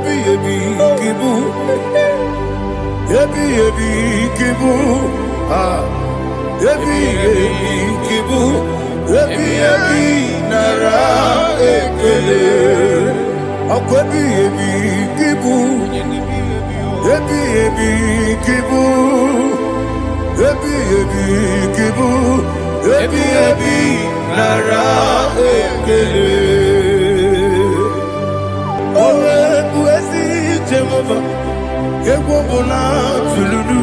Ebi ebi kibu, ebi ebi kibu, ah, ebi ebi kibu, ebi ebi nara ekele. Akwa ebi kibu, ebi ebi kibu, ebi kibu, ebi nara ekele. Owe buezi Jehova, Igbo bona tululu.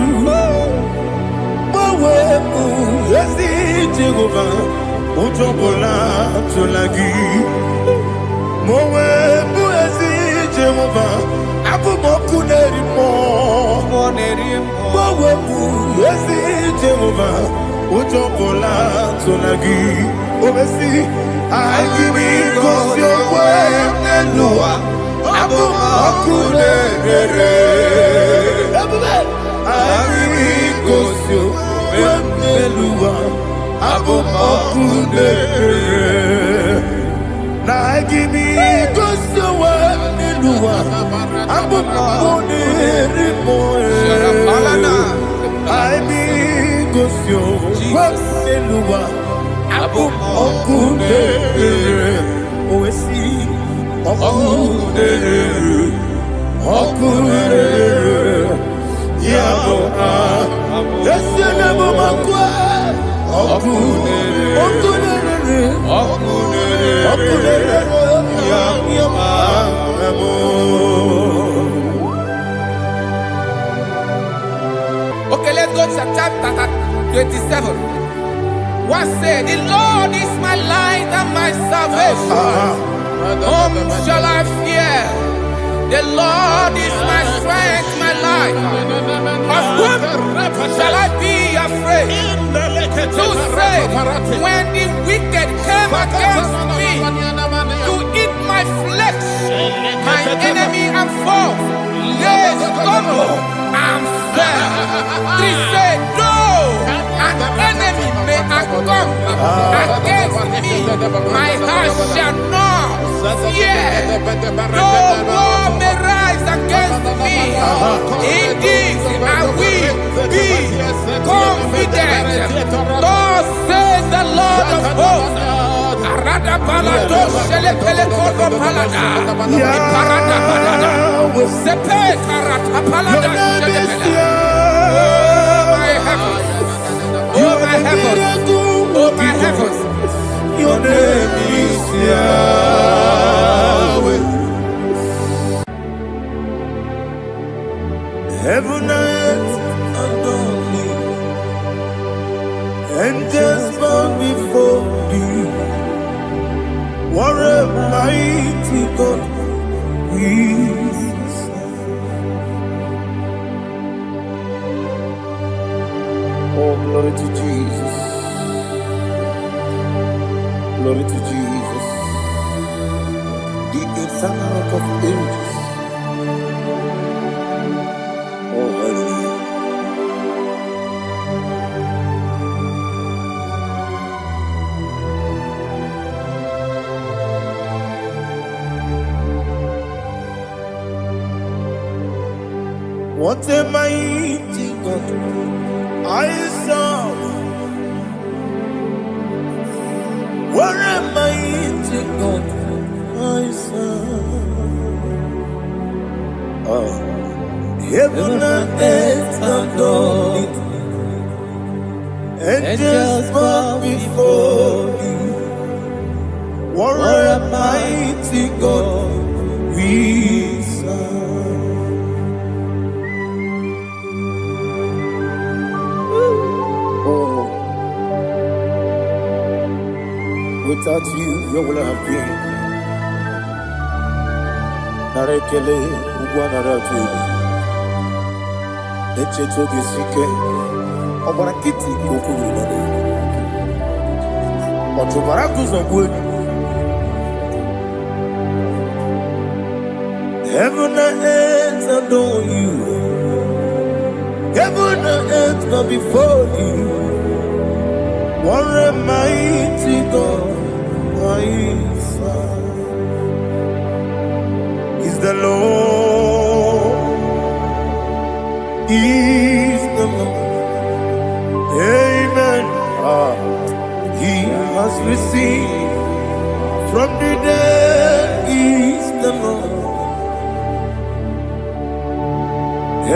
Owe buezi Jehova, Ujo bona tulagi. Owe buezi Jehova, Abu moku nerimo. Owe buezi Jehova, Ujo bona tulagi. Owe si, I give you cause your way, Nelua. Abu Makunere, Agosio, Melua, Abu Makunere. Now give me Gosio, Melua, Abu Makunere, I mean Gosio, Melua, Abu Makunere. Oh, see. Okunere, yabo esene mumakwa. Okunere, yabo. Okay, let's go to chapter 27. What said? The Lord is my light and my salvation. Whom shall I fear? The Lord is my strength, my life. Of whom shall I be afraid? To say, when the wicked came against me to eat my flesh, my enemy and foe, they stumble and fell. They said, no, an enemy may come against me, my heart shall not fear. No war may rise against me. In this I will be confident. Thus says the Lord of hosts. Oh my heavens, oh my heavens, your name is Yahweh. Heaven and earth adore me, angels bow before thee. What a mighty God we serve. Oh, glory to Jesus. Glory to Jesus. The eternal rock of ages. Oh, hallelujah. What a mighty God I serve. What a mighty God I serve. Oh, heaven and earth adore it, angels bow before you. What a mighty God we serve. Without you, where would I have been? Narekele, Ugwanaratu, Echetoge Sike, Obarakiti, Kokuru, Otobarakus of wood. Heaven and earth adore you. Heaven and earth bow before you. What a mighty God I serve. His the Lord. Is the Lord. Amen. He has received from the dead. Is the Lord.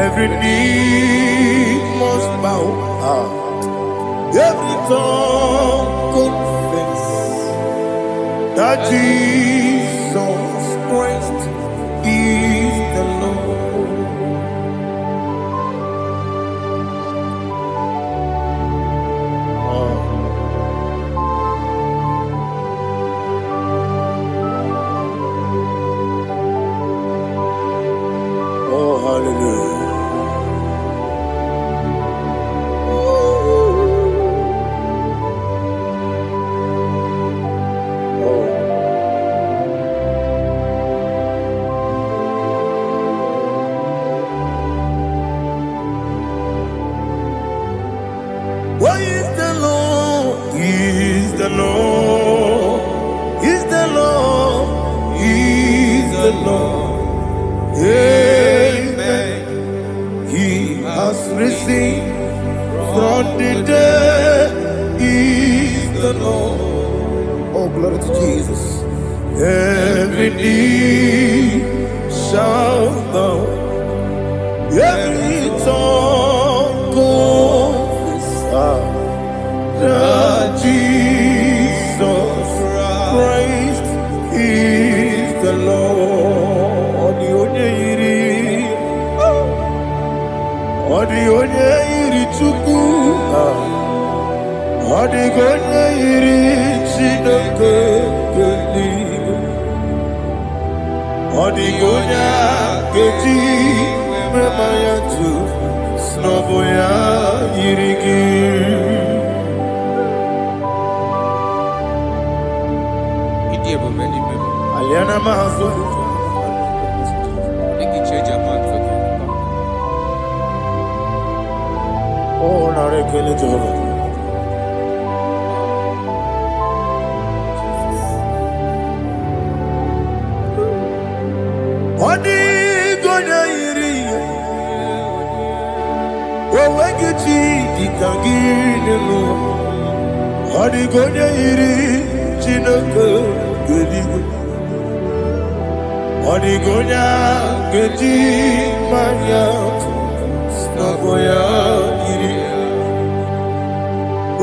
Every knee must bow. Every tongue confess that Jesus Christ is the Lord. Oh, hallelujah. What is the Lord? Is the Lord. Is the Lord. Is the Lord. Amen. He has risen from the dead. Is the Lord. Oh, glory to Jesus. Every knee shall bow. Every tongue confess that Jesus Christ is the Lord. Odi onye iri Chukwu, odi onye iri Chineke eluigwe, odi onye keji mema ya tu snobo ya yiri gị. Aliana mazo. Oh, na rekele Jehovah. Odi gonya iri, owegichi ditagine lo. Odi gonya iri, Chineke eluigwe. Odi gonya keji manya snobo ya iri.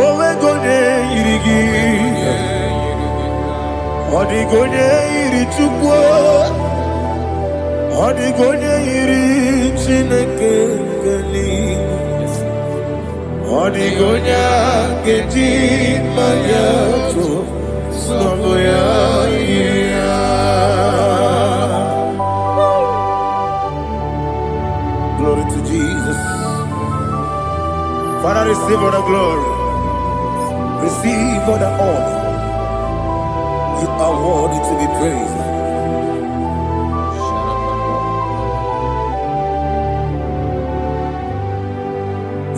Owe gonya iri gi. Odi gonya iri Chukwu. Odi gonya iri Chineke eluigwe. Odi gonya keji manya snobo ya iri. Glory to Jesus. Father, receive all the glory. Receive all the honor. You are worthy to be praised.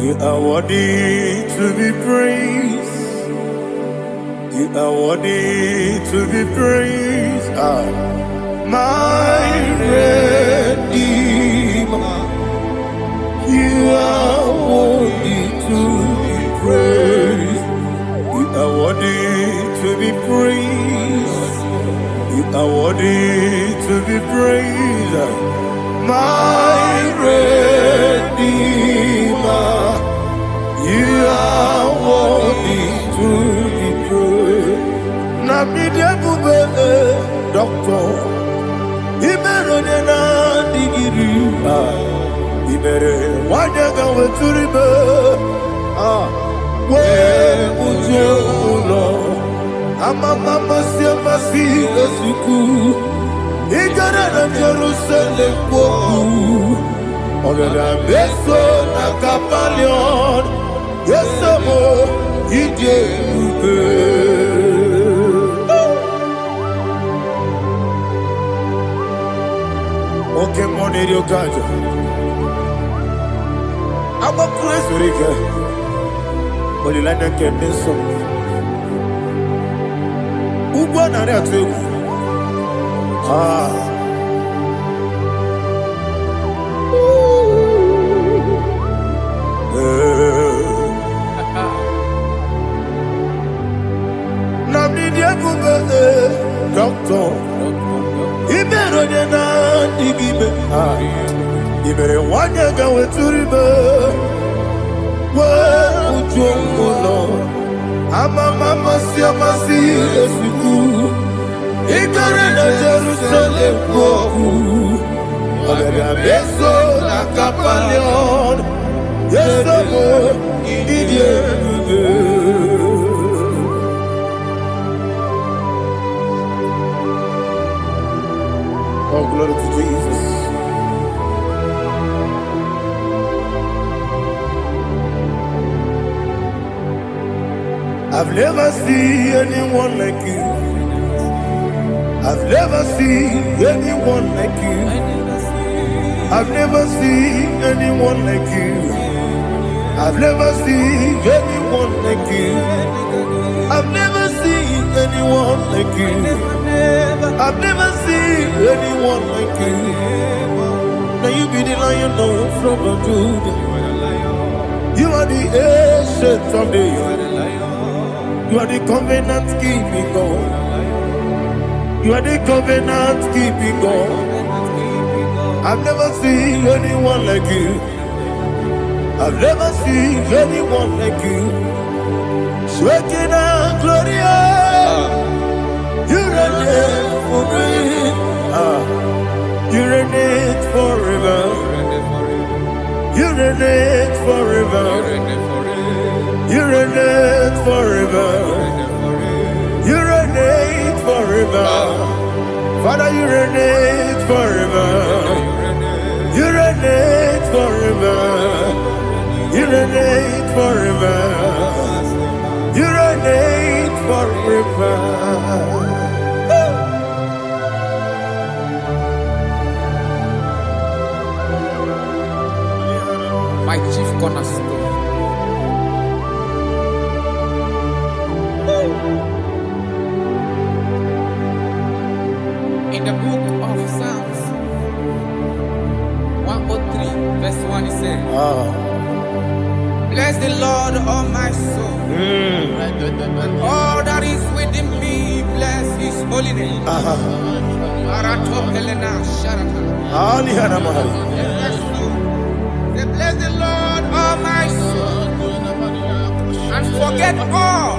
You are worthy to be praised. You are worthy to be praised. My Redeemer. You are worthy to be praised. You are worthy to be praised. You are worthy to be praised. My Redeemer. You are worthy to be praised. Namidebube, Doctor. Imeronena digiri. Ibere wanyaga weturibe we ujo ulo amama masi esuku igara na Jerusalem kwoku ogara beso na Kapalion yesamo ije ube oke moneri okajo Aba praise Rika. Olilanda Keneso. Ugwa na atu. Aga weturibe ujongulo Mama siamasi esiku Ikare na Jerusalem koku Obebe beso na kapalion Yesomo idie Oh, glory to Jesus. I've never seen anyone like you. I've never seen anyone like you. I've never seen anyone like you. I've never seen anyone like you. I've never seen anyone like you. I've never seen anyone like you. Now you be the Lion from the Judah. You are the ancient of days. You are the covenant keeping God. You are the covenant keeping God. I've never seen anyone like you. I've never seen anyone like you. Shaking and glorious. You reign for me. You reign forever. You reign forever. You reign forever. You reign forever. Father, you reign forever. You reign forever. You reign forever. You reign forever. My chief cornerstone. In the book of Psalms 103 verse 1 it says, bless the Lord, all my soul, and all that is within me, bless his holy name. Say, bless the Lord, all my soul, and forget not all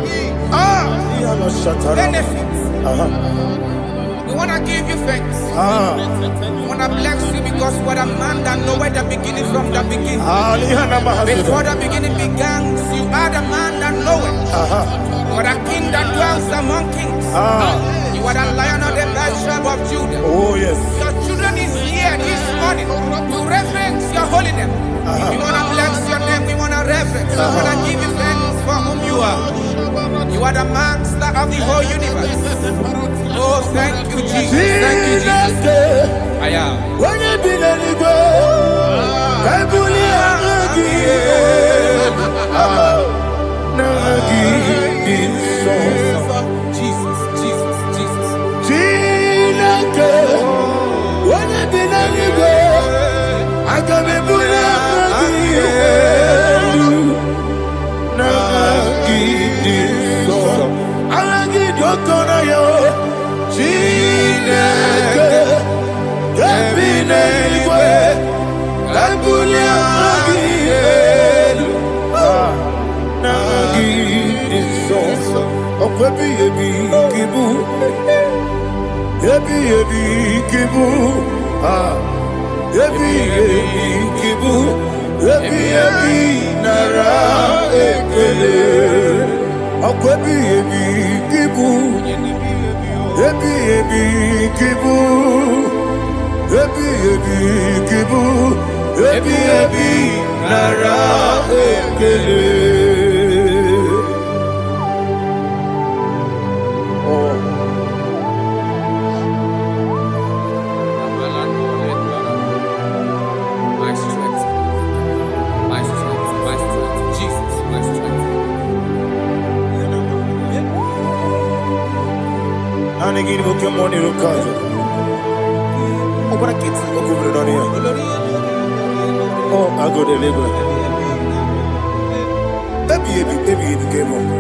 his benefits. We want to give you thanks. We want to bless you because what a man that knoweth the beginning from the beginning. Before the beginning began, you are the man that knoweth. For the king that dwells among kings. You are the Lion of the tribe of Judah. Oh yes. Your children is here this morning to reverence your holiness. We want to bless your name. We want to reverence. We want to give you thanks for whom you are. You are the master of the whole universe. Oh, thank you, Jesus. Thank you, Jesus. I am. When you be the Igbo, I Jesus, Jesus, Jesus. When you be the Igbo, I can be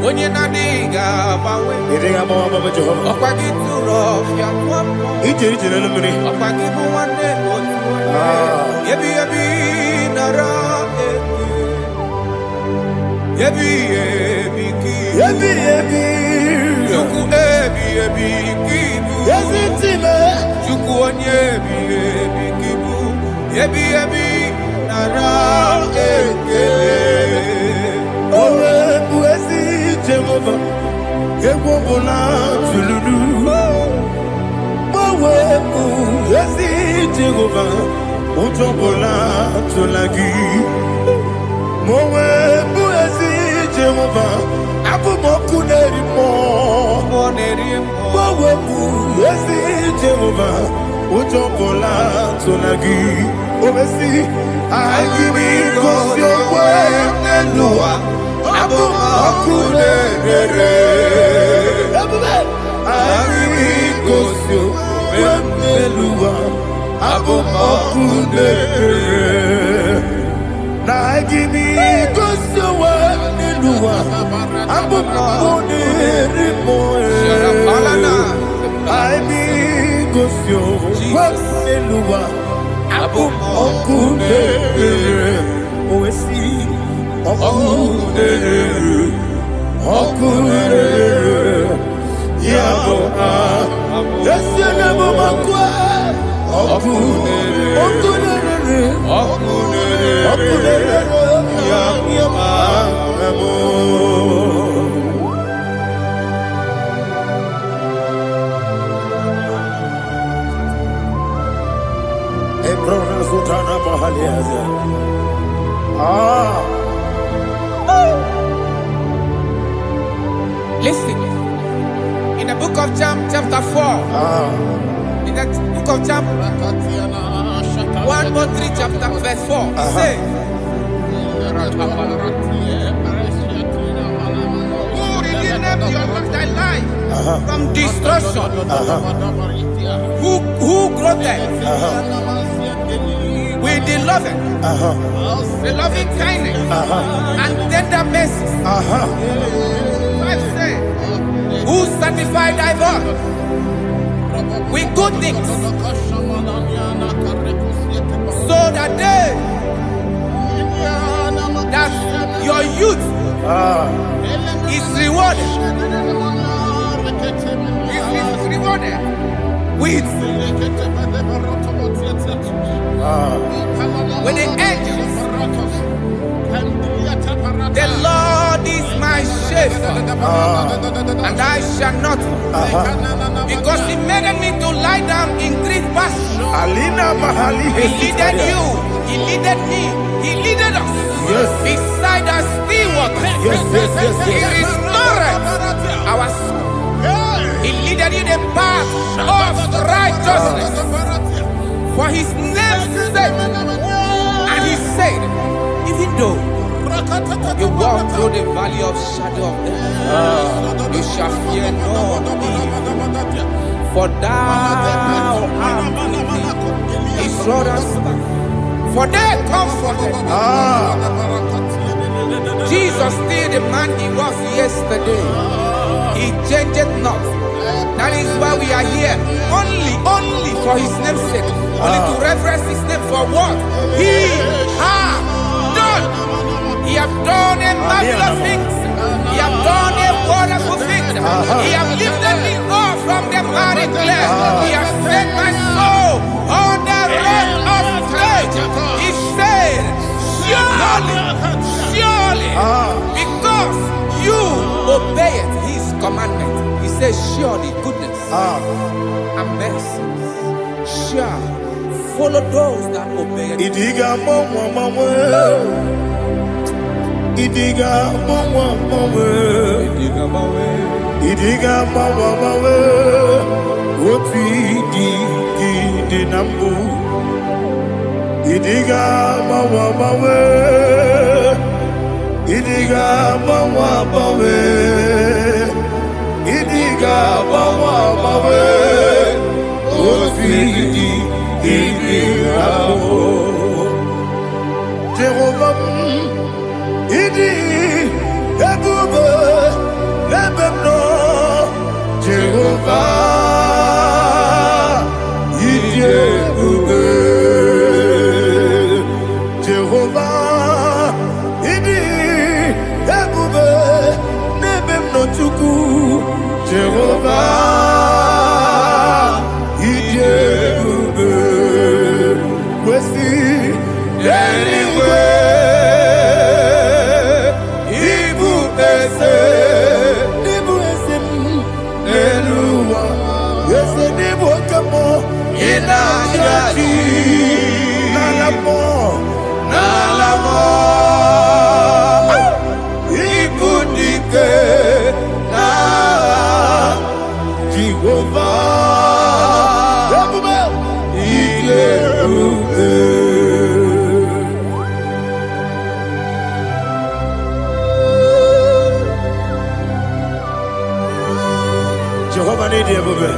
Onye na-adịghị agbanwe. Ọkwa gị tụrụ ọfịa tụọ mbọ. Ọkwa gị bụ nwanne otu onye. Ebi ebi nara eke. Ebi ebi ki. Ebi ebi. Chukwu ebi ebi ki bụ. Chukwu onye ebi ebi ki bụ. Ebi ebi nara eke. Owe bụ ezi Jehova, egwu ọbụla tụlụrụ. Owe bụ ezi Jehova, ụjọ ọbụla tụla gị. Owe bụ ezi Jehova, abụ m ọkụ na-eri mmụọ. Owe bụ ezi Jehova, ụjọ ọbụla tụla gị. Omesi, anyị bụ ngozi okwe n'elu ụwa. Abụ m ọkụ na-ere. Anyị gosi onwe m n'elu ụwa. Abụ m ọkụ na-ere. Na anyị gosi onwe m n'elu ụwa. Abụ m ọkụ na-ere mmụọ. Anyị gosi onwe m n'elu ụwa. Abụ m ọkụ na-ere. Owesi ọkụ na-ere. Ọkụ na-ere. Ya bụ esi onye bụ ọkụ. Ọkụ na-ere. Ọkụ na-ere. Ọkụ na-ere. Ọkụ na-ere. Ya bụ Listen, in the book of John, chapter 4, in the book of John, 1:3, chapter verse 4, it says, who redeemed thy life from destruction? Who groweth with the loving kindness and tender mercy. Who satisfied thy voice with good things, so that your youth is rewarded. Is rewarded with the angels. The Lord is my shepherd, and I shall not, because He made me to lie down in green pastures. He leaded you, He leaded me, He leaded us beside the still waters. He restored our soul. He leaded you the path of righteousness for His name's sake. And He said, even though you walk through the valley of shadow of death, you shall fear no evil, for thou art with me. His rod and staff, for they comforted. Jesus still the man He was yesterday. He changed not. That is why we are here. Only for His name's sake. Only to reverence His name for what He has done. He has done a marvelous things. He has done a wonderful thing. He has lifted me up from the miry clay. He has set my soul on the rock of faith. He said, surely, because you obeyed His commandment. He says, surely goodness and mercy shall follow those that obey Him. Idiga mawe, oti di nambu. Idiga mawe, idiga mawe, idiga mawe, oti di nambu. Jehovah, idi ebube n'ebe m nọ Jehova ịdị ebube Jehova ịdị ebube n'ebe m nọ Chukwu Jehova ịdị ebube kwesị eluigwe ịbụ eze m n'elu ụwa eze n'ịbụ oke mmụọ ị na-achị n'ala mmụọ ịbụ dike n'agha Jehova ebube ịdị ebube Jehova n'ịdị ebube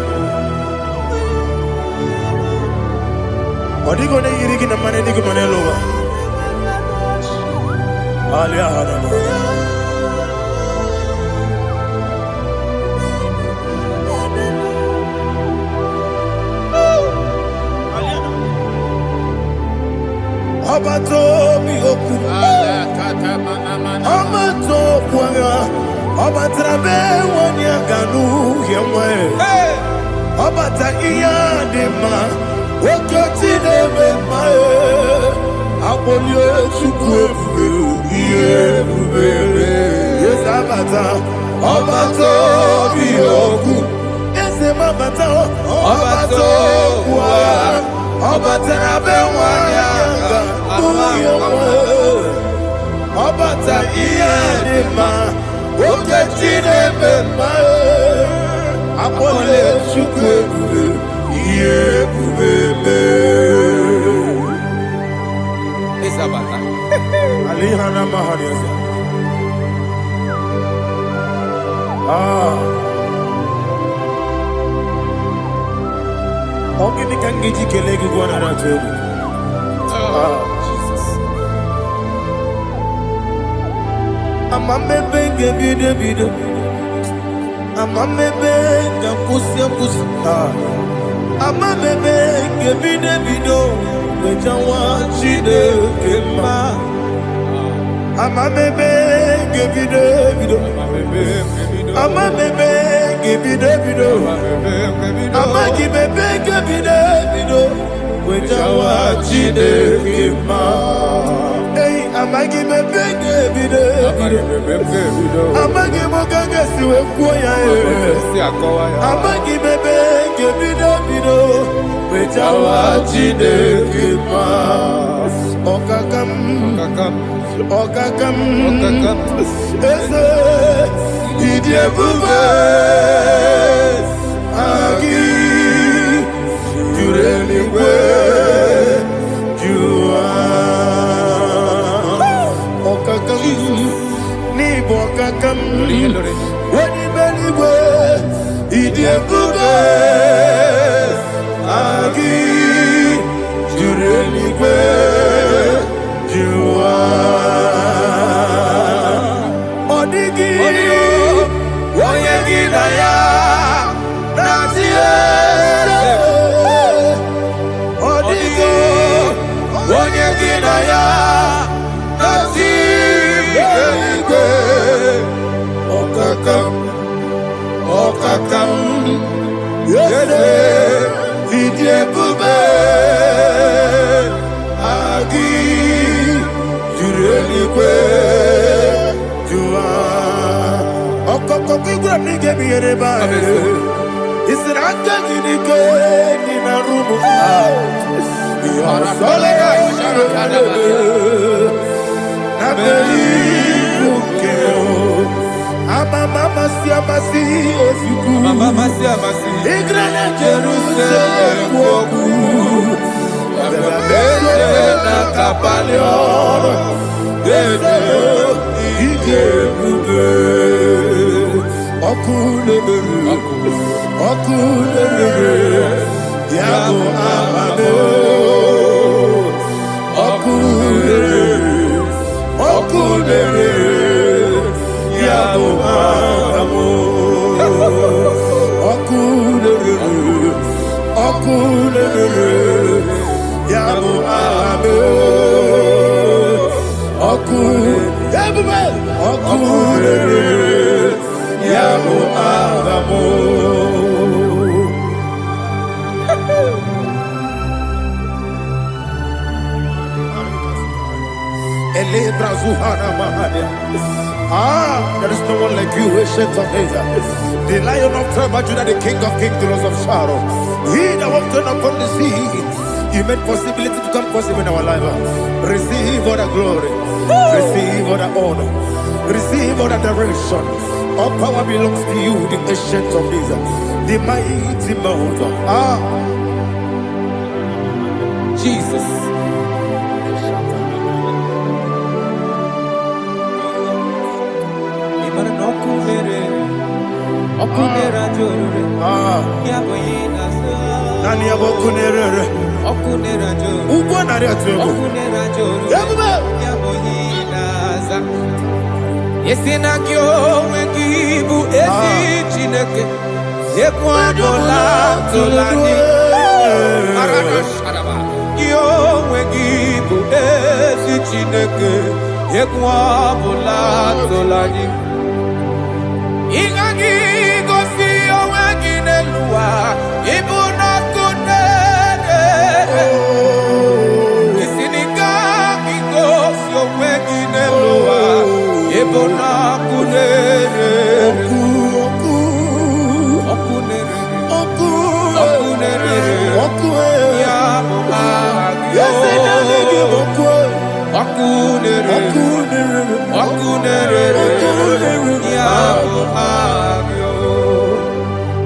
ọ dịghị onye yiri gị na mmanụ dị gị ma n'elu ụwa ọbata obi okwu ọbata okwu agha ọ batara be nwanyị aga n'uhie nwa ọ bata ihe dị mma oke chi na-eme mma akpọlie Chukwu ebube ihe ebube eze abata ọbata obi okwu eze m abata ọbata okwu agha ọ batara be nwanyị aga n'uhie nwa ọ bata ihe dị mma oke chi na-eme mma akpọlie Chukwu ebube ihe ebube Isabata. Alihana mahariza. Ogini kangiji kelegi gwana ratu. Jesus. Amamebe gebide. Amamebe gampusi. Amamebe gebide. Wejawa Chineke mma. Amamebe gebide. Amamebe gebide. Amagibebe gebide. Wejawa Chineke mma. Hey, amagibebe gebide. Amagimogaga siwe kuya. Amagibebe gebide. Wejawa Chineke mma. Okakam. Eze ịdị ebube agị juru eluigwe jụwa ọkakam n'ịbụ ọkakam onye eluigwe ịdị ebube agị juru eluigwe jụwa ọ dịghị onye gị na ya na-atị eze ọ dịghị onye gị na ya na-atị eluigwe ọkakam eze ịdị ebube agị juru eluigwe jụwa ọkọkọ igwe m n'ike bụ ihe n'ebe ahụ isi na aka gị n'ike dị na rumu ihe ọzọ na beri ibu nke amasị ozugbo ịgra na Jerusalem okwu na kapali ọrụ eze ije ebube ọkụ na-ere ya bụ amame ọkụ na-ere There is no one like you, ancient of days. The Lion of tribe of Judah, the King of kings, the Rose of Sharon. He that walked upon the sea. You made possibility to come possible in our life. Receive all the glory. Receive all the honor. Receive all the direction. All power belongs to you, the ancient of days, the mighty mountain. Jesus. Yesinagyo wengibu esi chineke ekwadola tolani arana sharaba yo wengibu esi chineke ekwadola tolani ingagi gosi owengineluwa ibuna kunene isiniga gosi owengineluwa ibuna kunene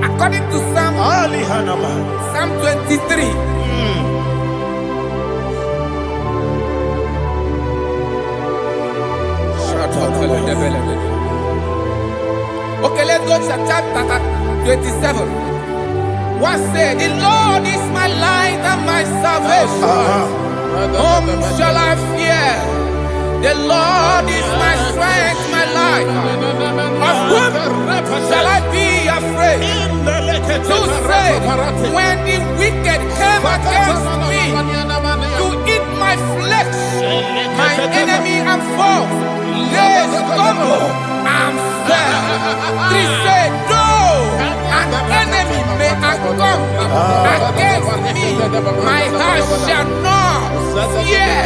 According to Psalm 23. Okay, let's go to chapter 27. What said? The Lord is my light and my salvation. Whom shall I fear? The Lord is my strength, my life. Of whom shall I be afraid? To say, when the wicked came against me to eat my flesh, my enemy and foe, they stumble and fell. 3 said, though an enemy may come against me, my heart shall not fear.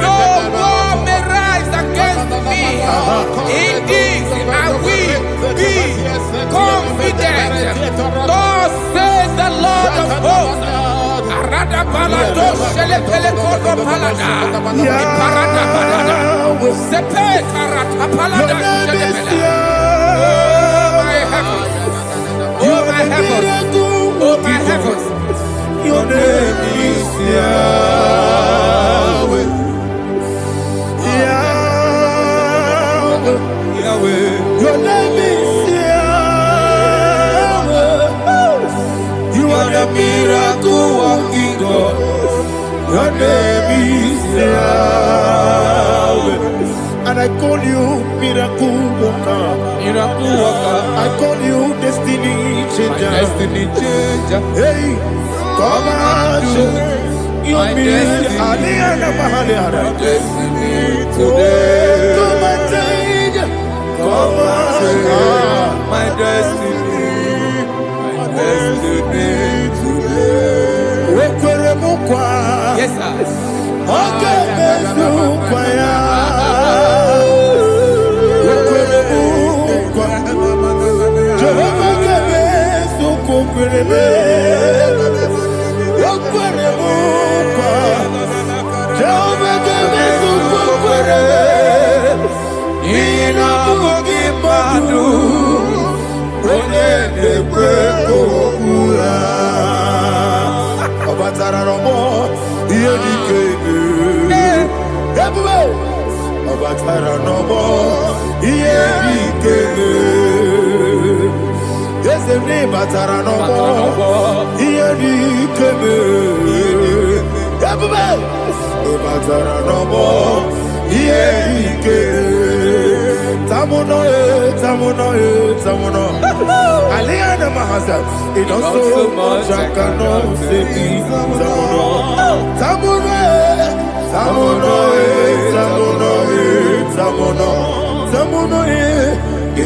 No war may rise against me. In this I will be confident. Thus says the Lord of hosts. Oh my heavens, oh my heavens, your name is Yahweh. Yahweh, Yahweh, your name is Yahweh. You are the miracle working God. Your name is Yahweh. And I call you miracle worker. Miracle worker. I call you destiny changer. My destiny changer. Hey, come on, you mean Aliana Mahaliana. My destiny today. Come on, change. Come on, my destiny. My destiny today. Yes, sir. Okay,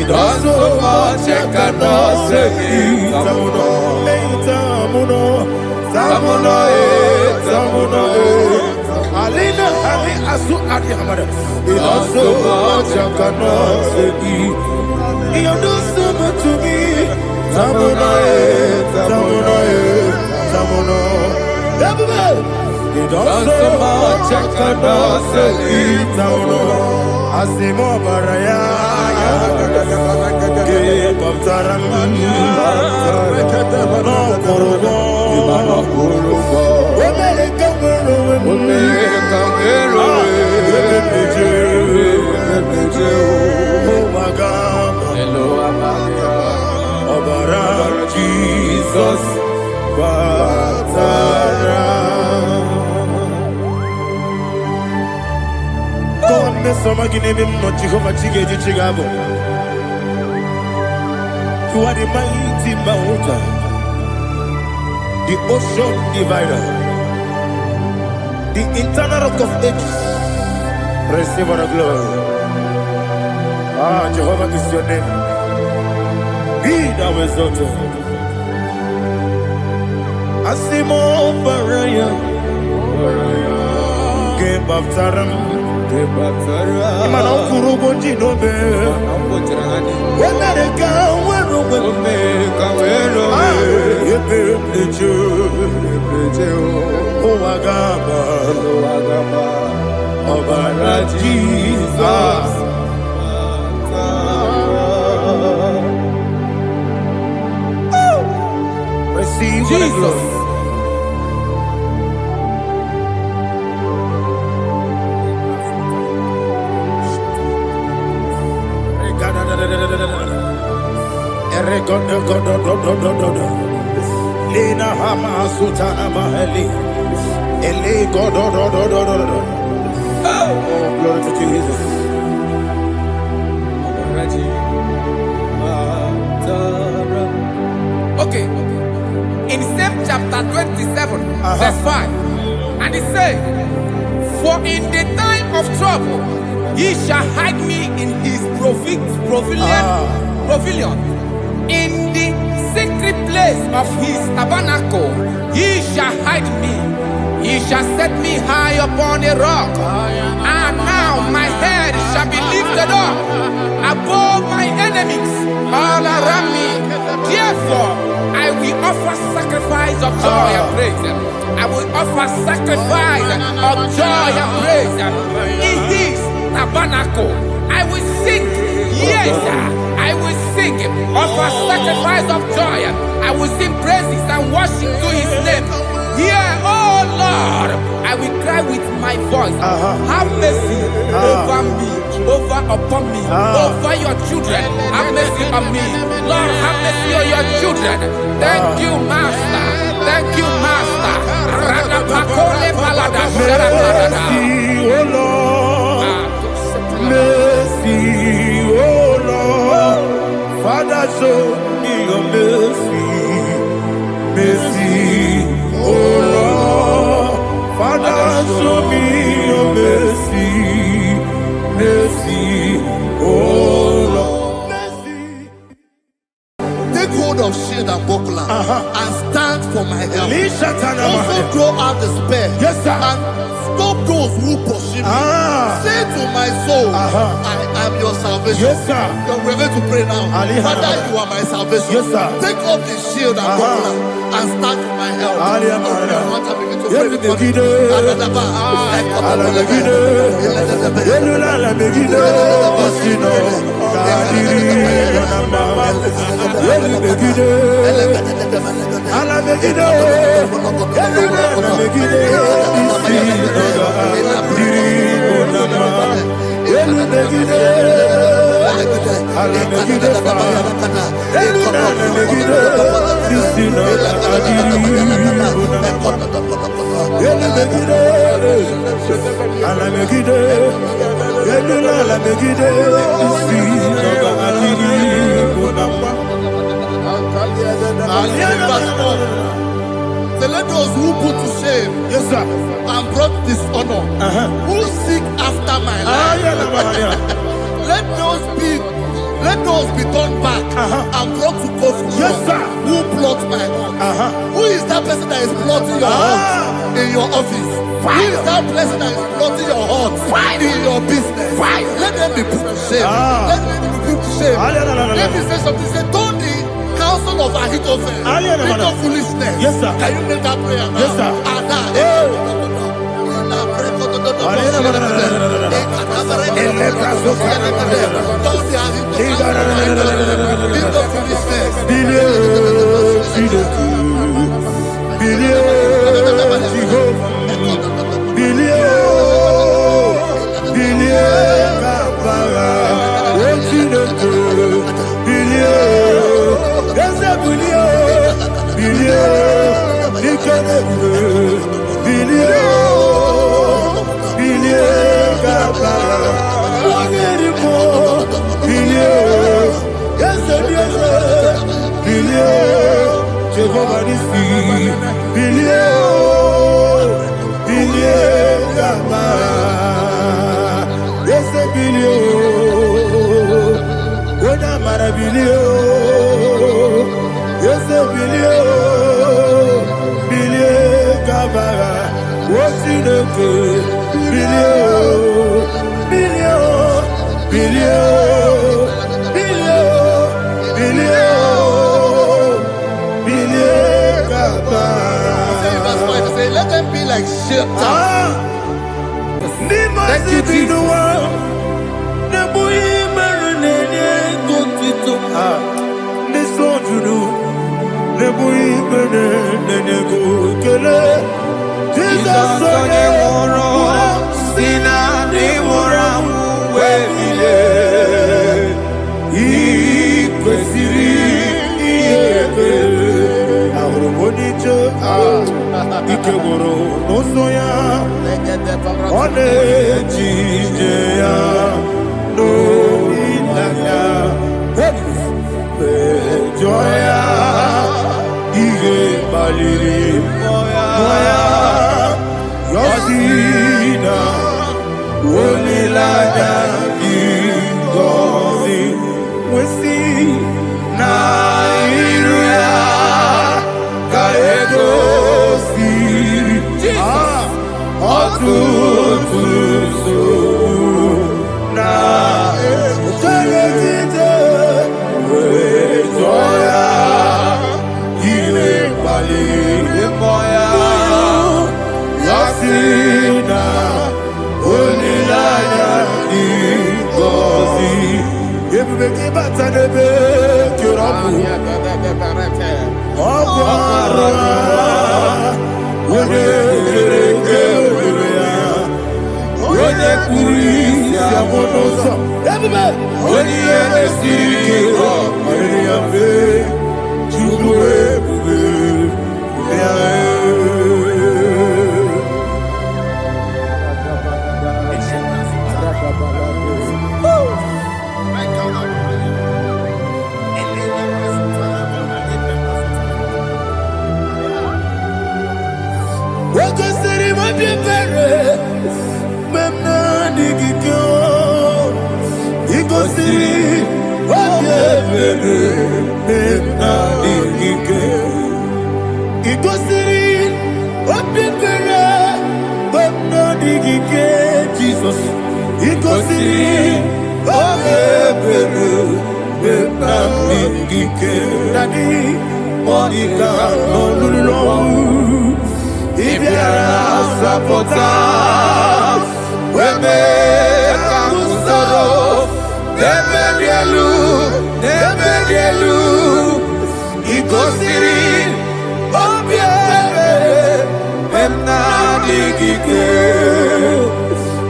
it does so much I cannot say. It does so much I cannot say. Asu Adi Hamada. He does so much I cannot say. He does so much to me. Tamuna, Tamuna, Tamuna. He does so much I cannot say. Tamuna. Asimo Baraya. Give up Taram. No Korobo. Jesus, God, me some again him not Jehovah Chige Chigabo. You are the mighty mountain, the ocean divider, the eternal rock of ages. Receive our glory. Ah, Jehovah is your name. Be thou exalted. Asimo Baraya, Game of Taram, Imano Kurubo Jinobe, America, where Oagaba, Obara Jesus. Receive Jesus. Lina Hama Sutana Mahali. Ele God. Oh, glory to Jesus. Okay. In same chapter 27, verse 5, and it says, "For in the time of trouble, he shall hide me in his pavilion. In the secret place of his tabernacle, he shall hide me. He shall set me high upon a rock. And now my head shall be lifted up above my enemies all around me. Therefore, I will offer sacrifice of joy and praise. I will offer sacrifice of joy and praise in his tabernacle. I will sing, yes, I will sing, offer sacrifice of joy. I will sing praises and worship to his name. Here, oh Lord, I will cry with my voice. Have mercy over me, upon me, over your children. Have mercy on me. Lord, have mercy on your children. Thank you, Master. Thank you, Master. Mercy, oh Lord. Mercy, oh Lord. Father, show me your mercy. Mercy, oh Lord. Father, show me your mercy. Mercy, oh Lord. Mercy. Take hold of shield and buckler and stand for my help. Also throw out despair. Yes, sir. And stop those who pursue me. Say to my soul, I am your salvation. Yes, sir. You're ready to pray now. Father, you are my salvation. Yes, sir. Take off the shield and buckler and stand for my help. Let those who put to shame, yes, sir, and brought dishonor, who seek after my life, let those be turned back and brought to court for yes, sir, who plot my heart. Who is that person that is plotting your heart in your office? Who is that person that is plotting your heart Fire. In your business. Fire. Let them be put to shame. Let them be put to shame. Let me say something. Say, don't the counsel of Ahithophel. Make of foolishness. Yes, sir. Can you make that prayer now? Yes, sir. Let them be like shelter. Thank you, Jesus. Jesus onye nwụrụ si na ndị nwụrụ anwụ wee bilie, ị kwesịrị ihe ekele. Ahụrụ m onye ije ike gwụrụ n'ụzọ ya, ọ na-eji ije ya n'olileanya, jụọ ya ihe kpaliri mmụọ ya, yọsi na olileanya dị ngọzi nwesị na iru ya ka egosiri ọtụtụ nsogbu na ejegide wee jụọ ya ihe kpaliri mmụọ ya, yọsi na olileanya dị ngọzi. Ebube gị bata n'ebe kere ọkụ, ọkụ ara onye kere eke were ya, onye kpụrụ isi abụ n'ụzọ. Ebube onye ihe na-esiri ike ọ kpaliri ya mfe, Chukwu ebube ya. Jesus, he goes in, Daddy, Monica, no, if you are supporters, we make a sorrow, never he goes in,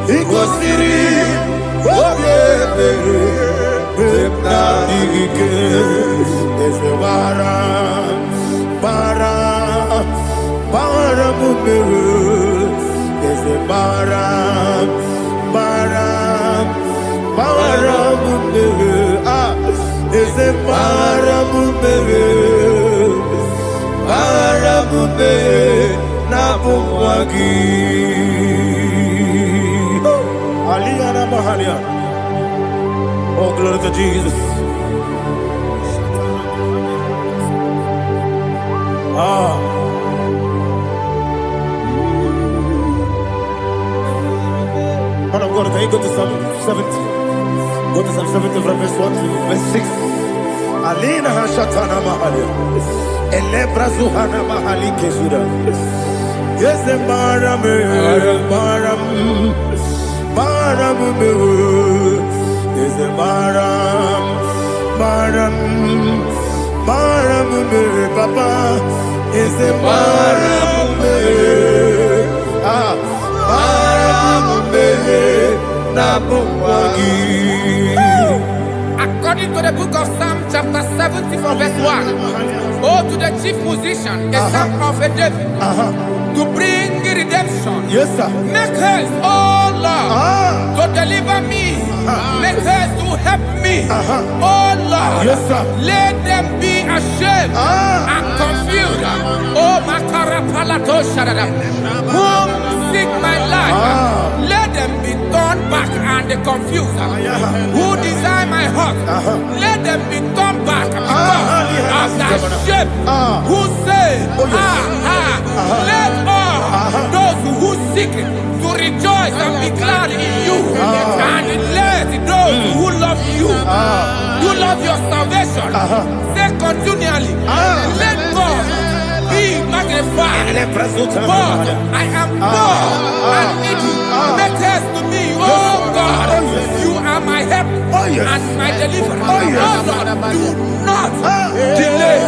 he goes in, there's a bara, there's a bara, there's a oh, glory to Jesus. Man of God, can you go to Psalm 70? Go to Psalm 70 from verse 1 to verse 6. Alina Hashatana Mahali. Elebra Zuhana Mahali Kesura. Yes, the Maram, Maram, Maram, yes, the Maram, Maram, Maram, Papa, yes, the Maram, According to the book of Psalm chapter 70 from verse 1, oh, to the chief musician, a son of a David, to bring redemption. Yes, sir. Make haste, oh Lord, to deliver me. Make haste to help me. Oh Lord, yes, sir. Let them be ashamed and confused. Oh Makara Palato Shadada, whom seek my life, let them be turned back and confused. Who desire my heart, let them be turned back because of that shame. Who say, let all those who seek to rejoice and be glad in you, and let those who love you, who love your salvation, say continually, let God be magnified. God, I am poor and needy. Make haste to me, oh God. You are my help and my deliverer. Oh Lord, do not delay.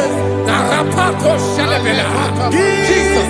Tarapato Shalabela. Jesus.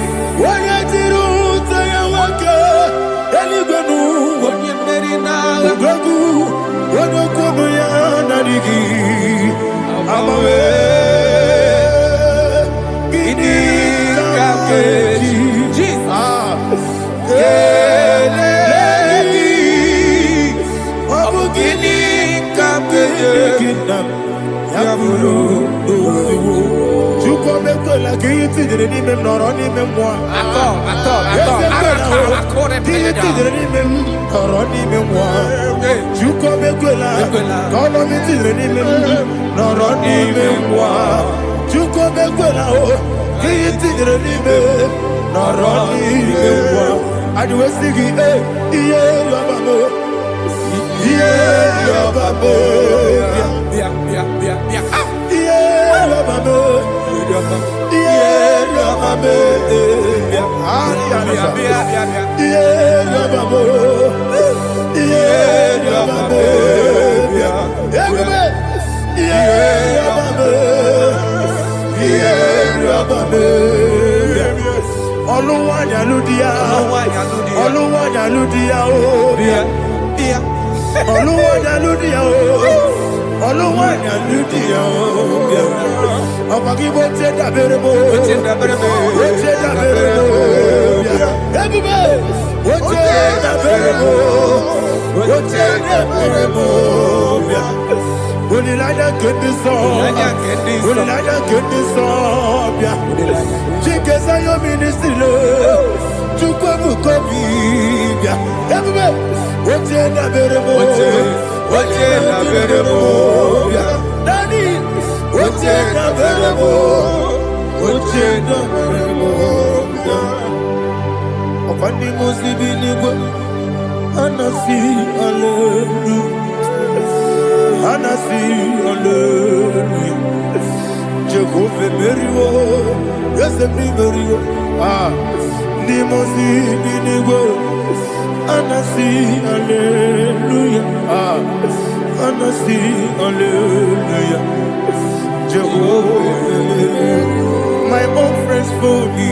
My own friends for me,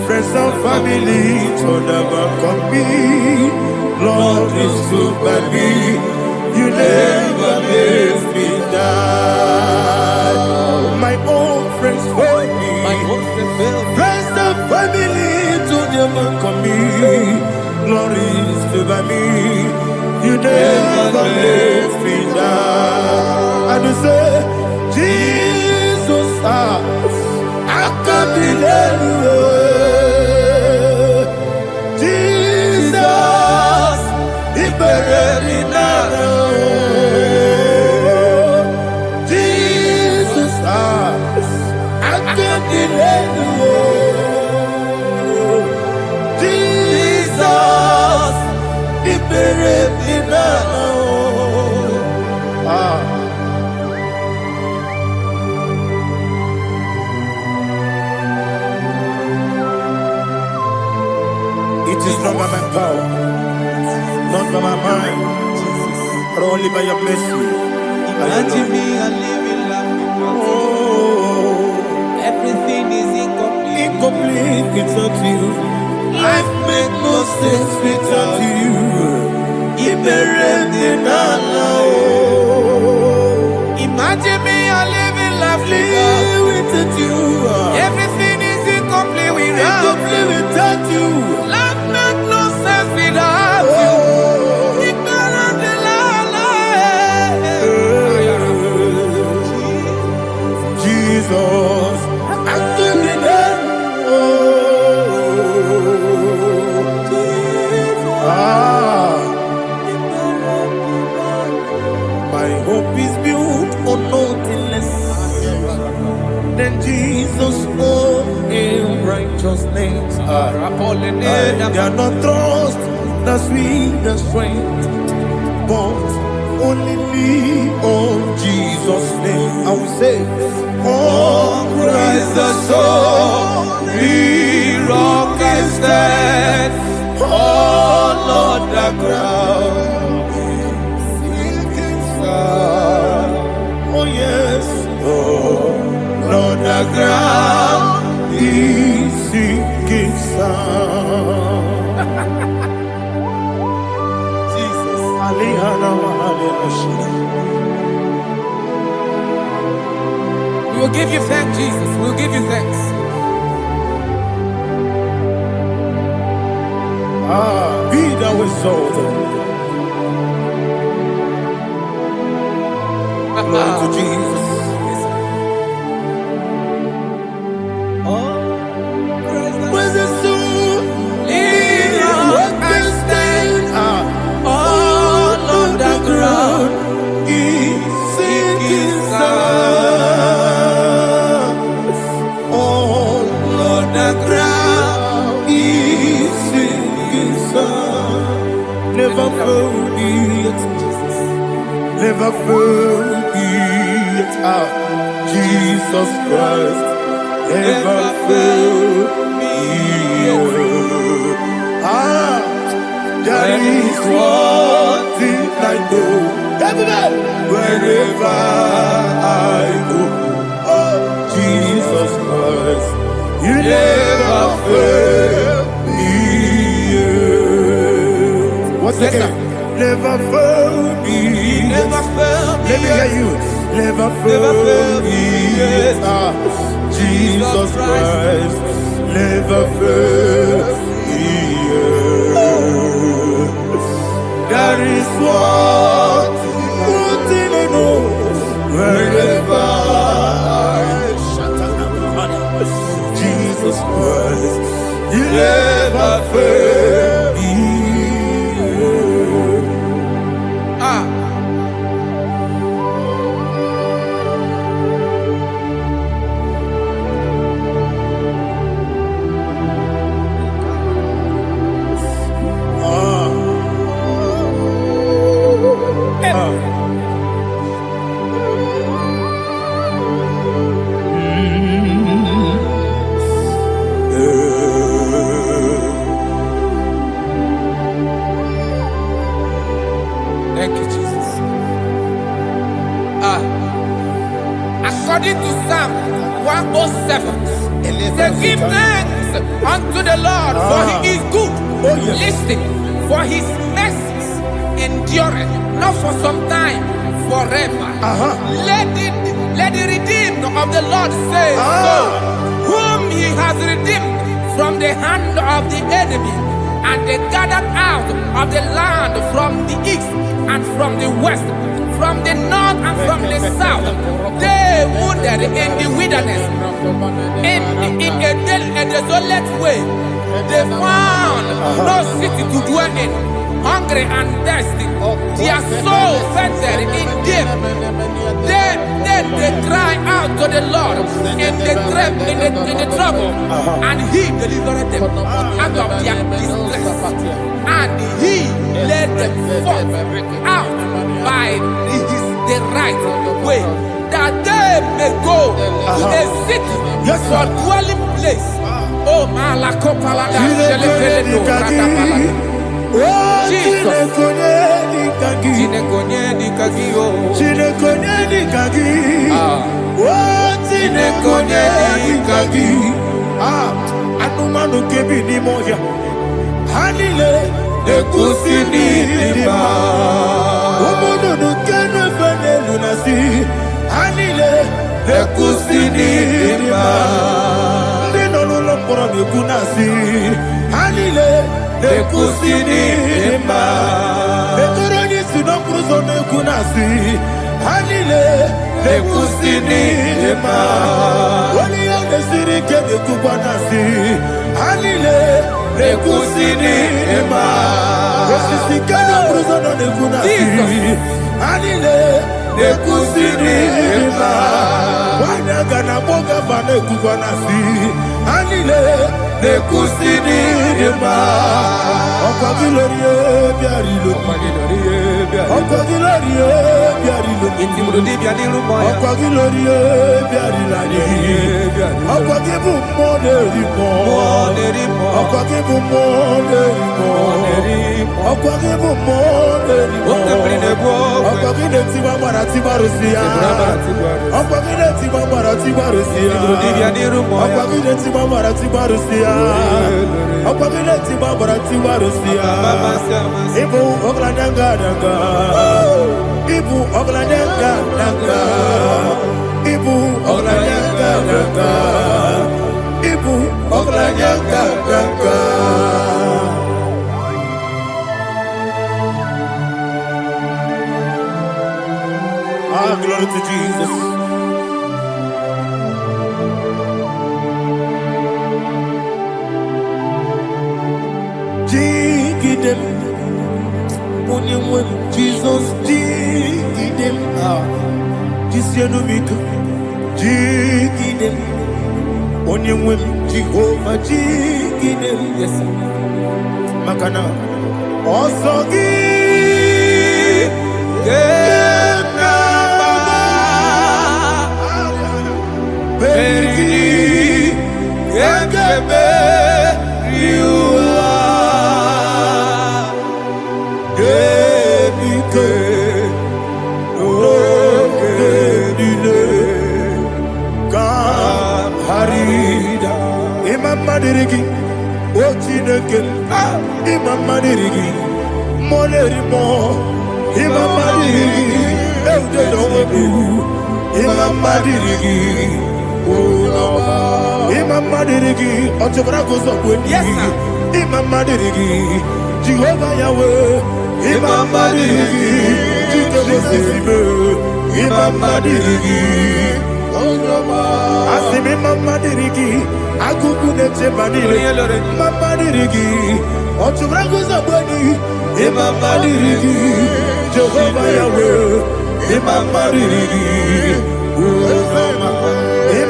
friends and family told about me. Lord is good by me. You never let me die. My own friends for me, friends and family told about me. Lord is good by me. You never let me die. And you say, Jesus, I can't believe you. Jesus, He buried me now. Jesus, I can't believe you. Jesus, He It is not by my power, not by my mind, but only by your mercy. Imagine me a living life without you. Everything is incomplete. Incomplete without you. Life makes no sense without you. Imagine me a living life without you. Everything is incomplete without you. Life makes no sense without you. Jesus, I'm doing it. My hope is built on nothing less than Jesus' own righteousness. I cannot trust the sweetest strength, but only lean on Jesus' name. I will say, On Christ the solid rock I stand. Oh Lord, the ground is sinking sand. oh yes, oh Lord, the ground is sinking sand. Jesus. We will give you thanks, Jesus. We will give you thanks. Be thou exalted. Glory to Jesus. Where's the soul? Rock I stand. All on the ground is sinking sand. All on the ground is sinking sand. Never forget, never forget, Jesus Christ. Never forget. That is one thing I know. Wherever I go, oh Jesus Christ, you never fail me. What's again? Never fail me. Never fail me. Let me hear you. Never fail me. Jesus Christ, never fail me. That is what I know. Wherever Jesus Christ, you never fail me. Thank you, Jesus. According to Psalm 107, say, give thanks unto the Lord, for he is good. Listen, for his mercies endureth, not for some time, forever. Let the redeemed of the Lord say so, whom he has redeemed from the hand of the enemy, and they gathered out of the land from the east and from the west, from the north and from the south. They wandered in the wilderness, in a desolate way. They found no city to dwell in, hungry and thirsty. Their soul fainted in deep. Then they cry out to the Lord in the trouble, and he delivered them out of their distress. And he led them forth out by the right way, that they may go to a city for dwelling place. Oh, Malakopalada, Shelefeledo, Ratapalada. Jesus. Anumanu kebi ni moya Hanile Nekusi ni lima Umudu nukenu fene lunasi Hanile Nekusi ni lima Ndino luloporo nekunasi Hanile Nekusi ni lima Nekuroni sinokruzo nekunasi Hanile Nekusi ni lima Wali yone sirike nekubanasi Hanile Nekusi ni lima Wasisikana bruzo nekunasi Hanile Nekusi ni lima Wanagana boga vane kubanasi Hanile Nekusi ni lima Okwa gilorie biarilo Okwa gilorie biarilo Okwa gilorie biarilani Okwa gibu moderimo Okwa gibu moderimo Okwa gibu moderimo Okwa gine tiba mara tiba rusia Okwa gine tiba mara tiba rusia Okwa gine tiba mara tiba rusia Okwa gine tiba mara tiba rusia Ibu ogladanga danga Ibu ogladanga danga Ibu ogladanga danga Ibu ogladanga danga Ah, glory to Jesus. Jigidem, Jesus, jigidem, Jisianumika, jigidem, Onyemwem, Jehovah, jigidem, yes, Makana, Osogi, Peri, Gekebe, Madirigi, Ochineke, Imam Madirigi, Molerimo, Imam Madirigi, Eudedobu, Imam Madirigi, Imam Madirigi, Ochobragos of Wendy, Imam Madirigi, Jehovah Yahweh, Imam Madirigi, Imam Madirigi, Asimi Mama Dirigi, Akuku Neche Manile, Mama Dirigi, Ochubrago Zabani, Mama Dirigi, Jehovah Yahweh, Mama Dirigi,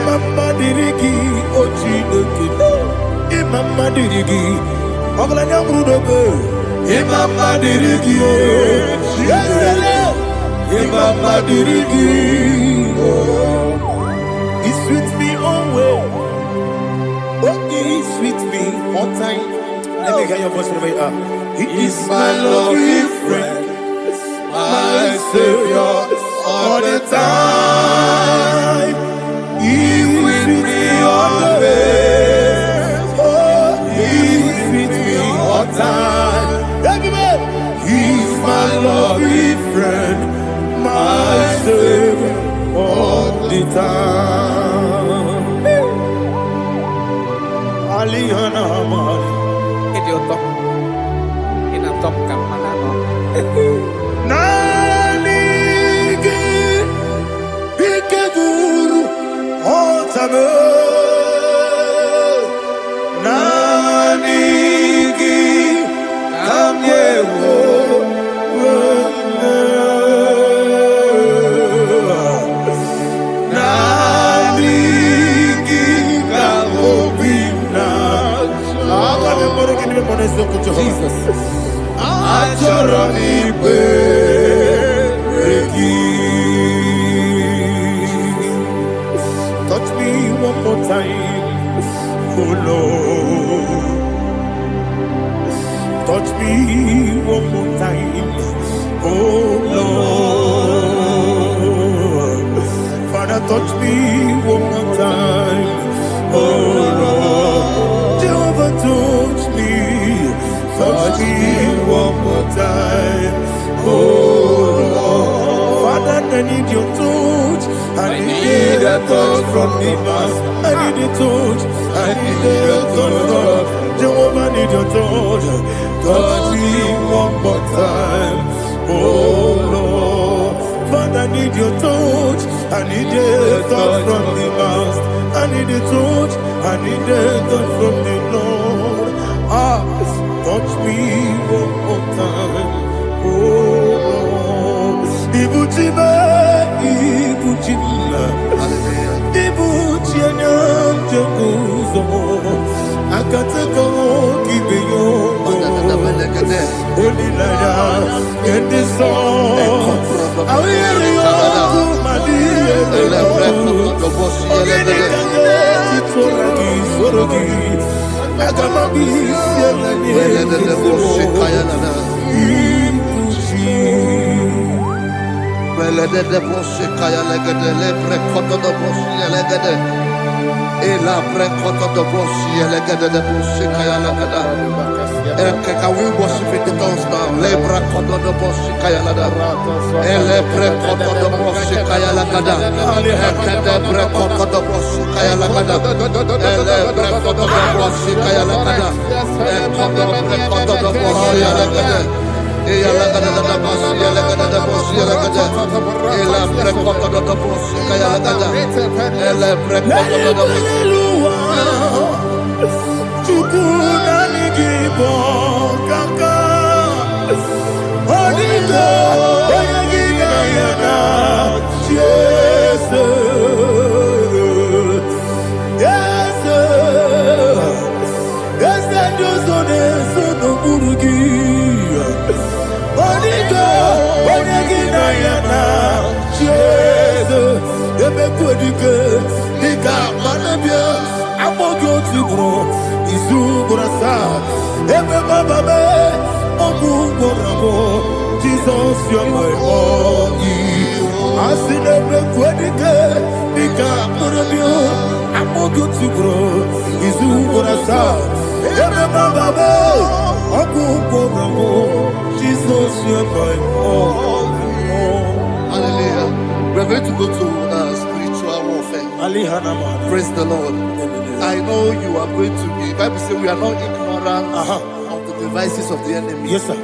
Mama Dirigi, Ochineke, Mama Dirigi, Oglanya Brudogo, Mama Dirigi, Mama Dirigi. He sweet me always. Oh, he sweet me all time. Let me hear your voice wherever you are. He is my lovely friend, my Savior all the time. He with me always. Oh, he with me all time. Everybody, he's my lovely friend, my Savior all the time. Alihana Mari. Idioto. Inatom kang manano. Nanigi Ike Guru Otame. Nanigi Kamyewo. Jesus. touch me one more time. Oh Lord, Jehovah, touch me one more time. Oh Lord, Father, I need your touch. I need a touch from the Master. I need a touch. I need a touch from Jehovah. I need your touch. Touch me one more time. Oh Lord, Father, I need your touch. I need a touch from the Master. I need a touch. I need a touch from the Lord. Touch me one more time. Oh Lord, Ibuchima, Ibuchima, Ibuchina, Jeguzo, Akateko, Kibeyo, Holy Lion, in this song, I will hear you, my dear, Can we worship in the tongues now? Lebra koto do boshi kaya lada. Elebre koto do boshi kaya lada. Elebre koto do boshi kaya lada. Elebre koto do boshi kaya lada. Elebre koto do boshi lada. Eya lada da boshi lada da boshi lada. Elebre koto do boshi kaya lada. Elebre koto do boshi. Igbo kaka Onigo Oyagina yana Jesu Yesu Yesu Josone Sono Burugi Onigo Oyagina yana Jesu Ebe Kodike Nika Manabia Amogo Tibro Izubrasa Ebe Baba me Ogu Gorabo Jesus you're my only Asinebe Kwadike Nika Manabia Amogo Tibro Izubrasa Ebe Baba me Ogu Gorabo Jesus you're my only. Hallelujah. We're going to go to spiritual warfare. Praise the Lord. I know you are going to be. Bible says we are not ignorant of the devices of the enemy. Yes, sir.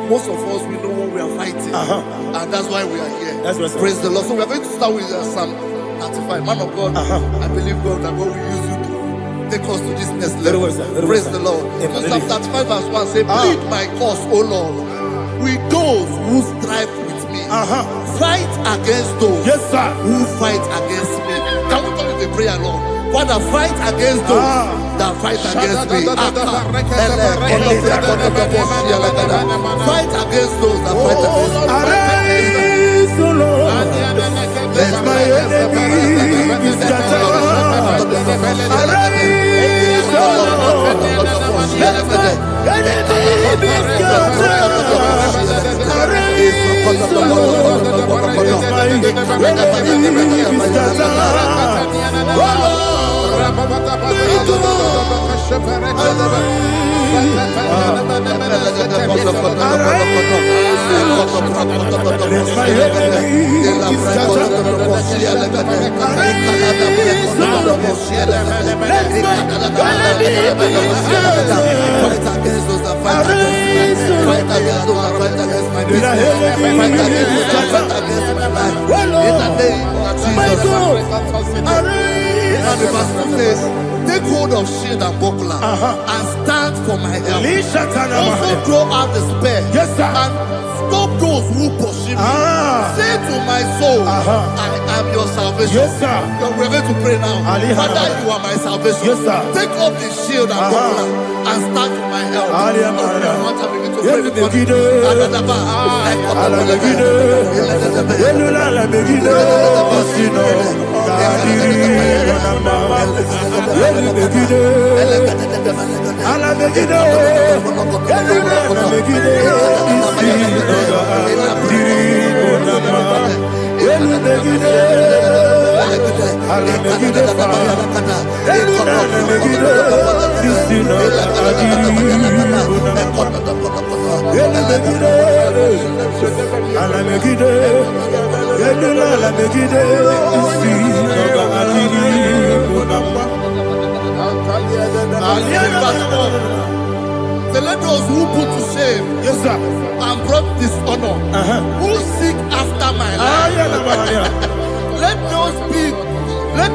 Most of us, we know what we are fighting. And that's why we are here. That's right, sir. Praise the Lord. So we are going to start with Psalm 35. Man of God, I believe God that God will use you to take us to this next level. Praise the Lord. So Psalm 35 verse 1 says, plead my cause, O Lord, with those who strive with me. Fight against those who fight against me. Can we come with a prayer, Lord? Father, fight against those that fight against me. Fight against those that fight against me. Arise, O Lord, let my enemy be scattered. Arise, O Lord, let my enemy be scattered. Arise, O Lord, let my enemy be scattered. Oh Lord, and the verse 2 says, take hold of shield and buckler and stand for my help. Also throw out the spear and stop those who pursue me. Say to my soul, I am your salvation. We're going to pray now. Father, you are my salvation. Take up the shield and buckler and stand for my help. Let those who put to shame, yes, sir, and brought dishonor, who seek after my life, let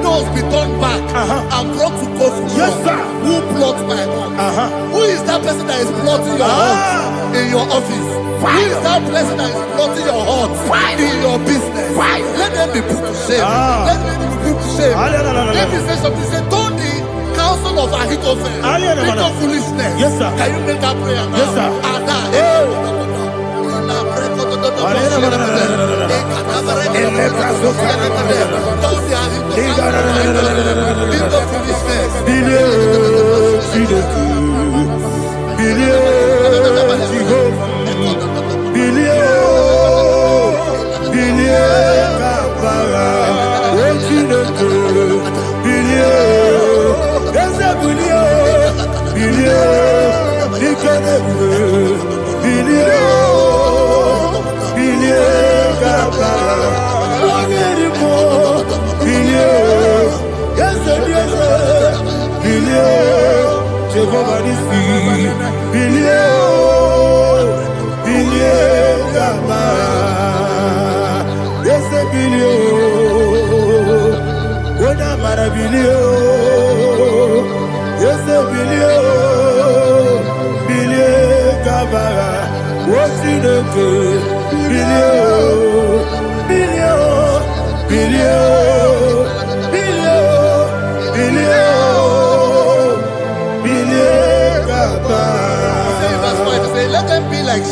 those be turned back and brought to confusion. Yes, sir. Who plot my heart? Who is that person that is plotting your heart in your office? Who is that person that is plotting your heart in your business? Let them be put to shame. Let them be put to shame. Let me say something. Say, don't the counsel of Ahithophel into foolishness. Yes, sir. Can you make that prayer now? Yes, sir. Let them be like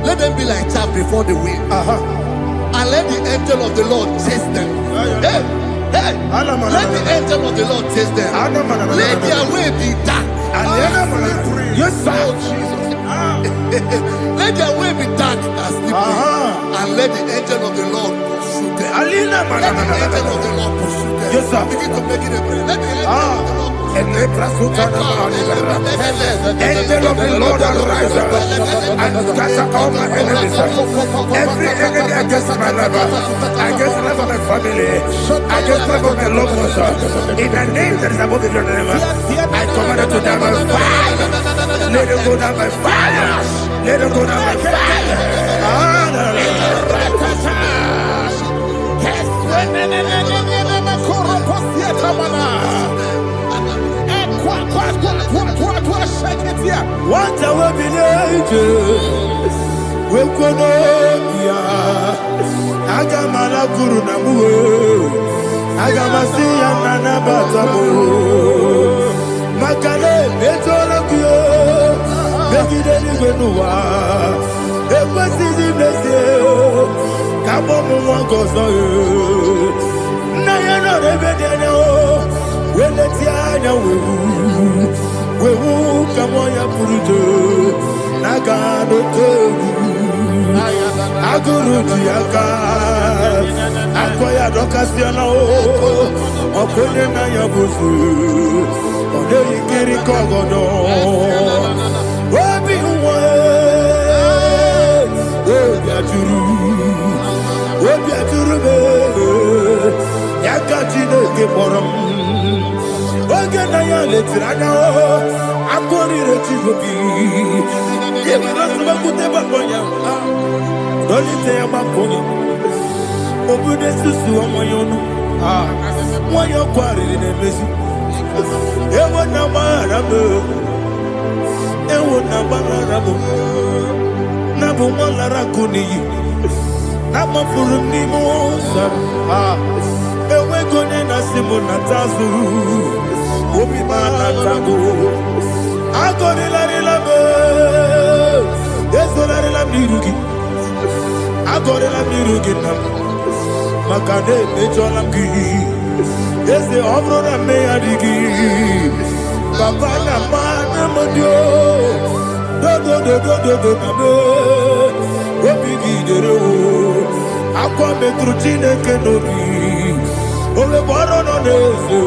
let them be like chaff before the wind, and let the angel of the Lord chase them. Hey, let the angel of the Lord chase them. Let their way be dark. Yes, sir. Let their way be dark and slippery, and let the angel of the Lord pursue them. Let the angel of the Lord pursue them. Yes, sir. Begin to make it a prayer. Let the angel of the Lord Angel of the Lord arise and scatter all my enemies. Every enemy against my life, against the life of my family, against the life of my loved ones. In the name that is above the name, I command it to die by fire. Let it go down by fire. Let it go down by fire. What a village, we could Agamala Guru Namu, Agamasi and Nanabatamu, Makale, Betolakio, Begideni Benua, Equasi Blessio, Kabomu Wankoso, Nayana Rebedeno, Weletiana. Wewu kamoya purujo nagano togu aguru diaka akoya dokasiana o okone na yabusu ode ikiri kogodo obi uwe obi aturu be yakati no geporam. Oganaya letrana akori retigobi yebara subakute bakonya dolite abakoni obude susu omoyonu moyo kwari nemezi ewo na marabo na bu molara kuni na mafuru ni mosa ewe gone na simu na tazu obi mana tago agori la be yeso la mirugi agori la mirugi na makade mejola gi yese obro na me adigi papa na mana modio do na me obi gi dero akwa metru chineke no bi Ole baro no neze.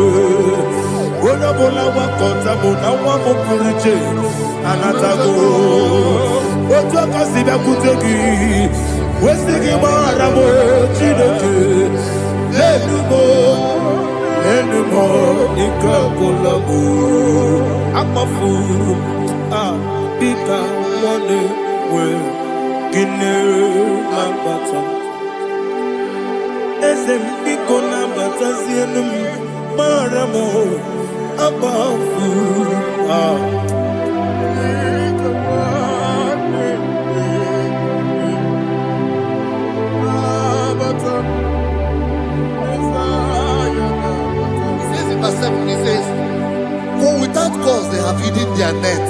Ona bola wakota mona wamo puriche. Anatago. Otu akasiba kutegi. Wesigi maramo chineke. Lenumo ikakolamu. Amafu. Ika one we gine mabata. Esem iko na bata sienum maramo abafu. He says, for without cause they have hidden their net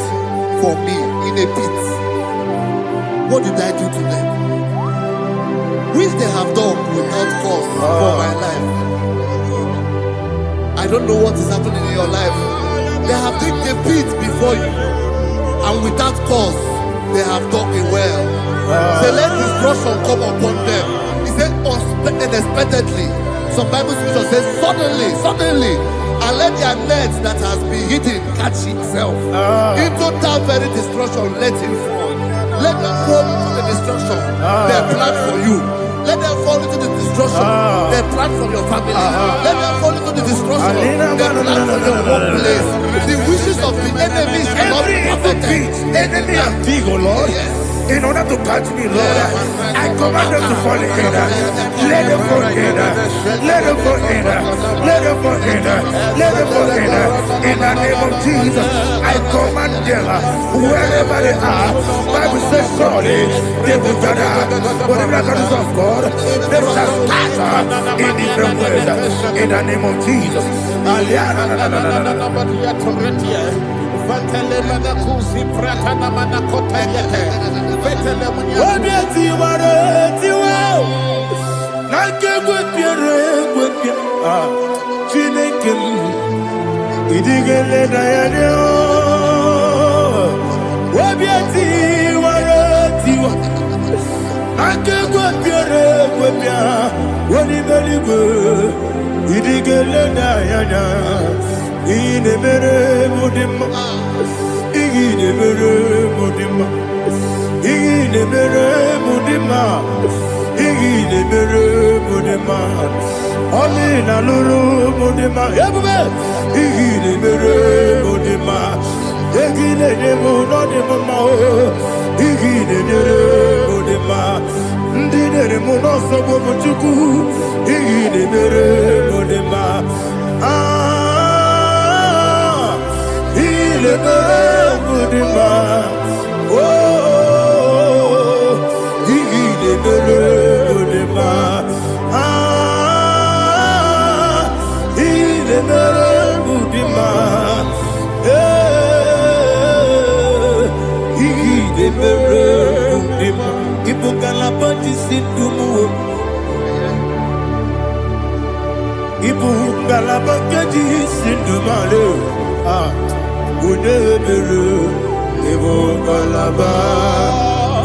for me in a pit. What did I do to them? Which they have done without cause for my life. I don't know what is happening in your life. They have digged a pit before you, and without cause they have dug a well. Say, let destruction come upon them. He said, unexpectedly. Some Bible scripture says, suddenly, and let their nets that has been hidden catch itself. Into that very destruction, let it fall. Let them fall into the destruction they plan for you. Let them fall into the destruction they plan for your family. Let them fall into the destruction they plan for your workplace. The wishes of the enemies are not perfected. Enemy and dig, oh Lord. Yes. In order to catch me, Lord, I command them to fall in. Let them fall in. Let them fall in. Let them fall in. Let them fall in. In the name of Jesus, I command them wherever they are. Bible says surely they will gather. Whatever the is of God, they shall scatter in different ways. In the name of Jesus. Omina lulu mudima, igine mere mudima, igine demo no demo mao, igine mere mudima, ndine demo no sobo muchuku, igine mere mudima, ile mere mudima, oh, igine mere mudima. Ibu galabakadi sindumale unebere Ibu galaba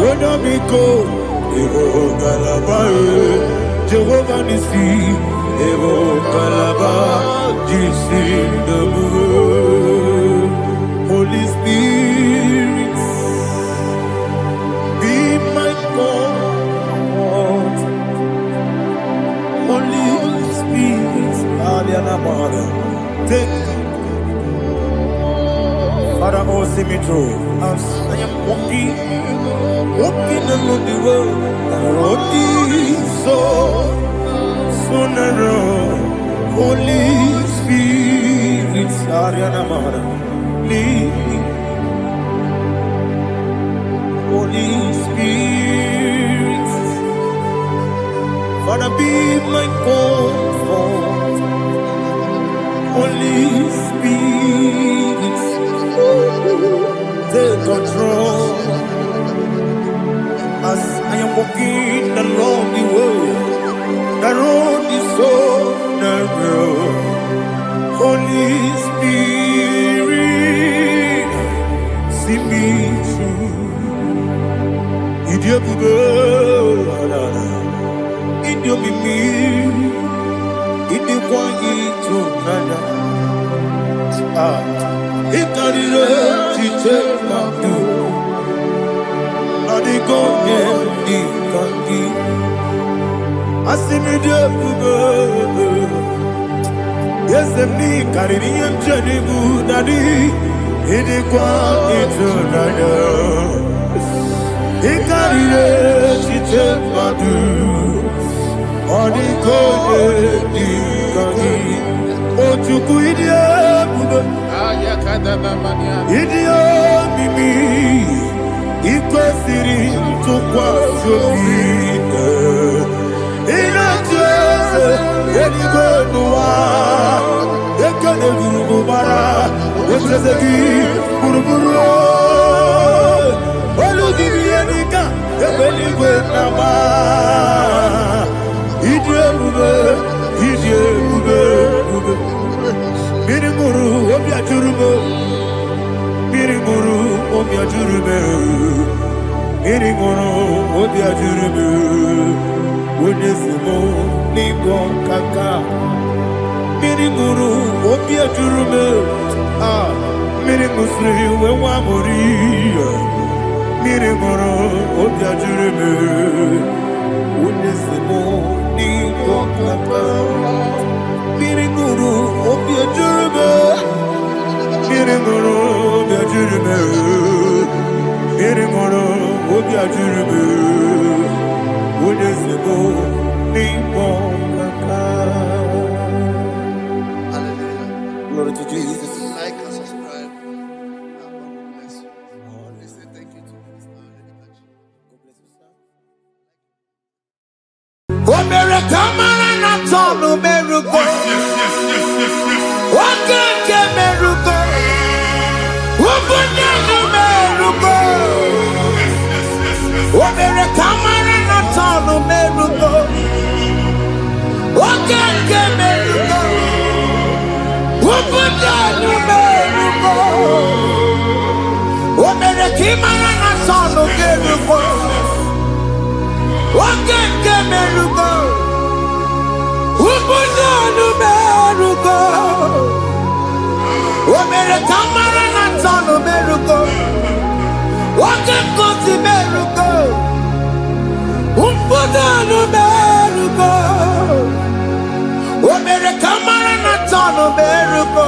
unamiko Ibu galaba Jehovah Nisi Ibu galaba jisindumu Holy Spirit be my God. Holy Spirit, take Father, oh, see me through. As I am walking along the road, the road is so narrow. Holy Spirit, lead me. Holy Spirit, Father, be my comfort. Holy Spirit, take control. As I am walking along the road is so narrow. Holy Spirit, see me through. idikwa ịtụnanya. Ịkarịrị echiche mmadụ, adịghị onye dịka gị. Asị m dị ebube, eze m karịrị ihe m chere bụ dadị. Ịdịkwa ịtụnanya, ịkarịrị echiche mmadụ, ọ dịghị onye dịka gị. O Chukwu ịdị ebube, ịdị omimi, ị kwesịrị ntụkwasị obi. Ị na-achị eze eluigwe n'ụwa, ekele gburugburu gbara ocheeze gị gburugburu. Olu gị bụ ihe dịka ebe eluigwe na-agba. Ịdị ebube, ịdị ebube, ebube. Mmiri ṅụrụ obi ajụrụ m, mmiri ṅụrụ obi ajụrụ m, mmiri ṅụrụ obi ajụrụ m. Onye si m n'ịgọ nkaka, mmiri ṅụrụ obi ajụrụ m. Mmiri ṅụsịrị uwe nwa amụrụ, mmiri ṅụrụ obi ajụrụ m. Onye si m n'ịgọ nkaka, mmiri ṅụrụ obi ajụrụ m. Mmiri ṅụrụ obi ajụrụ m, mmiri ṅụrụ obi ajụrụ m. Onye si m n'ịgọ nkaka. Glory to Jesus. Like and subscribe. God bless you. Let's say thank you to Mr. America mana tonu meruko. Wakeke meruko. Ubunye meruko. America mana tonu meruko. Wakeke meruko. Ubunye meruko. America mana tonu meruko. Wakeke meruko. Ubunanu meruko. America mana tonu meruko. Wakeke meruko. Ubunanu meruko. America mana tonu meruko.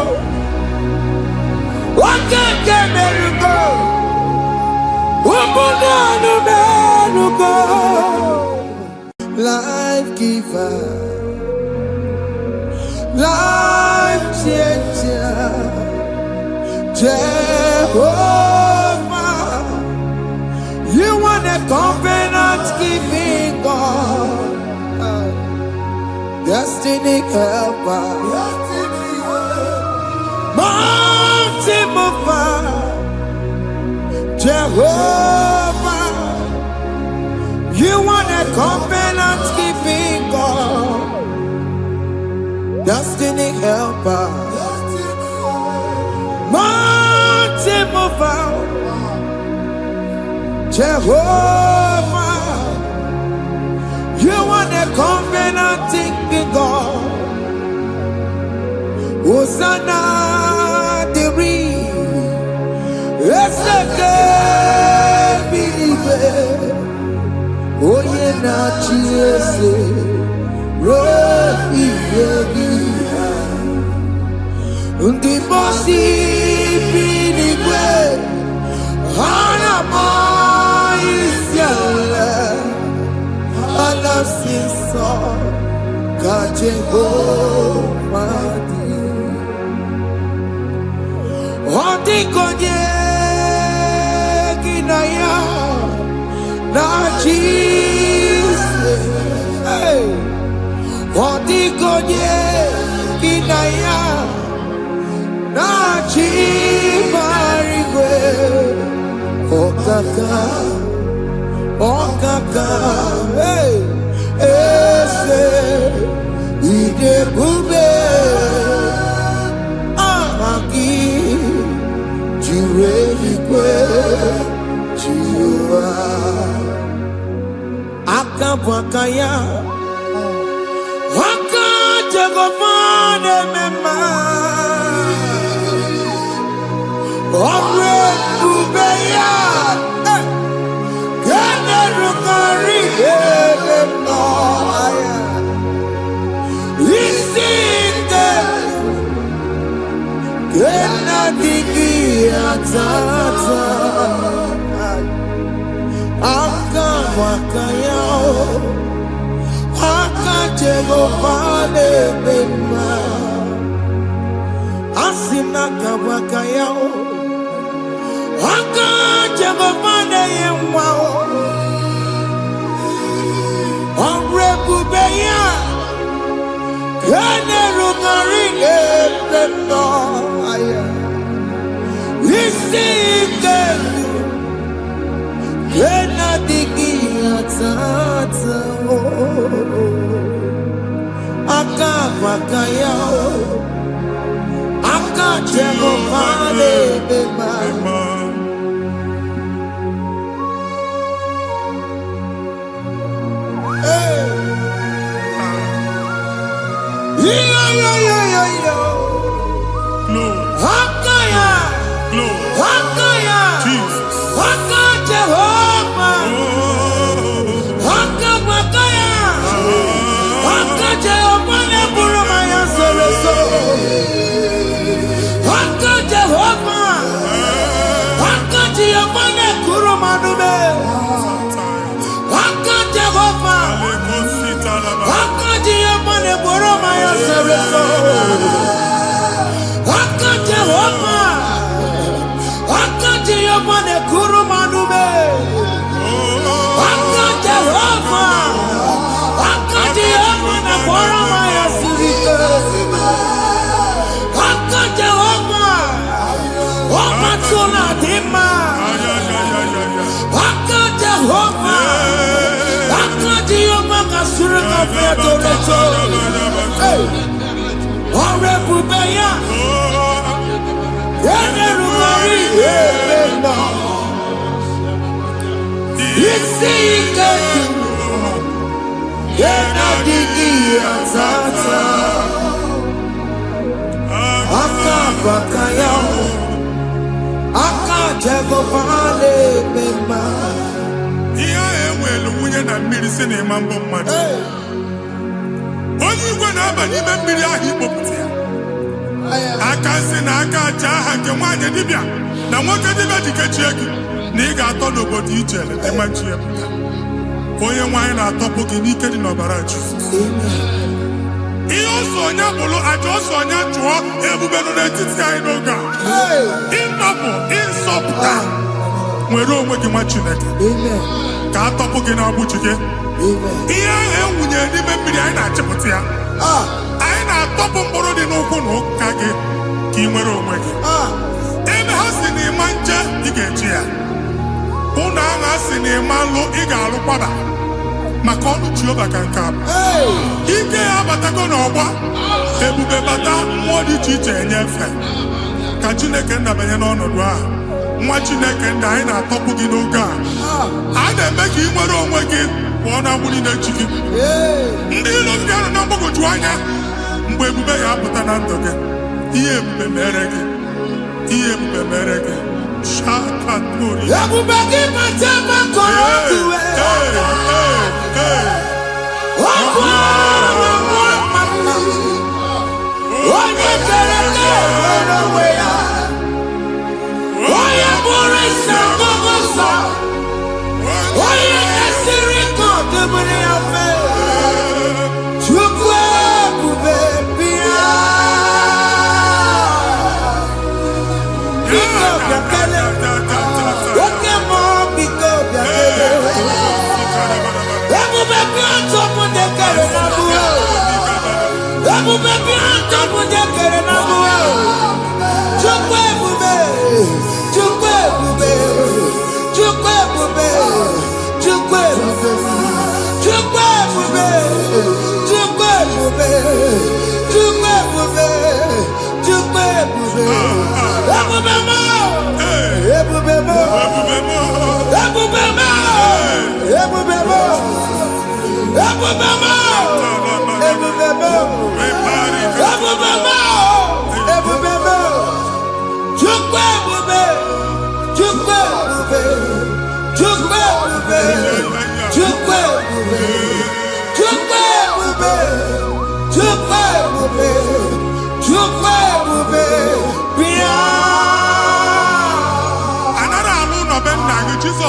Wakeke meruko. Ubunanu meruko. Life giver, life changer, Jehovah, you are the covenant keeping God, destiny helper, mountain mover, Jehovah, you are the covenant keeping God, destiny helper, mountain mover, Jehovah, you are the covenant keeping God. Hosanna the it's the believe. Oh yeah, na chiese, rohi yogi, undi bosi pinigwe, hana maisiala, alasinso, kaje madi, ondi konye kinaya. Na Jesus, hey, Odigonye kinaya, na chibarigwe, okaka, hey, ese, idebube, amaki, jireligwe, jiwa. Akabwakaya, wakaje go find them in my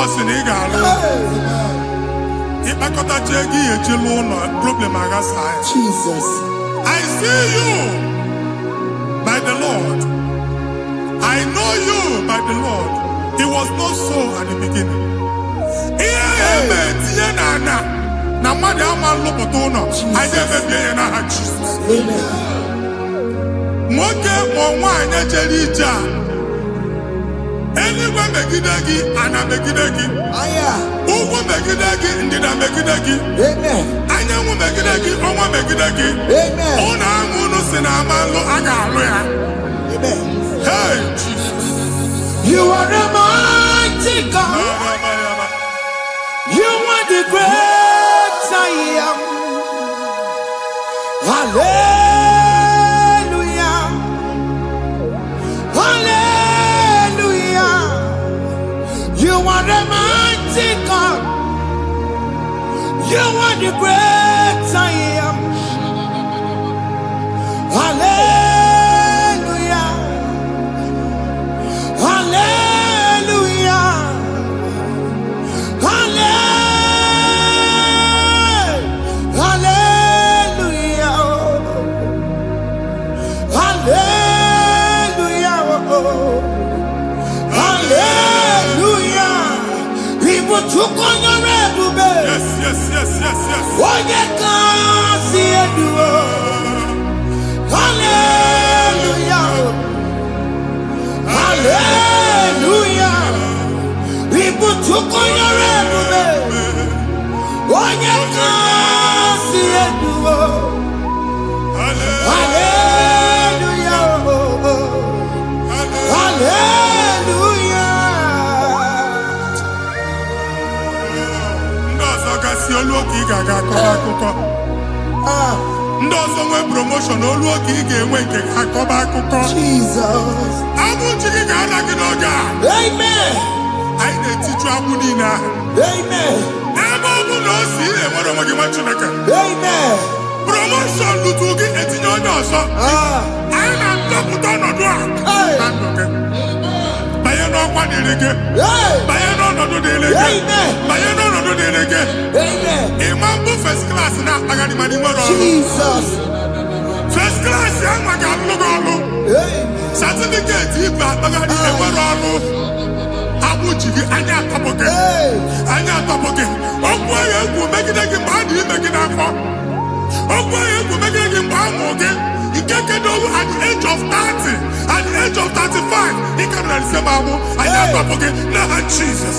Jesus in Igalo. Problem Jesus. I see you by the Lord. I know you by the Lord. It was not so at the beginning. Anywhere megidagi and a megidagi. Uwu megidagi ndida megidagi. Anyanwu megidagi onwa megidagi. Ona angunu sinamalo agalu ya. Hey Jesus. You are the mighty God. You are the great I am. Hallelujah. Hallelujah. You are the mighty God. You are the great I am. Hallelujah. Hallelujah. Hallelujah. Hallelujah. Hallelujah. People took on your red. Yes. Oh, you can't see it. Hallelujah. Hallelujah. People took on your red. Oh, you can't see it. Hallelujah. Hallelujah. Ndozo nwe promotion oluoki ị ga-enwe nke akọba akụkọ. Jesus. Abụchi gị ga-ala gị n'oge a. Amen. Anyị na-etiju agbụ niile ahụ. Amen. Ebe ọ bụ na o si enwere onwe gị nwa Chineke. Amen. Promotion lutu gị etinye onye ọzọ. Anyị na-atọpụta ọnọdụ a na ndụ gị. Banye n'ọkwa dịrị gị. Banye n'ọnọdụ dịrị gị. Banye n'ọnọdụ dịrị gị. Ịma mbụ first class na-akpagharị ma n'ime ọrụ. Jesus. First class ya nwa ga-alụ gị ọrụ. Certificate ibu akpagharị enwere ọrụ. Abụchi gị anya atọpụ gị. Anya atọpụ gị. Okwu ahụ egwu megide gị mgbe a dị ime gị n'afọ. Okwu ahụ egwu megide gị mgbe a mụrụ gị. Nke kedowu at the age of 30, at the age of 35, he can receive Bible. I am talking now, Jesus.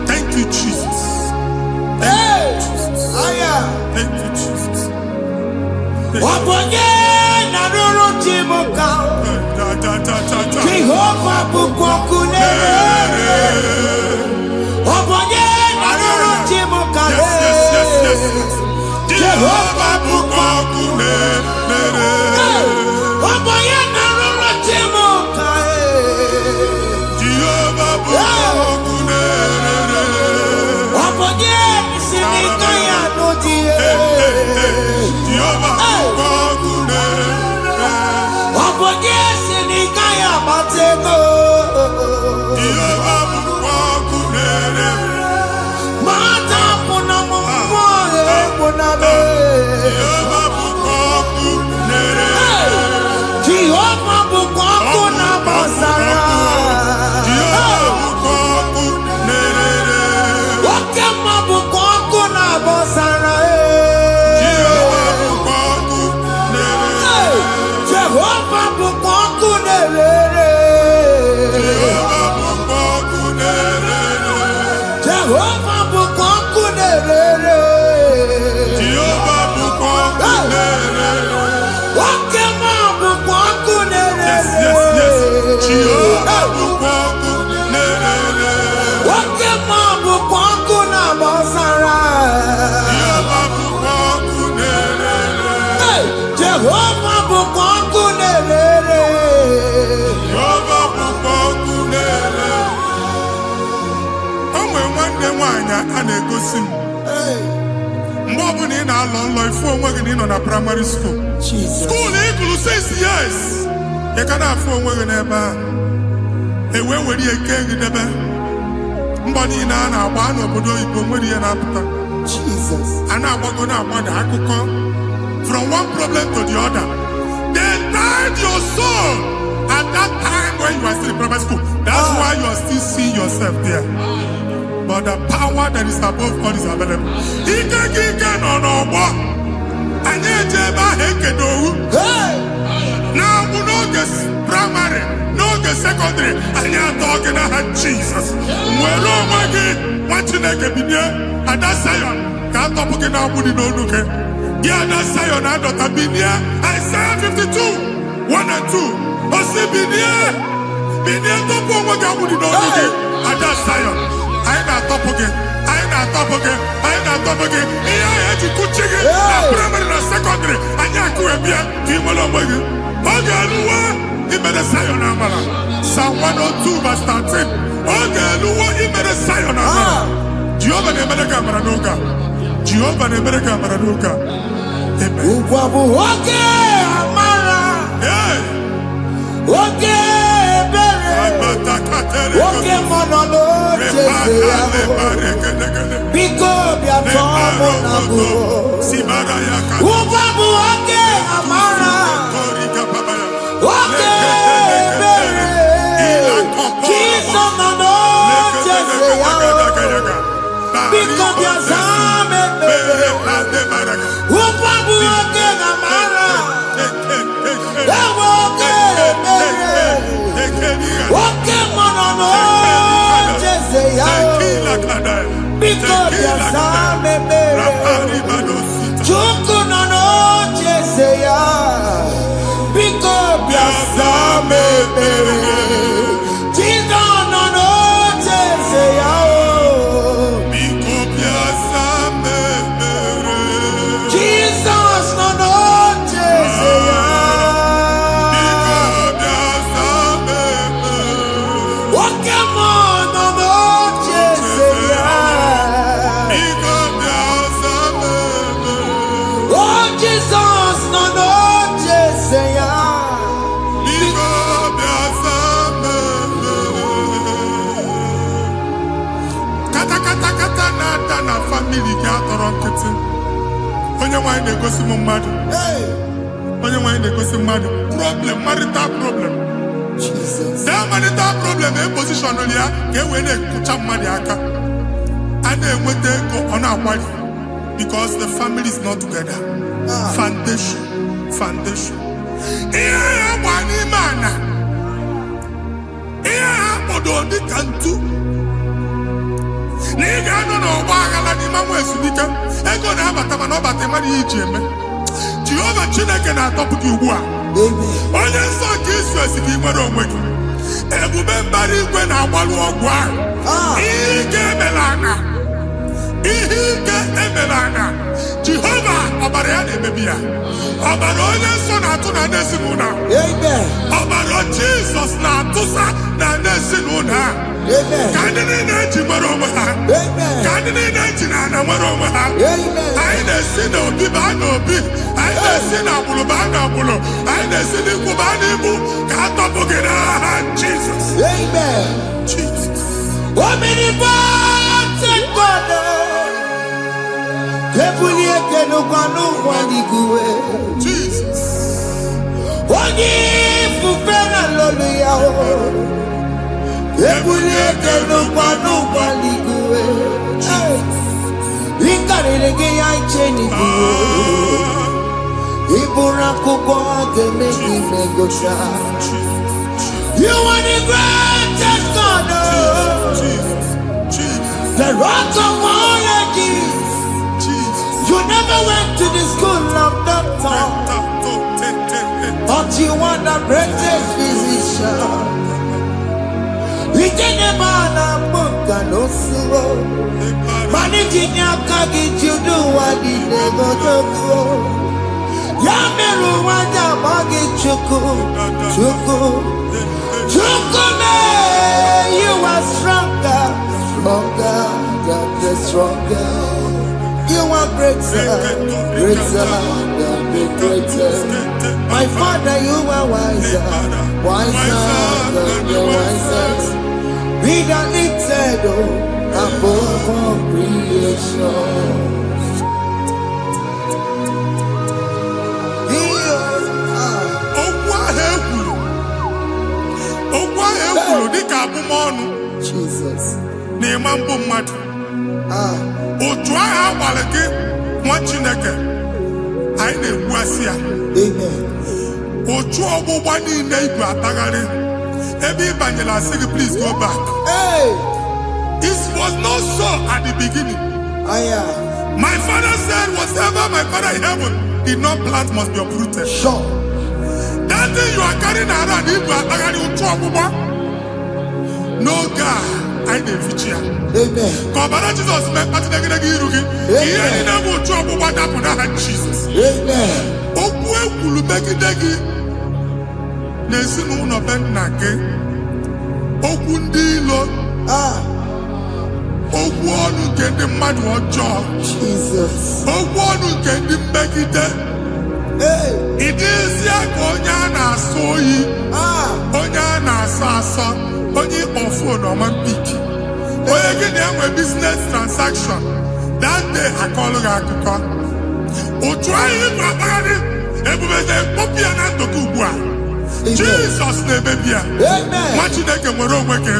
Thank you, Jesus. Thank you, Jesus. Thank you, Jesus. Jehovah bukokune. Yes. Jehovah bukokune. Na primary school. School equal 6 years. You can have 4 women ever. A way where you can't get Mbani na agba n'obodo Igbo nwere ihe na-apụta. Jesus. A na-agbago na-agbada akụkọ from one problem to the other. They tied your soul at that time when you are still in primary school. That's why you are still seeing yourself there. But the power that is above God is available. Ike no more. Anye jeba hekedowu. Now we no get primary, no get secondary. Anye talking about Jesus. Mwelo magi, wachineke binye. Ada Zion, can't talk again now. Budi no look. Yeah, Ada Zion, Ada binye. Isaiah 52, 1 and 2. Osi binye, binye to po magi budi no look. Ada Zion, I na top again. I na top again. I na top again. Iya eji kuchige. Na primary na secondary. Anya kuebia. Kimolo magi. Ogaluwa. Imede Zion amala. Psalm 102 verse 13. Ogaluwa imede Zion amala. Jehovah ne mereka maranuka. Jehovah ne mereka maranuka. Amen. Ukwabu oke amara. Hey. Oke bere. Oke monono jese yabo. Biko biatomo nago. Ukwabu oke amara. Oke bere. Kiso mono jese yabo. Because there's a baby. Ukwabu oke amara. Oke monono jese yabo. Because there's a baby. Chuku nono jese yabo. Because there's a baby. Jesus nono jese yabo. Family ga-atọrọ nkịtị. Onye nwanyị na-egosi m mmadụ. Onye nwanyị na-egosi mmadụ. Problem, marital problem. That marital problem position ya ka e wee na-ekụcha mmadụ aka. A na-enweta ego ọ na-akwali because the family is not together. Foundation. Ihe ya gba n'ime ana. Ihe ha kpọdo dịka ntu. Nigga no no bagala ni mamu esubika ego na abata ma no bata ma ni iji eme Jehovah Chineke na atọpụ gị ugbu a onye nsọ nke Israel gị nwere onwe gị ebube mbara igwe na-agbalụ ọgwụ ahụ ihe ike emela anya Jehovah ọbara ya na-emebi ya ọbara onye nsọ na-atụ na ndị ezinụlọ ọbara Jizọs na-atụsa na ndị ezinụlọ ka ndị niile eji nwere onwe ha ka ndị niile eji na ana nwere onwe ha anyị na-esi n'obi baa n'obi anyị na-esi n'agbụrụ baa n'agbụrụ anyị na-esi n'ikwu baa n'ikwu ka a tọpụ gị n'aha Jizọs. Jesus. Onye ifufe na lolu ya ebulie kenukwa n'ụgbaligwe ịkarịrị gị ya iche n'igwe ịbụrụ akwụkwọ ga-eme gị megocha. You are the greatest God, the rock of all ages. You never went to the school of doctor, but you are the greatest physician. We didn't man a book and no slow. Managing your coggage, you do what you never do. Yameru wanja magi chuku. You are stronger than stronger. You are greater than the greatest. My Father, you are wiser than the wisest. Be the lifted, above all creation. Jesus. N'imambu mmadụ. Otu ahụ agbalị gị nwa Chineke anyị na-egbu asị ya. Amen. Otu ọgbụgba niile igwe atagharị ebe ị banyere asị gị please go back. Hey. It was not so at the beginning. My father said whatever my father in heaven did not plant must be uprooted. Sure. That thing you are carrying around igwe atagharị otu ọgbụgba. No God, I didn't feature. Amen. Kọbara Jesus mee kpatinegide iru gị. Ihe niile bụ otu ọgbụgba dapụ n'aha Jesus. Amen. Okwu ekwulu megide gị n'ezinụlọ be nna gị. Okwu ndị ilo. Okwu ọnụ nke ndị mmadụ ọjọọ. Jesus. Okwu ọnụ nke ndị mmegide. Ịdịzi ka onye a na-asọ oyi. Onye a na-asọ asọ. Onye ịkpọ fon ọma mpiki. Onye gị na-enwe business transaction. That day akọlụ gị akụkọ. Otu anyị ịkpọ akpagharị ebubeze kpọpụ ya na ndụkọ ugbu a. Jesus na-emebi ya. Nwa Chineke nwere onwe gị.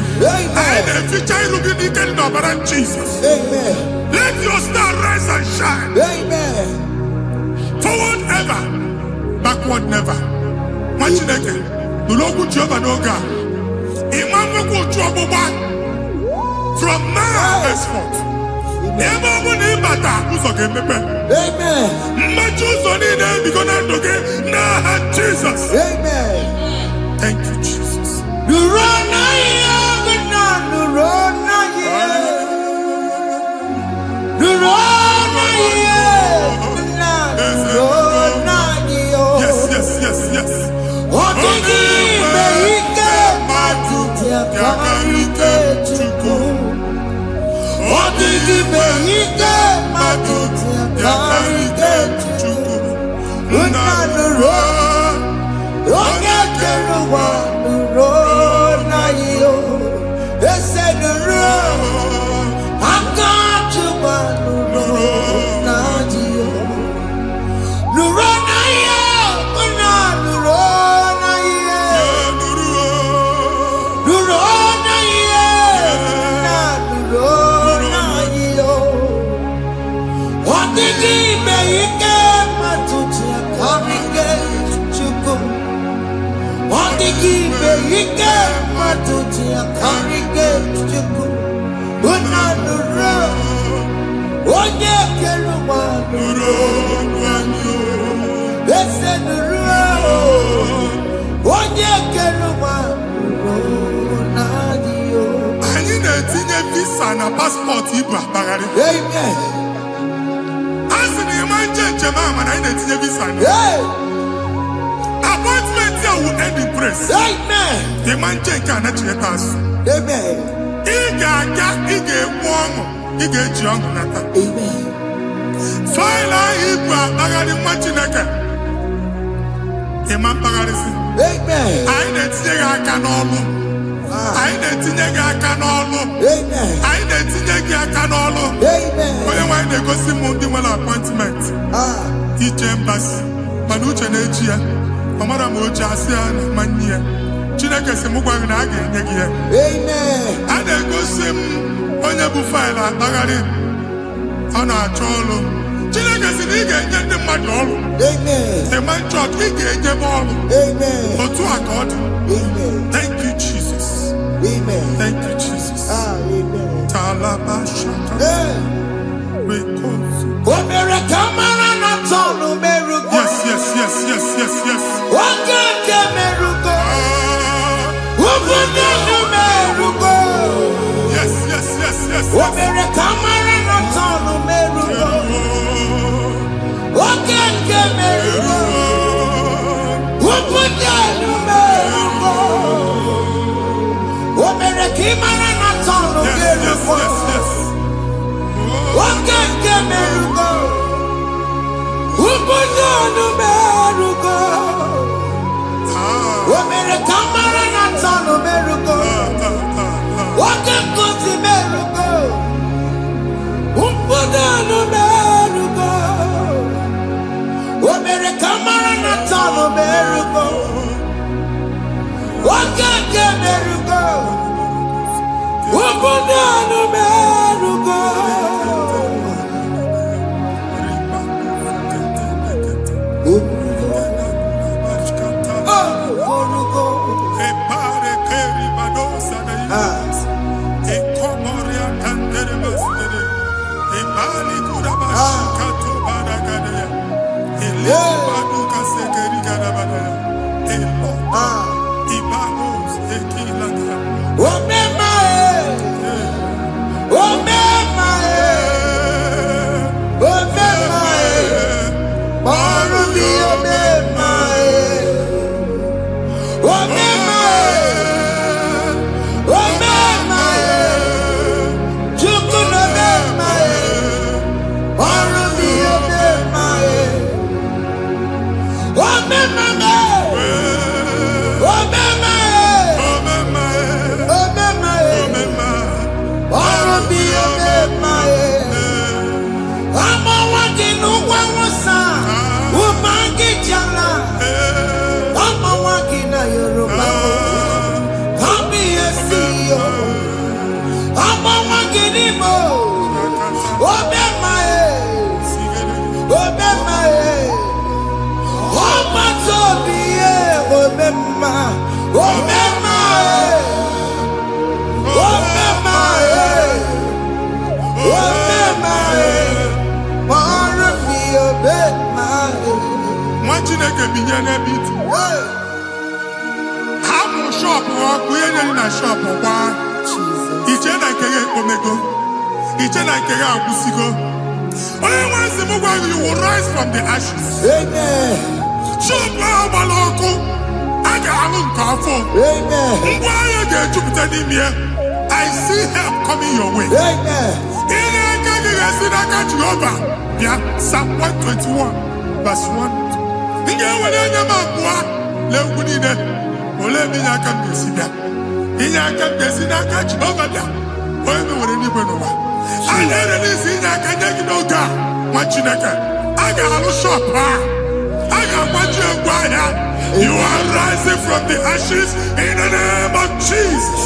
Anyị na-eficha iru gị n'ike dị n'ọbara Jesus. Let your star rise and shine. Forward ever, backward never. Nwa Chineke nụrụ okwu Jehova n'oge a. From now henceforth, ebe ọ bụ na ịbata ụzọ ga-emepe. Mmachi ụzọ niile ebigo na ndụ gị n'aha Jesus. Thank you, Jesus. Yes, yes, yes, yes. Yakarike Chukwu. Odidi Benike Madu. Yakarike Chukwu. Unanuro. Oge keruwa nuro na yo. Ese nuro. Akachuwa nuro na yo. Nuro na yo. Unanuro. Anyị na-etinye visa na passport Igbo akpagharị. Asị na ịma njem ama na anyị na-etinye visa na. Appointment ya will end in praise. Ịma njem nke a na-echeta azụ. Ị ga-aga, ị ga-ekwu ọṅụ, ị ga-eji ọṅụ nata. Faịlụ ahụ Igbo akpagharị nwa Chineke. Ịma mpagharazi. Anyị na-etinye gị aka n'ọlụ. Anyị na-etinye gị aka n'ọlụ. Anyị na-etinye gị aka n'ọlụ. Onye nwe anyị na-egosi m ndị nwere appointment. Ije mbasi. Mana uche na-eji ya. Ọ mara ma oche asị ya na mmanyi ya. Chineke sị m gwa gị na a ga-enye gị ya. A na-egosi m onye bụ faịlụ akpagharị. Ọ na-achọ ọlụ. Chineke sị na ị ga-enye ndị mmadụ ọrụ. Ịma nchọt ị ga-enyebe ọrụ. Otu a ka ọ dị. Thank you, Jesus. Thank you, Jesus. Talabashaka. Yes, yes, yes, yes, yes, yes. Yes, yes, yes, yes, merugo. Wakake merugo. Wabunanu merugo. You will rise from the ashes. Amen. I see help coming your way. Psalm 121, verse 1. You are rising from the ashes in the name of Jesus.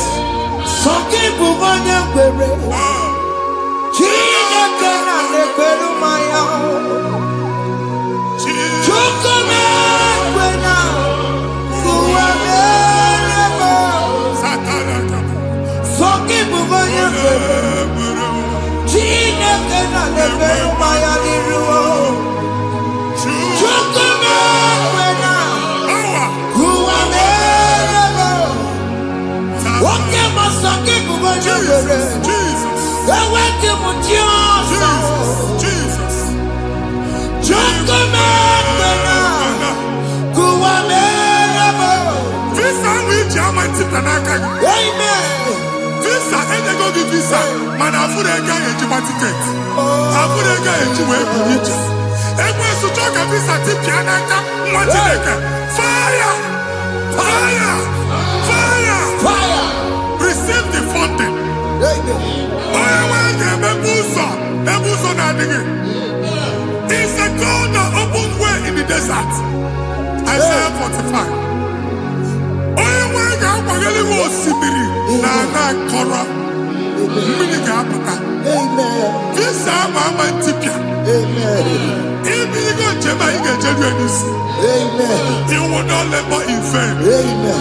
Receive the funding. It's a God that opens way in the desert. Isaiah 45. You will not labor in vain. Amen.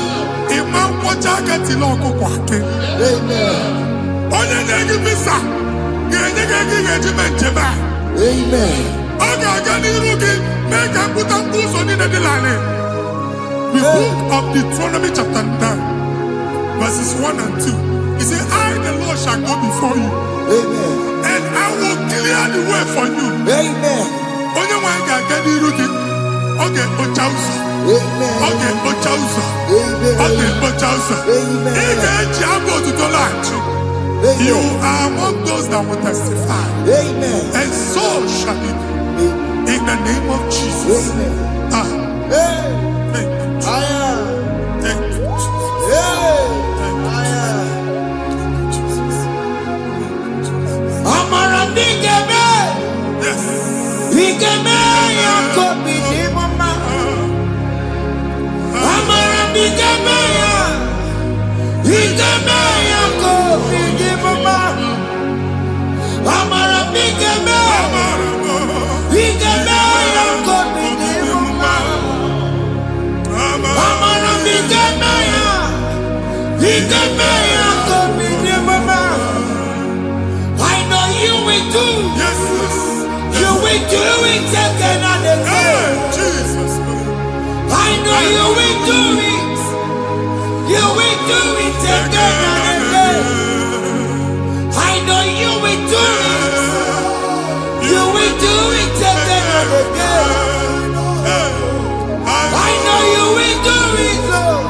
The book of Deuteronomy chapter 9, verses 1 and 2. He said, I, the Lord, shall go before you. Amen. And I will clear the way for you. Amen. Okay, Ochausa. Amen. Okay, Ochausa. Amen. Okay, Ochausa. Amen. You are among those that will testify. Amen. And so shall it be. In the name of Jesus. Amen. Thank you. Thank you. Yes. I know you will do. Yes. You will do it again and again. Jesus. I know you will do it. You will do it again and again. I know you will do it. You will do it again and again. I know you will do it, Lord.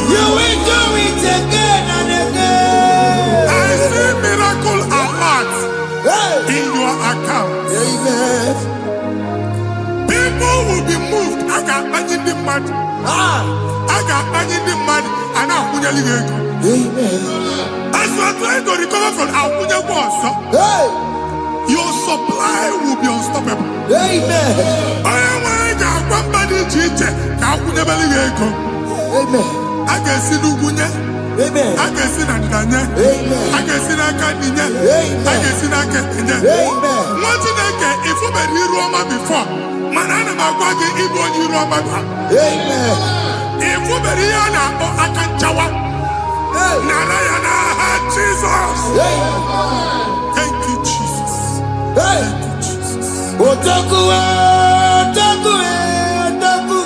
You will do it again and again. I see miracle alert in your account. Amen. People will be moved. I got money in the mud. I got money in the mud. And I'm going to leave. Amen. As you are trying to recover from Abuja Boss, your supply will be unstoppable. Amen. I am somebody teacher. Abuja Beliego. Amen. I can see Lugunya. Amen. I can see Nadanya. Amen. I can see Nakaninya. Amen. I can see Nakaninya. Amen. What did I get? If you were here Roma before, Manana Magwagi, Igbo, you Roma. Amen. If you were here now, I can Jawa. Narayana, Jesus. Thank you, Jesus. Thank you, Jesus. Otaku, Otaku, Otaku.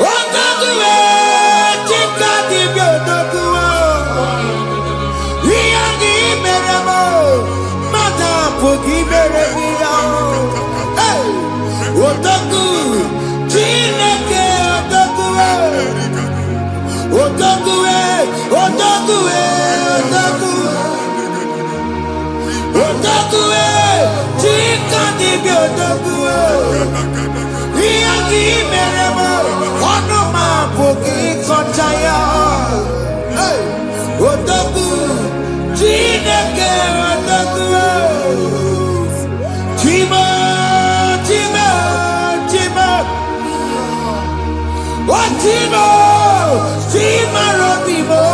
Otaku, Chika di Otaku. Iyagi meremo, mata pogi meremia. Otaku, Chineke Otaku. Otaku, Otaku, Otaku. Otaku, Chika di Otaku. Iyagi meremo, onoma pogi kochaya. Otaku, Chineke Otaku. Chima, Chima, Chima. Oh, Chima, Chima Robimo.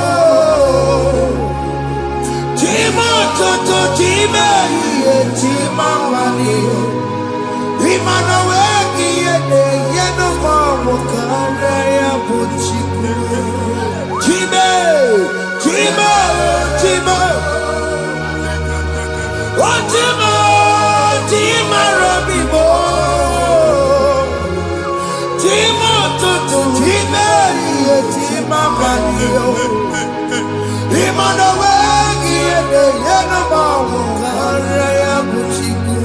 Chima Toto, Chima, Chima Wani. Imano weki yene, yeno mamu kare ya buchiku. Chima, Chima, Chima. Oh, Chima, Chima Robimo. Chima Toto, Chima, Chima Wani. Imano weki yene, yeno mamu kare ya buchiku.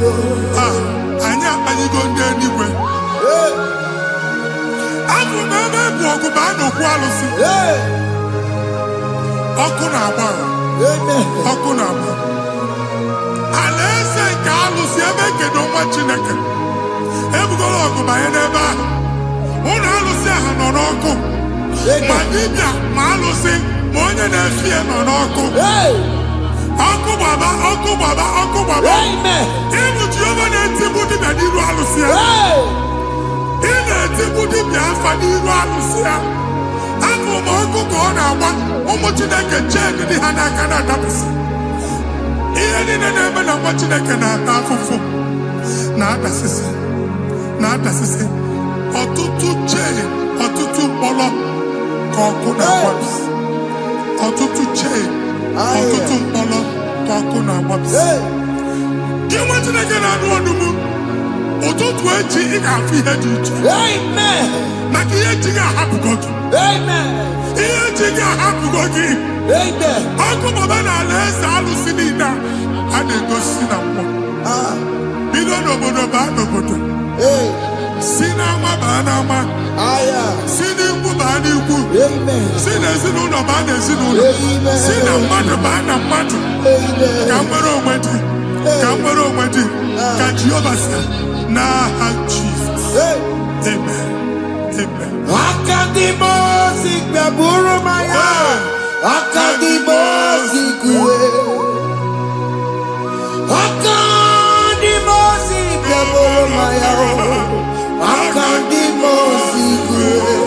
Anya go anywhere. After never walk about no quality. Okunaba. Okunaba. Alese Carlos, Yabeke, no much in a can. Ever go on by a neighbor. One Alusia Hanoko. Madibia, Malusi, Monia, and Fear Nonoko. Uncle Baba, Uncle Baba, Uncle Baba. Amen. Even Giovanni and Timothy Nadiru Alusia. In a Timothy Biafaniru Alusia. Uncle Mongo Gona, almost in a change in the Hanakana Dabis. Even in a name of what you can have for. Not assistant. Not assistant. Or to chain, or to polo. Kokuna Wabs. Or to chain. Ọtụtụ mkpọrọ ka ọkụ na-agbapụsị. Gị nwa Chineke na-anụ ọnụmụ, ụtụtụ echi ị ga-afụ ihe dị iche. Maka ihe echi ga-ahapụgo gị. Ihe echi ga-ahapụgo gị. Ọkụ baba na ala eze alụsị niile a na-egosi na mmụọ. Bido n'obodo baa n'obodo. Si n'ama baa n'ama. Si n'ikwu baa n'ikwu. Si n'ezinụlọ baa n'ezinụlọ. Si na mmadụ baa na mmadụ. Ka nwere onwe dị. Ka nwere onwe dị. Ka Jehova sị n'aha Jizọs. Amen. Amen. Akadimosi gbaburu maya. Akadimosi kuwe. Akadimosi gbaburu maya. Akadimosi kuwe.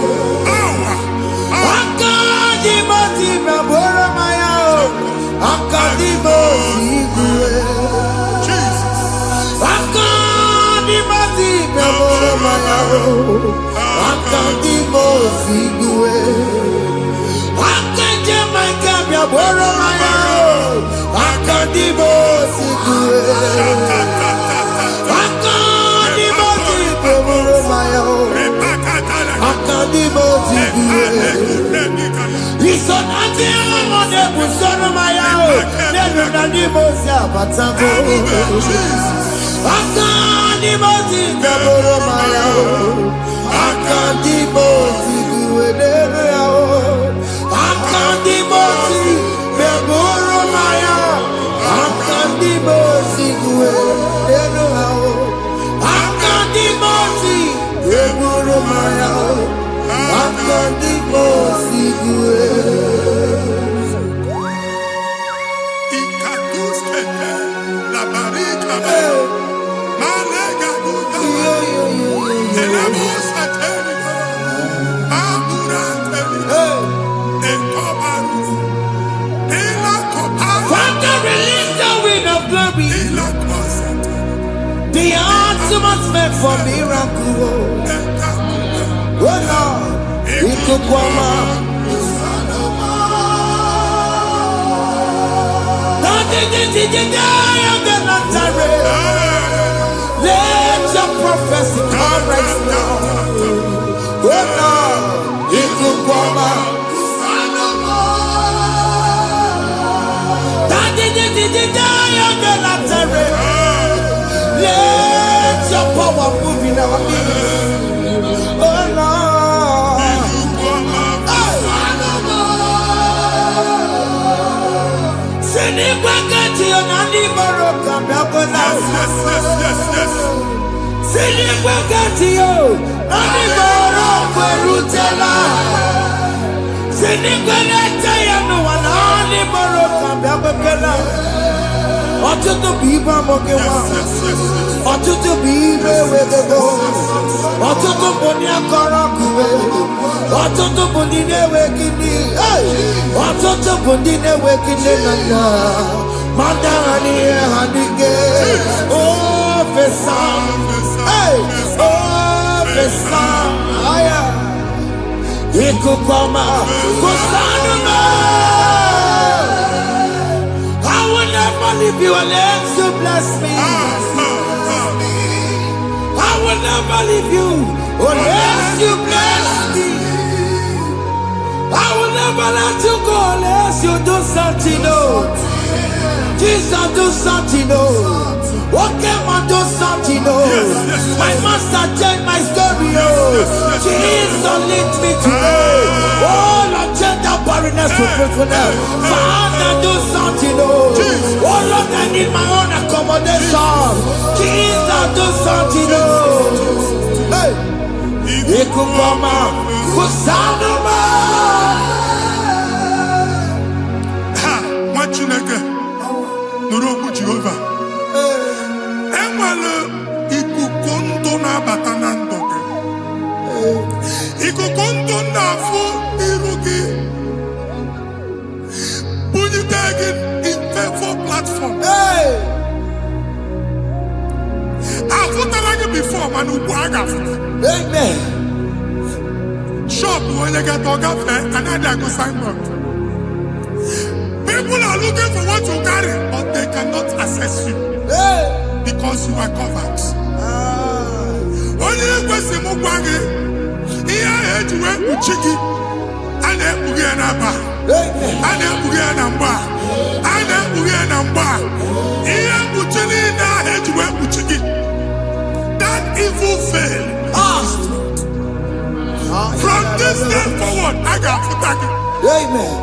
Akandimo Sigwe. Akanje Makabia Boromaya. Akandimo Sigwe. Akandimo Sigwe Boromaya. Akandimo Sigwe. Isonati Amone Busoromaya. Nenunanimo Sabatako. Akandimo Sigwe Boromaya. Akandimo Sigwe Boromaya. Akandimo Sigwe Boromaya. Akandimo Sigwe Boromaya. Akandimo Sigwe Boromaya. Akandimo Sigwe. La barrica, Malega, tenemos a Telica, Amura Telica, Encobaru, Ela Coparu, Father, release the wind of glory, Ela Cosa, the ultimate meant for miracle. Oh Lord, Ikukwama. Let your prophecy come right now. Oh Lord, Ikukwama. Let your power move in our midst. Oh Lord. Ọtụtụ bụ ibe amụghị nwa, ọtụtụ bụ ibe ewegego, ọtụtụ bụ ndị akọrọ kụwe, ọtụtụ bụ ndị na-enweghị nne, ọtụtụ bụ ndị na-enweghị nne na nna, ma ndị ha n'ihe ha n'ike. Ofesa, ofesa, aya, ikuku ọma, kụsanụ m. I will never leave you unless you bless me. I will never leave you unless you bless me. I will never let you go unless you do something new. Jesus, do something new. Okay, man, do something new. My master changed my story. Jesus, lead me today. Oh, Lord, change that barrenness to fruitfulness. Father, do something new. Oh, Lord, I need my own accommodation. Jesus, do something new. Hey, Ikukoma, Kusanuma. Chineke nụrụ okwu Jehova. Enwere ikuku ndụ na-abata na ndụ gị. Ikuku ndụ na-afụ iru gị, bunyite gị info platform. Afụtara gị before mana ugbu a ga-afụta. Shop onye ga-atọ gafee anaghị agụ signboard. People are looking for what you carry, but they cannot access you because you are covered. Onye kwesị m gwa gị ihe ahụ eji wee kpuchi gị, a na-ekpughe ya n'aba, a na-ekpughe ya na mgba, a na-ekpughe ya na mgba. Ihe mkpuchi niile ahụ eji wee kpuchi gị, that evil veil. From this day forward, I got afụta gị. Amen.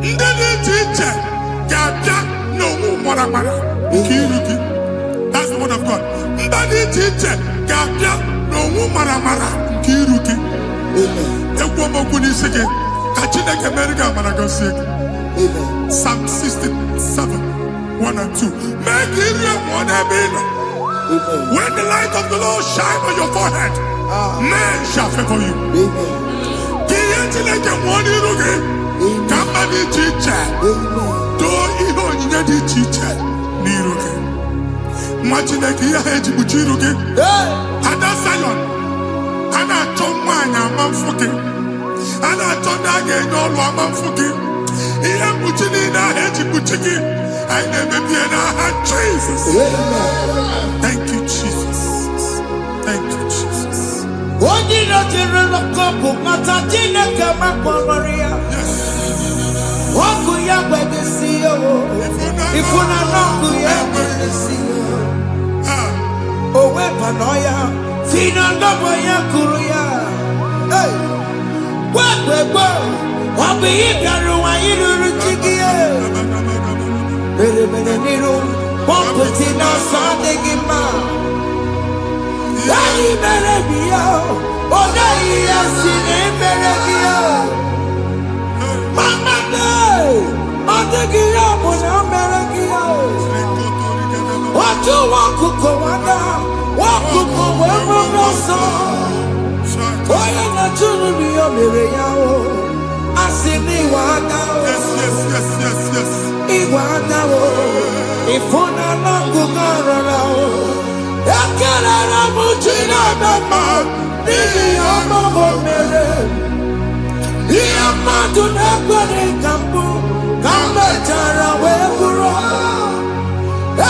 Ndị dị iche iche ga-abịa n'onwe maramara nke iru gị. That's the word of God. Ndị dị iche iche ga-abịa n'onwe maramara nke iru gị. Ekwu m okwu n'isi gị ka Chineke mere gị amara gọzie gị. Psalm 67, 1 and 2. Mee ka iru enwe n'ebe ị nọ. When the light of the Lord shine on your forehead, men shall favor you. Ka ihe Chineke nwụọ n'iru gị. Kamba dị iche iche doo ihe onyinye dị iche iche n'iru gị. Nwa Chineke ihe ha eji kpuchi iru gị. Ada Zion nwaanyị ama mfuke a na-achọ ndị a ga-enye ọlụ ama mfuke ihe mkpuchi niile ahụ eji kpuchi gị anyị na-emebie n'aha Jesus. Thank you Jesus. Thank you Jesus. Onye nọjere n'ọkọpụ mata Chineke makpọrọ ya ọkụ ya gbegesi ya ifuna n'ọkụ ya gbegesi ya o wepụnọ ya si na ndọbọ ya kụrụ ya gwegbegbo ọ bụ ihe bịara ụwa iruru chi gị mere mere n'iru pọmpụti n'ọsọ adịghị mma anyị mere gị ya ọ naghị ya si na emere gị ya mama ọ dịghị ya bụ na o mere gị ya otu nwaọkụkọ nwada nwaọkụkọ wee bụrụ ọsọ onye na-achụrụ m ya mere ya asị na ịwa aka ịwa aka ịfụ na n'ọkụkọ rọrọ ekelere m Chineke ma n'ihi ọma o mere ihe mmadụ na-ekweghị ka mbụ ka m mechara wee bụrụ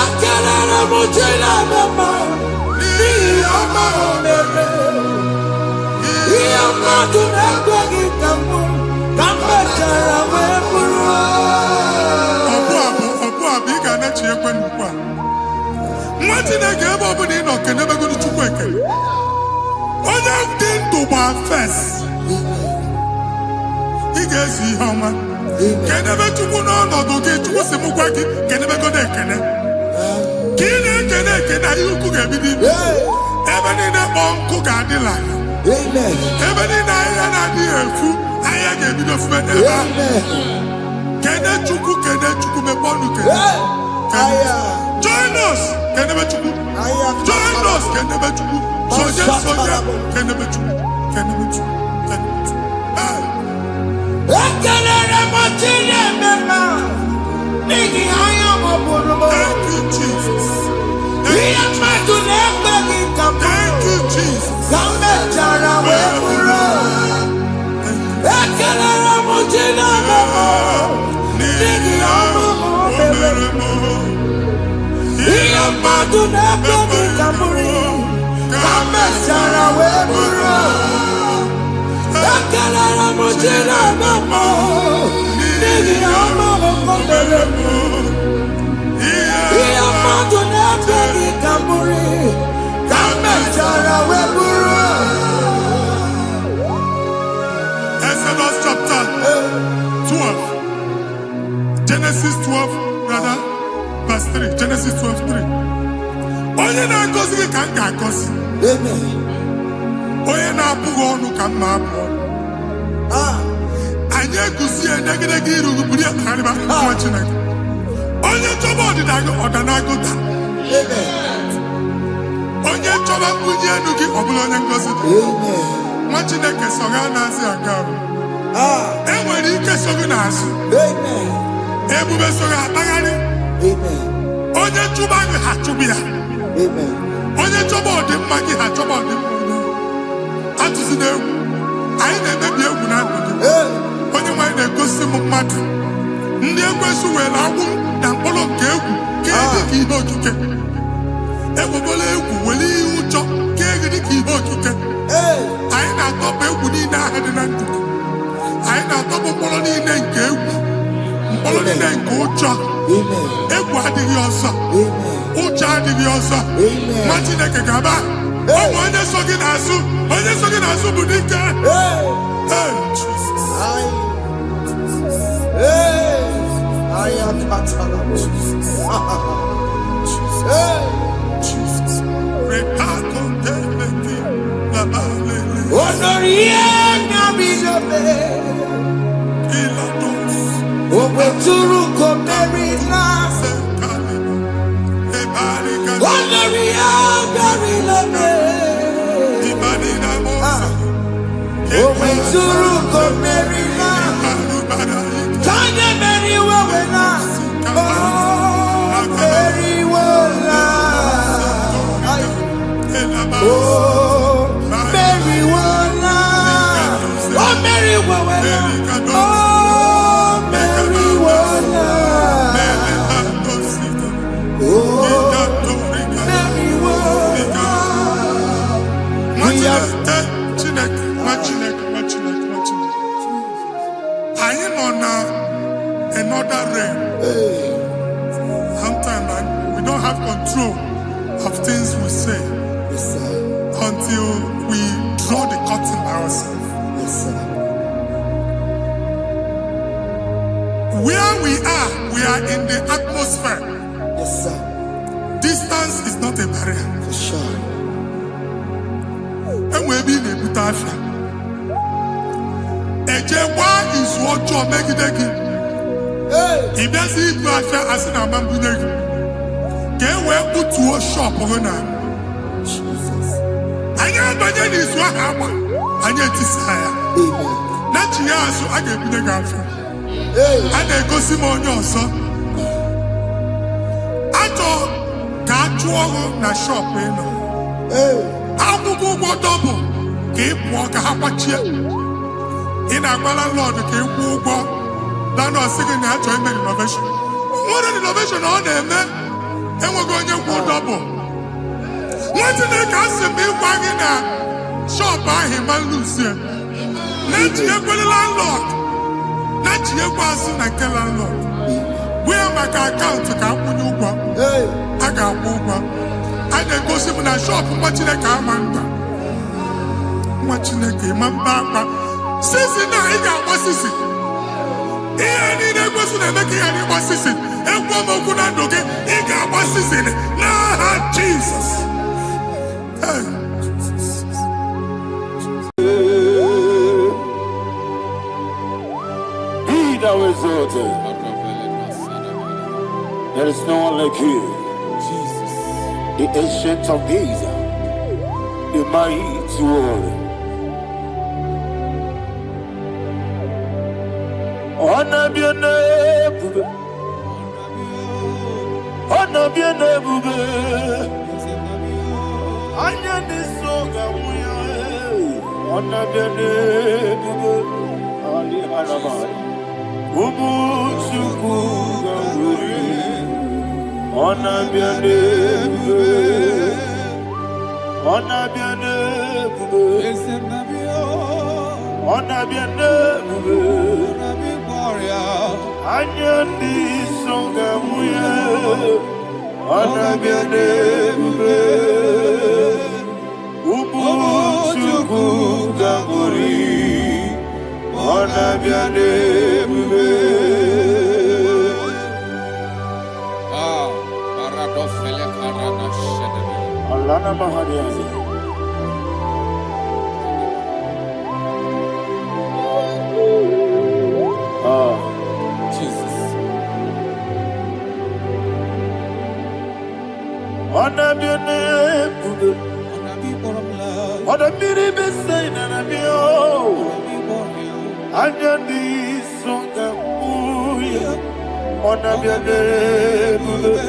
ekelere m Chineke ma n'ihi ọma o mere ihe mmadụ na-ekweghị ka mbụ ka m mechara wee bụrụ ọbụ abụ ị ga-anachi ekwe n'ukwu a nwa Chineke ebe ọ bụla ị nọ kenebegoro Chukwu ekele onye dị ndụ gba fes ị ga-ezi ihe ọma kenebe Chukwu n'ọnọdụ gị Chukwu si m gwa gị kenebegodo ekele ka ị na-ekene ekene ihe ukwu ga-ebido ime ebe niile kpọọ nkụ ga-adịla ebe niile ahịhịa na-adịghị efu ahịhịa ga-ebido fube n'ebe ahụ kene Chukwu mepe ọnụ kene join us kenebe Chukwu join us kenebe Chukwu soje kenebe Chukwu ekelere m Chineke ma n'ihi anya m bụrụ m thank you Jesus ihe mmadụ na-ekweghị ka m thank you Jesus ka m mechara wee bụrụ ekelere m Chineke ma n'ihi ọma o mere ihe mmadụ na-ekweghị ka m bụrụ ka m mechara wee bụrụ ekelere m Chineke ma n'ihi ọma o mere ihe mmadụ na-ekweghị ka m bụrụ ka m mechara wee bụrụ Exodus chapter 12 Genesis 12 rather verse 3 Genesis 12:3 onye na-agọzi gị ka m ga-agọzi onye na-abụghị ọnụ ka m na-abụ ọnụ anyị eguzi edegedege iru buru ya karịba nwa Chineke onye chọba ọdịda gị ọdanagụta onye chọba mbunye elu gị ọ bụla onye ngozi nwa Chineke so gị na-azị aga arụ enwere ike so gị n'azụ ebube so gị akpagharị onye chụba gị ha chụbụ ya onye chọba ọdịmma gị ha chọba ọdịmma atụzi n'egwu anyị na-emebi egwu na ndụ gị onye nwanyị na-egosi m mmadụ ndị ekwensu were agwụ na mkpọrọ nke egwu ka dị ka ihe okike egwugola egwu were ihe ụjọ ka dị ka ihe okike anyị na-atọpụ egwu niile ahụ dị na ndụ anyị na-atọpụ mkpọrọ niile nke egwu mkpọrọ niile nke ụjọ egwu adịghị ọzọ ụjọ adịghị ọzọ nwa Chineke ga-aba ọnwa onye so gị n'azụ bụ dike Oh, Mary, control of things we say. Yes, sir. Until we draw the curtain by ourselves. Yes, sir. Where we are in the atmosphere. Yes, sir. Distance is not a barrier. For sure. And we'll be in a good affair. Ejewa is what you're making. If there's a good affair, as in a man, can we put to a shop over now? Jesus. I am Bajan is what happened. I get desire. Amen. Not you, so I get the girlfriend. Hey. And then go see more your son. I thought, can't you all na shop, you know? Hey. How to go double? Keep walk a hapachi. In a landlord, keep walk. Then I was singing that to him innovation. What an innovation on them, man. And we're going to go double. What did they cast me wagging at? Shop by him and Lucia. Let you go the landlord. Let you go and kill landlord. We are my account to come when you go. Hey. I got over. I then go see my shop watching the car man. Watching the game man. Sissy, now he got what sissy. He ain't even going to make any what sissy. And one more good and okay. He got what sissy. Nah, Jesus. Hey. Be thou exalted. There is no one like you. Jesus. The ancient of days, the mighty warrior. Honor be a neighbor. Honor be a neighbor. Anya ni soga muya. Honor be a neighbor. Ali Arabai. Ubu chuku gamburi. Honor be a neighbor. Honor be a neighbor. Honor be a neighbor. Anya ni soga muya. Honor be a neighbor. Ubu chuku gamburi. Honor be a neighbor. Alana Mahadiazi. Jesus. Honor be a neighbor. Honor be a saint and a bio. Anya ni songa muya. Honor be a neighbor.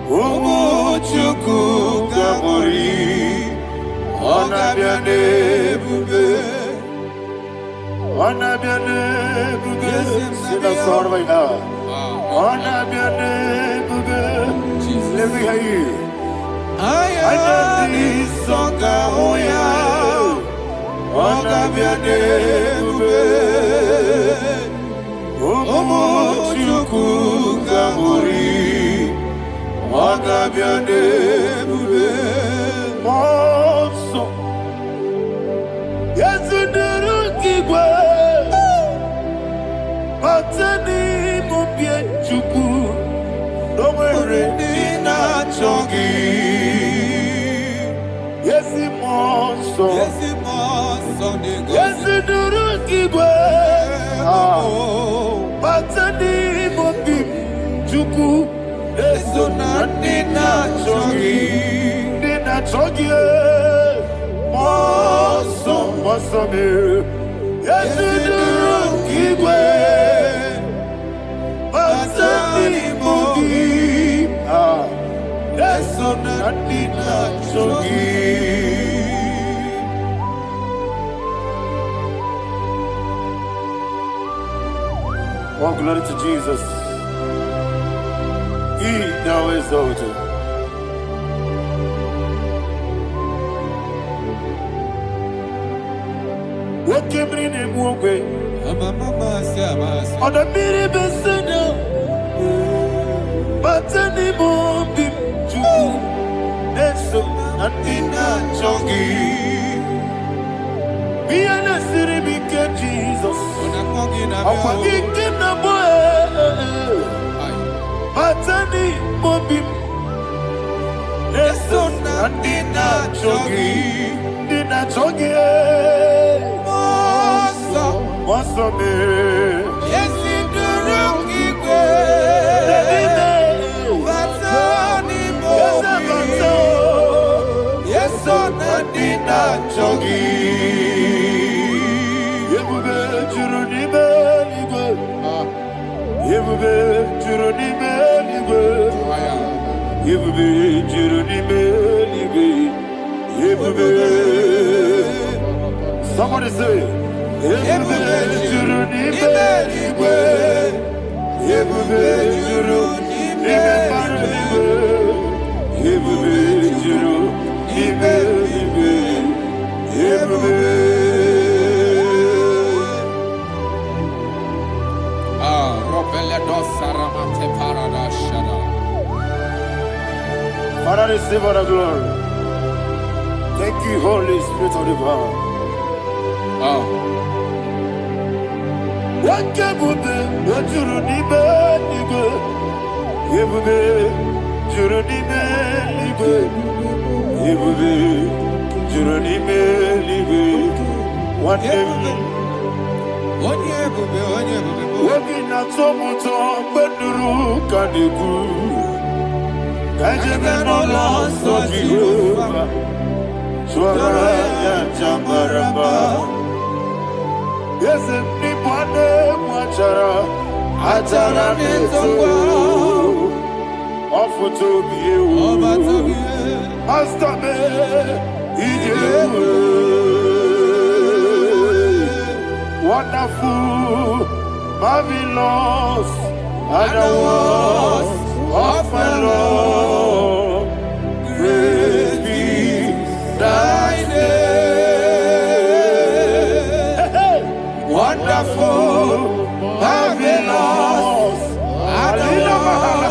Umu chuku gamburi. Honor be a neighbor. Honor be a neighbor. Sing a song right now. Honor be a neighbor. Let me hear you. Anya ni songa muya. Honor be a neighbor. Umu chuku gamburi. Honor be a neighbor. Monso. Yes, you do. Batani mubie chuku. Nomere dina chongi. Yes, monso. Yes, you do. Batani mubie chuku. Eso na dina chongi. Dina chongi. Monso me. Yes, you do. Batani mubie. Eso na dina chongi. Oh, glory to Jesus. He now exalted. What came in him walk way? On the mini besina. But Matani mobi chuku neso andina chongi. Biana siribike Jesus. Akwagikina boy. Matani mobi neso andina chongi. Dina chongi. Moso me. Yes, it Chogi Yebube Juruni Beligwe Yebube Juruni Beligwe Yebube Juruni Beligwe Yebube. Somebody say Yebube Juruni Beligwe Yebube Juruni Beligwe Yebube Juruni Beligwe. Father, receive all the glory. Thank you, Holy Spirit of the power. What can you do? What you need, wonderful, marvelous, and the words of my Lord. Praise be thy name. Wonderful, marvelous, and the words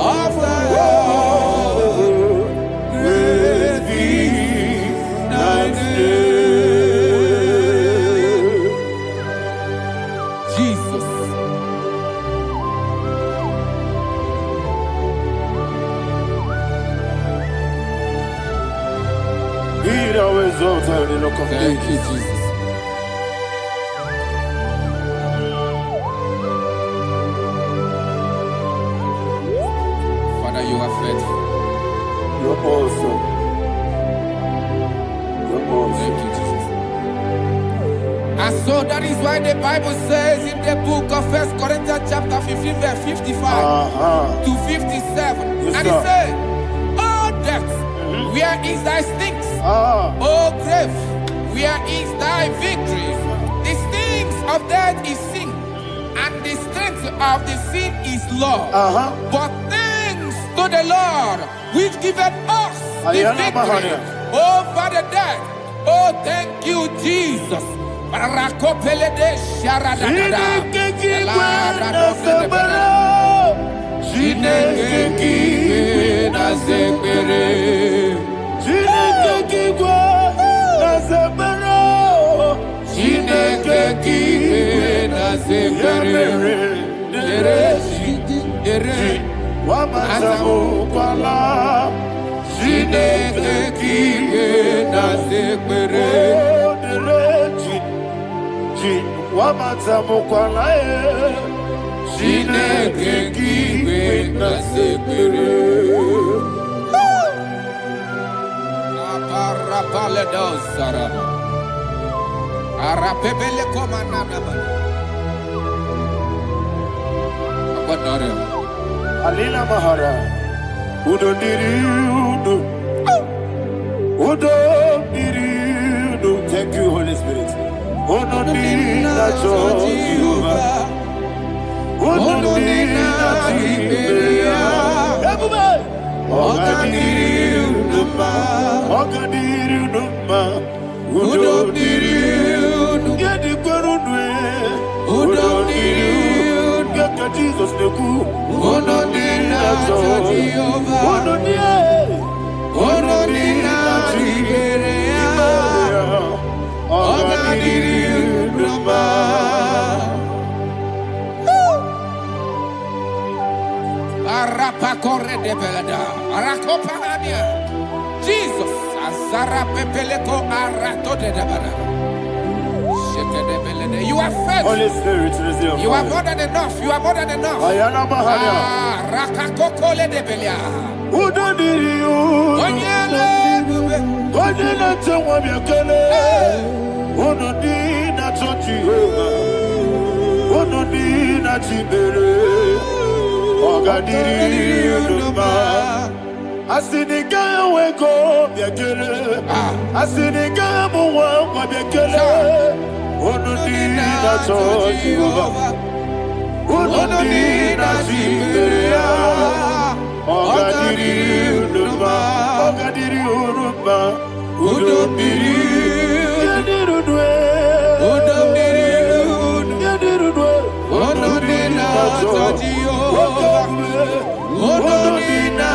of my Lord. Praise be thy name. Thank you, Jesus. Father, you are faithful. You're awesome. You're awesome. Thank you, Jesus. And so that is why the Bible says in the book of 1 Corinthians chapter 15, verse 55 to 57. Yes, and it says, "Oh death, where is thy stings? Oh grave, where is thy victory? The stings of death is sin, and the strength of the sin is law. But thanks to the Lord, which giveth us the victory over the death." Oh, thank you, Jesus. Alina Mahara, Udo Diriudo, Udo Diriudo. Thank you, Holy Spirit. Udo Diriudo, Udo Jesus the good. Jesus, Azara Pepeleko Arato de Dabara. You are faithful. Holy Spirit, receive You are more than enough. You are more than enough. Ayana Mahania. Rakakokole de Belia. Who don't need you? Onyele tewa miakele. Who don't need na Jehovah. Who don't need na Chibere. Ogadiri Uduma. Asinika weko miakele. Asinika muwa miakele. Who don't need na Jehovah. Who don't need na Chibere. Ogadiri Uduma. Ogadiri Uduma. Udomdiri, Yadirudwe, Udomdiri, Yadirudwe, Onodina, Onodina,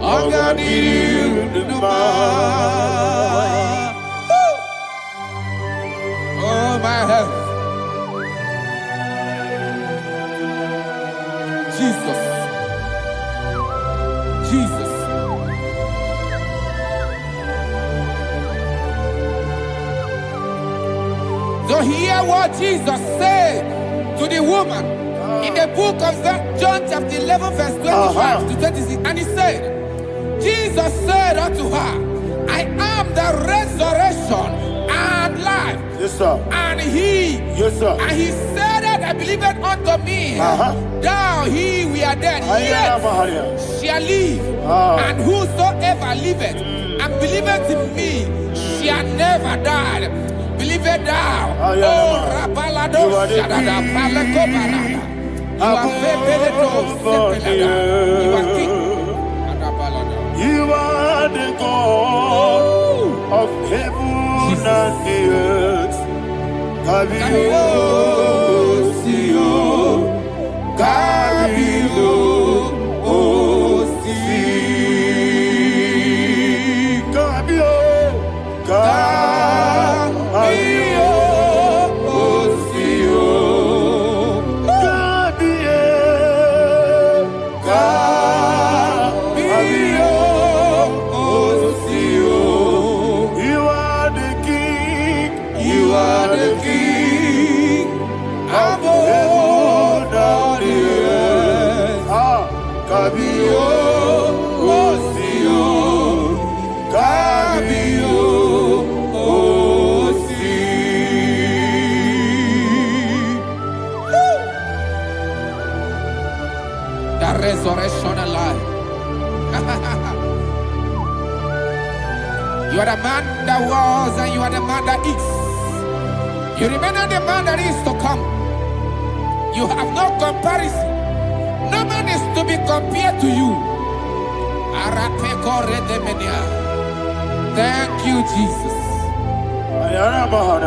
Ogadiri, oh my head, Jesus, Jesus. So hear what Jesus said to the woman in the book of John chapter 11 verse 25 to 26. And he said, Jesus said unto her, I am the resurrection and life. Yes, sir. And he, Yes, sir. and he said that I believed unto me, thou he we are dead, Ayana Mahania. yet shall live. And whosoever liveth and believeth in me shall never die. Believe it thou. Oh, Rabalado, Shadada, Palako Barada. You are Febeledo, Sepelada. You are king. You are the God of heaven and the earth. Kabio, Sio, Kabio, Si, Kabio, resurrection and life. You are the man that was and you are the man that is. You remain the man that is to come. You have no comparison. No man is to be compared to you. Thank you, Jesus. Thank you,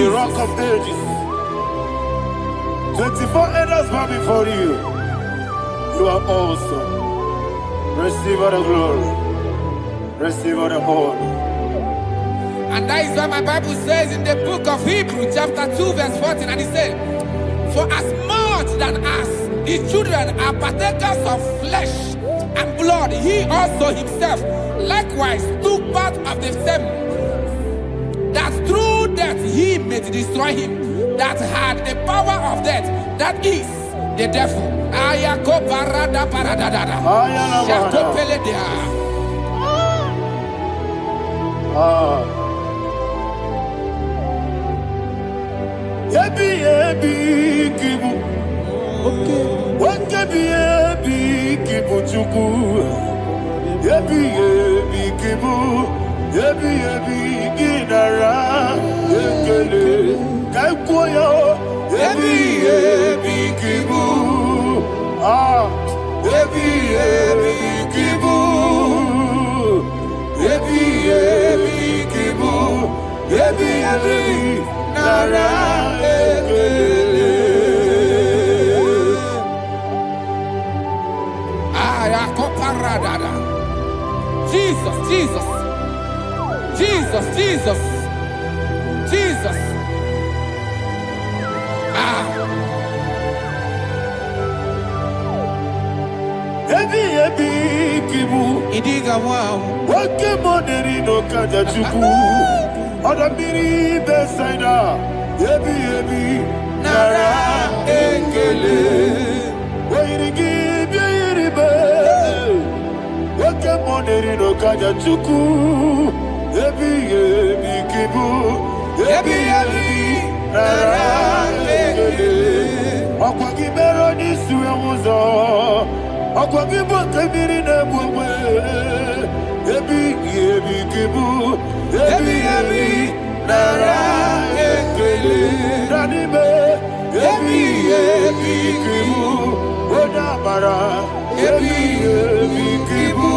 the rock of ages. 24 elders bow before you. You are awesome. Receive all the glory. Receive all the honor. And that is what my Bible says in the book of Hebrews chapter 2 verse 14. And it said, for as much than us, the children are partakers of flesh and blood, he also himself likewise took part of the same, that through death he may destroy him that had the power of death, that is the devil. Ayako parada paradada. Shako peledea. Yebi yebi kibu. Wakebi yebi kibu chuku. Yebi yebi kibu. Yebi yebi ginara. Yekele kaikoyo. Yebi yebi kibu. Yebi yebi kibu. Yebi yebi kibu. Yebi yebi nara ekele. Ayakoparadada. Jesus, Jesus, Jesus, Jesus, Jesus. Yebi yebi kibu. Idiga wow. Wake moneri no kaja chuku. Oda miri besaida. Yebi yebi nara ekele. Wairigi biiribe. Wake moneri no kaja chuku. Yebi yebi kibu. Yebi yebi nara ekele. Okwagi bero ni suwe muzo. Okwagi boke miri ne bwe. Yebi yebi kibu. Yebi yebi nara ekele. Nanibe. Yebi yebi kibu. Oda mara. Yebi yebi kibu.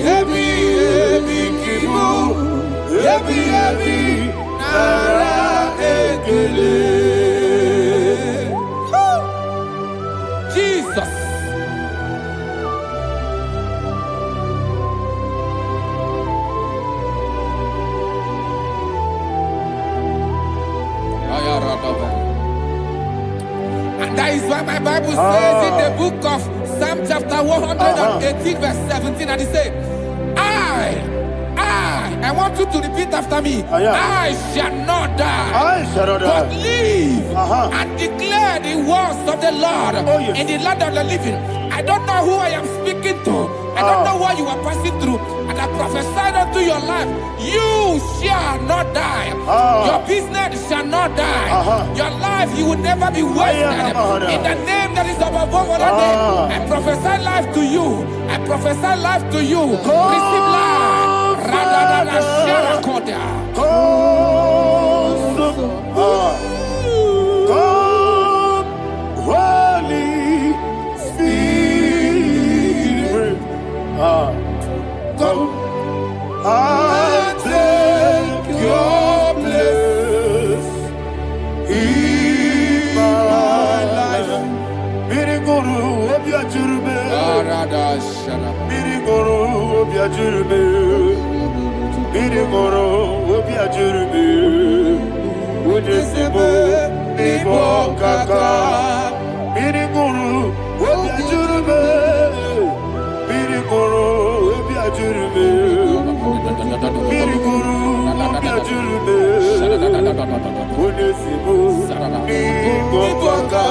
Yebi yebi kibu. Yebi yebi nara ekele. Jesus. And that is why my Bible says in the book of Psalm chapter 118 verse 17, and it says, I want you to repeat after me. I shall not die, but live and declare the words of the Lord in the land of the living. I don't know who I am speaking to. I don't know what you are passing through. And I prophesy unto your life, you shall not die. Your business shall not die. Your life, you will never be wasted. In the name that is above all name, I prophesy life to you. I prophesy life to you. Receive life. Radadada Sharakoda. Come, Holy Spirit. Come and take your place in my life. Miriguru obiajurube. Miriguru obiajurube. Miriguru obiajurube. Udesibo nibo kaka. Miriguru obiajurube. Miriguru obiajurube. Miriguru obiajurube. Udesibo nibo kaka.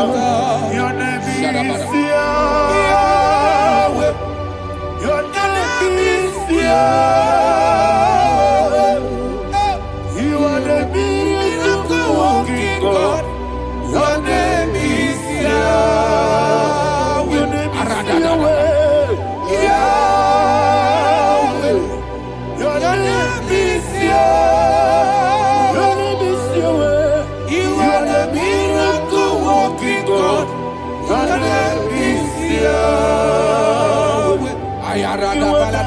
Your name is Yahweh. Your name is Yahweh. You are the miracle working God. Your name is Yahweh. Your name is Yahweh. Yahweh. Your name is Yahweh. Your name is Yahweh. You are the miracle working God. Your name is Yahweh. You are the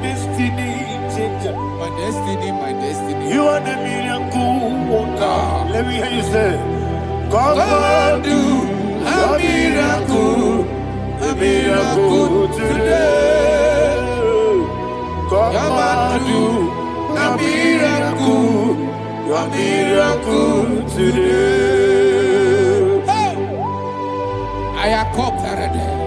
destiny changer. My destiny, my destiny. You are the miracle worker. Let me hear you say, come and do a miracle today. Come and do a miracle today. I am cooperative.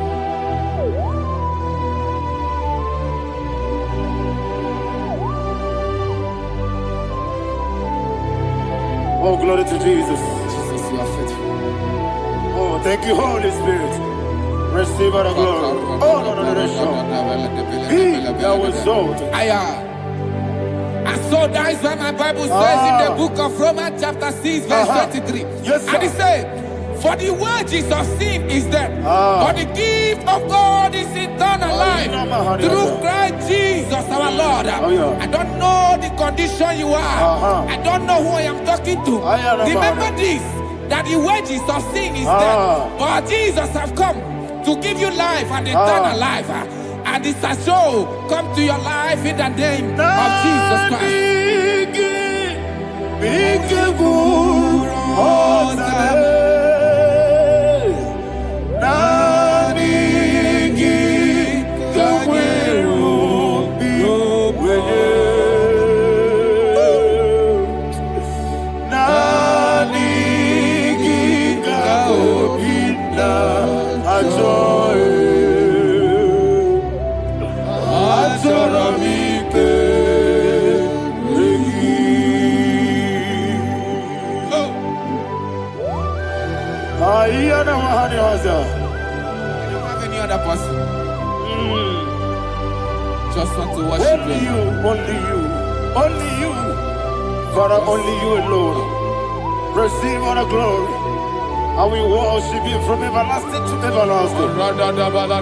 Oh, glory to Jesus. Jesus, you are faithful. Oh, thank you, Holy Spirit. Receive all the glory. Oh, no, Be thou exalted. And so that is why my Bible says in the book of Romans chapter 6 verse 23. Yes, sir. And it says, for the wages of sin is death, but the gift of God is eternal life through Christ Jesus our Lord. I don't know the condition you are. I don't know who I am talking to. Remember this, that the wages of sin is death, but Jesus has come to give you life and eternal life. And this shall come to your life in the name of Jesus Christ. I don't have any other person. Just want to worship only you, only you, only you. Father, only you alone. Receive all the glory. And we worship you from everlasting to everlasting.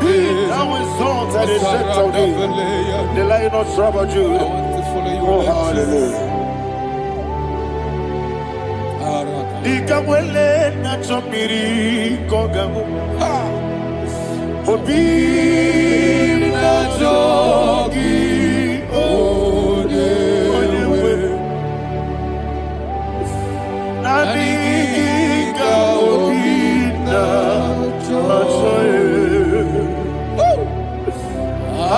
Be thou exalted and set of thee. The Lion of Tribe of Judah. Oh, hallelujah. Ikawele na chomiri kogamu. Obi na jogi onewe. Na diga obi na choye.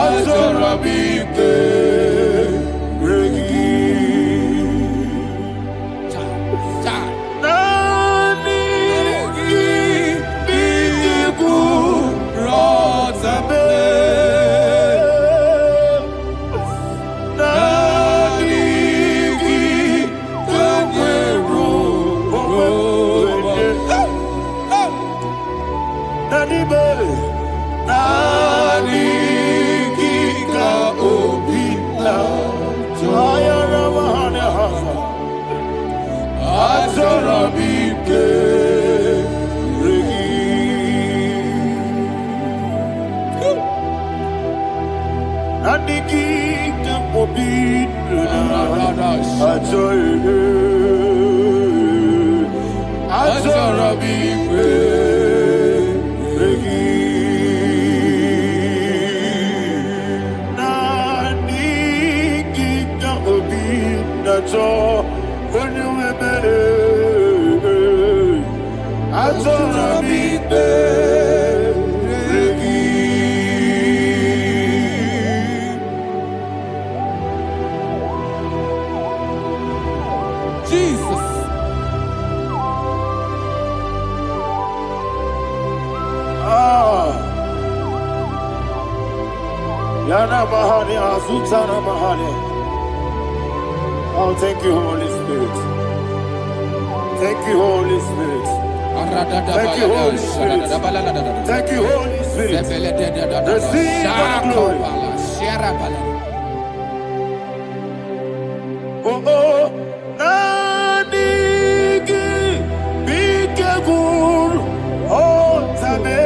Azorabike. Oh, thank you, Holy Spirit. Thank you, Holy Spirit. Thank you, Holy Spirit. Thank you, Holy Spirit. Receive the glory. Oh, oh, Nadigi, Bikagur, oh, Tame.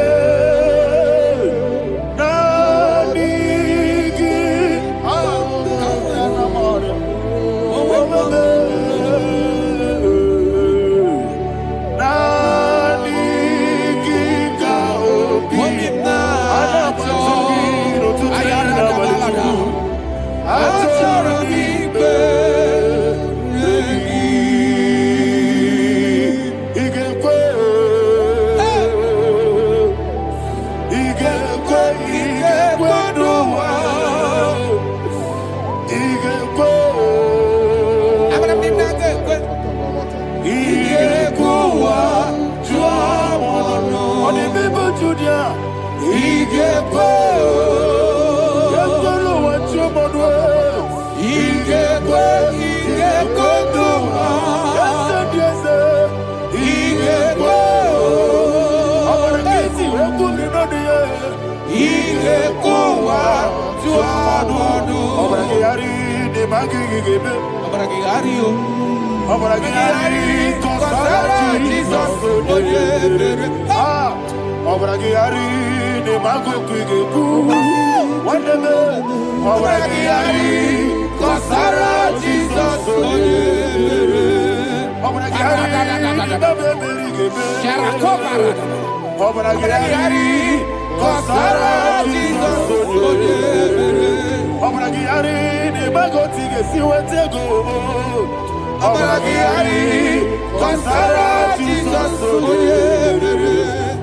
Yes, magigebe. Abragiario. Obragiari, Kosara, Jesus, Obragiari, the Mago Quigebu, whatever, Obragiari, Kosara, Jesus, Obragiari, Obragiari, Kosara, Jesus, Obragiari, the Mago Tigesi, Wetego. Abragiari, Kosara, Jesus,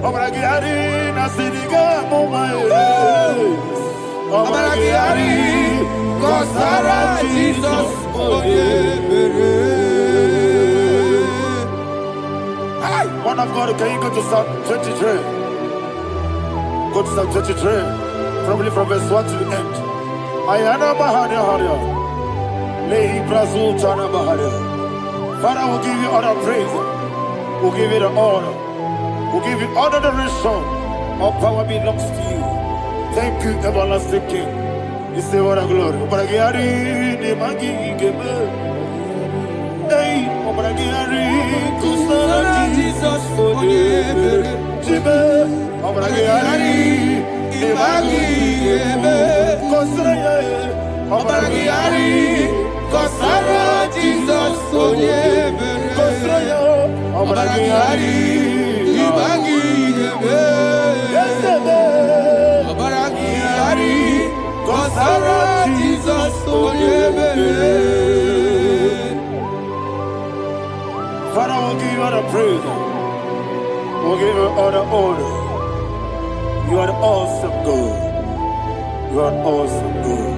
Abragiari, Nasiniga, Momae. Abragiari, Kosara, Jesus, One of God, can you go to Psalm 23? Go to Psalm 23, probably from verse 1 to the end. Ayana Mahania Haria. Father, we'll give you all the praise. We'll give you the honor. We'll give you all the adoration. All power belongs to you. Thank you, everlasting King. You say what a glory. Abragiari, Kosara, Jesus, Abragiari, Abragiari, Kosara, Jesus, Father, we'll give you all the praise. We'll give you all the honor. You are the awesome God. You are awesome God.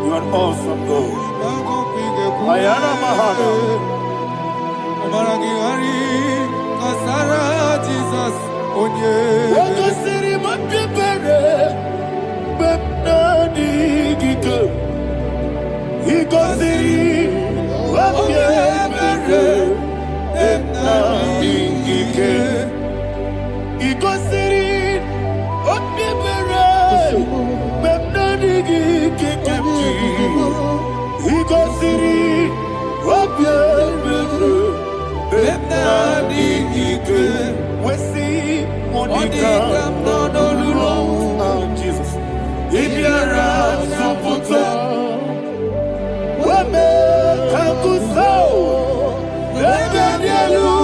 You are awesome God. Ayana Mahana. Abragiari, Kosara, Jesus, Waka Siri Mapipere. Bepnani Giko. Iko Siri Mapipere. Bepnani Gike. Iko Siri Mapipere. Bepnani Gike. Iko Siri Mapipere. Bepnani Gike. Wesi Monica. Oh, Jesus. Ibiara Soputo. Wame Kankuso. Ebedielu.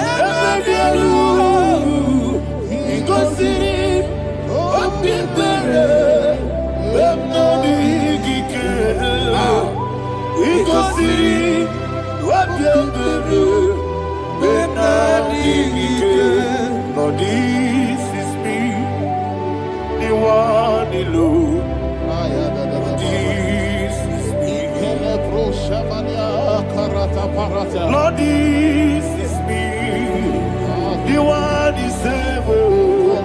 Ebedielu. Iko Siri Mapipere. Bepnani Gike. Iko Siri Mapipere. Lord, this is me, the one alone. This is me. Lord, this is me, the one is able.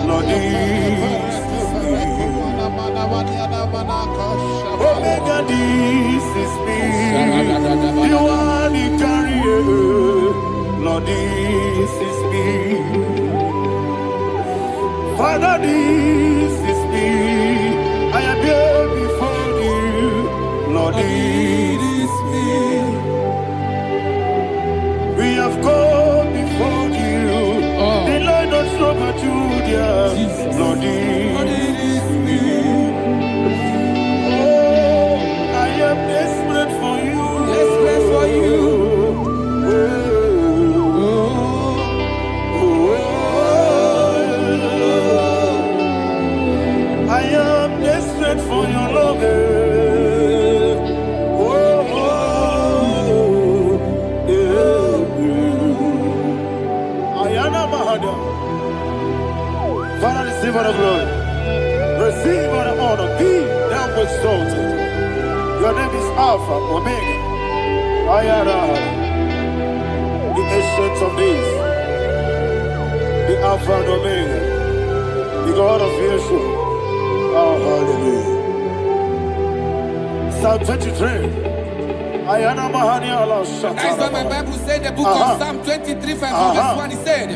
Lord, this is me. Omega, this is me, the one he carries. Lord, this is me. Father, this is me. I am here before you. Lord, this is me. We have come before you. The Lord not so but you, dear. Lord, this is me. Oh, I am desperate for you. Desperate for you. I am desperate for your love. Father, receive all the glory. Receive all the honor. Be thou exalted. Your name is Alpha, Omega. The ancient of days. The Alpha and Omega. The God of Yeshua. Oh, hallelujah. Psalm 23. Ayana Mahania Allah Shata. That's what my Bible said, the book of Psalm 23, verse 1. He said,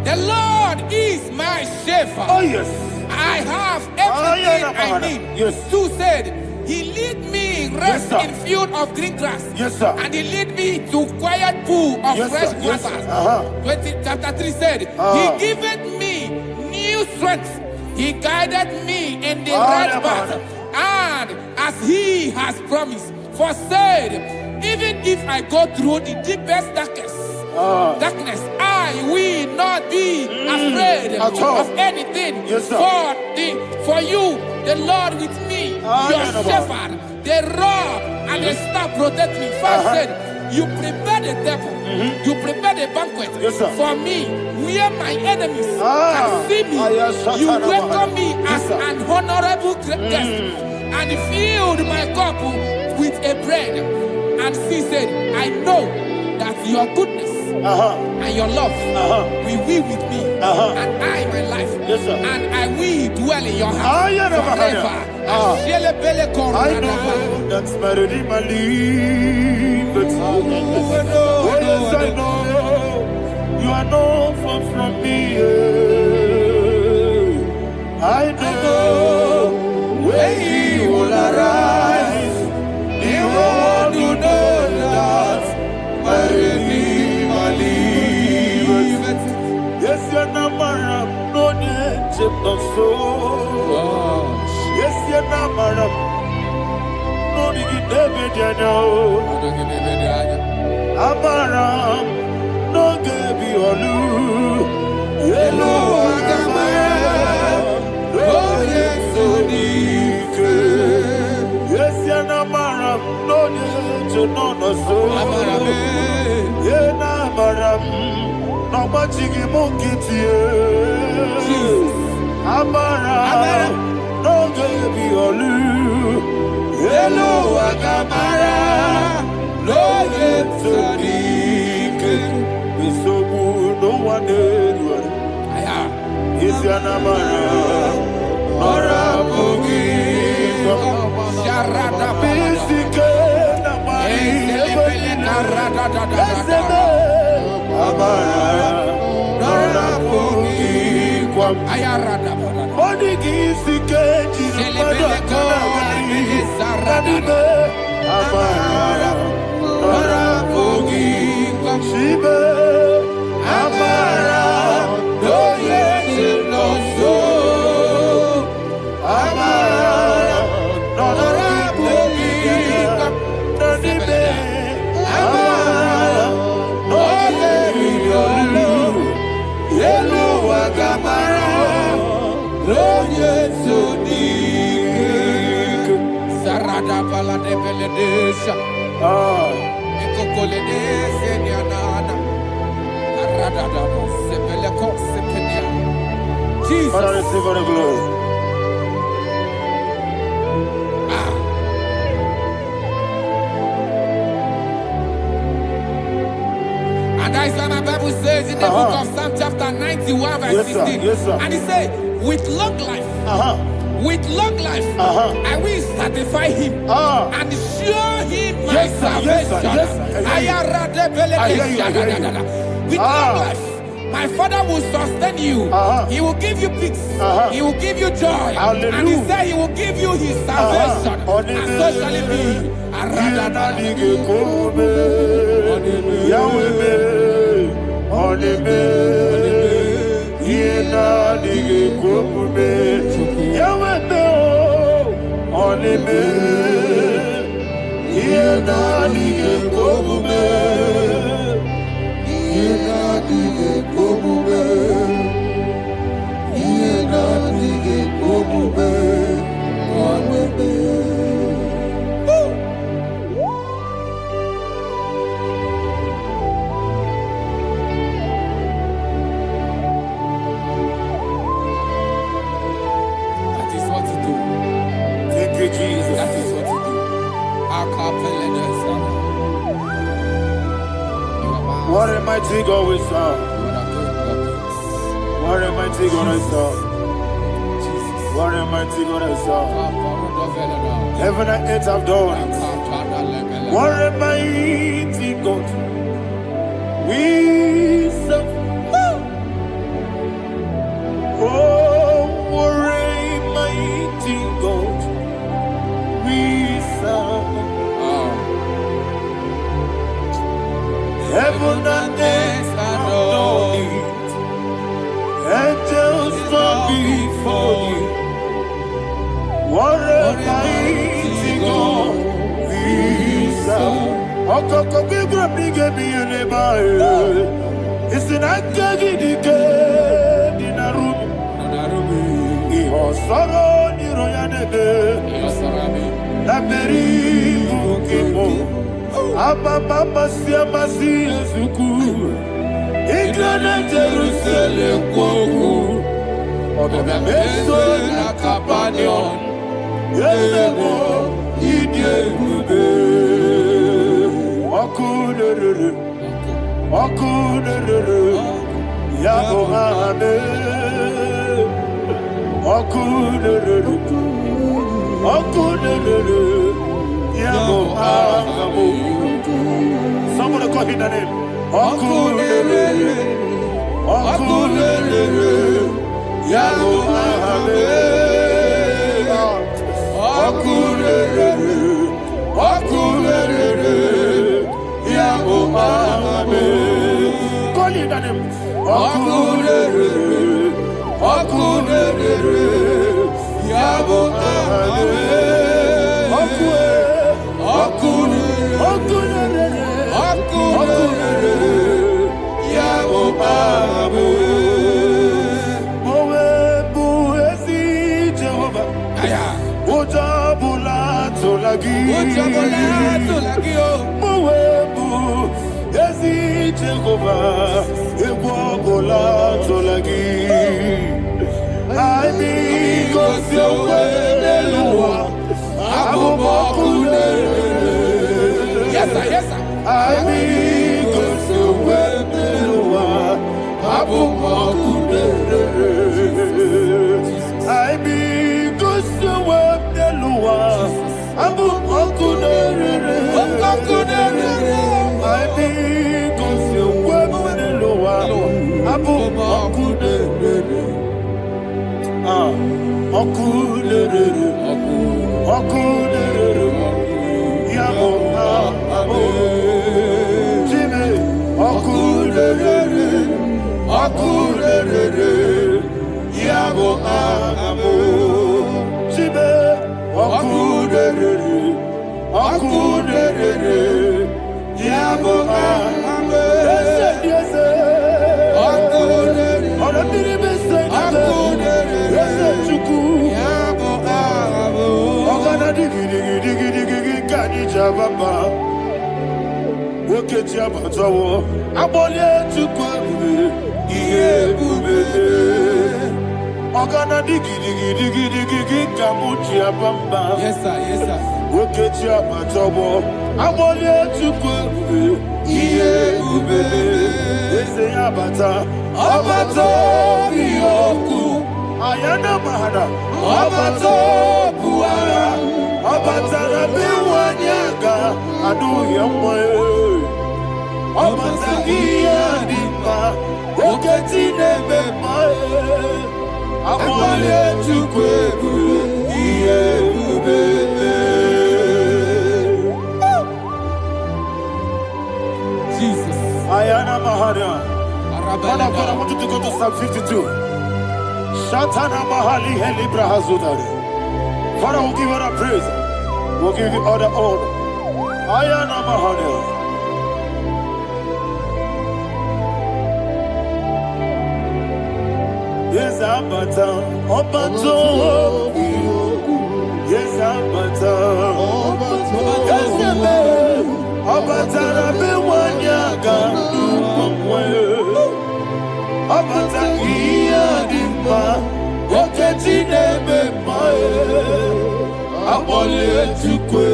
the Lord is my shepherd. Oh, yes. I have everything I need. Yes. 2 said, He lead me rest Yes, in field of green grass. Yes, sir. And He lead me to quiet pool of Yes, fresh sir. Yes, waters. sir. 20, chapter 3 said, He giveth me new strength. He guided me in the right path. And as He has promised, for said, even if I go through the deepest darkness, I will not be afraid of anything. Yes, sir. For you, the Lord with me, your shepherd, the rod and the staff protect me. 5 said, you prepare the table, you prepare the banquet for me, where my enemies can see me. You welcome me as an honorable guest, and filled my cup with a bread. And she said, I know that your goodness and your love will be with me, and I, my life, and I will dwell in your house forever. I know that's better than my life. Oh, yes, I know you are not far from me. I know when He will arise, He will do that. Better than my life. Yes, you're not my no need to so. Yes, you're not my no need to be no. Amaram no give you all. Hello, Agamara. Oh, yes, so deep. Yes, you're not my no need to no so. Yeah, Amaram. No much you monkey. Amaram no give you all. Hello, Agamara. No get so deep. It's so good, no one did. It's your number. Nora Boogie. Sharada Bisike Namari. Nora Boogie. Ayarada. Body Gisike. Amara. Nora Boogie. Shibe. Amara. No yes, no so. Amara. Nora Boogie. Nonibe. Amara. No yes, Hello, Agamara. No yes, so deep. Sarada bala de beledesha. Ekokoledese nianana. Arada sebeleko sepenia. Jesus. Father, receive all the glory. And that is why my Bible says in the book of Psalm chapter 91 verse 16. Yes, sir. And He said, with long life, I will satisfy him and show him my salvation. With long life, my Father will sustain you. He will give you peace. He will give you joy. Hallelujah. And He said He will give you His salvation. And so shall it be. What a mighty God we serve. What a mighty God I serve. What a mighty God I serve. Heaven and earth have done it. What a mighty God we serve. Oh, what a heaven and earth adore thee. Angels bow before thee. What a mighty God we serve. Okoko bigro bige bi eleba. It's an akagidike dinarubi. Iho soro ni royanebe. Laberi bukimo. Ababa siamasi ezuku. Igrana Jerusalem kwoku. Obebe meso na kapanion. Yelebo idye gube. Okunere. Okunere. Yabo hane. Okunere. Okunere. Yabo hane. Somebody call him the name. Okunere. Okunere. Yabo hane. Okunere. Okunere. Yabo hane. Call him the name. Okunere. Okunere. Yabo hane. Mowebu ezi Jehovah egwogola tolagi. Ani gosi oweneluwa abubokune. Yes sir, yes sir. Ani gosi oweneluwa abubokune. Ani gosi oweneluwa abubokune. Oketi abatawo aboli etukwa iye bube. Ogana digi kamuti abamba. Yes sir, yes sir. Oketi abatawo aboli etukwa iye bube. Ese abata abato biyoku ayana mahana abato buara abata na biwanyaga adu yamwe. Abata iya dimba oketi nebe mae aboli etukwa iye bube. Jesus. Ayana mahana. Father, I want you to go to Psalm 52. Shatana mahali heli brahazudari. Father, we'll give you the praise. We'll give you all the honor. Ayana mahana. Yes, Abata. Obato. Yes, Abata. Yes, Abata. Rabi wanyaga. Abata iya dimba oketi nebe mae aboli etukwe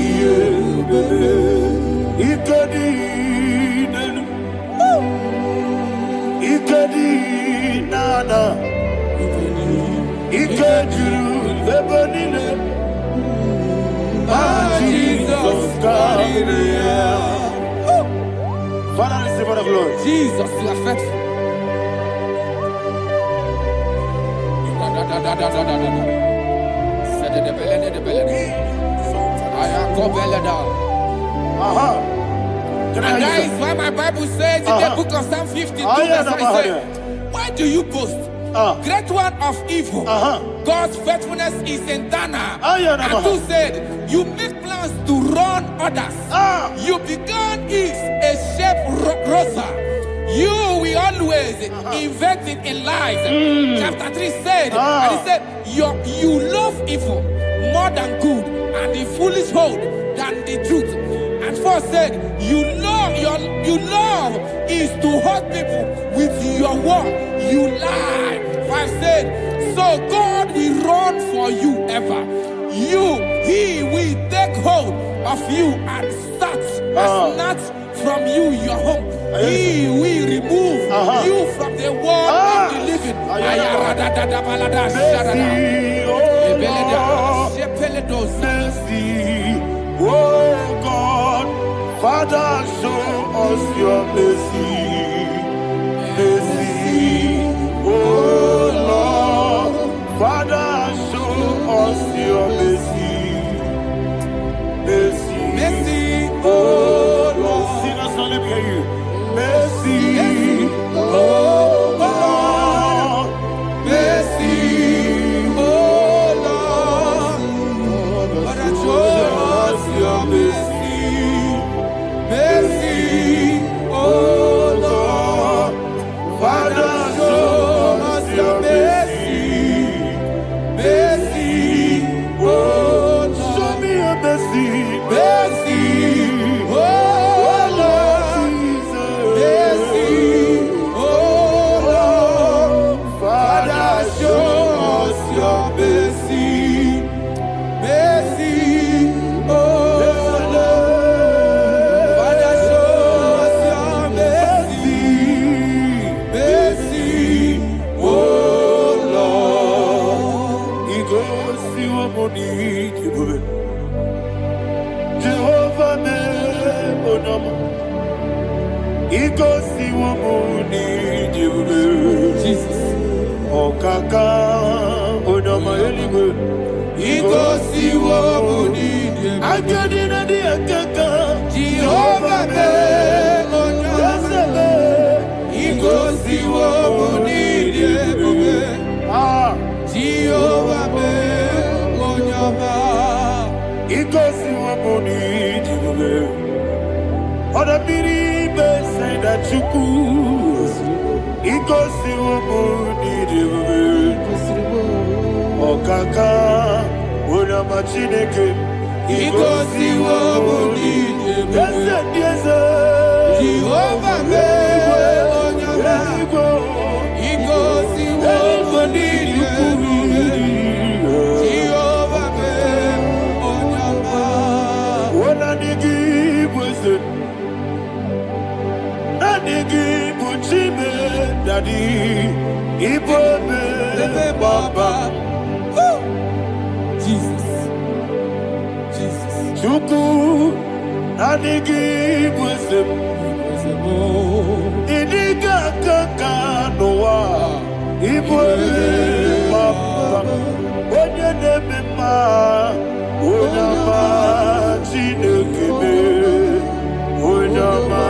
iye bebe. Ikedi nenu ikedi nana ikediru lebenile. Jesus God. Father, receive all the glory. Jesus, you are faithful. And that is why my Bible says in the book of Psalm 52, verse 37, why do you boast? Great one of evil. God's faithfulness is eternal. And two said, you make plans to run others. You began is a shape rosa. You will always investing in lies. Chapter 3 said, and he said, you love evil more than good, and the foolish hold than the truth. And 4 said, you love is to hurt people with your word. You lie. 5 said, so God will run for you ever. He will take hold of you and snatch from you your home. He will remove you from the world of the living. Mercy, oh God, Father, show us your mercy. Mercy, oh Lord, Father, show us your mercy. Mercy, mercy, oh Lord. Sinners, don't let me hear you. Mercy, oh Lord, mercy, oh Lord, Father, show us your mercy. Mercy, oh Lord, Father, show us your mercy. Mercy, oh Lord, show me your mercy. Mercy, oh Lord. Jesus. Oh, Kaka, oh, no, my Eligwe. Ego si wo muni de. Akadi na di akaka. Jehovah me, oh, no. Ego si wo muni de. Jehovah me, oh, no. Ego si wo muni de. Oda biri be say that you could. Ikosi wumuni diwe. Okaka una machineke. Ikosi wumuni diwe. Yes, Jehovah me onyama. Ikosi wumuni diwe. Jehovah me onyama. Ona nigi bwese. Nigi buchime. Daddy, Ibo Baba, Jesus, Jesus, Chuku, Nadigi Wisdom, Idiga Kaka Noah, Ibo Baba, Onya Nebima, Onama, Chinekime, Onama,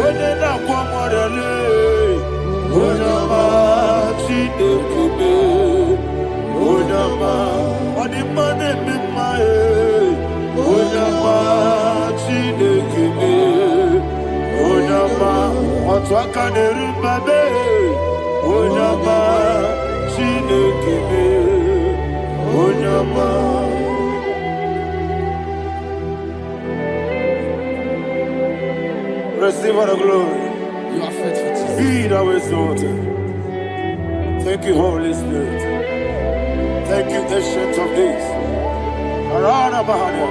Onena Kwamorele. Onama, Chinekube, Onama, Odimane Bimae, Onama, Chinekube, Onama, Otwakane Rubabe, Onama, Chinekube, Onama. Receive all the glory. You are faithful, Jesus. Be thou exalted. Thank you, Holy Spirit. Thank you, Ancient of Days. Arana Bahana.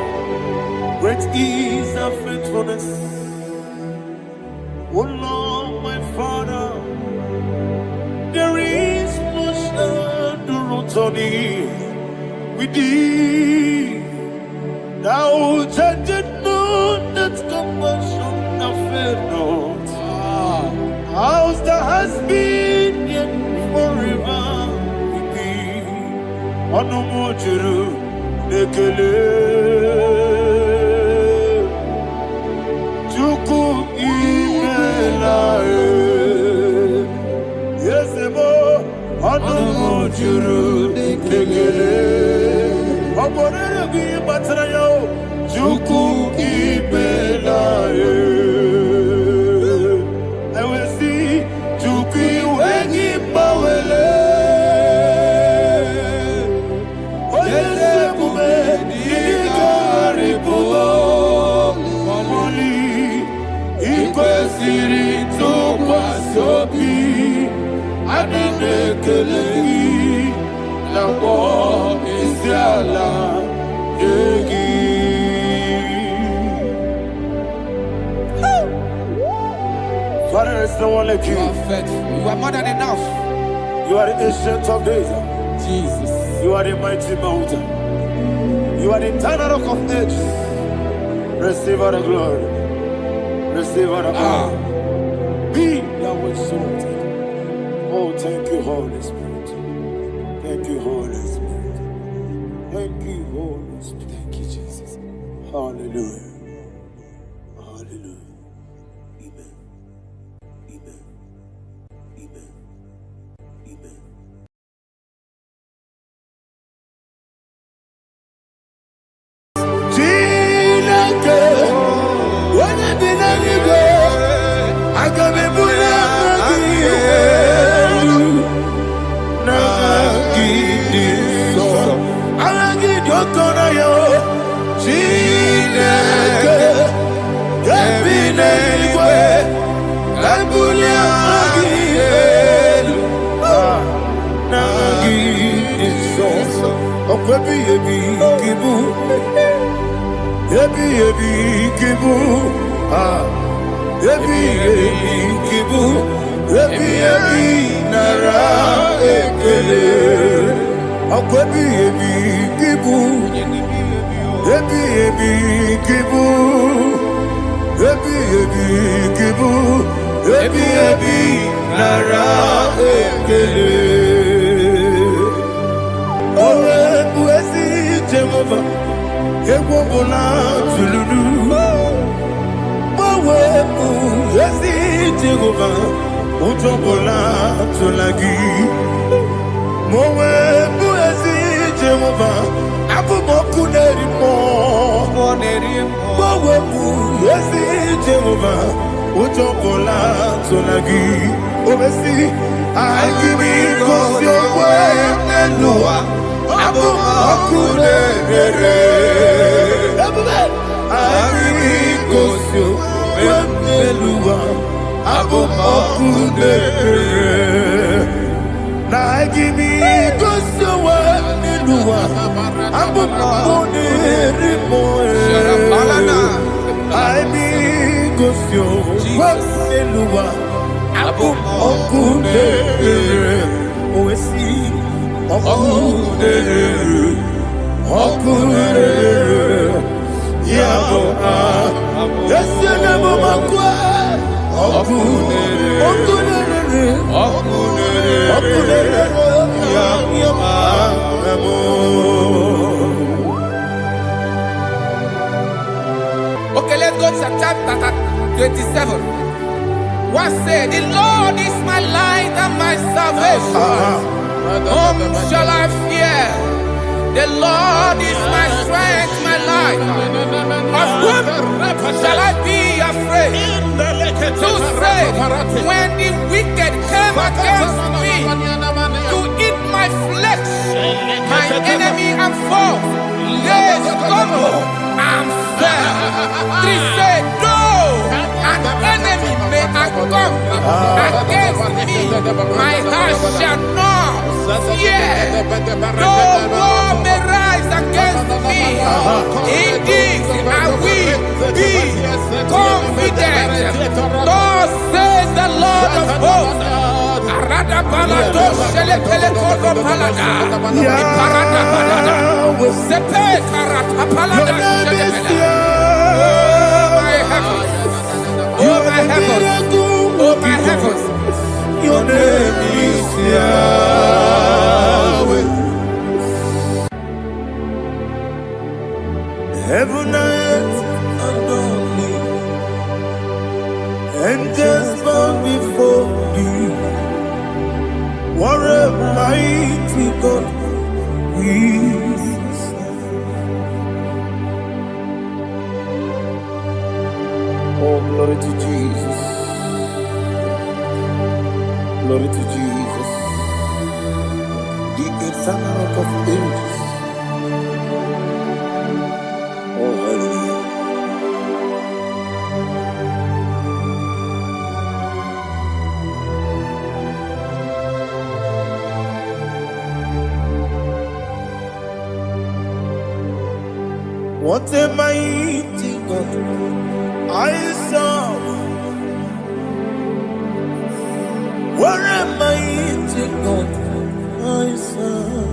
Great is thy faithfulness. O Lord, my Father, there is much endurance on thee. With thee, thou judgest not that compassion of faith not. House that has been yet forever with thee. Onomojuru nekele. Chuku Chuku Ibelaye. I will see Chuki Wengi Bawele. Oyese Kume Idigari Pulo. Momoli Ikwesiri Tukwa Sobi. Adine Kelegi Nambo Isiala Yegi. Father, there is no one like you. You are faithful. You are more than enough. You are the ancient of days. Jesus. You are the mighty mountain. You are the eternal rock of ages. Receive all the glory. Receive all the honor. Be thou exalted. Oh, thank you, Holy Spirit. Thank you, Holy Spirit. Thank you, Holy Spirit. Thank you, Jesus. Hallelujah. Hallelujah. Amen. Amen. Amen. Amen. Chineke, onye bi n'eluigwe, aga m ebuli aha gị elu, n'aha gị dị nsọ. Aha gị dị oke ọnụahịa, Chineke, ebi n'eluigwe, ka ebuli aha gị elu, n'aha gị dị nsọ. Ọkwa ebighị ebi gị bụ Ebi ebi kibu, ebi ebi kibu, ebi ebi nara ekele. Ọkọ ebi ebi kibu, ebi ebi kibu, ebi ebi kibu, ebi ebi nara ekele. Owe buezi Jehova. Egwu ọbụla tụlụrụ gbanwepụ ezi Jehova, ụjọ ọbụla tụla gị. Ma o wepụ ezi Jehova, abụ m ọkụ na-eri mmụọ. Gbanwepụ ezi Jehova, ụjọ ọbụla tụla gị. O mesi anyị m igosi onwe n'elu ụwa. Abụ m ọkụ na-ere. Anyị gosi onwe m n'elu ụwa. Abụ m ọkụ na-ere. Na anyị gosi onwe m n'elu ụwa. Abụ m ọkụ na-eri mmụọ. Anyị gosi onwe m n'elu ụwa. Abụ m ọkụ na-ere. O wesi ọkụ na-ere, ọkụ na-ere, ya bụ esi na bụ ọkụ ọkụ na-ere, ọkụ na-ere, ọkụ na-ere, ọkụ na-ere, ya bụ. Okay, let's go to chapter 27. What said, the Lord is my light and my salvation. Whom shall I fear? The Lord is my strength, my life. Of whom shall I be afraid? To say, when the wicked came against me to eat my flesh, my enemy and foe, they stumble and fell. Three say, though an enemy may come against me, my heart shall not fear. No war may rise against me. Indeed, I will be confident. Thus says the Lord of hosts. Arada balado shele pele kodo palada. Iparada balada. Sepe karata palada shele pele. Oh my heavens. Oh my heavens. Oh my heavens. Your name is Yahweh. Heaven and earth adore me, angels bow before thee. What a mighty God we serve. Glory to Jesus. Glory to Jesus. The eternal rock of ages. Oh, hallelujah. What a mighty God I serve. What a mighty God I serve.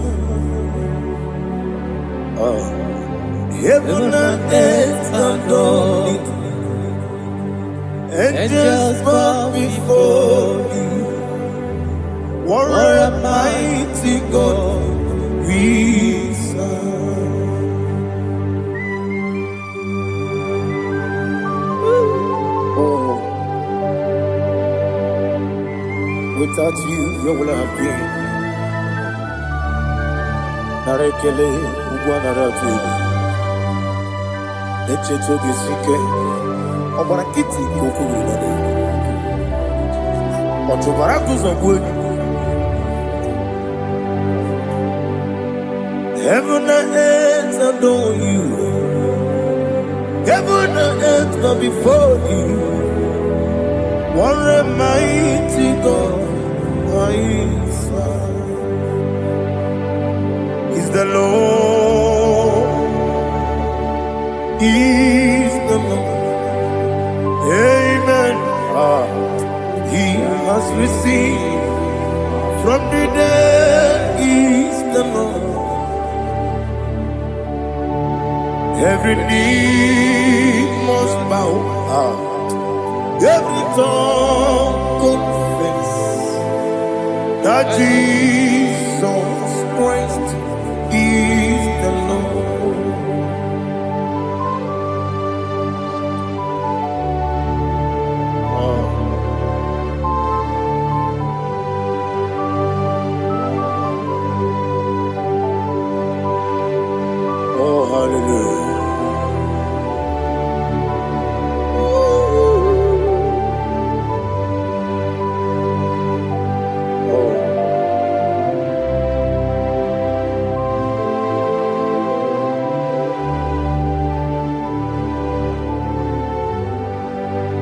Heaven and earth adore it. Angels bow before you. What a mighty God we serve. Without you, where would I have been? Narekele, Ugwa Naratu. Echeto Gisike, Obarakiti, Kokuru. Otobarakus of wood. Heaven and earth adore you. Heaven and earth bow before you. What a mighty God I serve. Is the Lord, is the Lord. Amen. He has received from the dead, is the Lord. Every knee must bow. Every tongue confess that Jesus Christ is the Lord. Oh, hallelujah.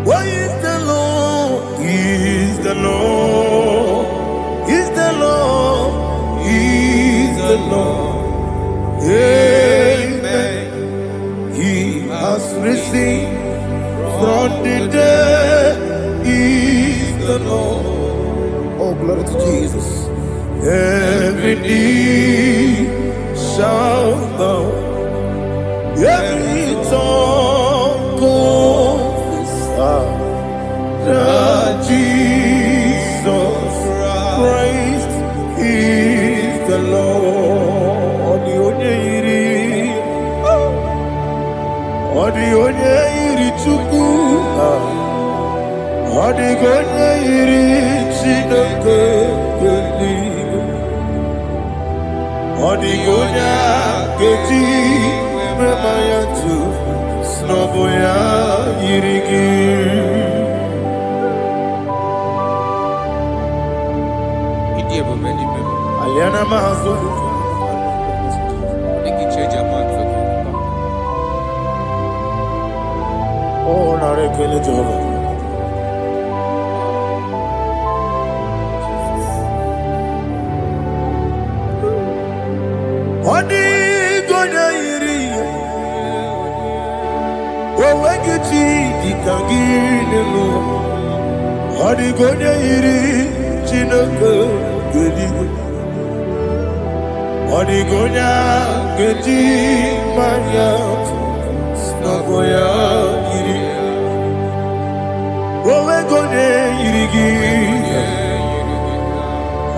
Why is the Lord? Is the Lord? Is the Lord? Is the Lord? Amen. He has received from the dead. Is the Lord? Oh, glory to Jesus. Every knee shall bow. Every tongue confess that Jesus Christ is the Lord. The onye iri Chukwu, the onye iri Chineke eluigwe, the onye ga-eji mema ya tu n'ọbụ ya yiri gị. Aliana mazo oh narekele Jehova. Odi gonya yiri owegiti dikangilelo. Odi gonya yiri Chineke eluigwe. Odigonya geji manya snaboya yiri. Owegonya yirigi.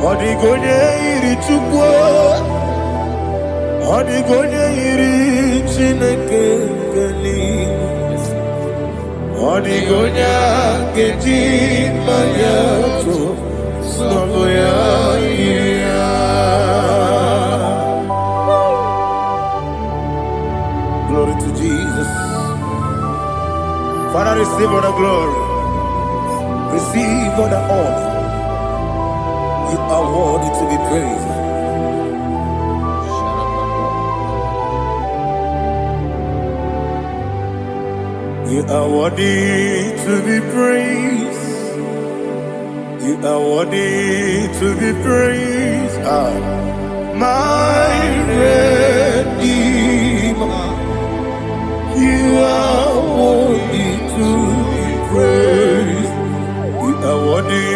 Odigonya yiri Chukwu. Odigonya yiri Chineke eluigwe. Odigonya geji manya snaboya yiri. Glory to Jesus. Father, receive all the glory. Receive all the honor. You are worthy to be praised. You are worthy to be praised. You are worthy to be praised. My Redeemer. You are worthy to be praised. You are worthy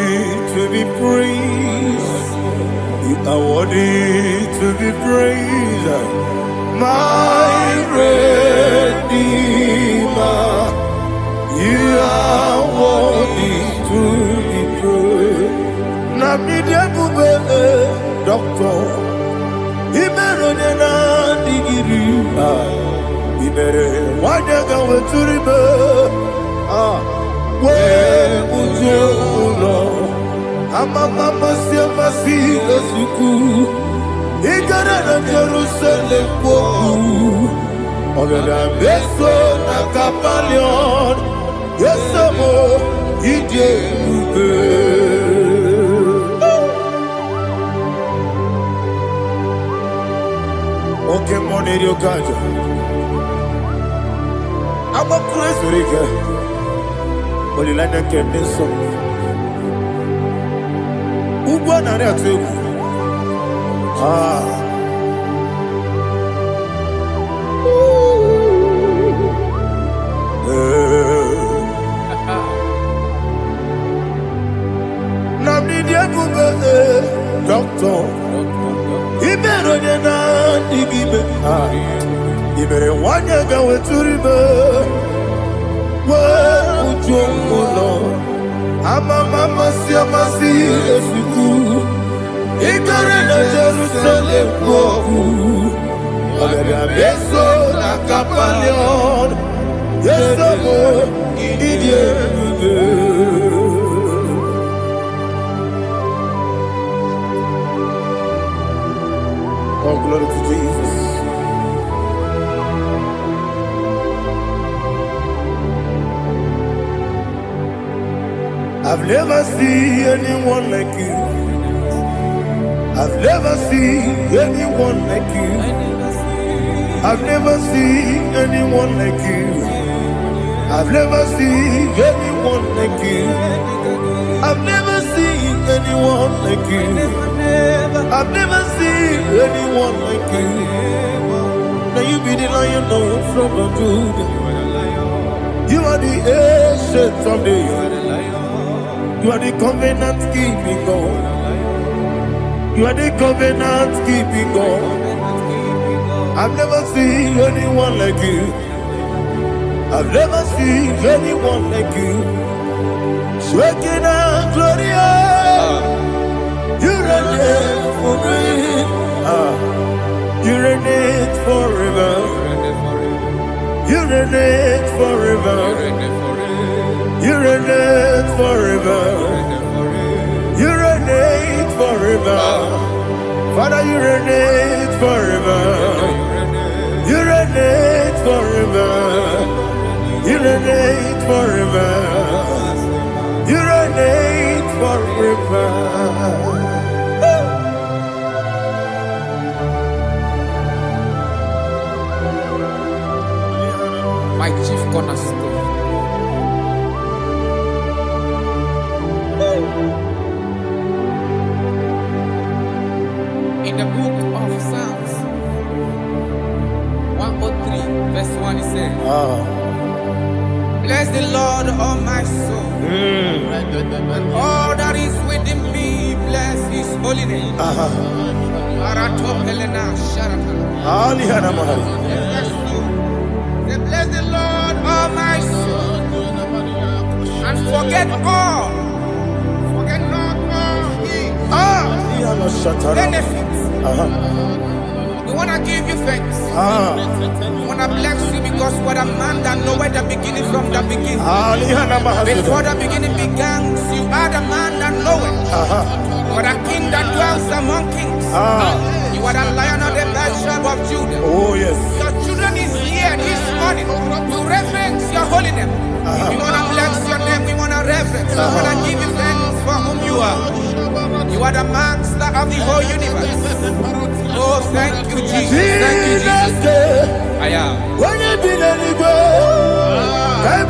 to be praised. You are worthy to be praised. My Redeemer. You are worthy to be praised. Namidebube, Doctor. Imeronena digiri. Ibere wanyaga weturibe. We ujo ulo. Amama siamasi esuku. Igara na Jerusalem poku. Ogada beso na kapalion. Yesamo ije ube. Okay, money yo kaja. I'm a crazy rigger. Only like that can be so. Ubana too. Doctor, he better than Igbo. He better one year go to river. Where would you go? I'm a mama, see a massy, if you could. He got in a Jerusalem. I'm a beso, like a palion. Yes, I'm a idiot. Oh, glory to Jesus. I've never seen anyone like you. I've never seen anyone like you. I've never seen anyone like you. I've never seen anyone like you. I've never seen anyone like you. I've never seen anyone like you. Now you be the lion from the Judah. You are the ancient of days. You are the covenant keeping God. You are the covenant keeping God. I've never seen anyone like you. I've never seen anyone like you. Shaking and glorious. You reign forever. You reign forever. You reign forever. You reign forever. You reign forever. Father, you reign forever. You reign forever. You reign forever. You reign forever. My chief cornerstone. In the book of Psalms 103 verse 1 it says, bless the Lord, all my soul, and all that is within me, bless his holy name. Bless the Lord, all my soul, and forget not all his benefits. We want to give you thanks. We want to bless you because what a man that know where the beginning from the beginning. Before the beginning began, you are the man that know it. You are the king that dwells among kings. You are the lion of the tribe of Judah. Oh yes. Your children is here this morning to reverence your holiness. We want to bless your name. We want to reverence. We want to give you thanks for whom you are. You are the master of the whole universe. Oh, thank you, Jesus. Thank you, Jesus. I am. When you be the Igbo, I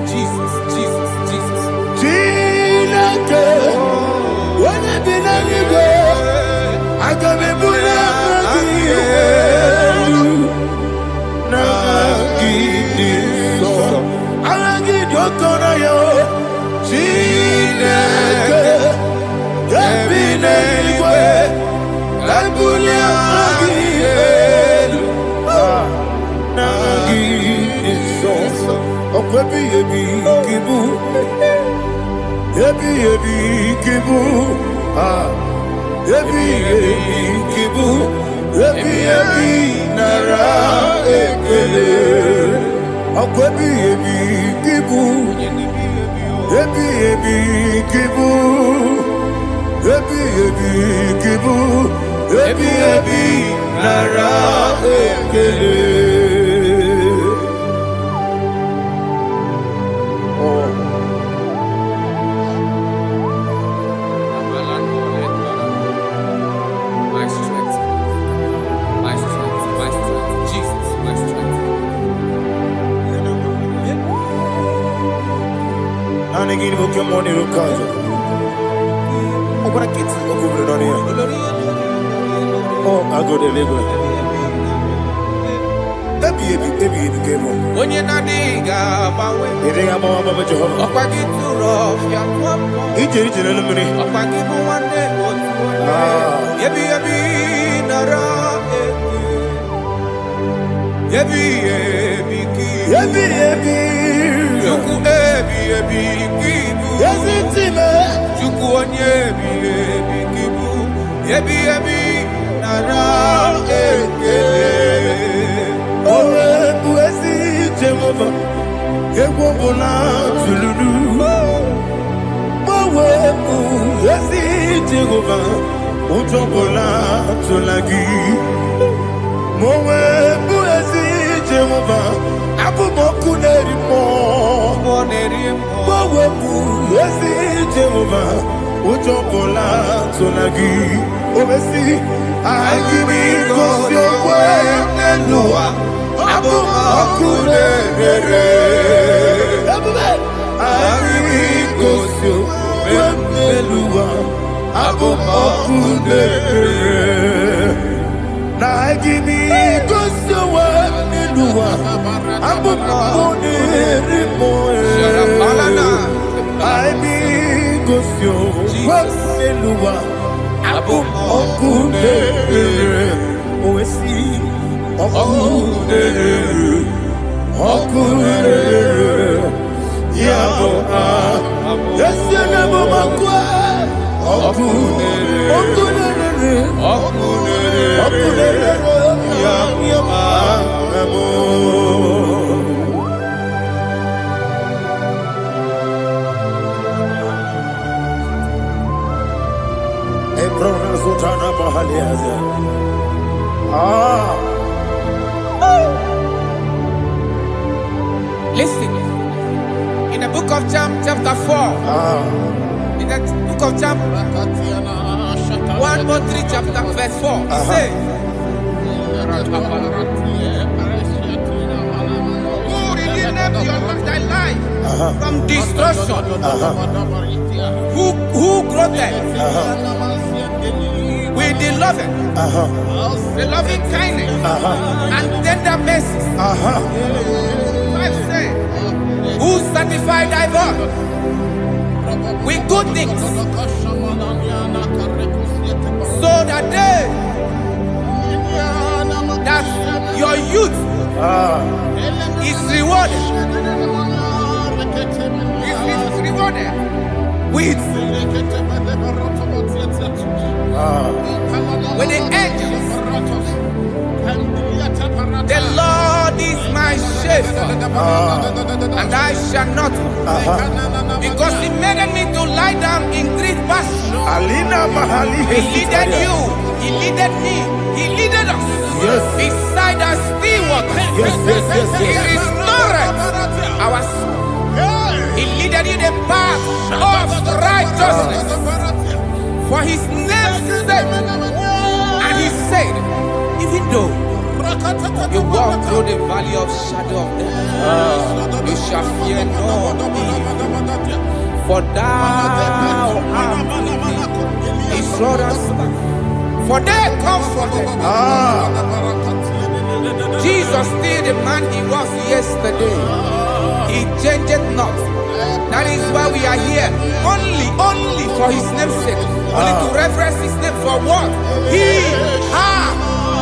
Jesus, Jesus, Jesus. when you be the Igbo, I can be My strength, my strength, my strength, Jesus, my strength. And again, we come on here, Kaja. Oh, what a kid, oh, go on here. Oh, I go to Lagos. Baby, came on. When you're not diga, You think I'm all about Jehovah? Opa get too rough, ya twampo. Each in a minute. Opa give me one day, yebi nara yebi ki. Juku ebi kibu. Yes, it's him. Juku onye ebi kibu. Yebi nara Owe buesi Jehovah, Ewobola Tululu. Owe buesi Jehovah, Utobola Tulagi. Owe buesi Jehovah, Abuboku Nerimo. Owe buesi Jehovah, Utobola Tulagi. Obesi, I give me cause your way and Noah. Abu Makunere. I give me cause your way and Noah. Abu Makunere. Now I give me cause your way and Noah. Abu Makunere. I mean cause your way and Noah. Abu Makunere. Oesi. Listen, in the book of John, chapter 4, in the book of John, 1:3, chapter verse 4, it says, who redeemed thy life from destruction? Who groweth with the loving kindness and tender mercies? Who sanctify thy body with good things, so that your youth is rewarded. Is rewarded with the angels. The Lord is my shepherd, and I shall not, because He made me to lie down in green pastures. He leaded you, He leaded me, He leaded He restored our soul. He leaded in the path of righteousness for his name's sake. And he said, even though you walk through the valley of shadow of death, you shall fear no evil, for thou art with me. His rod and staff, for they comforted. Jesus still the man he was yesterday. He changed not. That is why we are here. Only for his name's sake. Only to reverence his name for what he has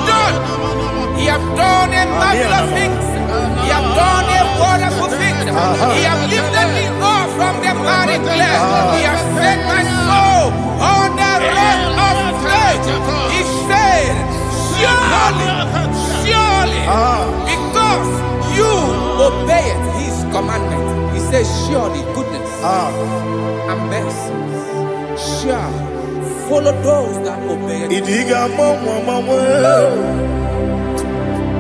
done. He has done a marvelous things. He has done a wonderful thing. He has lifted me up from the miry clay. He has set my soul on the rock of faith. He said, surely, because you obeyed his commandment. He says, surely goodness and mercy shall follow those that obey it. Idiga mama,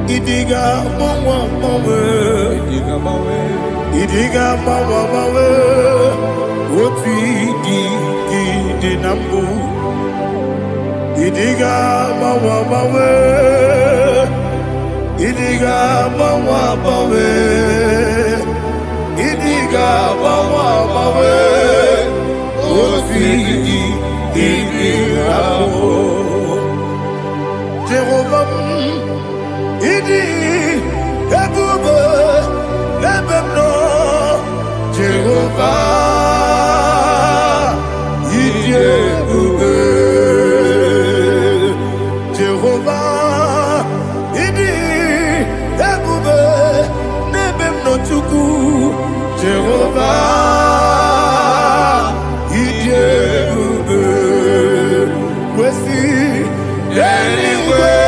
Idiga mama, Oti di nambu. Idiga mama, Idiga mama, Idiga mama, Oti di nambu. Jehovah, Idi ebube lebemno. Jehovah, Idi ebube. Jehovah, Idi ebube lebemno chuku. Jehovah, Idi ebube. Kwesi anyway.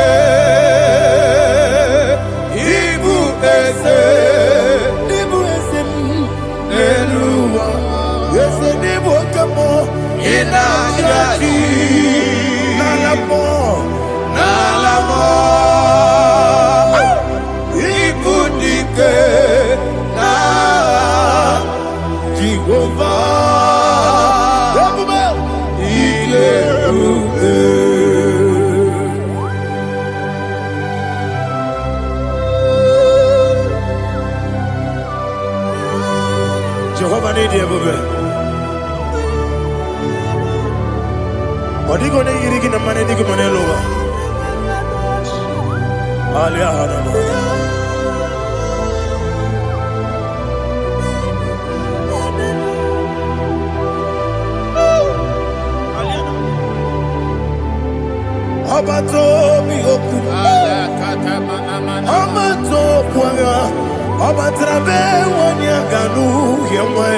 Jehovah need you, baby. Odi go ne yiri kina mane di ko mane loba. Alia hana. Abato mi oku. Abato kwanga. Abatrabe wanya ganu yemwe.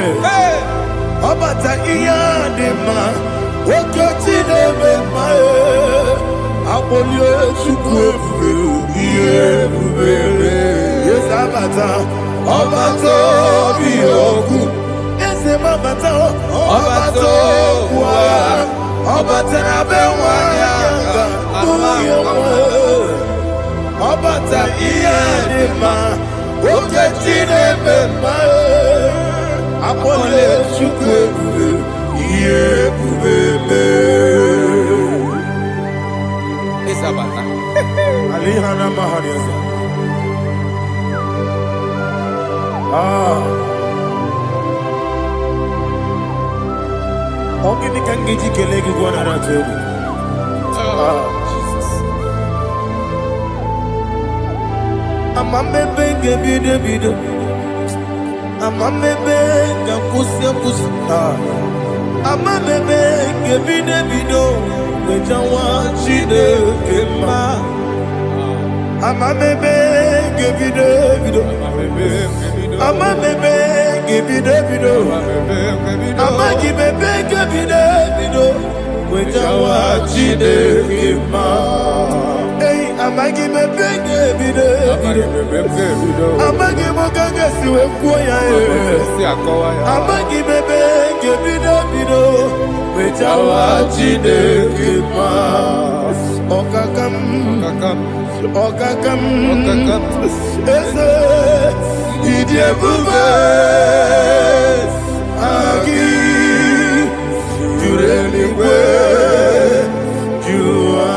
Abata iya dema. Okoti nebe mae. Abolio chukwe bube. Yes abata. Abato biyoku. Yes abata. Abato kwa. Abatrabe wanya ganu yemwe. Abata iya dema. Okoti nebe mae. Abolio chukwe bube. Isabata. Alihana Mahariasa. Ogini kangiji kelegi gwana ratebu. Jesus. Amamebe gebide. Amamebe gakusia. Amamebe gebide. Wejawa chide kema. Amamebe gebide. Amamebe gebide. Amagibebe gebide. Wejawa chide kema. Hey, amagibebe gebide. Amagiboganga siwe kuya. Amagibebe gebide. Wejawa chide kema. Okakam Okakam, Eze, Idiebube, Agi, Jureligwe, Jua,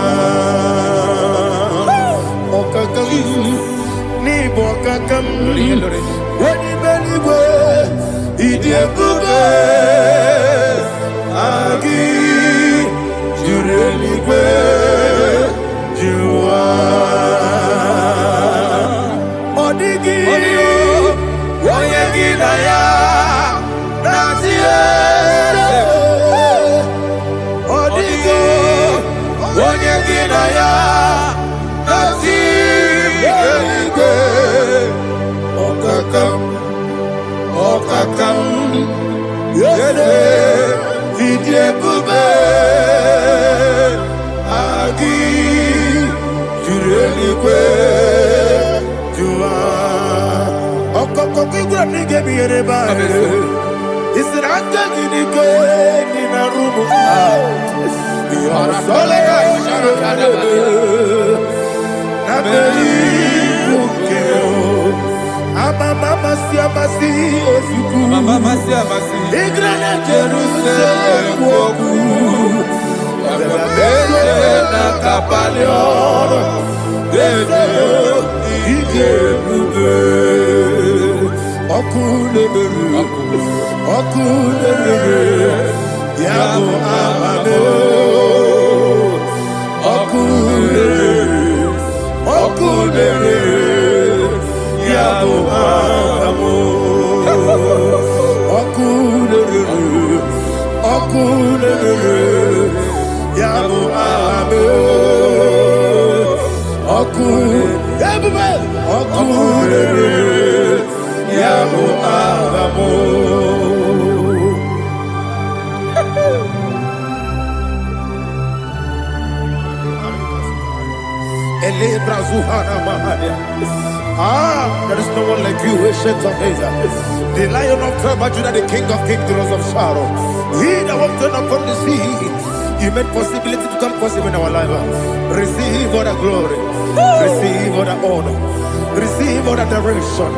Okakam, Nibo Okakam, Wanibeligwe, Idiebube, Agi, Jureligwe, Jua. Odigi, Oyegi Naya, Nazie. Odigi, Oyegi Naya, Nazie. Okakam, Okakam, Yede, Idiebube, Agi, Jureligwe. Okokokigura nige biyereba. Isiranga ginike nina rumu. Yasole nabeli ukeo. Mama siamasi osuku. Mama siamasi. Igrane Jerusalem woku. Bele na kapalion. Bele Idiebube. Okulere, Yabo Amado. Okulere, Yabo Amado. Okulere, Yabo Amado. Okulere, Yabo Amado. There is no one like you, ancient of days. The Lion of tribe of Judah, the King of kings, the Rose of Sharon. He that walked upon the sea, He made possibility to come possible in our life. Receive all the glory, receive all the honor, receive all the direction.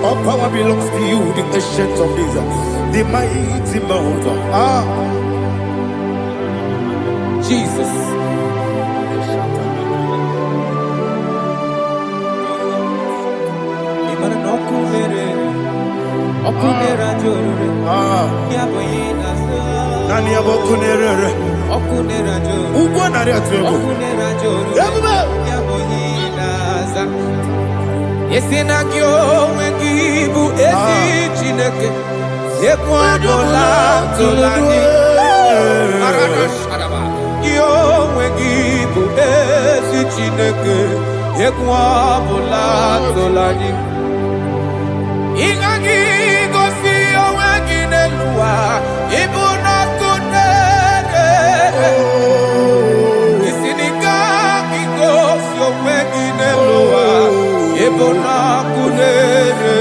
All power belongs to you, the ancient of days, the mighty mountain. Jesus. Nani abokunere. Ugwa nari atwego. Yesinagyo wengibu ezi chineke. Ekwadola tolani. Yo wengibu ezi chineke. Ekwadola tolani. Ingagi gosi oweginelua. Ibuna kunere. Isinika gosi oweginelua. Ibuna kunere.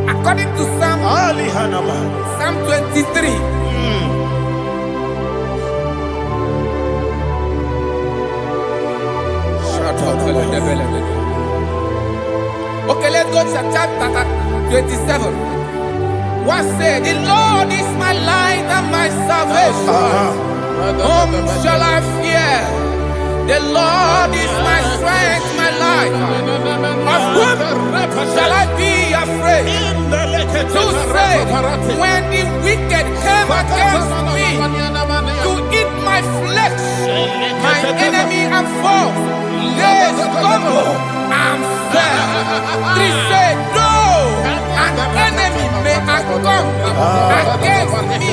According to Psalm 23. Okay, let's go to chapter 27. What said? The Lord is my light and my salvation. Whom shall I fear? The Lord is my strength, my life. Of whom shall I be afraid? To say, when the wicked came against me to eat my flesh, my enemy and foe, they stumble and fell. Three say, no, an enemy may have come against me,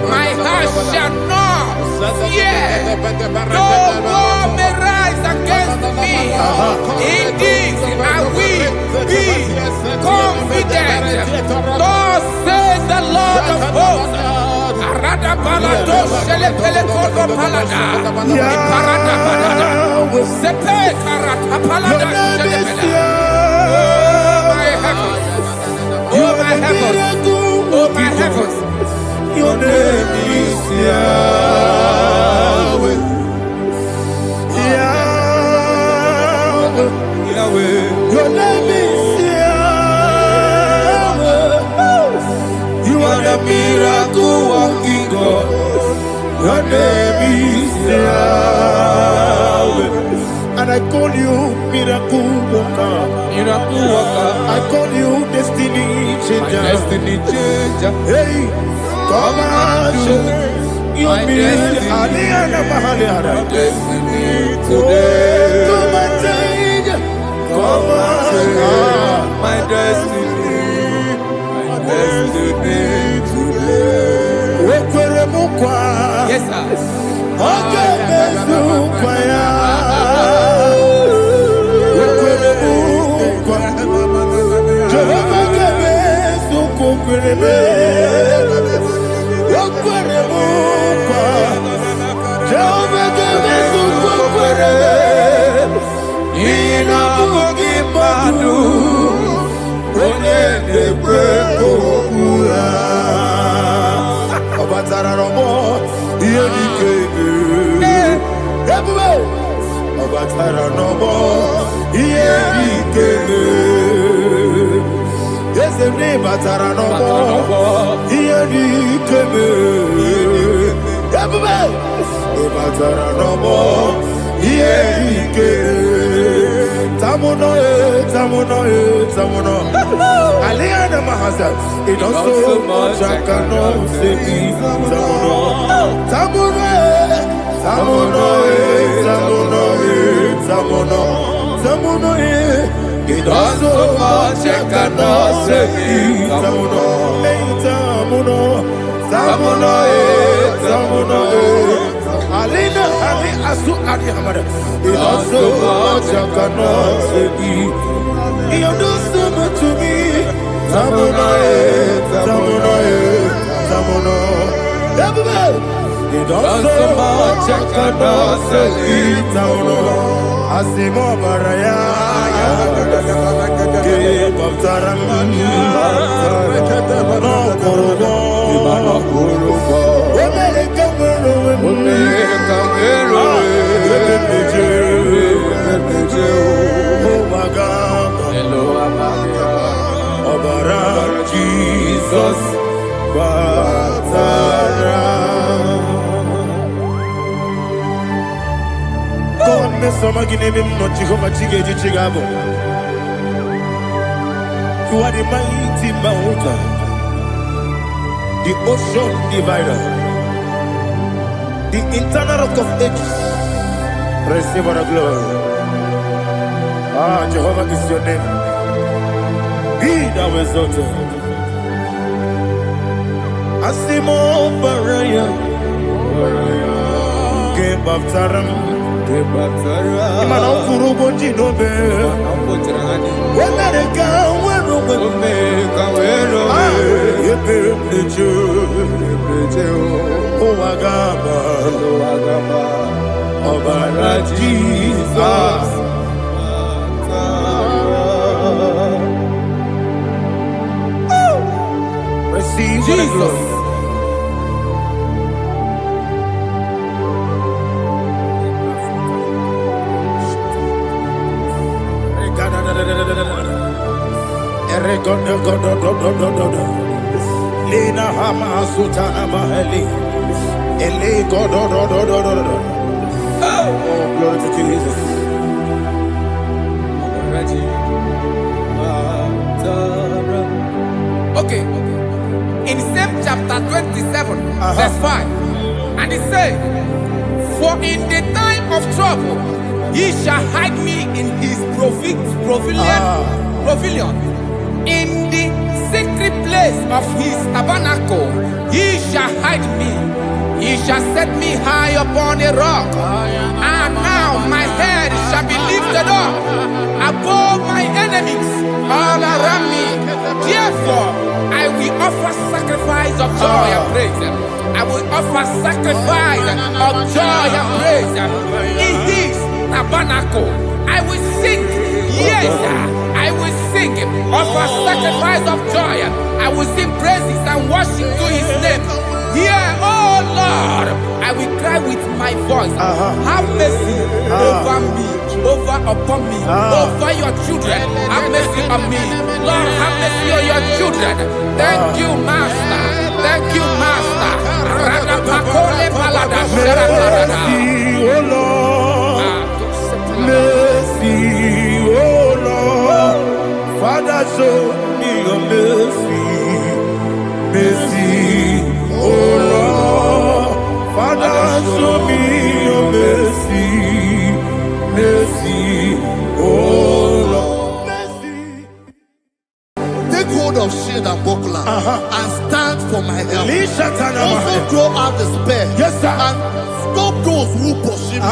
my heart shall not fear. No war may rise against me. In this I will be confident. Thus says the Lord of hosts. Arada balado shelepele kodo palada. Iparada balada. Sepe karata palada shelepele. Oh my heavens. Oh my heavens. Oh my heavens. Your name is Yahweh. Yahweh. Yahweh. Your name is Yahweh. You are the miracle working God. Your name is Yahweh. And I call you miracle worker. Miracle worker. I call you destiny changer. Destiny changer. Hey, come on, you mean Aliana Mahaliana. Destiny today. Come and change. Come on, my destiny. My destiny today. Yes, sir. Okay, Aliana Mahazal, it also much I cannot say. Tamuno, it also much I cannot say. Tamuno, Alina, Ali Asu Adi Hamada, it also much I cannot say. You do so much to me. Tamuno. You don't so much I cannot say. Tamuno. Asimo Baraya. Give up Taram. No Kurubo. Jesus, God, me some give him no Jehovah Chigabo. You are the mighty mountain, the ocean divider, the internal rock of ages. Receive our glory. Ah, Jehovah is your name. Be thou exalted. Asimo Baraya, Game of Taram, Imano Kurubo Jinobe, America, Obara Jesus. Receive Jesus. Lina Hama Sutana Mahali. Ele Godo. Oh, glory to Jesus. Okay. In same chapter 27, verse 5, and it says, "For in the time of trouble, he shall hide me in his pavilion. In the secret place of his tabernacle, he shall hide me. He shall set me high upon a rock. And now my head shall be lifted up above my enemies. enemies all around me. Therefore, I will offer sacrifice of joy and praise. I will offer sacrifice of joy and praise. In His tabernacle, I will sing. Yes, I will sing. Offer sacrifice of joy. I will sing praises and worship to His name. Here, oh Lord, I will cry with my voice. Have mercy over me, upon me, over your children. Have mercy on me. Lord, have mercy on your children. Thank you, Master. Thank you, Master. Mercy, oh Lord. Mercy, oh Lord. Father, show me your mercy. Mercy, oh Lord. Father, show me your mercy. Mercy, oh Lord. Mercy. Take hold of shield and buckler and stand for my help. Also throw out despair. Yes, sir. And stop those who pursue me.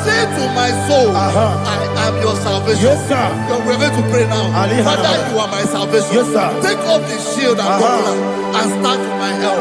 Say to my soul, I am your salvation. Yes, sir. We're going to pray now. Father, you are my salvation. Yes, sir. Take off the shield and buckler and stand for my help.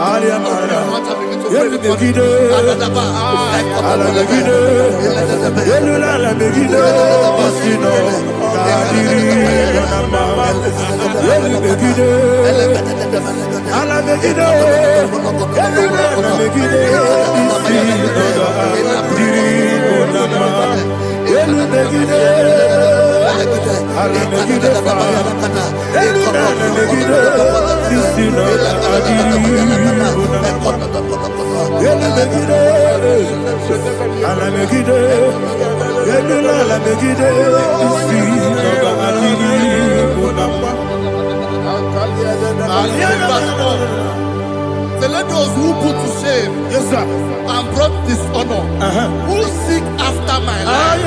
So let those who put to shame, yes, sir, and brought dishonor, who seek after my life,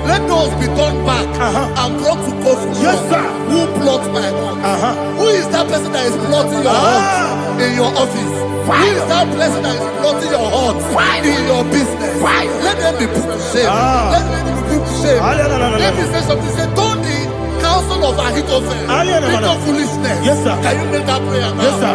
let those be turned back and brought to confusion. yes, sir, Who plot my heart? Who is that person that is plotting your heart in your office? Who is that person that is plotting your heart in your business? Let them be put to shame. Let them be put to shame. Let me say something. Say, don't the counsel of Ahithophel think of foolishness. Yes, sir. Can you make that prayer now? Yes, sir.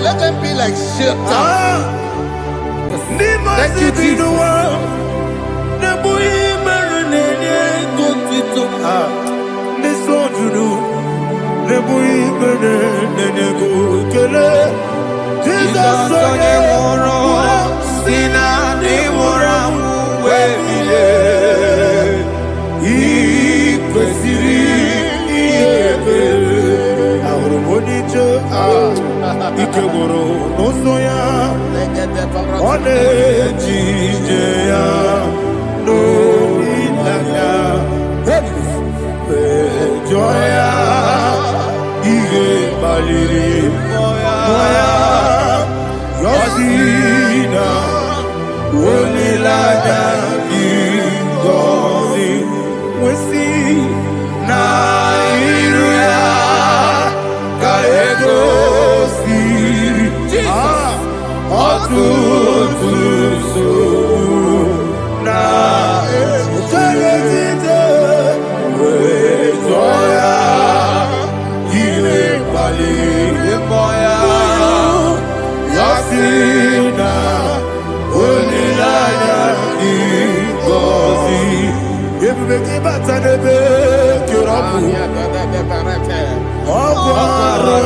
Let them be like shelter. Thank you, Jesus. ebube gị bata n'ebe kere ọkụ ọkwara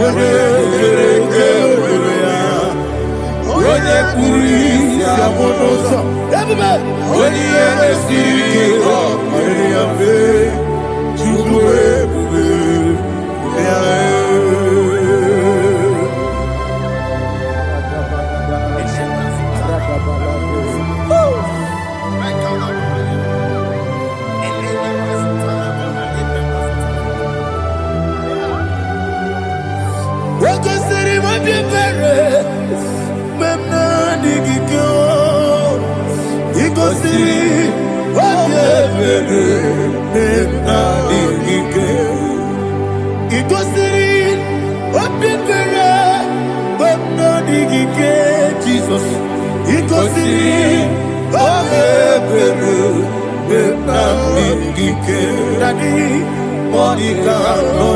onye kere eke were ya onye kpụrụ isi amụ n'ụzọ ebube onye ihe na-esiri ike ọrịrị ya mfe Chukwu ebube ya Jesus, he goes in, Monica, no,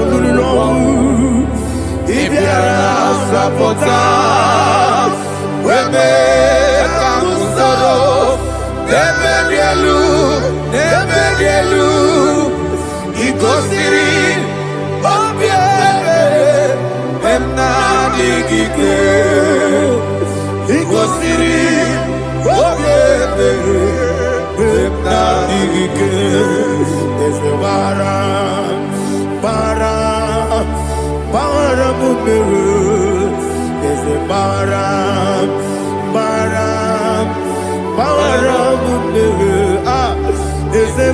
if you are supporters, we may come solo, never he goes in, he goes in, there's a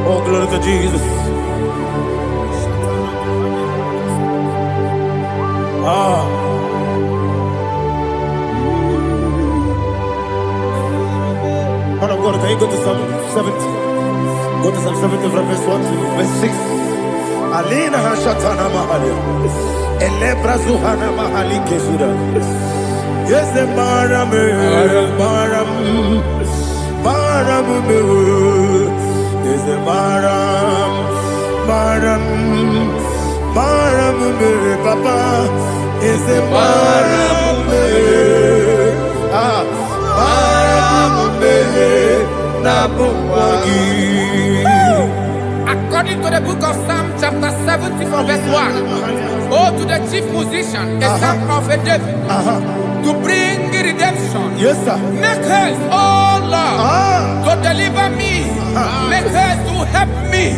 oh, glory to Jesus. Man of God, can you go to Psalm 70? Go to Psalm 70 from verse 1 to verse 6. Alina Hashatana Mahalia. Elebra Zuhana Mahali Kesuda. Yes, the Baram. Yes, the Baram. Papa. Yes, the Baram. According to the book of Psalm chapter 70 from verse 1, oh, to the chief musician, a son of a David, to bring redemption. Yes, sir. Make haste, oh Lord, to deliver me. Make haste to help me.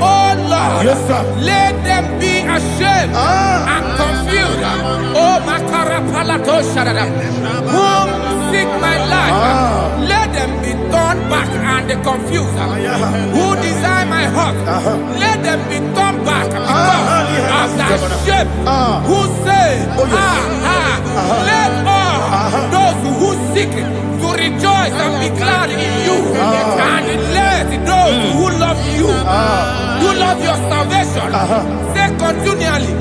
Oh Lord, yes, sir. Let them be ashamed and confused. Oh, Makarapalatoshadada, whom seek my life, let them be turned back and confused. Who desire my heart, let them be turned back because of that shame. Who say, let all those who seek to rejoice and be glad in you, and let those who love you, who love your salvation, say continually,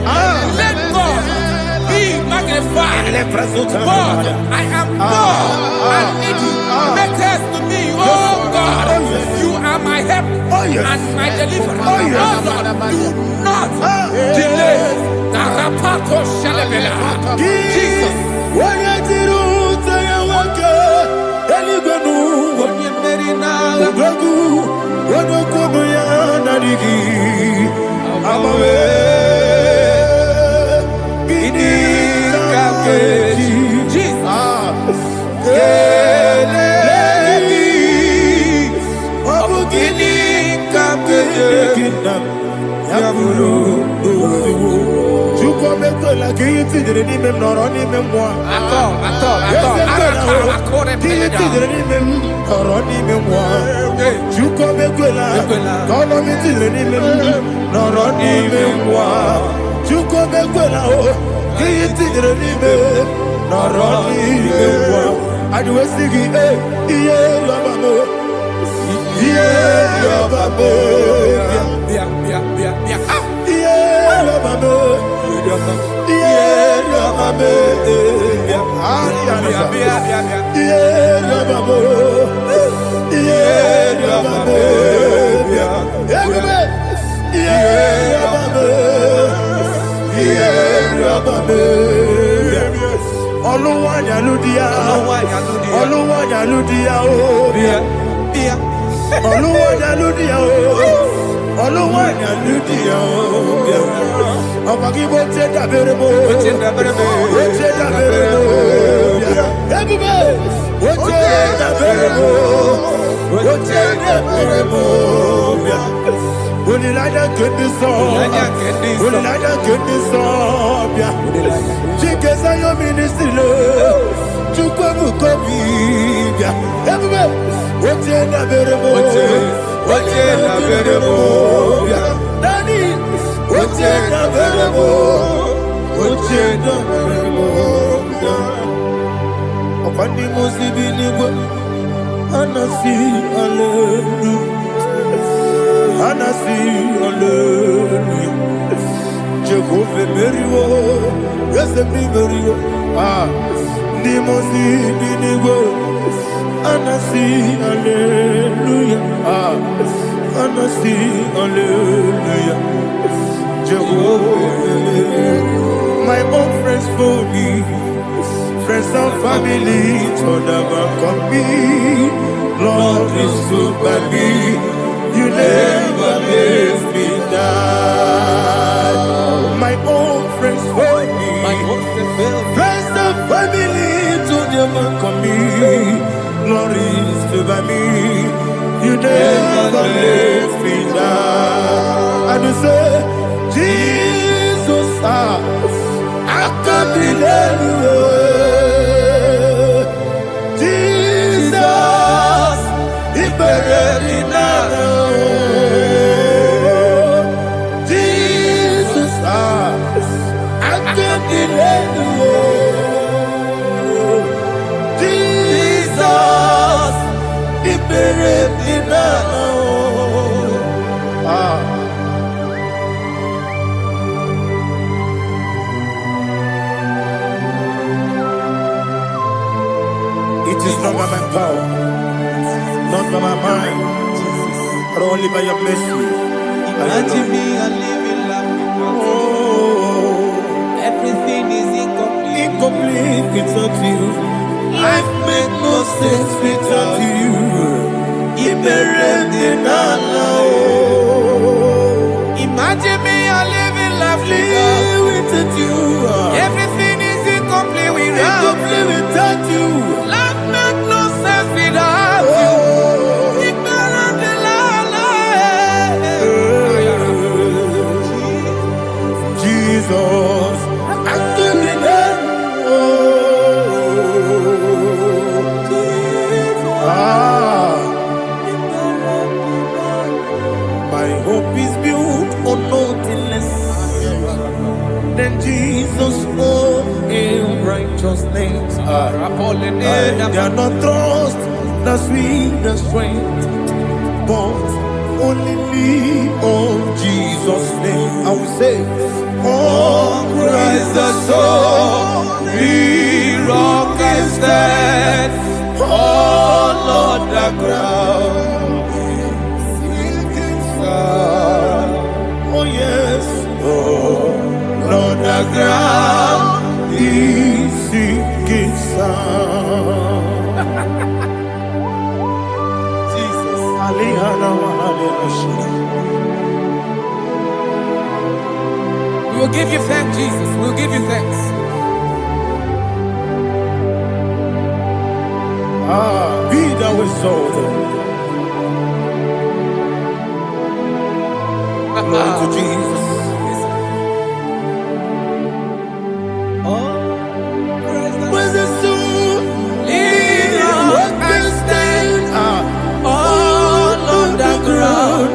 let God be magnified. God, I am poor and needy. Make haste to me, oh God. You are my help and my deliverer. Oh Lord, do not delay. Jesus. Yeah. Jaludia, Oluwa Jaludia, Oluwa Jaludia, Abagi Boche Daberebo, Boche Daberebo, everybody, Boche Daberebo, Boche Daberebo. Only like that get this song, only like that get this song, yeah. Chickens are your ministry, Chukwamu Kobi, yeah. Everybody, what's in the variable? What's in the variable? Yeah. Daddy, what's in the variable? What's in the variable? Yeah. Upon the Muslim, Anasi, Hallelujah. Anasi, hallelujah. Jehovah Meriwo, yes, Meriwo. Nimosi, Niniwo. Anasi, hallelujah. Anasi, hallelujah. Jehovah, my own friends for me, friends and family, told them come be. Lord is good by me. You never leave me die. My own friends for me, friends and family to them come me. Glory is over me. You never leave me die. And you say, Jesus, I can't believe you. Jesus, He buried me now. Jesus, He buried me now. It is not by my power, not by my mind, but only by your mercy. Imagine me a living life without you. Everything is incomplete. Incomplete without you. Life makes no sense without you. Imagine me a living life without you. Everything is incomplete without you. Life makes no sense without you. Jesus, I give me my hope is built on nothing less than Jesus' own in righteousness. I cannot trust the sweetest strength, but only lean on Jesus' name. I will say, on Christ the solid rock I stand, on Lord the ground sinking sand. Oh yes, oh Lord the ground is sinking sand. Jesus, we will give you thanks, Jesus. We will give you thanks. Be thou exalted. Glory to Jesus. Where's the soul? What can stand? All on the ground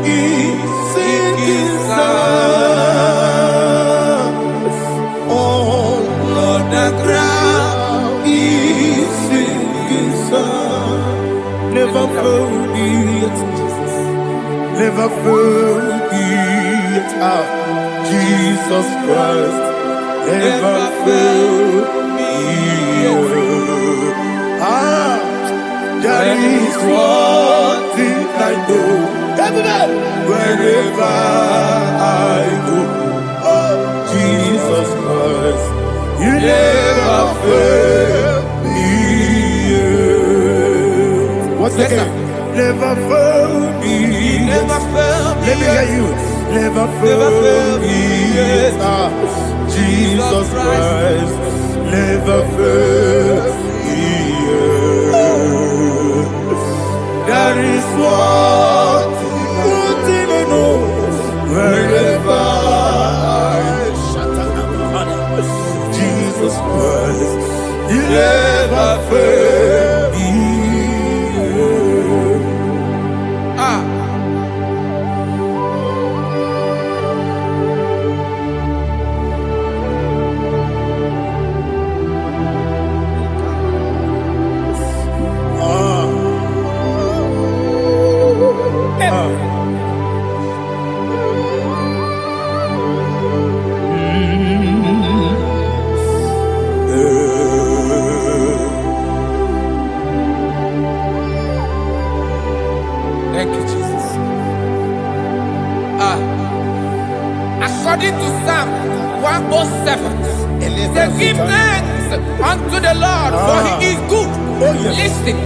is sinking sand. All on the ground is sinking sand. Never forget, never forget Jesus Christ. Never fail me. There is one thing I know. Wherever I go, oh Jesus Christ, you never fail me. Once Yes, again. Never fail me. Never fail me. Let me hear you. Never fail me. Yes. Jesus Christ. Never fail me. That is what thing I know. Wherever Jesus Christ, He never fail me. Thank you, Jesus. According to Psalm 107, they give thanks unto the Lord, for He is good. Oh, yes. Listen,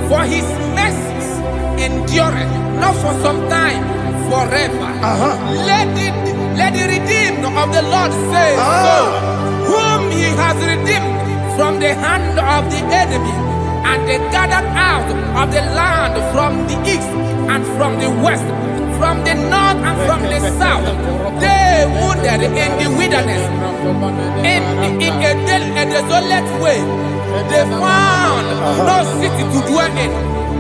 for His mercies endureth, not for some time, forever. Let the redeemed of the Lord say so, whom He has redeemed from the hand of the enemy, and they gathered out of the land from the east and from the west, from the north and from the south. They wandered in the wilderness, in a desolate way. They found no city to dwell in,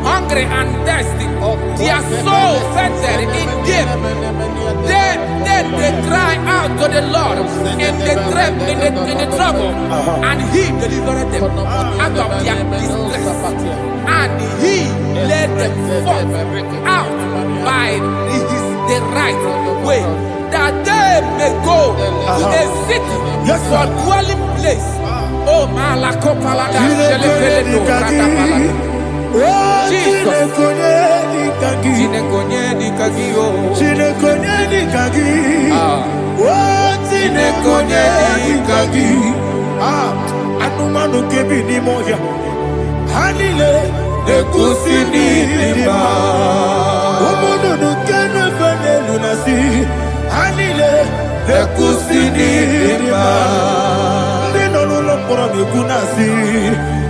hungry and thirsty. Their soul fettered in deep. Then they cry out to the Lord in the trouble, and He delivered them out of their distress, and He led them forth out by the right way, that they may go to a city for dwelling place. Oh, Malakopalada, Jesus. Anumanu kebi ni moja Hanile Nekusini lima Omono nukene fene lunasi Hanile Nekusini lima Nino lulopora mikunasi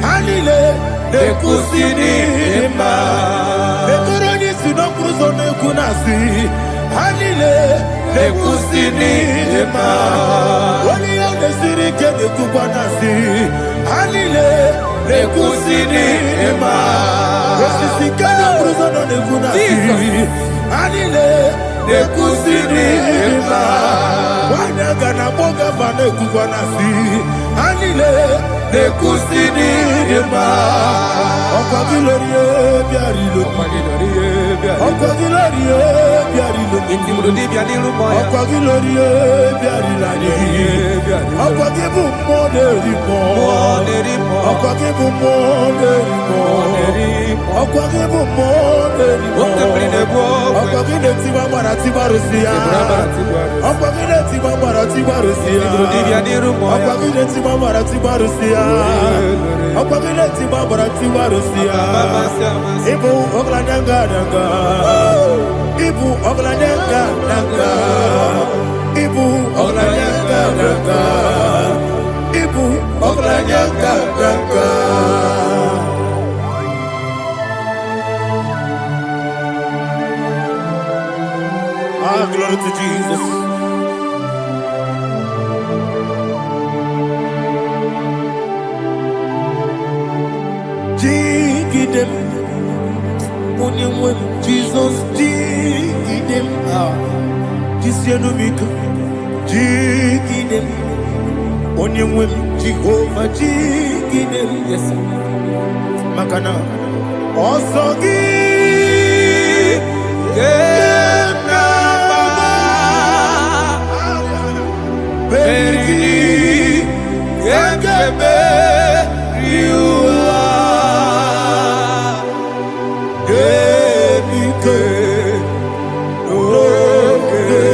Hanile Nekusini lima Nekoroni sinokruzo nekunasi Hanile Nekusini lima Wani ya nesiri kene kubanasi Hanile Nekusini lima Wesisi kene kruzo nekunasi Hanile Nekusini lima Wani gana boga vane kubanasi Hanile Nekusini lima Okwa gilorie biarilo Okwa gilorie biarilo Okwa gilorie biarilani Okwa gibu moderimo Okwa gibu moderimo Okwa gibu moderimo Okwa gile tiba marati barusia Okwa gile tiba marati barusia Okwa gile tiba marati barusia Okwa gile tiba marati barusia Ibu ogladanga danga Ibu ogladanga danga Ibu ogladanga danga Ibu ogladanga danga Glory to Jesus. Jigidem, Onyemwe, Jesus, Jigidem, Jisianomika, Jigidem, Onyemwe, Jehovah, Jigidem, yes, Makana, Osogi, Bergi, Gagebe, Riua, Gebike, Ogedile,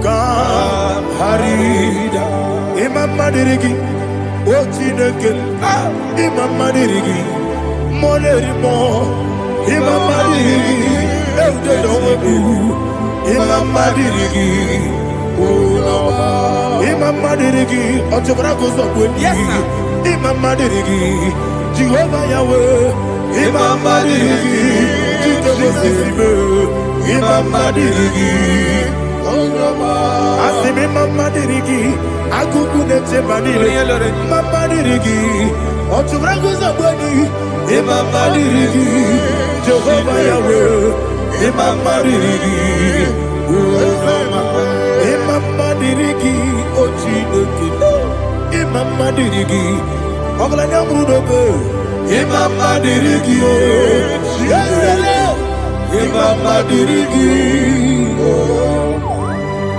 Kam Harida, Imam Madirigi, Ochineke, Imam Madirigi, Molerimo, Imamadiri, Eudedowebu, Imamadiri, Imamadiri, Otobragos of Wendy, Imamadiri, Jehovah Yahweh, Imamadiri, Imamadiri, Asimi Mamadiri, Akukunete Madiri, Mamadiri, Otobragos of Wendy, Imamadiri, Jehovah Yahweh, Imamadiri, Imamadiri, Ochineke, Imamadiri, Oglanya Brudobe, Imamadiri, Imamadiri,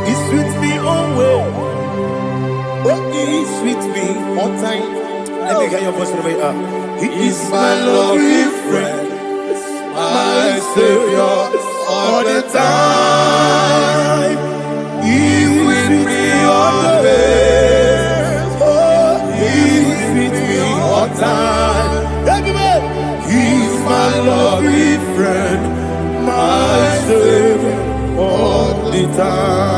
He sweet me always. Oh, He sweet me all time. Let me get your voice right here. He is my lovely friend, my Savior all the time. He with me always. Oh, He with me all time. Everybody, He's my lovely friend, my Savior all the time.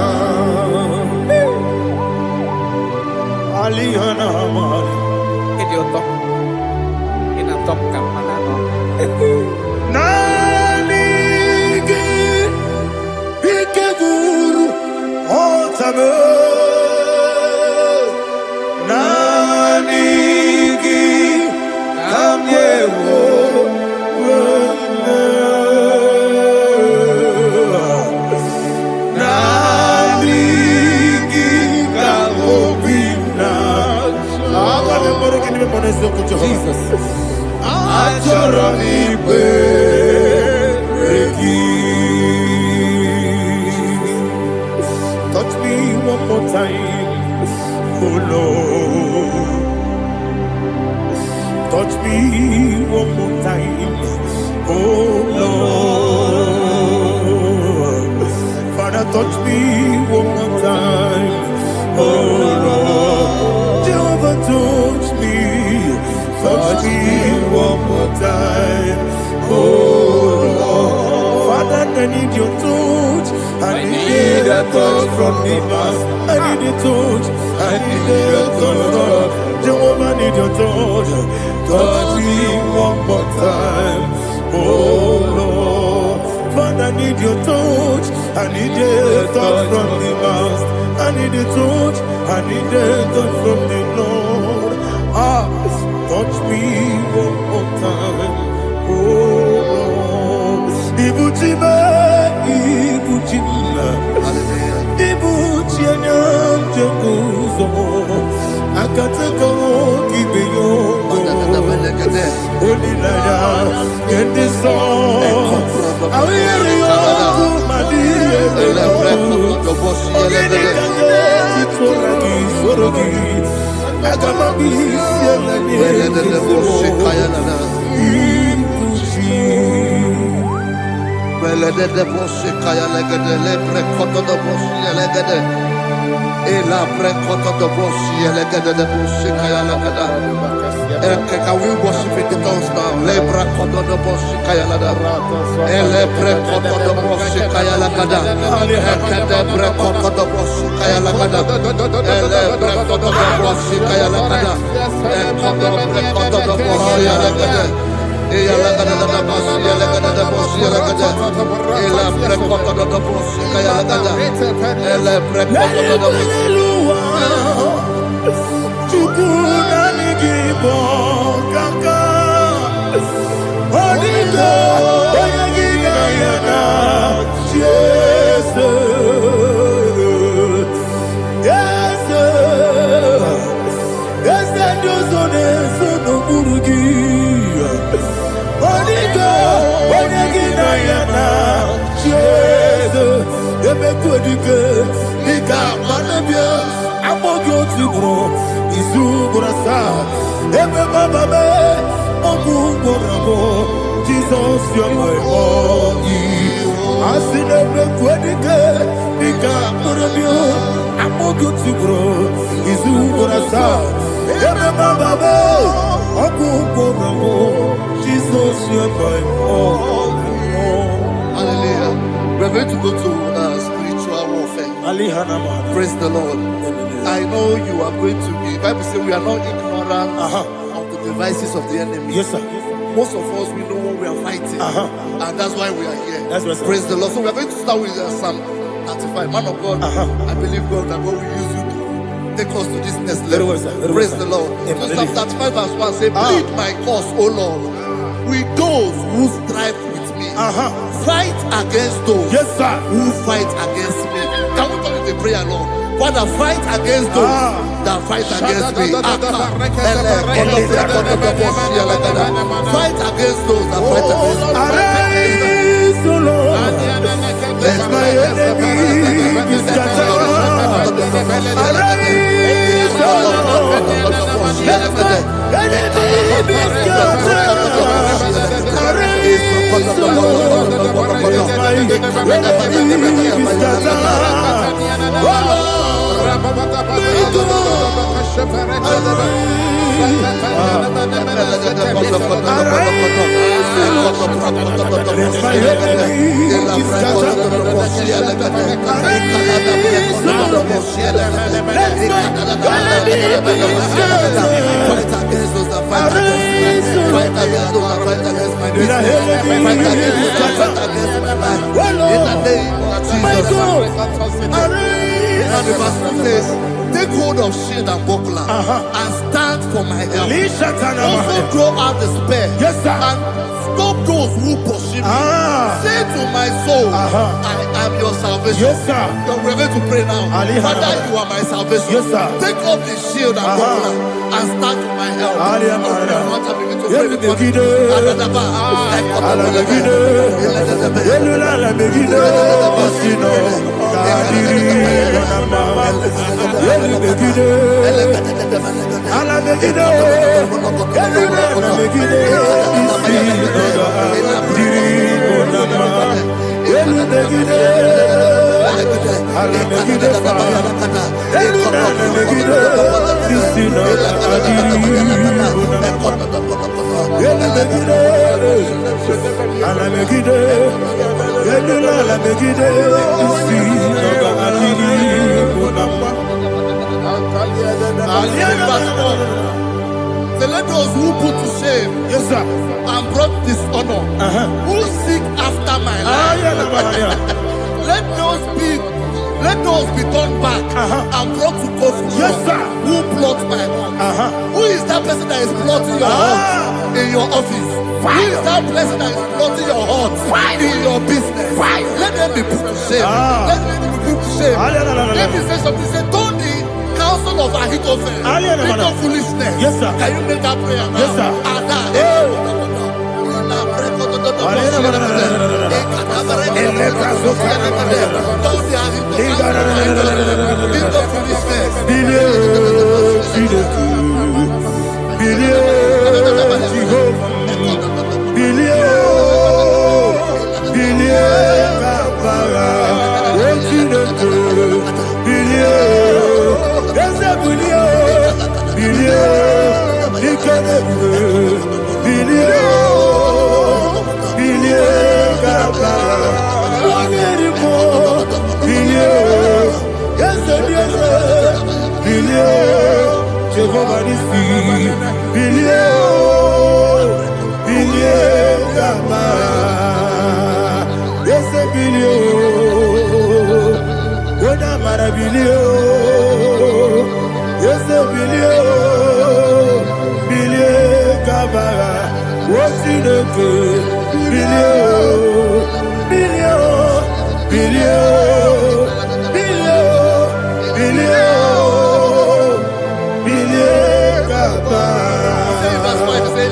Alihana Mari. Nanigi Ikeguru Otame Nanigi Kamyewo Nanigi Kamobina Jesus touch me one more time, oh Lord. Touch me one more time, oh Lord. Father, touch me one more time, oh Lord. Jehovah, touch me. Touch me one more time, oh Lord. Father, I need your touch. I need a touch from the past. I need a touch. I need a touch from Jehovah. I need your touch. Touch me one more time, oh Lord. Father, I need your touch. I need a touch from the past. I need a touch. I need a touch from the Lord. Touch me one more time, oh Lord. Ibuchima, Ibuchima, Ibuchina, Jeguzo. Akateko kibeyo, Olilaya, get this song. I will you Madia, Can we worship in the tongues now? Lebra kodo do boshi kaya lada. Elebre kodo do boshi kaya lada. Ekede bre kodo do boshi kaya lada. Elebre kodo do boshi kaya lada. Ekodo bre kodo do boshi lada. Eya lada da boshi lada da boshi lada. Elebre kodo do boshi kaya lada. Elebre kodo do boshi. Chukunanigibo kaka Onigo Oyagina yana Jesus Yes Dozone Sono Burugi Onigo Oyagina yana Jesus Ebe Kodike Nika Manabia Amogyo Tibro Izugurasa, Ebe Bababe, Ogugurabo, Jesus, your boy. Asinebe Kwedike, Nika Murabio, Amogu Tibro, Izugurasa, Ebe Bababe, Ogugurabo, Jesus. Hallelujah. We're going to go to spiritual warfare. Praise the Lord. I know you are going to be. Bible says we are not ignorant of the devices of the enemy. Yes, sir. Most of us, we know what we are fighting, and that's why we are here. That's right, sir. Praise the Lord. So we are going to start with Psalm 35. Man of God, I believe God that God will use you to take us to this next level. Well, sir. Praise Well, the Lord. Amen. So Psalm 35 verse 1 say, plead my cause, O Lord, with those who strive with me. Fight against those Yes, sir. who fight against me. Can we turn to the prayer, Lord? Father, fight against those that fight against me. Fight against those that fight against me. Arise, O Lord. Let my enemy be scattered. Arise, O Lord. Let my enemy be scattered. Arise, O Lord. Let my enemy be scattered. Oh Lord. Take hold of shield and buckler and stand for my help. Also throw out despair Yes, sir. and stop those who pursue me. Say to my soul, I am your salvation. Yes, sir. We're going to pray now. Father, you are my salvation. Yes, sir. Take off the shield and buckler and stand for my help. So let those who put to shame, Yes, sir. and brought dishonor, who seek after my life, let those be turned back and brought to confusion. Yes, sir. Who plot my hurt? Who is that person that is plotting your hurt in your office? Who is that person that is plotting your hurt in your business? Let them be put to shame. Let them be put to shame. Let me say something. Say, don't the counsel of Ahithophel think of foolishness. Yes, sir. Can you make that prayer now? Yes, sir.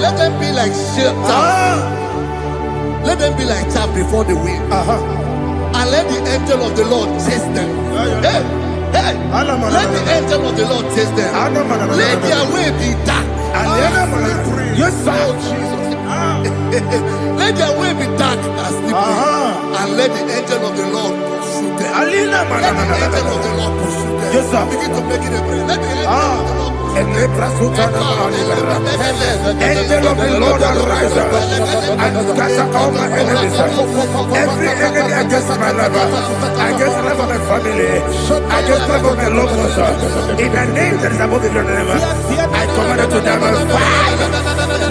Let them be like let them be like chaff before the wind, and let the angel of the Lord chase them. Hey, let the angel of the Lord chase them. Let their way be dark. Yes, sir. Let their way be dark as slippery, and let the angel of the Lord pursue them. Let the angel of the Lord pursue them. Yes, sir. Begin to make it a prayer. Let the angel of the Lord pursue them. Angel of the Lord arise and scatter all my enemies. Every enemy against my life, against the life of my family, against the life of my loved ones, in the name that is above the name, I command it to die by fire.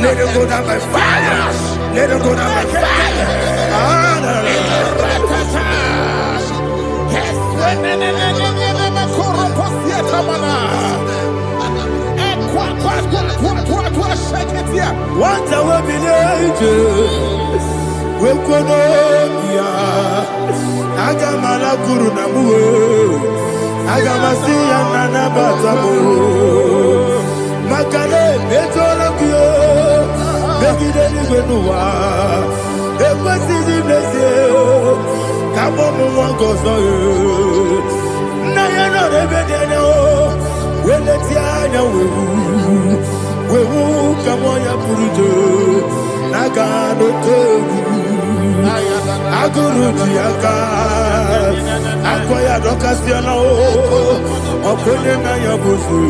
Let it go down by fire. Let it go down by fire. What I will be ages, we could Agamala Guru Namu, Agamasi and Nanabatamu, Makale, Betolakio, Begideni Benua, Equasi Blessio, Kabomu Wangozo, Nayana Rebedeno, Weletia, we will come on your Purujo, Nagano Togu, Aguru Tiaka, Akoya Docasiano, Okonena Yabusu,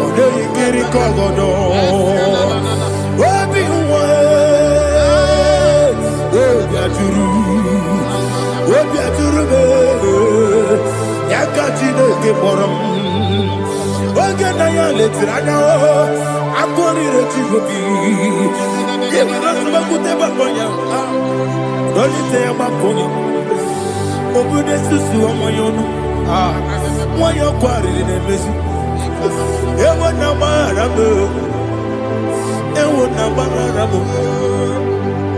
Odei Kiri Kogodo, Obi Obiaturu, Yakatino Geporum. Oganaya letrana akoni retigobi yebana subakute bakonya dolite bakonya obude susu omoyono moyo kwari nemezi ewo na marabo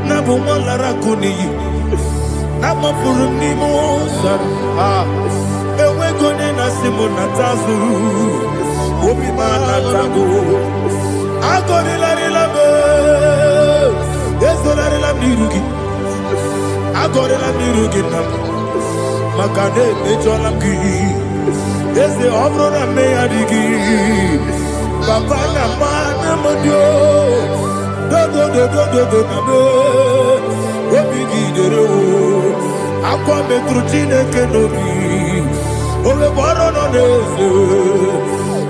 na bo malara kuni na mafuru ni mosa ewe gone na simona tazu Obi mana tago, agori la rilabe, ezo la rilamnirugi, agori la mirugi nam, makane ejolamgi, eze obro na me adigi, papa na mana modio, do na me, obi gidero, akwa metrutine kenobi, ole boro no neze.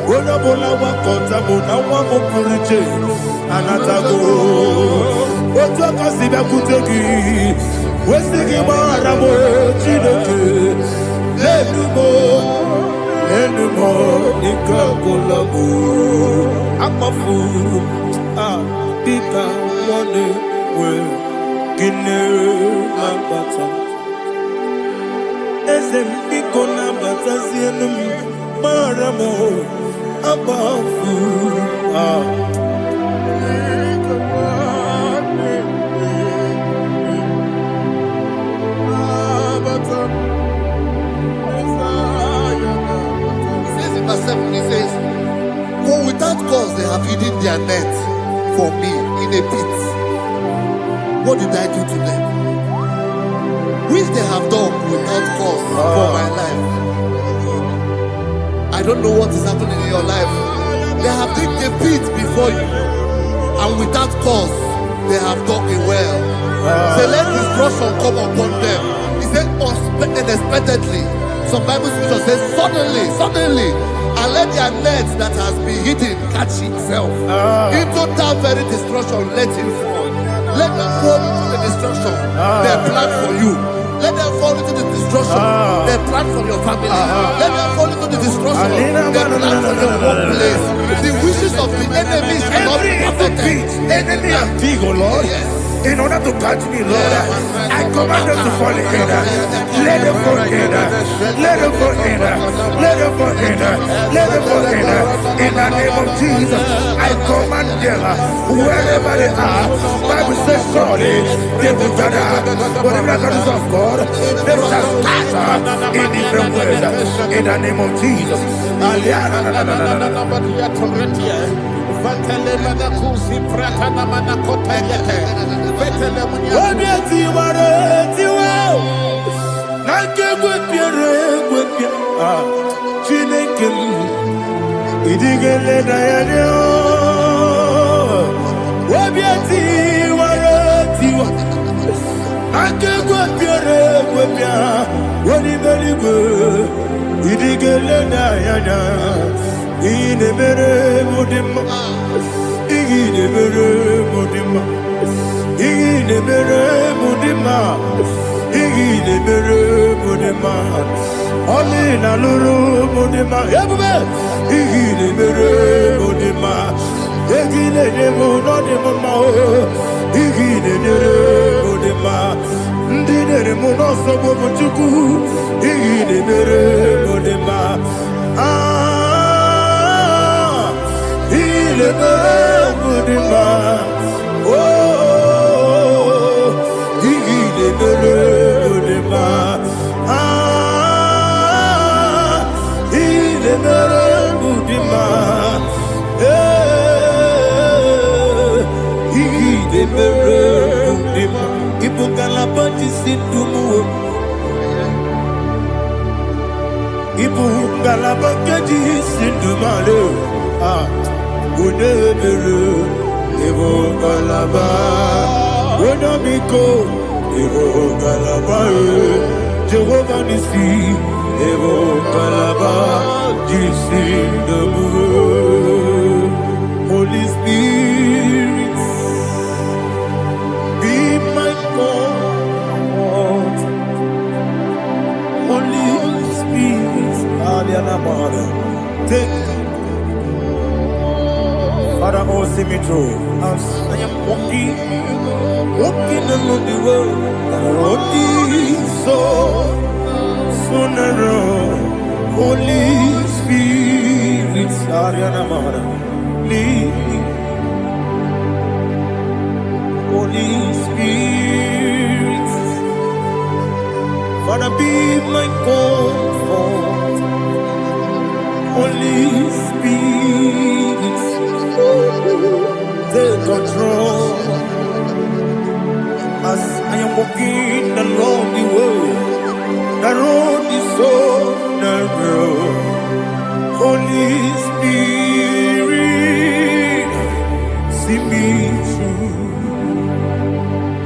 Bona bola wakota bona wamo puriche anatago oto kasiba kutegi wesigi marabo chideke lenumo ikakolabu amafu pika one we gine mabata ezem piko na batazienum maramo above He says, for without cause they have hidden their net for me in a pit. What did I do to them? Which they have done without cause for my life. I don't know what is happening in your life. They have digged a pit before you, and without cause, they have dug a well. Say, let destruction come upon them. He said, unexpectedly. Some Bible scripture says, suddenly, and let their net that has been hidden catch itself. Into that very destruction, let it fall. Let them fall into the destruction they plan for you. Let them fall into the destruction they plan for your family. Let them fall into the destruction they plan for your workplace. The wishes of the enemies will not be perfected. Enemy and big, oh Lord. Yes. In order to catch me, Lord, I command them to fall in. Let them fall in. Let them fall in. Let them fall in. Let them fall in. In the name of Jesus, I command them wherever they are. Bible says surely they will gather. But the miracles of God, they shall scatter in different ways. In the name of Jesus. Inemere mudima, inemere mudima, inemere mudima, inemere mudima. Oli na luru mudima, ebube. Inemere mudima, inemere mudima, inemere mudima. Ndinere munoso bobuchuku, inemere mudima. Mudima, oh, Mudima, Mudima, Mudima, Ibu kalabati sindumu, Ibu kalabati sindumalo, Udebere, Evo Galaba, Rodamiko, Evo Galaba, Jehovah Nissi, Evo Galaba, Jisi Damu, Holy Spirit, be my God, Holy Spirit, Adiana, take Father, oh, see me through. As I am walking along the road, the road is so narrow. Holy Spirit, Ariana Mara, lead. Holy Spirit, Father, be my comfort. Holy Spirit, take control as I am walking along the way. The road is so narrow. Holy Spirit, see me through.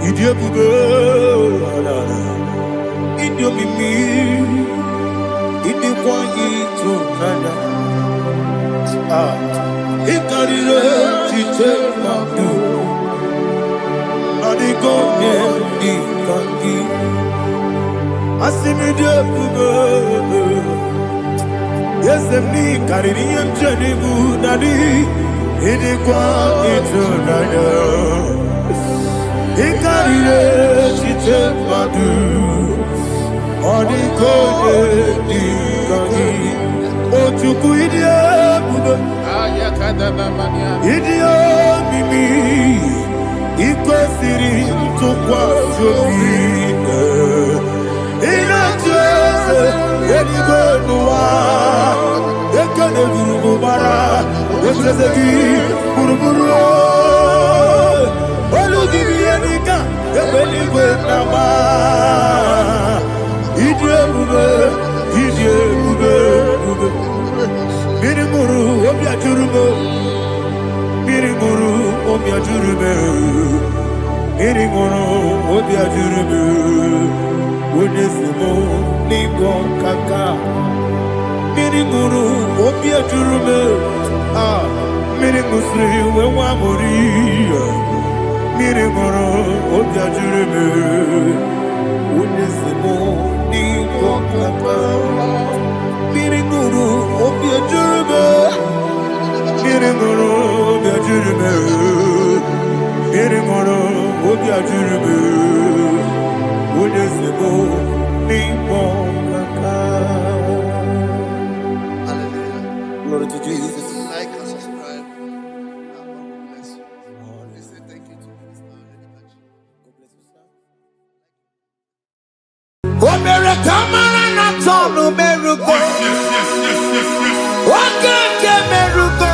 Idiabube, Idiomimi, Idikwaitu nana. Ikarire chiche madu, adigo ni kangi. Asimide bube, yesemi kariri enjeni budadi. Idikwa itunaya. Ikarire chiche madu, adigo ni kangi. Otuku idie bube. Idio mimi iko siri tukwa jobi ina jese edigo nuwa ekane guru bara esezegi buruburu olu gibi enika ebeli gwe nama idie bube Birimuru obia jurume, Birimuru obia jurume, Birimuru obia jurume, Unesimo nigo kaka, Birimuru obia jurume, Birimusri wewa mori, Birimuru obia jurume, Unesimo nigo kaka. Miringuru, obia jurube. Miringuru, obia jurube. Miringuru, obia jurube. Udesebo, nipo kaka. Hallelujah. Glory to Jesus. Like and subscribe. God bless you. We say thank you to Mr. Education. God bless you, sir. Omere kamara na tonu meruko. Wakeke meruko.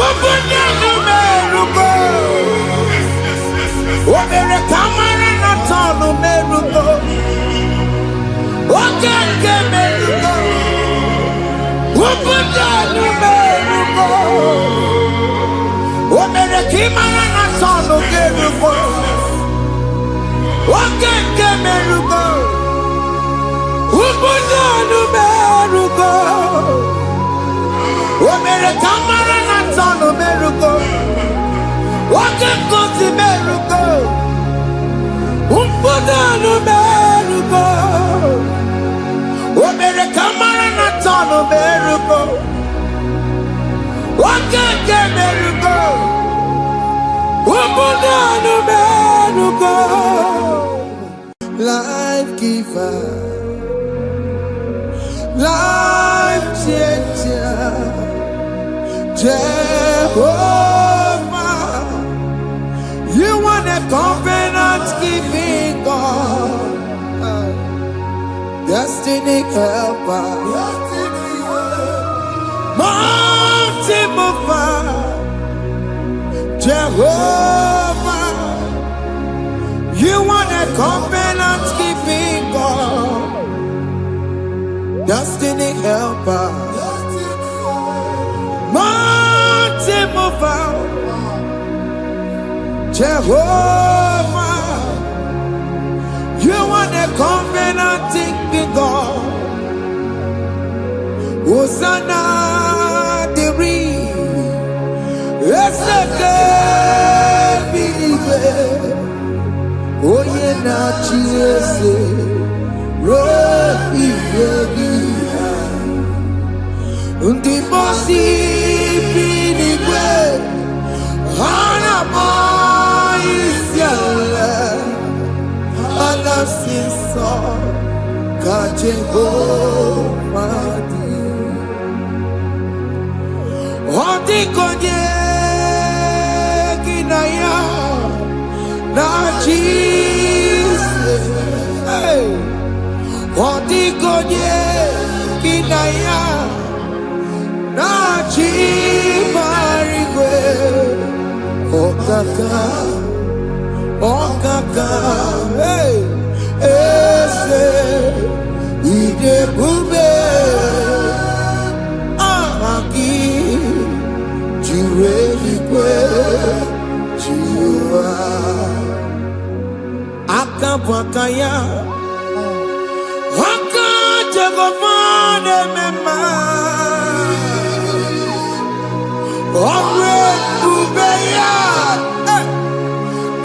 Ubunya meruko. Omere kamara na tonu meruko. Wakeke meruko. Ubunya meruko. Omere kimara na tonu meruko. Wakeke meruko. Ubunya meruko. mere kamara na tano meruko. Wake kosi meruko. Umpudano meruko. O mere kamara na tano meruko. Wake ke meruko. Umpudano meruko. Life giver, life changer, Jehovah, you want a covenant keeping God, destiny helper, mountain mover, Jehovah, you want a covenant keeping God, destiny helper, mountain mover, Jehovah, you want a covenant keeping God. Hosanna the Oye na chiese rohi yogi undi bosi binigwe hana maisiala alasinso kachego madi ondi konye kinaya na Jesus, hey, Odigonye kinaya na chimarigwe, okaka, hey, ese idebube, ahaki, jureligwe, jiwa. Akapakaya Akajagofane mema Omre kubeya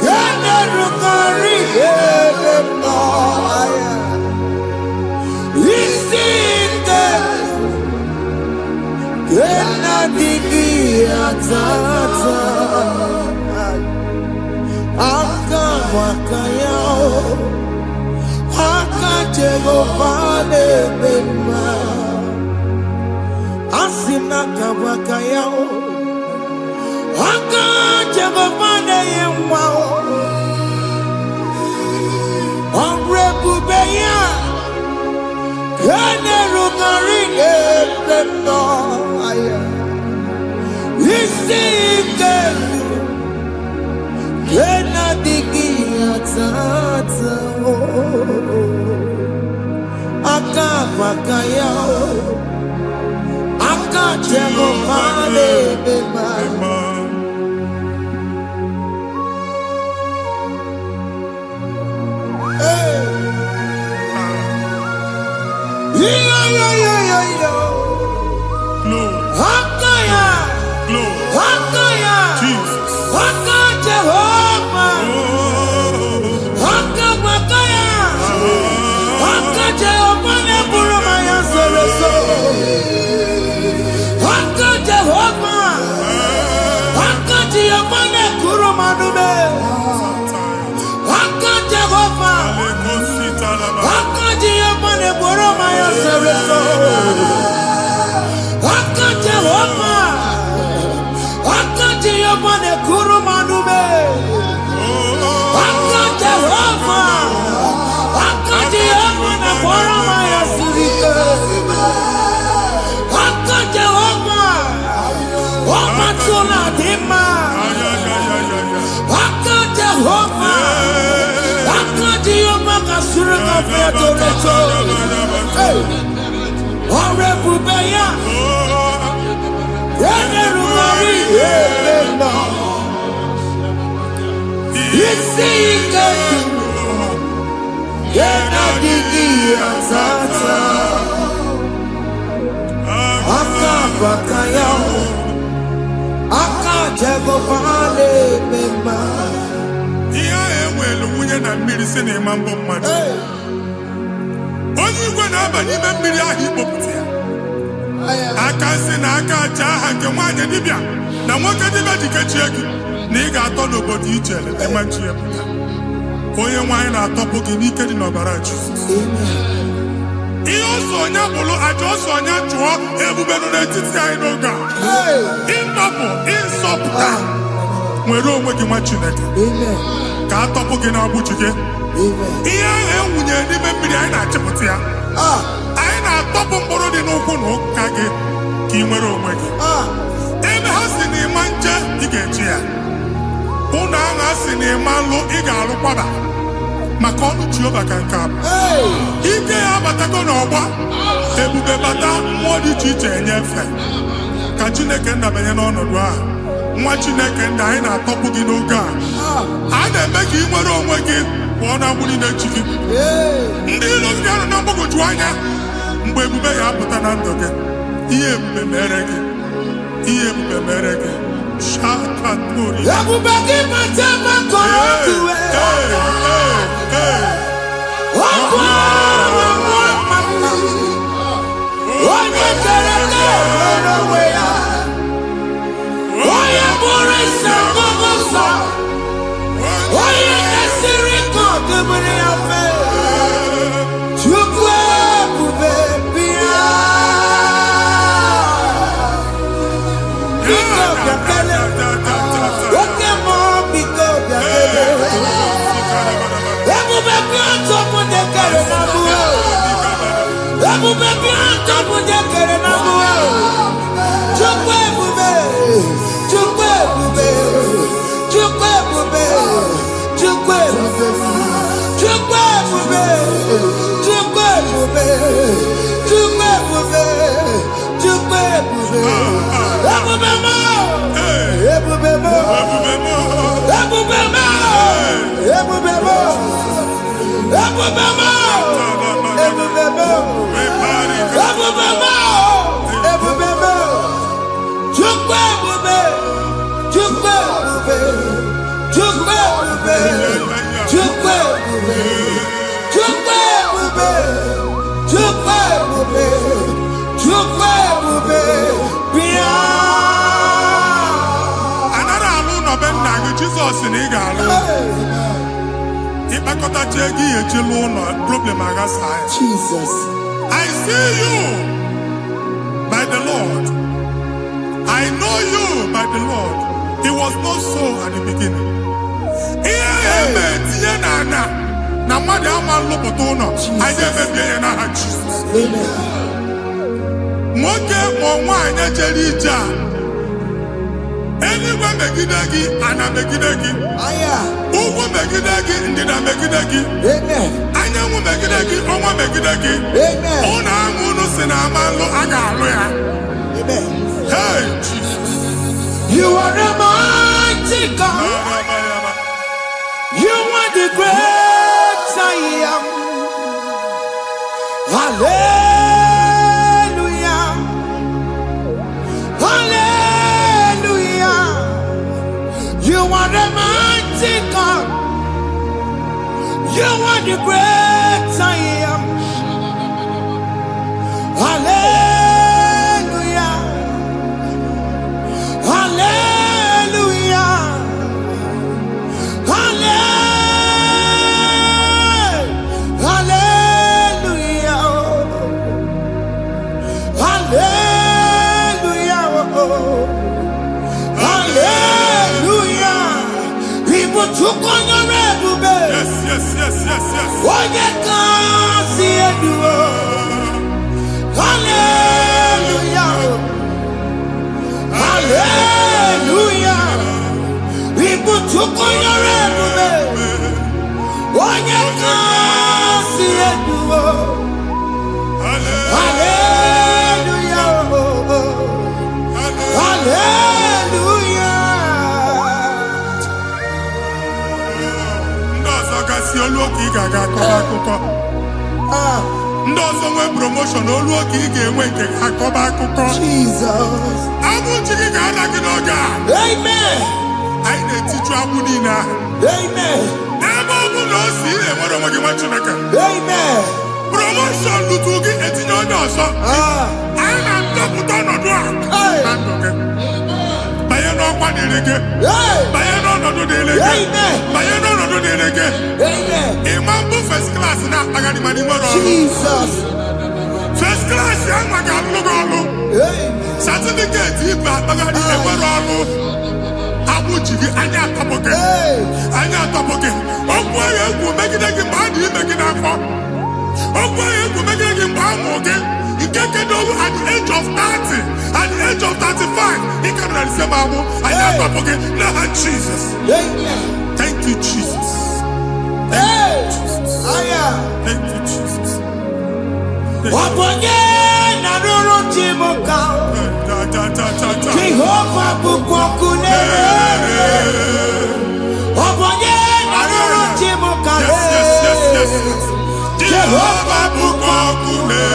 Kene rukari Aya Isite Kena digi atata Akapakaya Akajagofane mema Asina kabakaya Akajagofane yemwa Omrebubeya Kene rukarine pendo aya Isike Kena digi atata Akapakaya Akajagofane mema Hey Yo Hakaya Hakaya Jesus. Hakajehova Hakapakaya Hakajehova Neburuma Yansereso Hakajehova Hakajehova Nekurumanume Hakajehova Hakajehova Neburuma Yansereso Hakajehova Hakajehova Nekurumanume Hakajehova Hakajehova Neburuma Yansereso Hakajehova Wakatuna Dima Hakajehova Hakajehova Kasurika Featoreto Orebubeya Yenerumari Yelena Isike Yenadigi Atata Akapakaya ihe ahụ enwelu nwunye na mmiri si na ịma mbọ mmadụ onye igwe na-aba n'ime mmiri ahụ ikpopụta ya aka si na aka aja aha nke nwaanyị dibịa na nwoke dibịa ji kechie gị na ị ga-atọ n'obodo ijele ịmachi ya pụta onye nwaanyị na-atọpụ gị n'ike dị n'ọbara Jizọs ihe ọsọ onye bụrụ aja ọsọ onye chụọ ebube nọ n'etiti anyị n'oge a ịtọpụ ịzọpụta nwere onwe gị nwa Chineke ka a tọpụ gị n'agbụji gị ihe ahụ ewunye n'ime mmiri anyị na-achịpụta ya anyị na-atọpụ mkpụrụ dị n'ụkwụ na ụka gị ka ị nwere onwe gị ebe ha si na ịma nje ị ga-eji ya ụlọ ahụ ha si na ịma nlụ ị ga-alụkwaba maka ọnụ Jehova ka nke abụ ike ya abatago n'ọgba ebube bata mmụọ dị iche iche enyefe ka Chineke ndabanye n'ọnọdụ ahụ nwa Chineke ndị anyị na-atọpụ gị n'oge a na-eme ka ị nwere onwe gị pụọ na mgbuli na-echi gị ndị ilo gị ga-anọ na mgbagwoju anya mgbe ebube ya apụta na ndụ gị ihe ebube mere gị ihe ebube mere gị shakatori ebube gị mata makọrọ iwe onye kere nwere onwe ya onye bụrụ isi ọgụgụ nsọ onye kesịrị ka ọ dịbụrụ ya mfe Chukwu ebube bịa biko bịakele oke mmụọ biko bịakele ebube bịa ntọpụ dekere na mbuo ebube bịa ntọpụ dekere na mbuo Chukwu ebube Chukwu ebube Chukwu ebube Chukwu ebube Chukwu ebube Chukwu ebube Chukwu ebube Chukwu ebube ebube mo ebube mo ebube mo ebube mo ebube mo ebube mo ebube mo ebube mo Chukwu ebube Chukwu ebube Chukwu ebube Chukwu ebube Chukwu ebube Chukwu ebube Chukwu ebube bịa anara alụ nọbe nna gị Jizọs na ị ga-alụ ịkpakọtacha ego ihe ejelu ụlọ problem aghasa ya Jesus I see you by the Lord I know you by the Lord it was not so at the beginning ihe eme tinye n'ana na mmadụ ama nlụpụta ụlọ anyị emebie ya n'aha Jizọs nwoke ma nwaanyị jere ije a eluigwe megide gị ana megide gị ugwu megide gị ndịda megide gị anyanwụ megide gị ọnwa megide gị ụlọ ahụ unu si na ama nlụ a ga-alụ ya hey Jesus you are a mighty God you are the great I am hallelujah hallelujah you are a mighty God you are the great I am hallelujah hallelujah hallelujah hallelujah hallelujah people took on your ebube yes onye ka si eduo hallelujah hallelujah people took on your ebube onye ka si eduo hallelujah hallelujah ndị ọzọ gasị olu oge ị ga-aga akọba akụkọ ndị ọzọ nwee promoshọn olu oge ị ga-enwe nke akọba akụkọ Jesus abụ chi gị ga-ada gị n'oge a amen anyị na-etiju agbụ niile ahụ. Amen. Ebe ọ bụ na o si enwere onwe gị nwa Chineke. Amen. Promotion lutu gị etinye onye ọzọ. Anyị na-adọpụta ọnọdụ a na ndụ gị. Banye n'ọkwa dịrị gị. Banye n'ọnọdụ dịrị gị. Banye n'ọnọdụ dịrị gị. Ịma mbụ first class na-akpagharị ma n'ime ọrụ. Jesus. First class ya nwa ga-alụ gị ọrụ. Certificate ibe akpagharị enwere ọrụ. Agbụ ji gị anya atọpụ gị. Anya atọpụ gị. Okwu agha egwu megide gị mgbe a dị ime gị n'afọ. Okwu agha egwu megide gị mgbe a mụ gị. Nke kedu at the age of 30, at the age of 35, he can receive abu. I am up again. Now, Jesus. Thank you, Jesus. Thank you, Jesus. Thank you, Jesus. Jehovah bukokune. Yes. Jehovah bukokune.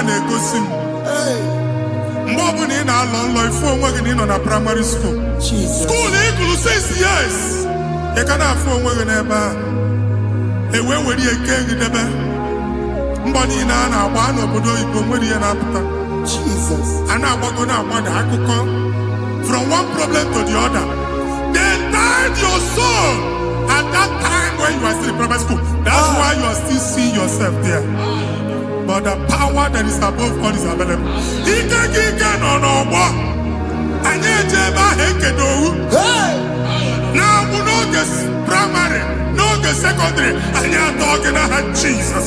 na-egosi m mgbe ọ bụla ị na-alọ nlọ ifu onwe gị na ị nọ na primary school school ị gụrụ 6 years ị ka na-afụ onwe gị n'ebe ahụ ewee were ihe kee gị debe mbọ niile a na-agba n'obodo oyibo nwere ihe na-apụta a na-agbago na-agbada akụkọ from one problem to the other. They tied your soul at that time when you are still in primary school. That's why you are still seeing yourself there. But the power that is above all is available. Ike no more. Anye jeba hekedowu. Now we no get primary, no get secondary. Anye talking about Jesus.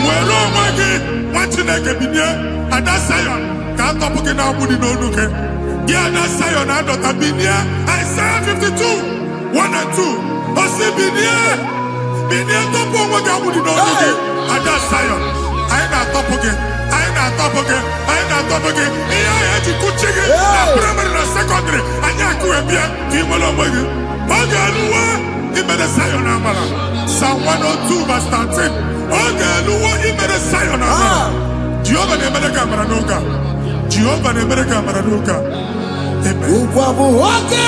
Mwelo mwagi wachineke binye. Ada sayon kanto puke na mudi no nuke. Yeah, that Zion and Dr. Binia, Isaiah 52, 1 and 2. Osi Binia, top one what God would know again. And that Zion, I ain't top again. I ain't top again. I had to cook chicken, primary and secondary. And Yaku and Bia, Kimolo Magi. Ogalua, he made a Zion Amala. Psalm 102, verse 13. Ogalua, he made a Zion Amala. Jehovah ne made a camera noga. Jehovah ne made a camera noga. Ukwabu oke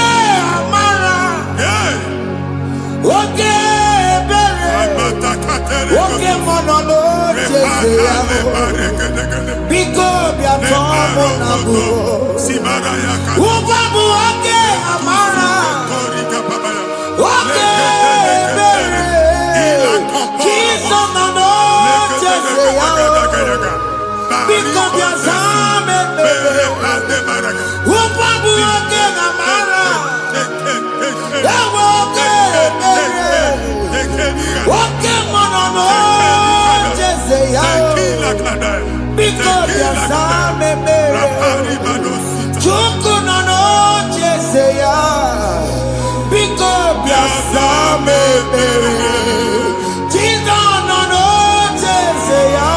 amara. Oke bere. Oke monono jese ya. Biko bia tomo nabu. Ukwabu oke amara. Oke bere. Kiso mono jese ya. Biko bia zame bere. Ukwabu oke amara. Oke bere. Oke monono jese ya. Biko bia zame bere. Chuku nono jese ya. Biko bia zame bere. Chizo nono jese ya.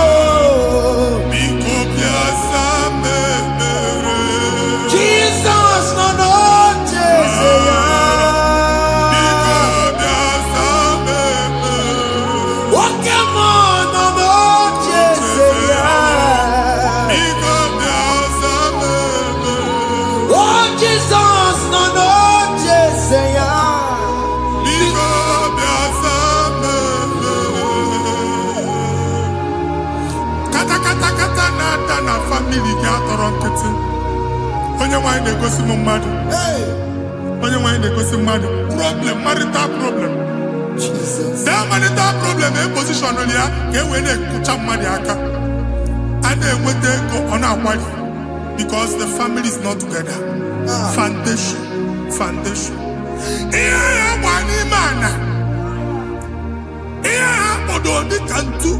family gị atọrọ nkịtị. Onye nwanyị na-egosi m mmadụ. Onye nwanyị na-egosi mmadụ. Problem, marital problem. That marital problem in position on ya ka e wee na-ekucha mmadụ aka. A na-enweta ego ọ na-akwali because the family is not together. Foundation. Ihe ya gba n'ime ana. Ihe ha kpọdo dịka ntu.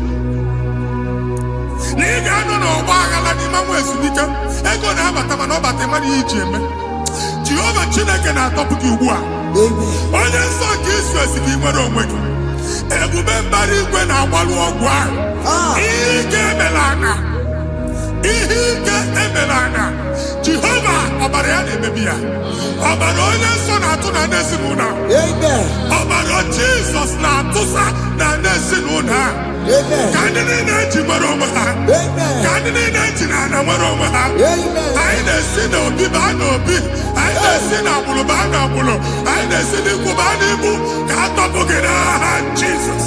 Na ị ga-anọ n'ọgba aghara n'ime nwa ezumike. Ego na-abata mana ọ bata mmadụ ihe iji eme. Jehova Chineke na-atọpụ gị ugbu a. Onye nsọ nke Israel gị nwere onwe gị. Ebube mbara igwe na-agbalụ ọgwụ ahụ. Ihe ike emela aka. Jehova ọbara ya na-emebi ya. Ọbara onye nsọ na-atụ na ndị ezinụlọ. Ọbara Jizọs na-atụsa na ndị ezinụlọ ha. Ka ndị niile eji nwere onwe ha. Ka ndị niile eji na ana nwere onwe ha. Anyị na-esi n'obi baa n'obi. Anyị na-esi n'agbụrụ baa n'agbụrụ. Anyị na-esi n'ikwu baa n'ikwu. Ka a tọpụ gị n'aha Jizọs.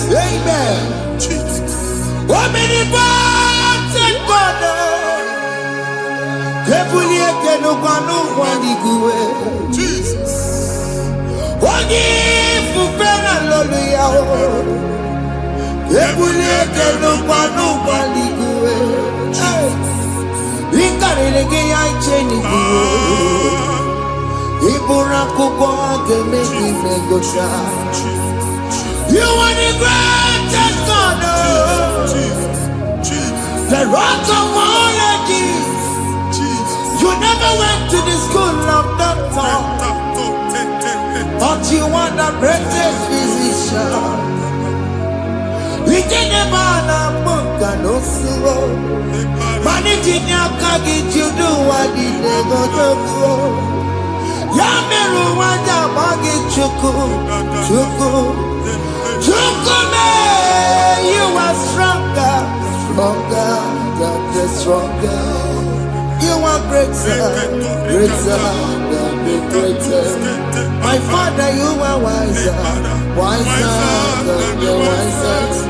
Jesus. You are the greatest God, the rock of all ages. You never went to the school of doctor, but you are the greatest physician. We can never book and no slow. Managing your carriage, you do what you never do. Yameru wanja bagi chuku. You are stronger than the stronger. You are greater than the greatest. My Father, you are wiser than the wisest.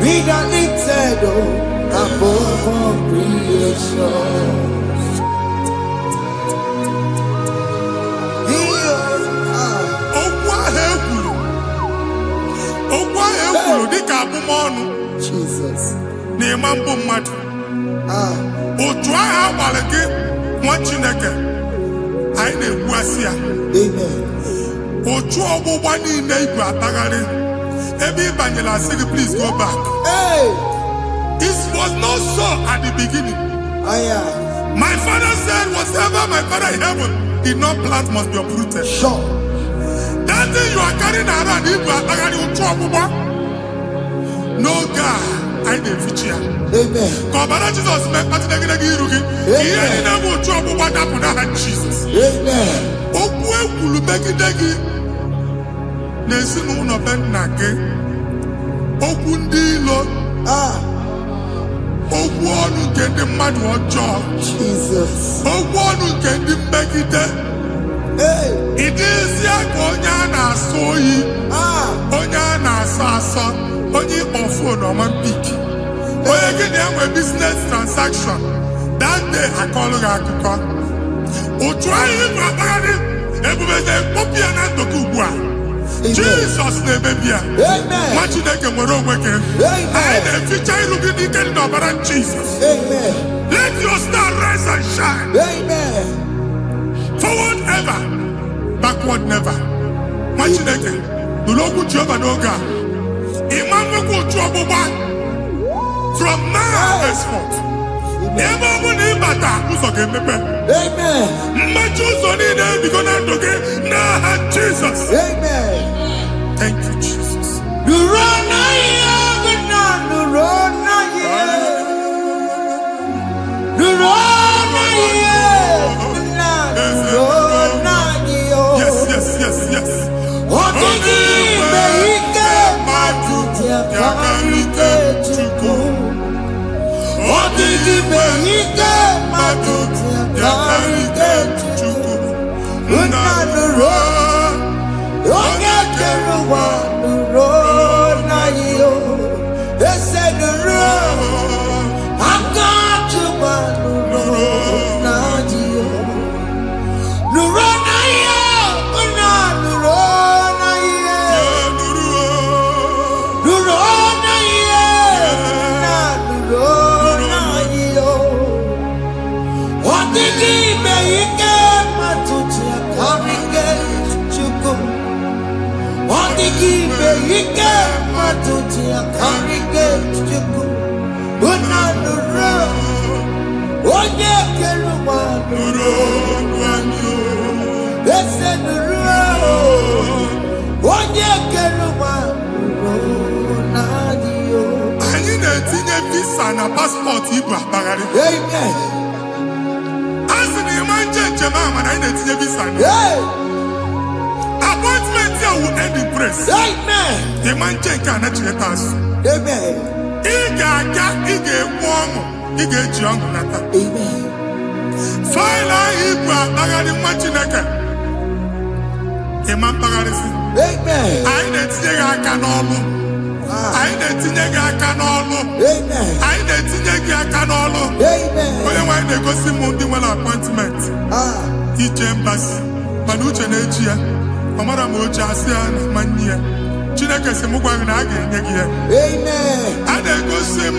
Be the lifted above all creation. Jesus. N'ịmambo mmadụ. Otu ahụ agbalị gị nwa Chineke anyị na-egbu asị ya. Otu ọgbụgba niile igwe atagharị ebe ị banyere asị gị please go back. This was not so at the beginning. My father said whatever my father in heaven did not plant must be uprooted. Sure. That thing you are carrying around igwe atagharị otu ọgbụgba. No God, I didn't feature. Amen. Kọbara Jesus mekpati negide gị iru gị. Ihe anyị na-eme otu ọgbụgba dapụ n'aha Jesus. Amen. Okwu ekwuru megide gị n'ezinụlọ be nna gị. Okwu ndị ilo. Okwu ọnụ nke ndị mmadụ ọjọọ. Jesus. Okwu ọnụ nke ndị mmegide. Ịdịzi ka onye a na-asọ oyi. Onye a na-asọ asọ. Onye ịkpọ phone ọma mpik. Onye gị na-enwe business transaction. That day akọlụ gị akụkọ. Otu anyị ịbụ akpagharị ebube na-ekpọpụ ya na ndụ ugbu a. Jesus na-emebi ya. Nwa Chineke nwere onwe gị. Anyị na-eficha iru gị n'ike dị n'ọbara Jesus. Let your star rise and shine. Forward ever, backward never. Nwa Chineke nụrụ okwu Jehova n'oge a. From now henceforth, ebe ọ bụ na ịbata ụzọ ga-emepe. Mmachi ụzọ niile ebigo na ndụ gị n'aha Jizọs. Thank you, Jesus. Yes. visa na passport Igbo akpagharị. Amen. Asị na ịma njem ama na anyị na-etinye visa na. Appointment ya will end in praise. Amen. Ịma nke a na-echeta azụ. Amen. Ị ga-aga, ị ga-ekwu ọṅụ, ị ga-eji ọṅụ nata. Amen. Faịlụ ahụ Igbo akpagharị nwa Chineke. Ịma mkpagharịsị. Amen. Anyị na-etinye gị aka n'ọlụ. Anyị na-etinye gị aka n'ọlụ. Amen. Anyị na-etinye gị aka n'ọlụ. Amen. Onye nwaanyị na-egosi m ndị nwere appointment ije mbasi mana uche na-eji ya ọ mara ma oche asị ya na manye ya. Chineke sị m gwa gị na a ga-enye gị ya. Amen. A na-egosi m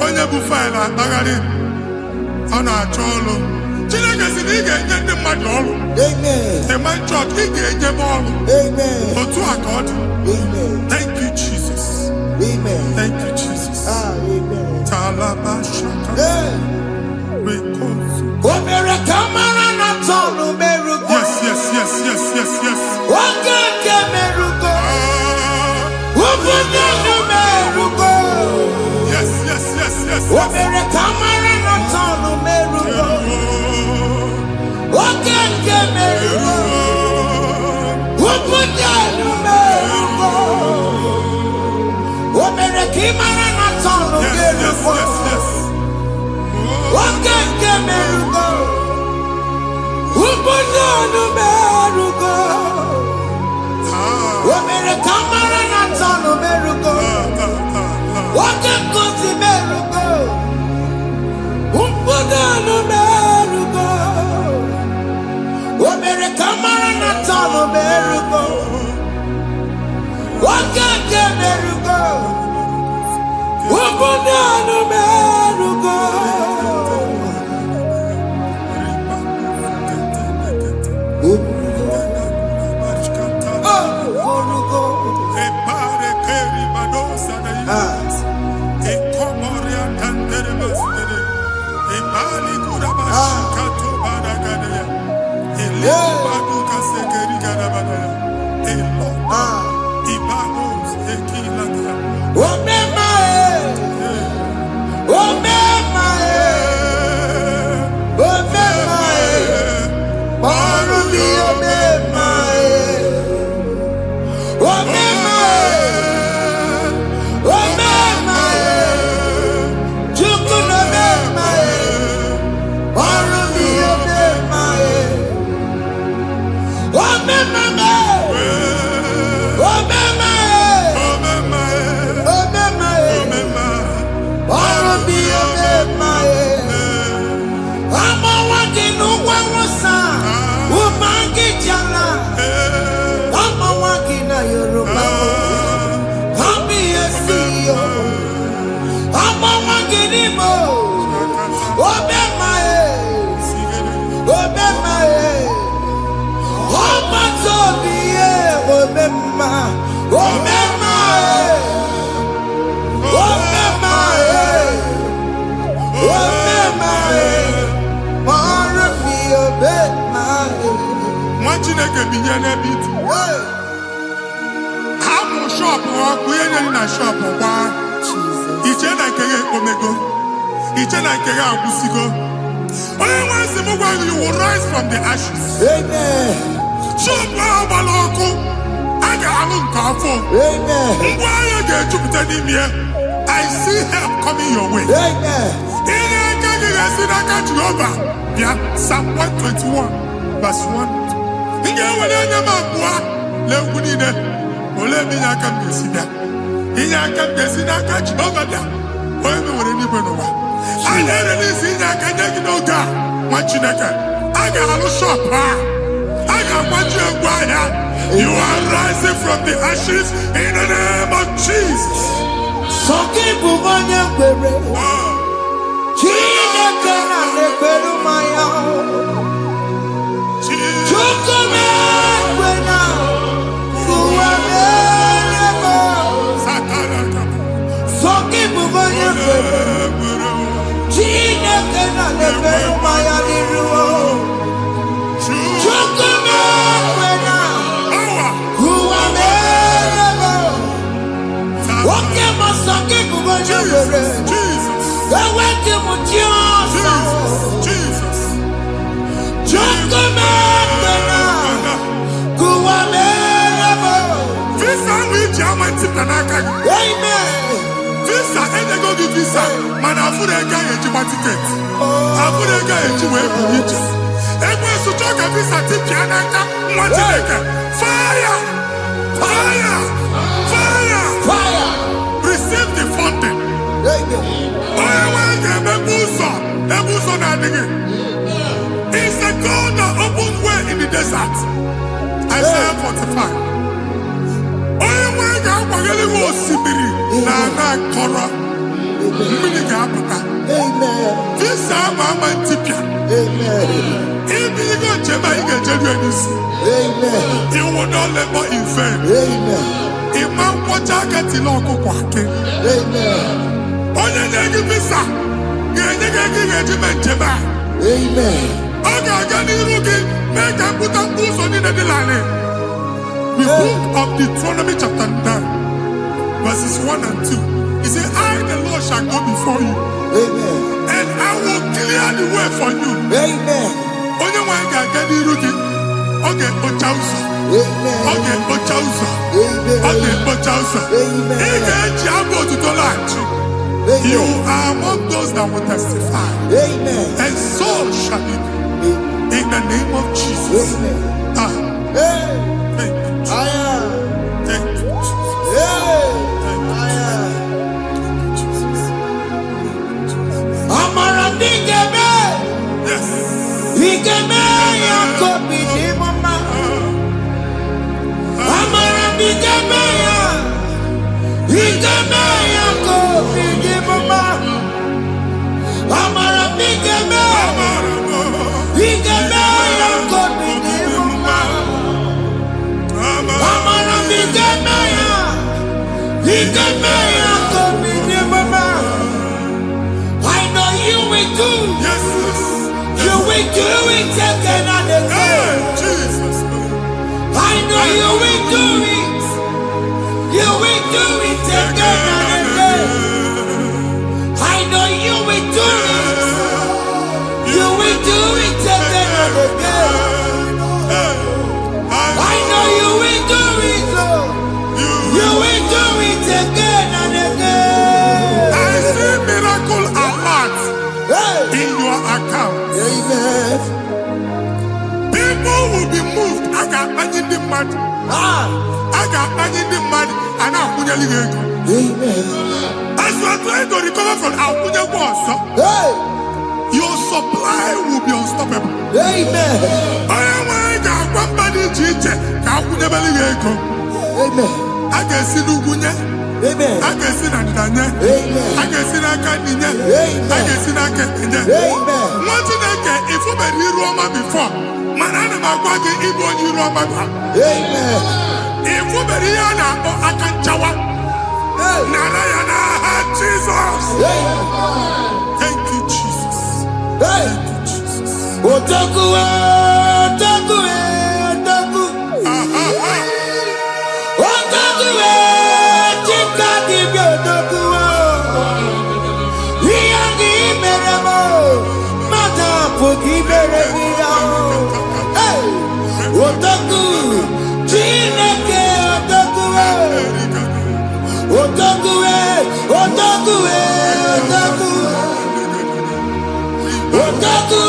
onye bụ faịlụ akpagharị ọ na-achọ ọrụ. Chineke sị na ị ga-enye ndị mmadụ ọrụ. Amen. Ịma chọọchị ị ga-enye m ọrụ. Amen. Otu a ka ọ dị. Amen. Thank you Jesus. Amen. Thank you Jesus. Amen. Talabashaka. Rekozu. Omere kamara na tonu merugo. Yes, yes, yes, yes, yes, yes. Oge merugo. Oge merugo. Yes, yes, yes, yes. Omere kamara na tonu merugo. Oge merugo. Oge merugo. Omere kamara na tonu merugo. Oge merugo. Oge merugo. Omere kamara na tonu merugo. Oge kosi merugo. Umpudano merugo. Omere kamara na tonu merugo. Oge merugo. Umpudano merugo. Chineke binye n'ebe iti. Hapụ shọpụ ọkụ ihe nyere na shọpụ gbaa. Iche na nke ya ekpomego. Iche na nke ya agwụsigo. Onye nwe nsị m gwa you will rise from the ashes. Amen. Shọpụ ahụ gbara ọkụ. A ga-alụ nke afọ. Amen. Ngwa ahịa ga-ejupụta n'ime ya. I see help coming your way. Amen. Ihe aka gị ga-esi n'aka Jehova bịa Psalm 121 verse 1. Ị ga-ewere anya m abụọ n'egwu niile olee ebe inye aka m ga-esi bịa inye aka m ga-esi n'aka Jehova bịa onye mewere n'igwe n'ụwa a na-erelisi inye aka nye gị n'oge a nwa Chineke a ga-alụ shọpụ a ga-agbaji egwu ahịa. You are rising from the ashes in the name of Jesus. Sọ gị bụ onye kwere Chineke na na-ekwere mmanya Amen. Visa enyego gị visa mana afụrụ ego ahụ ejikwa tiketi. Afụrụ ego ahụ eji wee bụ ije. Ekwensu chọọ ka visa tipịa n'aka nwa Chineke. Fire! Fire! Fire! Fire. Receive the funding. Onye nwanyị ga-emepe ụzọ ebe ụzọ na-adịghị. It's a God that opens way in the desert. Isaiah 45. Onye nwanyị ga-akwaghere gị osimiri na ana akọrọ. Mmiri ga-apụta. Visa ama ama ntipịa. Ibigo njem anyị ga-ejeru n'isi. You will not labor in vain. Ịma nkwọcha aka tili ọkụkọ akị. Onye na-egi visa ga-enye gị ego ị ga-eji mee njem a. Ọ ga-aga n'iru gị mee ka mpụta mkpụ ụzọ niile dị larịị. The book of Deuteronomy chapter 9 verses 1 and 2. He said, I the Lord shall go before you. And I will clear the way for you. Onye nwanyị ga-aga n'iru gị. Ọ ga-ekpocha ụzọ. Ọ ga-ekpocha ụzọ. Ọ ga-ekpocha ụzọ. Ị ga-eji abụ otuto laghachi. You are among those that will testify. And so shall it be. In the name of Jesus. Thank you. Thank you, Jesus. Amara digebe. Yes. Digebe ya kobi di mama. Amara digebe ya. Digebe ya kobi di mama. Amara digebe. Digebe ya kobi di mama. Amara digebe ya. Digebe ya kobi di mama. I know you will do. Yes. You will do it again and again. Jesus. I know you will do it. You will do it again and again. I know you will do it. You will do it again and again. I know you will do it, Lord. You will do it again and again. I see miracle alert in your account. People will be moved. I got money in the mud. I got money in the mud. And I'm going to leave. As you are trying to recover from Abuja Wars, your supply will be unstoppable. Amen. I am one body teacher. I will never leave. I can see Lugunya. Amen. I can see Nadanya. I can see Nakaninya. I can see Nakaninya. One thing I get, if you were in Roma before, Manana Magwagi, Igbo, you Roma. Amen. If you were in Akanchawa, Narayana, Jesus. Thank you, Jesus. Thank you, Jesus. Otaku, Otaku, Otaku. Otaku, Chikadi, Otaku. Yagi Meremo, Mata Puki Meremia. Otaku, Chineke, Otaku. Otaku, Otaku, Otaku. Otaku,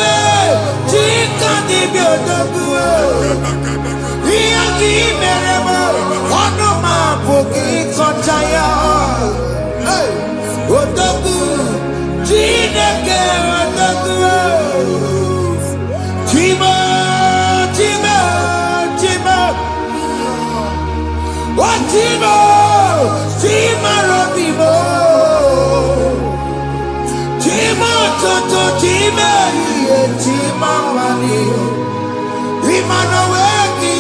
Chikadi, Otaku. Yagi Meremo, Onoma Puki Kochaya. Otaku, Chineke, Otaku. Chima, Chima, Chima. What Chima? Chima Robimo. Chima Toto, Chima, Chima Mani. Imano Weki,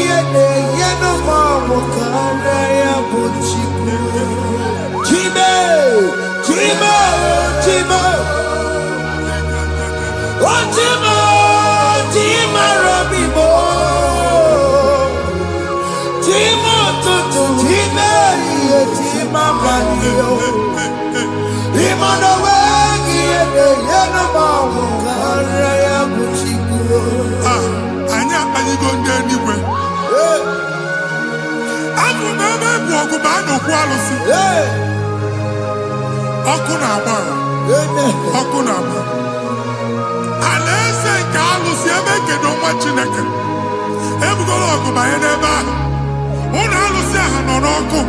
Yeno Mamo, Kandaya Puchiku. Chima, Chima, Chima. What Chima? Chima Robimo. Chima Toto, Chima, Chima Mani. Imano Weki, Yeno Mamo, Kandaya Puchiku. Anya go anywhere. I'm from Baba, walk about no quality. ọkụ na-agba ọkụ na-agba alaeze nke alụsị ebe ekedo nwa Chineke ebugoro ọgụ banye n'ebe ahụ ụlọ alụsị ahụ nọ n'ọkụ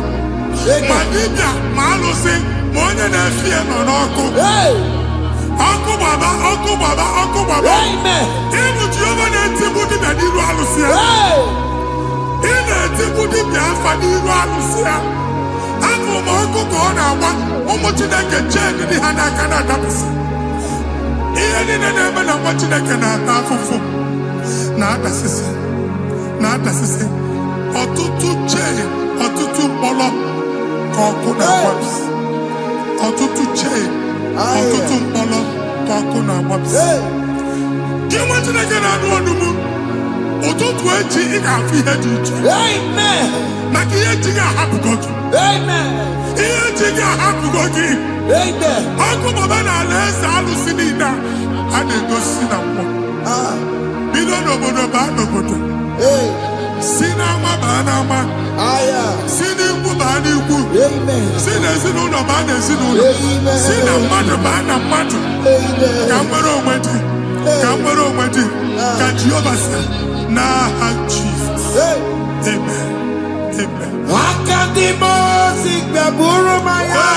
ma dibịa ma alụsị ma onye na-efi ya nọ n'ọkụ ọkụ gbaba ọkụ gbaba ọkụ gbaba ịbụ Jehova na-etigbu dibịa n'iru alụsị ya ị na-etigbu dibịa afa n'iru alụsị ya afọ ma ọkụ ka ọ na-agba ụmụ Chineke chen dị ha n'aka na-adapụsị ihe niile na-eme na nwa Chineke na-ata afụfụ na-adasịsị ọtụtụ chen ọtụtụ mkpọrọ ka ọkụ na-agbapụsị ọtụtụ chen ọtụtụ mkpọrọ ka ọkụ na-agbapụsị gị nwa Chineke na-anụ ọdụm ụtụtụ echi ị ga-afụ ihe dị iche maka ihe echi ga-ahapụgo gị ihe echi ga-ahapụgo gị ọkụ baba na alaeze alụsị niile a na-egosi na mmụọ bido n'obodo baa n'obodo si n'ama baa n'ama si n'ikwu baa n'ikwu si n'ezinụlọ baa n'ezinụlọ si na mmadụ baa na mmadụ ka nwere onwe dị ka nwere onwe dị ka Jehova sị n'aha Jizọs amen amen. Akadimosi gbaburu maya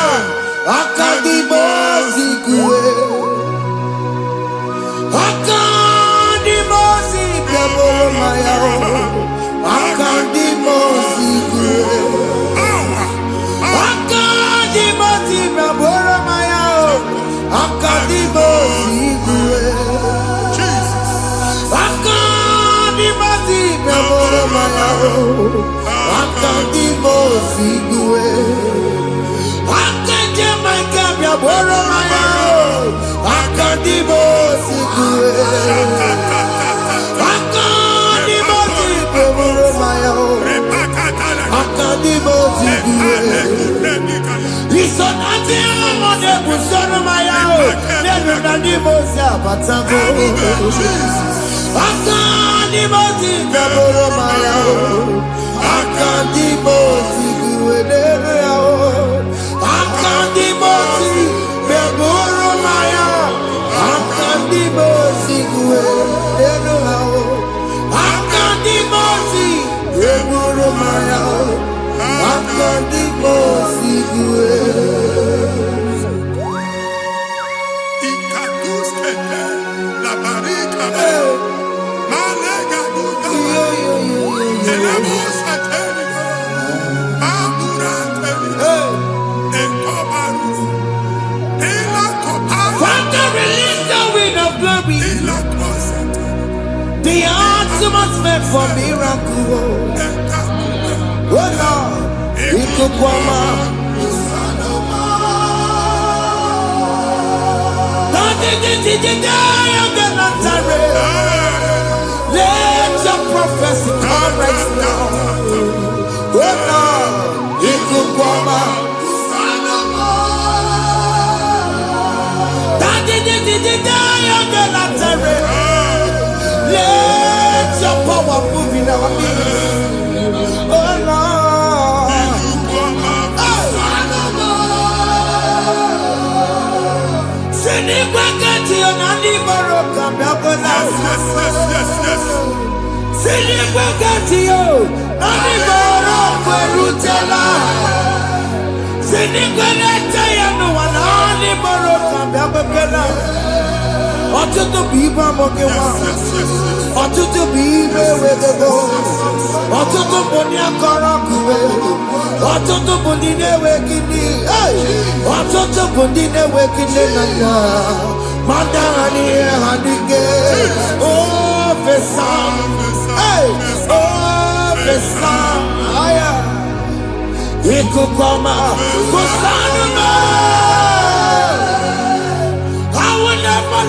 akadimosi kuwe akadimosi gbaburu maya akadimosi kuwe akadimosi gbaburu maya akadimosi kuwe akadimosi gbaburu maya akadimosi kuwe akadimosi gbaburu maya akadimosi kuwe akadimosi gbaburu maya akadimosi kuwe isonati amode busoro maya nenu nadimosi abatago akadimosi gbaburu maya akadimosi kuwe akadimosi gbaburu maya akadimosi kuwe akadimosi gbaburu maya akadimosi kuwe. The atmosphere for miracle. Oh Lord, Ikukwama. Let your prophecy come right now. Oh Lord, Ikukwama. Let your power move in our midst. Oh Lord. Sinibwakati onani boroka biakola. Sinibwakati yo nani boroka rutela. Sinibwakati ya no wanani boroka biakola. Ọtụtụ bụ ibe amụghị nwa, ọtụtụ bụ ibe ewegego, ọtụtụ bụ ndị akọrọ ọkụwe, ọtụtụ bụ ndị na-enweghị nne, ọtụtụ bụ ndị na-enweghị nne na nna, ma ndị agha n'ihe ha dịke, ofesa, ofesa, aya, ikuku ọma, kwụsanụ m.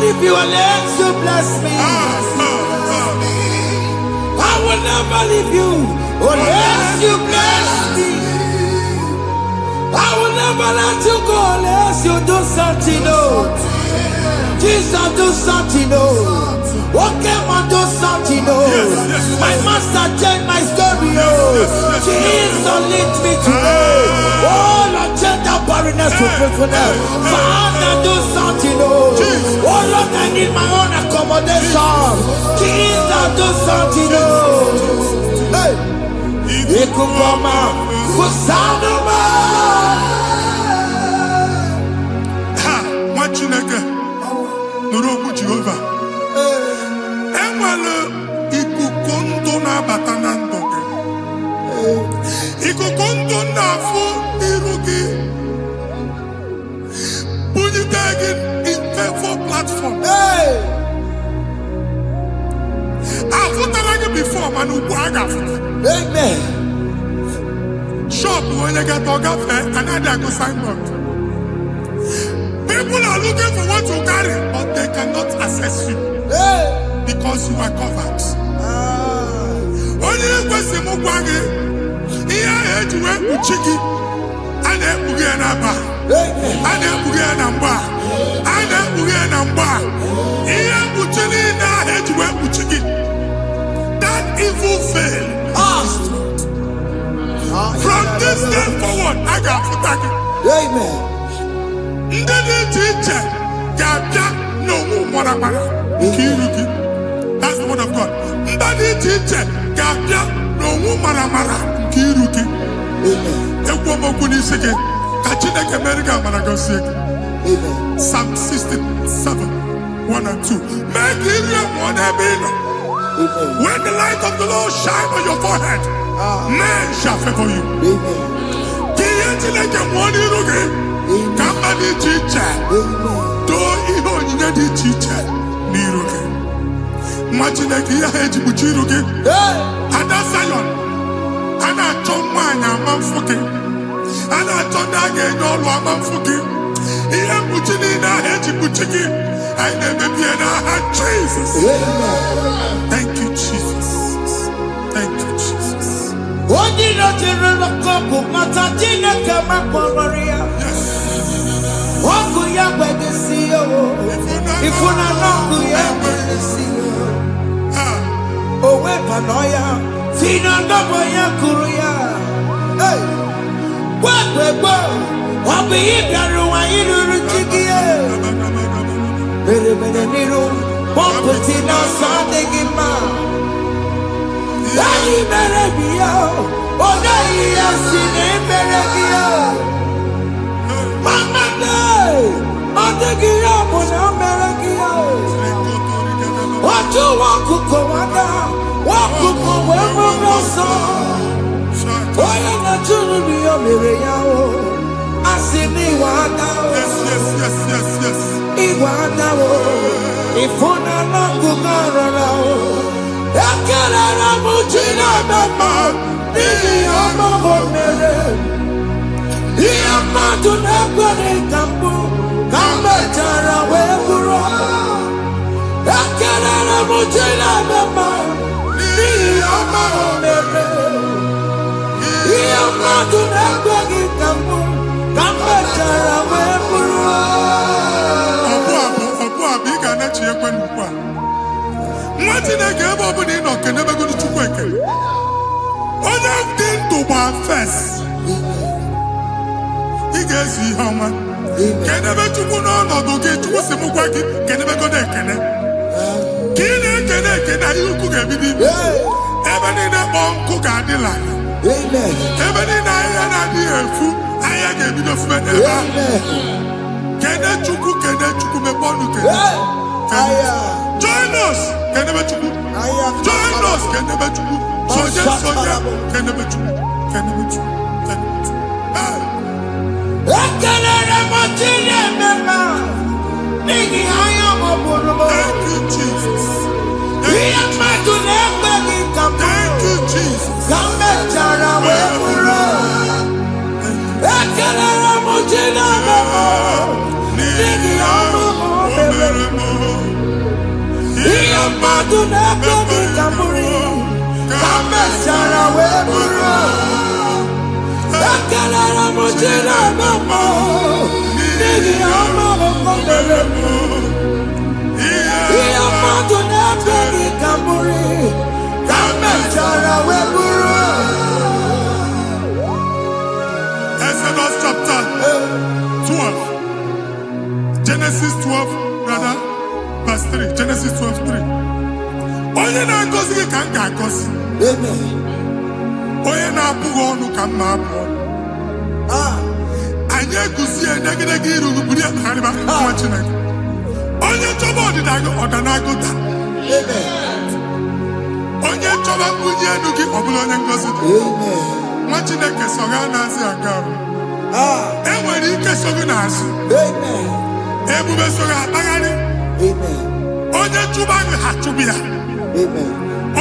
If you will let you bless me, I will never leave you unless you bless me. I will never let you go unless you do something. Oh, Jesus, do something. Oh, okay, man, do something. Oh, my master changed my story. Oh, Jesus, lead me today. Oh, Lord, change that barren faithfulness to faithfulness. Father, do something, oh. Oh Lord, I need my own accommodation. Jesus, do something, oh. Hey. Ikukoma, kusanuma. Ha, Machineke, Nuroku Jehovah. Enwale ikukondo na batanando. Ikukondo na fu irugi. Bunitagin in faithful platform. Hey. I've put before, man, who Amen. Shop when you get to cafe, another go signboard. People are looking for what to carry, but they cannot access you because you are covered. Only you question Mugwagi, here head to where Uchiki, and then Uganaba, and then Uganamba, and then Uganamba. Here Uchini, now head to where Uchiki. That evil fail. From this day forward, I got to thank you. Amen. That's the word of God. Psalm 67, 1 and 2. Make Israel one when the light of the Lord shine on your forehead, men shall favor you. Jesus. Thank you, Jesus. Thank you, Jesus. Join us. Exodus chapter 12:3. Genesis 12:3. Onye na-agọzi gị ka m ga-agọzi. Amen. Onye na-abụghị ọnụ ka m na-abụ ọnụ. Anyị eguzie negedege iru buru ya kpagharịba nwa Chineke. Onye chọba ọdịda gị ọdanagụta. Onye chọba mbunye elu gị ọ bụla onye ngọzi dị. Nwa Chineke so gị na-azị aga arụ. Enwere ike so gị n'azụ. Ebube so gị akpagharị. Onye chụba gị ha chụbụ ya.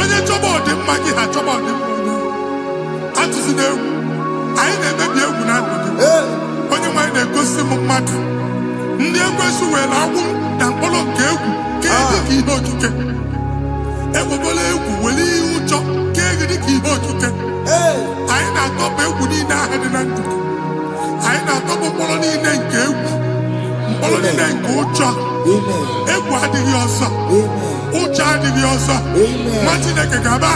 Onye chọba ọdịmma gị ha chọba ọdịmma onye. Atụzina egwu. Anyị na-emebi egwu na ndụ gị. Onye nwe anyị na-egosi m mmadụ. Ndị ekwensu were agwụ na mkpụrụ nke egwu kee dị ka ihe okike. Ekwebola egwu were ihe ụjọ kee gị dị ka ihe okike. Anyị na-atọpụ egwu niile ahụ dị na ndụ gị. Anyị na-atọpụ mkpụrụ niile nke egwu. Mkpụrụ niile nke ụjọ. Egwu adịghị ọzọ. Ụjọ adịghị ọzọ. Nwa Chineke ga-aba.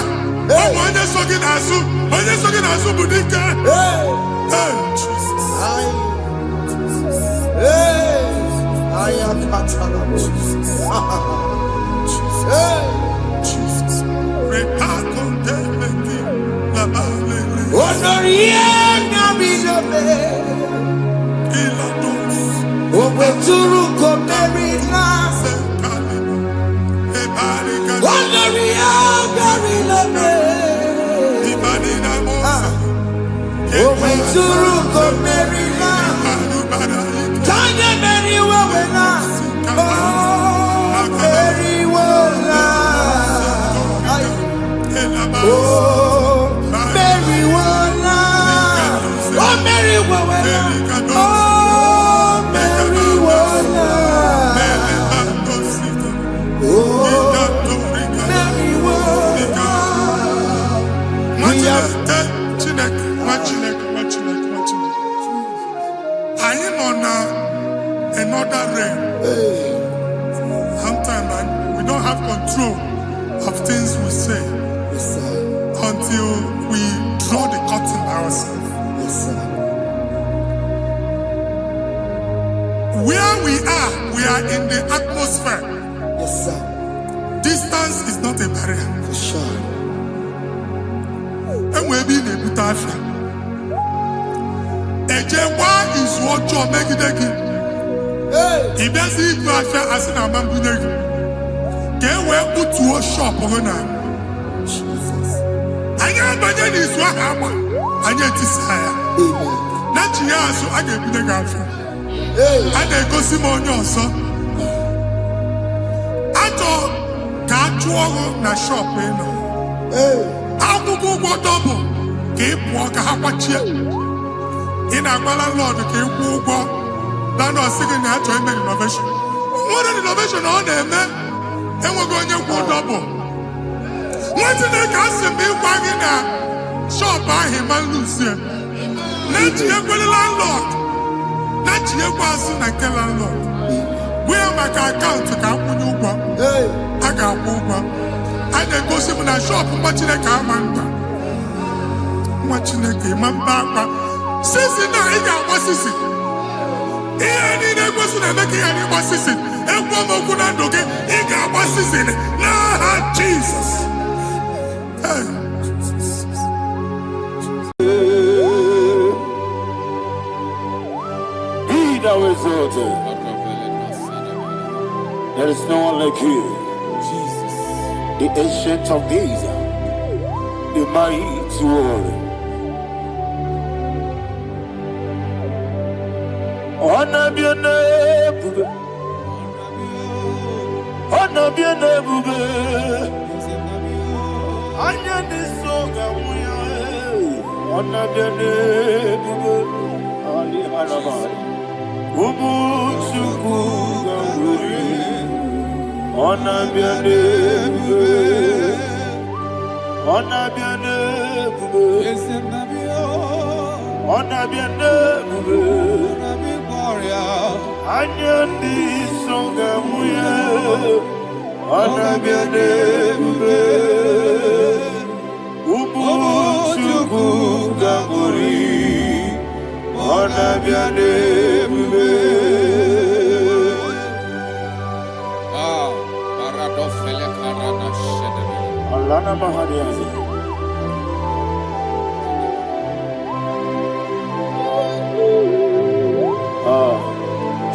Ọ bụ onye so gị n'azụ. Onye so gị n'azụ bụ dike. Another rain. Sometimes we don't have control of things we say until we draw the curtain by ourselves. Where we are in the atmosphere. Distance is not a barrier. For sure. And we'll be in a butafia. Ejewa is what you're making. If there's a affair as in a man, can we put to a shop over now? I am by then is what happened. I get desire. Not here, so I get the girlfriend. And they go Simon also. I thought, can't you na shop, you know? I will go double. Keep walk a half a chair. In a Lord, keep walk. That was singing that to make innovation. What an innovation on them, man. And we're going to go double. What's in the gas and be wagging a shop by him and Lucia? Not you go to landlord. Not you go to landlord. We are my account to come when you go. I got over. I then go to the shop watching a car man. Watching a game and back. Sissy, now he got what's this? Any person making any assistant, and woman could not do it. He got assistant. Nah, Jesus. Be thou exalted. There is no one like you. Jesus. The ancient of days, the mighty warrior. Honor be a nebube. Honor be a nebube. Anya de soga muya. Honor be a nebube. Ali Hanabai. Ubu chuku ganguri. Honor be a nebube. Honor be a nebube. Honor be a nebube. Anyandi songa muya, anabiane bube, ubu chuku ganguri, anabiane bube. Alana Mahadiazi.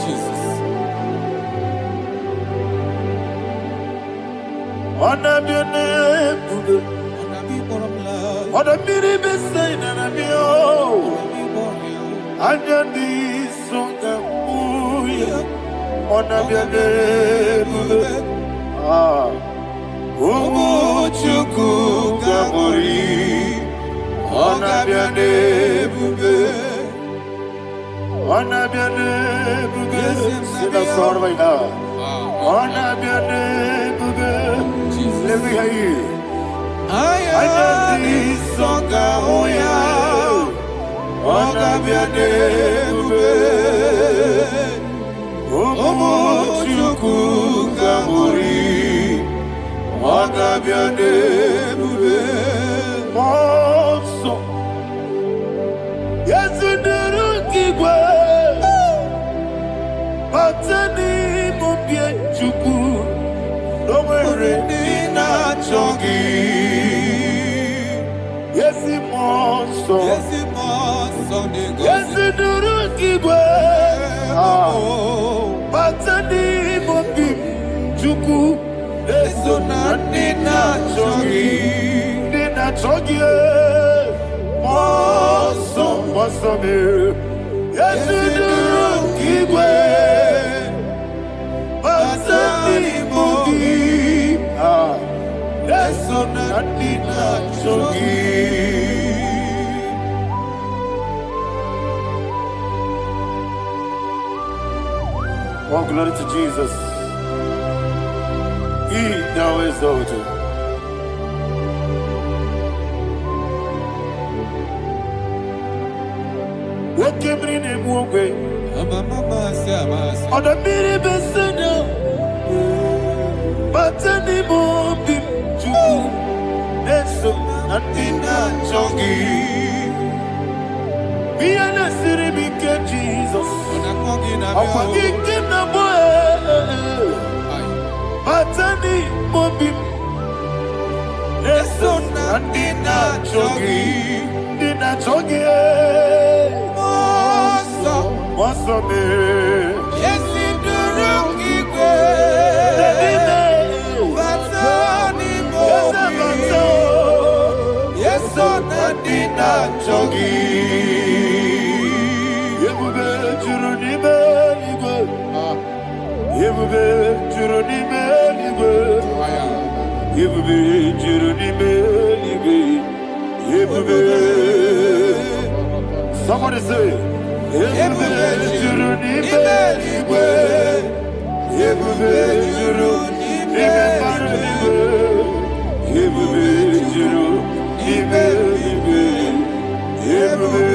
Jesus. Wanna be a name, wanna be the same, and I'm your. I just need some wanna be a name. Umuchuku Gamori, wanna be a name. Wanna be a name, sing a song right now. Wanna be a name, let me hear you. I just need some wanna be a name. Umuchuku Gamori, wanna be a name. Monso, yes, you do. Batani mubie chuku, no mere nina chongi. Yesi monso, yesi duru kigwe. Batani mubie chuku, eso na nina chongi, nina chongi. Monso, monso me. Yesi duru kigwe. Batani mubie, eso na nina chongi. All glory to Jesus. He now exalted. What came in and walk away? On the mini besena, Batani mubie chuku, eso na nina chongi. Be an asiribi Jesus. Apa ikim na boy, Batani mubie, eso na nina chongi, nina chongi. Monso me, Yes, in the Rukigwe. Batani mubie. Yes, on the Nina Chogi. Yebube juruni beligwe, yebube juruni beligwe, yebube juruni beligwe, yebube. Somebody say, yebube juruni beligwe, yebube juruni beligwe, yebube juruni beligwe, yebube.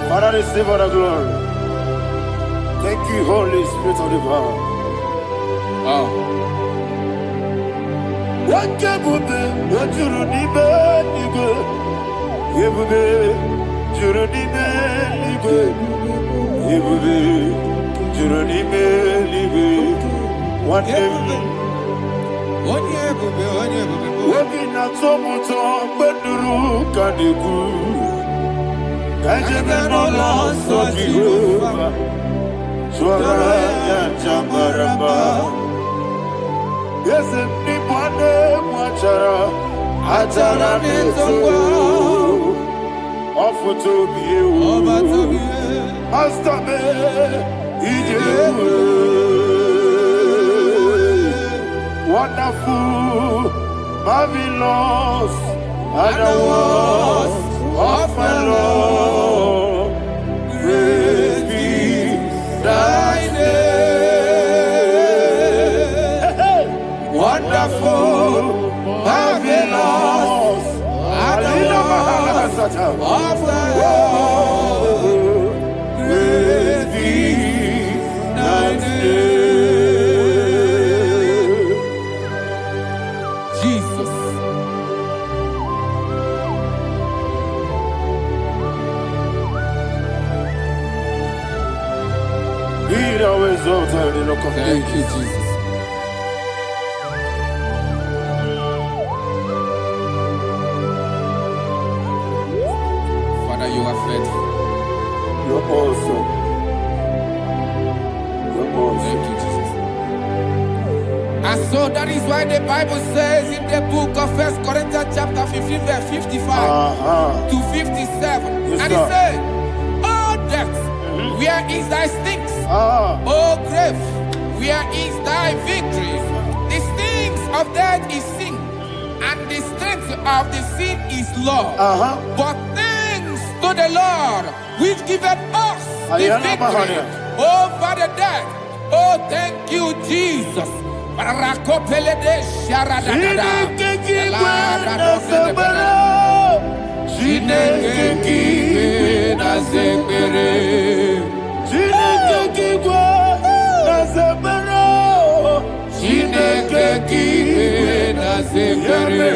Father, receive all the glory. Thank you, Holy Spirit of the Father. What can you do? What you need, you Yebube, Juruni Melibe, Yebube, Juruni Melibe. One day, working at Somoto, Beduru, Kadiku. Kajabano lost of Jehovah, Swara Jambaramba. Yes, if Nipane Wachara, Atara Neto, offer to be you, Master Me, wonderful, marvelous, and the was of my Lord, great be thy name. Wonderful, marvelous, and the was of my Lord, great be thy name. exalted in the Thank community. you, Jesus. Father, you are faithful. You're awesome. You're awesome. Thank you, Jesus. And so that is why the Bible says in the book of 1 Corinthians chapter 15, verse 55 to 57. Yes, and it sir. said, "Oh death, where is thy stings? Ah. Oh grave, where is thy victory? The stings of death is sin, and the strength of the sin is law. But thanks to the Lord, which giveth us the Ayana victory Mahania. over the death." Oh, thank you, Jesus. Barakopelede sharadadada. Chineke kiwe na zekere. Chineke kiwe na zekere.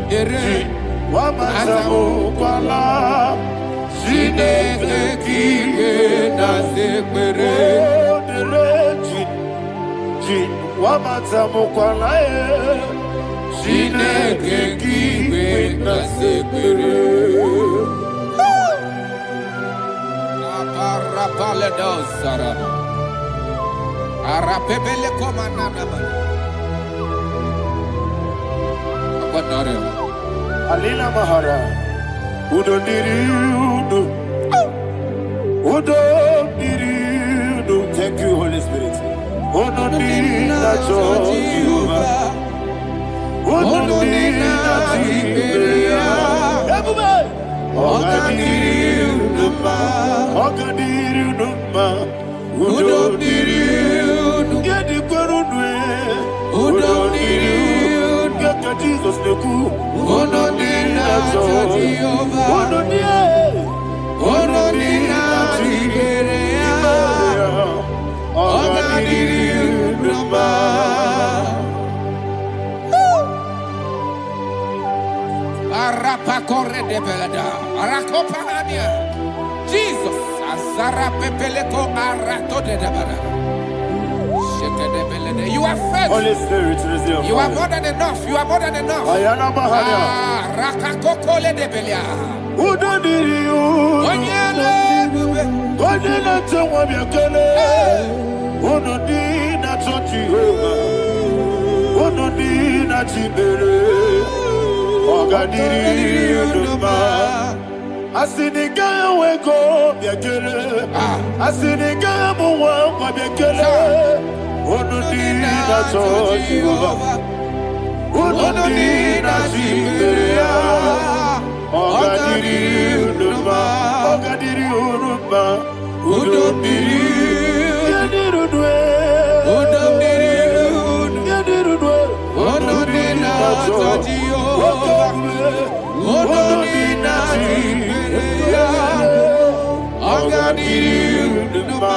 Ere Wamazamu kwala. Chineke kiwe na zekere. Wamazamu kwala. Chineke kiwe na zekere. Aparapale dosaraba. Arapebele komanana bana. Abanare. Alina Mahara. Udo diri udo. Udo diri udo. Thank you, Holy Spirit. Udo diri na Jehovah. Udo diri na Tiberia. Everybody. Oga diri uduma. Oga diri uduma. Udo diri udo. Gedi kwerudwe. Udo diri udo. Geka Jesus neku. Udo diri na Jehovah. Udo diri. Udo diri na Tiberia. Oga diri uduma. Arapakore de belada. Arakopania. Jesus. Azarapepeleko arato de debara. Sheke de belede. You are faithful. Holy Spirit, receive You are more than enough. You are more than enough. Ayana Mahania. Rakakokole de belia. Udo diri udo. Onyele bube. Gode na tewa biakele. Udo diri na Jehovah. Udo diri na Tibere. Oga diri uduma. Asiniga weko biakele. Asiniga muwa kwa biakele. Udo diri na Jehovah. Udo diri na Tibere. Oga diri uduma. Oga diri uduma. Udo diri. Yadiru dwe. Udo diri udo. Yadiru dwe. Udo diri na Jehovah. Udo diri na Tiberia. Oga diri uduma.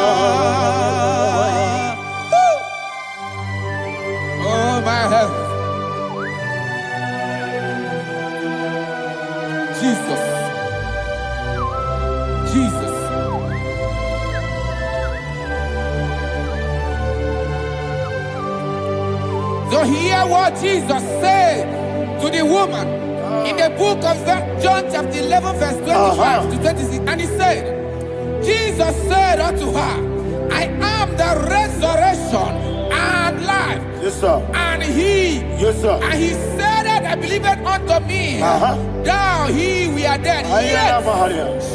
Oh my heaven. Jesus. Jesus. So hear what Jesus said to the woman in the book of John chapter 11 verse 25 to 26. And he said, Jesus said unto her, I am the resurrection and life. Yes, sir. And he said that I believed unto me, thou he we are dead, yet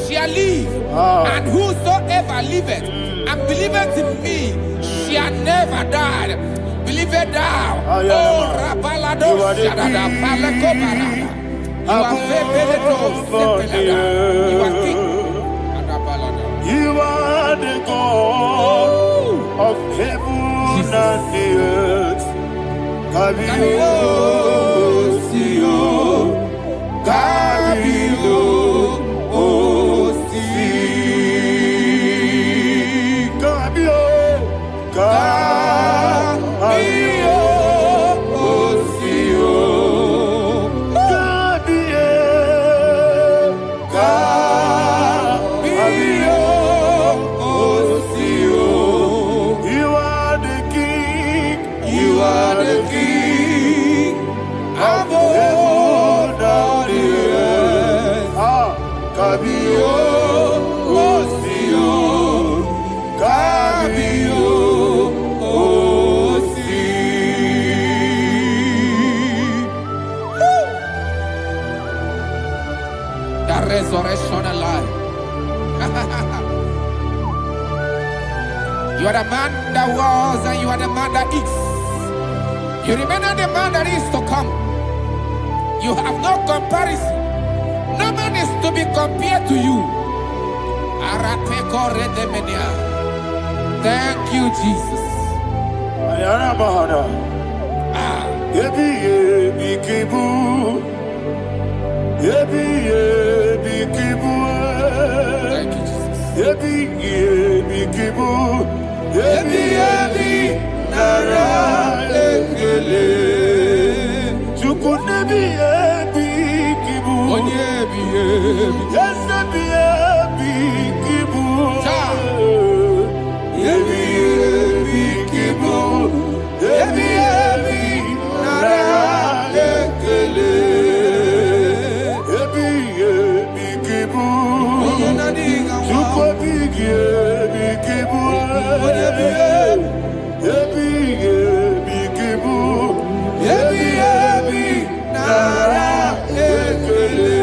shall live, and whosoever liveth and believeth in me shall never die. Believe it thou. Oh, Rabalado, Shadada, Palacobarada. You are You are king. You are the God of heaven and the earth. Kabio, Sio, Kabio, Osi, Kabio, Kabio, Osio, Kabio, Kabio, Osi. Kabio, Osio, Kabio, Osi. The resurrection alive. You are the man that was and you are the man that is. You remember the man that is to come. You have no comparison. No man is to be compared to you. Thank you, Jesus. Ayana Bahada. Yebi yebi kibu. Yebi yebi kibu. Thank you, Jesus. Yebi yebi kibu. Yebi yebi nara ekele. Chukunebi yebi kibu. Onyebi yebi. Yes, yebi yebi kibu. Yebi yebi kibu. Yebi yebi nara ekele. Yebi yebi kibu. Chukobi yebi kibu. Yebi yebi kibu. Yebi yebi nara ekele.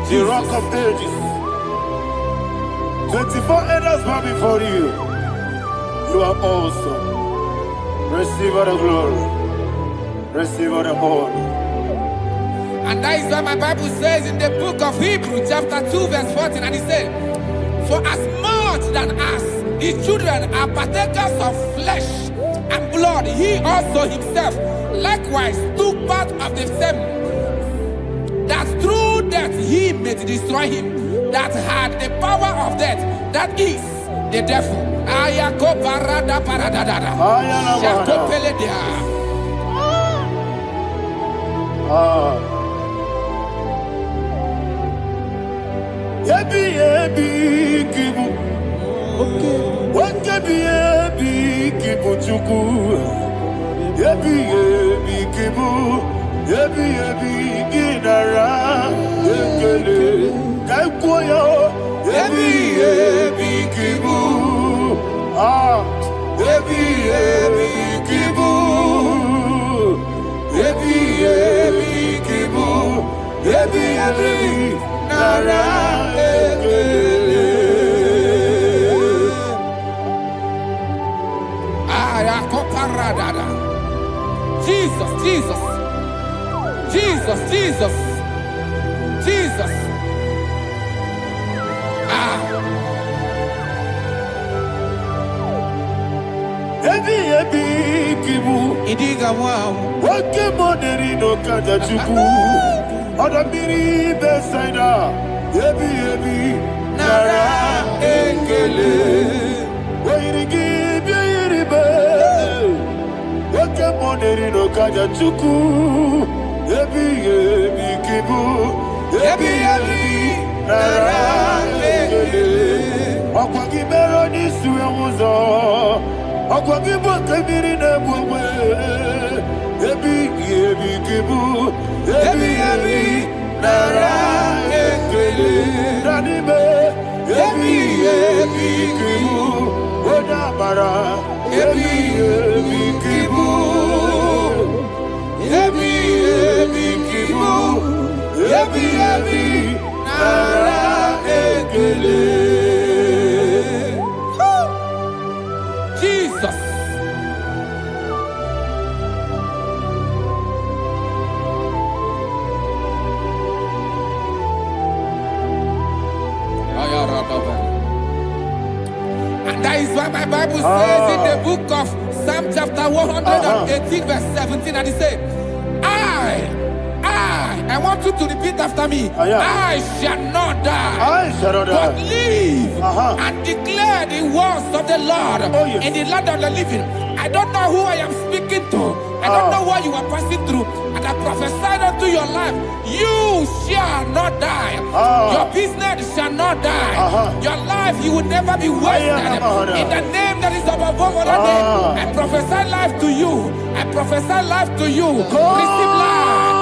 The rock of ages. 24 elders bow before you. You are awesome. Receive all the glory. Receive all the honor. And that is what my Bible says in the book of Hebrews chapter 2 verse 14. And it says, for as much than us, the children are partakers of flesh and blood, he also himself likewise took part of the same, that through death he may destroy him that had the power of death, that is the devil. Ayako parada paradadada. Shako peledea. Yebi yebi kibu. Wakebi yebi kibu chuku. Yebi yebi kibu. Yebi yebi ginara ekele. Kaikoyo. Yebi yebi kibu. Yebi yebi kibu. Yebi yebi kibu. Yebi yebi nara ekele. Ayakoparadada. Jesus, Jesus, Jesus, Jesus, Jesus. Yebi yebi kibu. Idiga wow. Wake moneri no kaja chuku. Oda miri besaida. Yebi yebi nara ekele. Wairigi biiribe. Wake moneri no kaja chuku. Yebi yebi kibu. Yebi yebi nara ekele. Okwagi mero ni suwe muzo. Okwagi bokebiri ne bwe. Yebi yebi kibu. Yebi yebi nara ekele. Danime. Yebi yebi kibu. Odabara. Yebi yebi kibu. Yebi yebi kibu. Yebi yebi nara ekele. Jesus. And that is why my Bible says in the book of Psalm chapter 118 verse 17, and it says, I want you to repeat after me. I shall not die, I shall not die, but live and declare the words of the Lord in the land of the living. I don't know who I am speaking to. I don't know what you are passing through. And I prophesy unto your life, you shall not die. Your business shall not die. Your life, you will never be wasted. In the name that is above all other name, I prophesy life to you. I prophesy life to you. Receive life.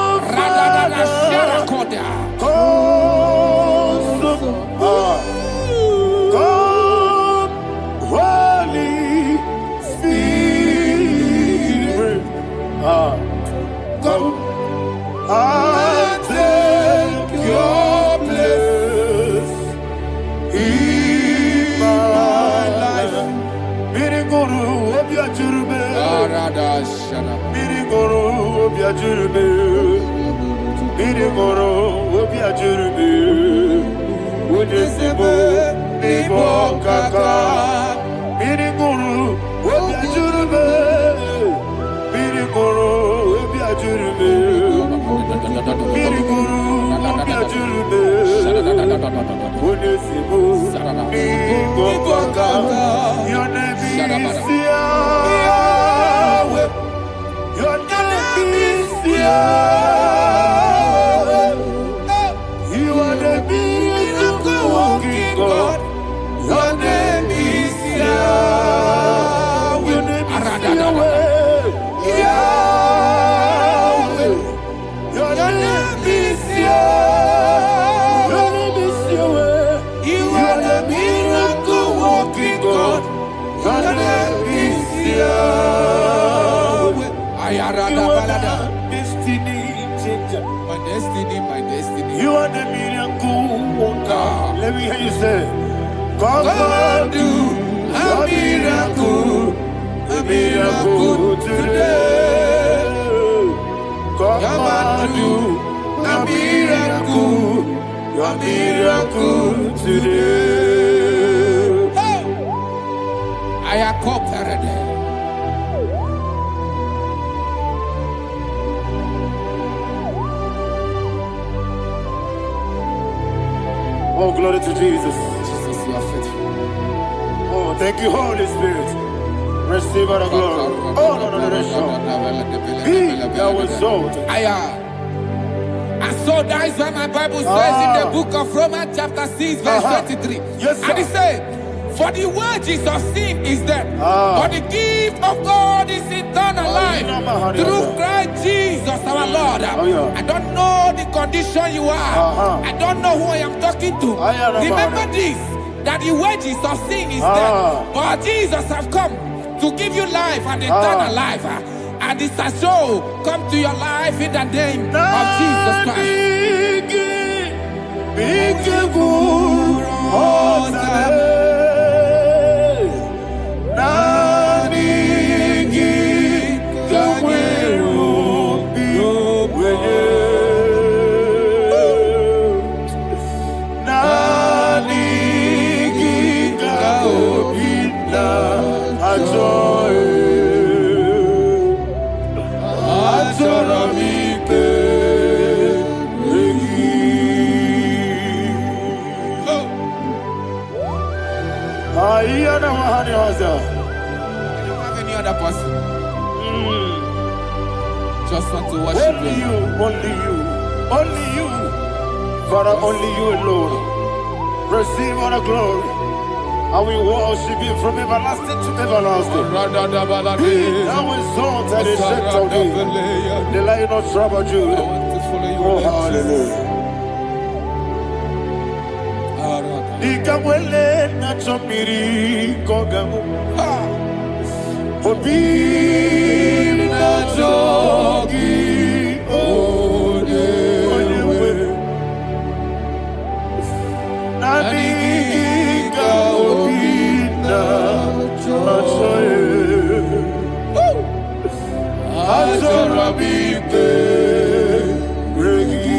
ajurube. Biri goro obi ajurube. Unesebo nibo kaka. Biri goro obi ajurube. Biri goro obi ajurube. Biri goro obi ajurube. Unesebo nibo kaka. Your name is Yahweh. Your name is Yahweh. You are the miracle working God. Your name is Yahweh. Your name is Yahweh. Yahweh. Your name is Yahweh. Your name is Yahweh. You are the miracle working God. Your name is Yahweh. You are the destiny changer. My destiny, my destiny. You are the miracle worker. Let me hear you say, come and do a miracle today. Come and do a miracle today. I am cooperated. Oh, glory to Jesus. Jesus, you are faithful. Oh, thank you, Holy Spirit. Receive our glory. Oh, no, Be thou exalted. And so that is why my Bible says in the book of Romans chapter 6 verse 23. Yes, sir. And it says, for the wages of sin is death, but the gift of God is eternal life through Christ Jesus our Lord. I don't know the condition you are. I don't know who I am talking to. Remember this, that the wages of sin is death, but Jesus have come to give you life and eternal life. And this has so come to your life in the name of Jesus Christ. I don't have any other person. Just want to worship only you, only you, only you. Father, only you alone. Receive all the glory. And we worship you from everlasting to everlasting. Be thou exalted and set of thee. The Lion of tribe of Judah. Oh, hallelujah. Nikawele na chomiri kogamu. Obi na jogi odewe. Nanika obi na jogi. Azorabite regi.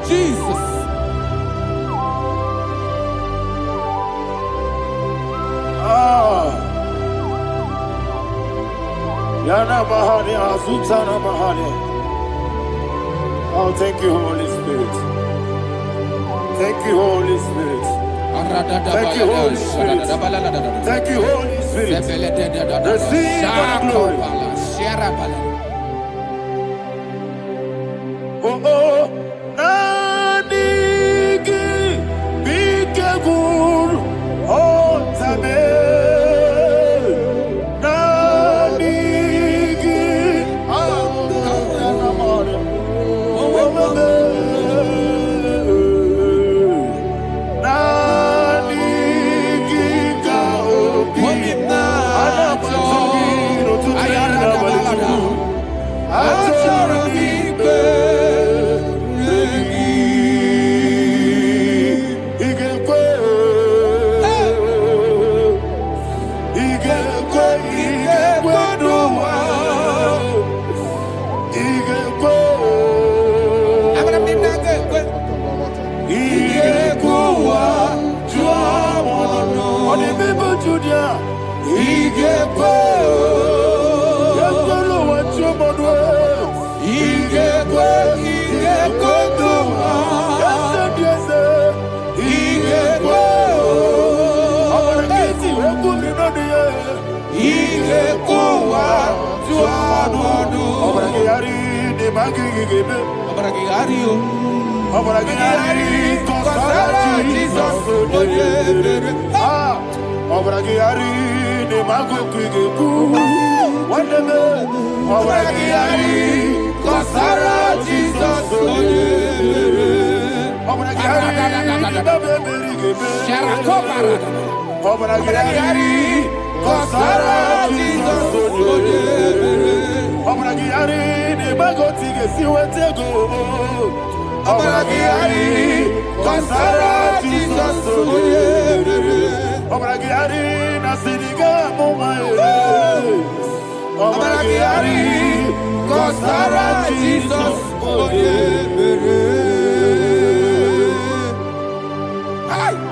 Jesus. Yana Mahani, Azutana Mahani. Oh, thank you, Holy Spirit. Thank you, Holy Spirit. Thank you, Holy Spirit. Thank you, Holy Spirit. Receive the glory. Oh, oh, Nadigi, Bikagur, oh, Tabe.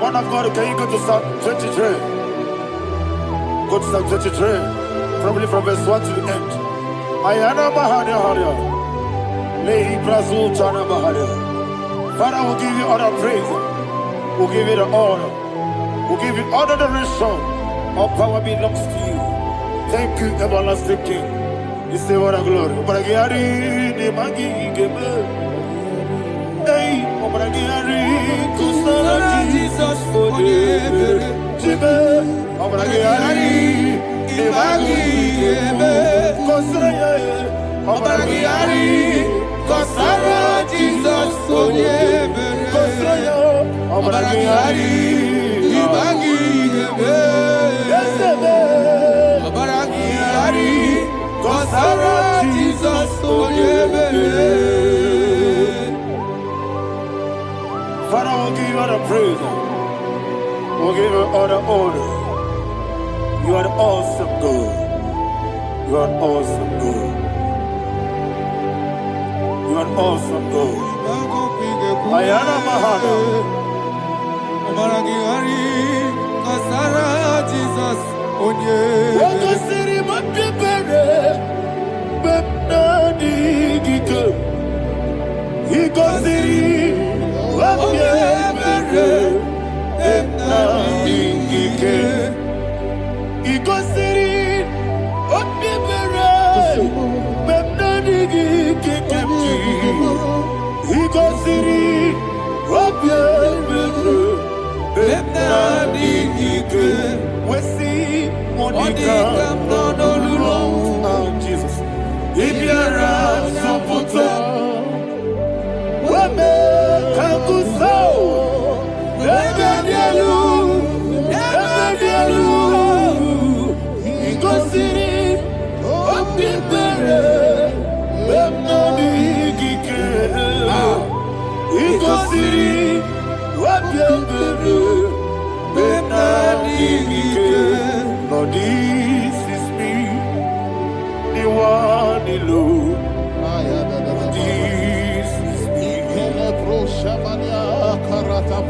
Man of God, can you go to Psalm 23? Go to Psalm 23, probably from verse 1 to the end. Ayana Mahania Haria. Lehi Brazil Chana Mahania. Father, we'll give you all the praise. We'll give you the honor. We'll give you all the adoration. All power belongs to you. Thank you, everlasting King. You say what a glory. Obragiari, the Magi, Gebe. Hey, Obragiari, Kusara, Jesus, for the Jibe. Obragiari, the Magi, Gebe. Kosara, Obragiari, Kosara, Jesus, for the Kosara, Obragiari, the Magi, Gebe. Obragiari, Kosara, Jesus, for the Father, we'll give you all the praise. We'll give you all the honor. You are the awesome God. You are an awesome God. You are an awesome God. Ayana Mahana. Obragiari, Kosara, Jesus, Onye. Wakasiri mapipere, bepnadi gike. Ikosiri mapipere, bepnadi gike. Ikosiri mapipere, bepnadi gike. Ikosiri mapipere, bepnadi gike. We see Monica, no, Jesus. If you're a Saputo, we make a good soul.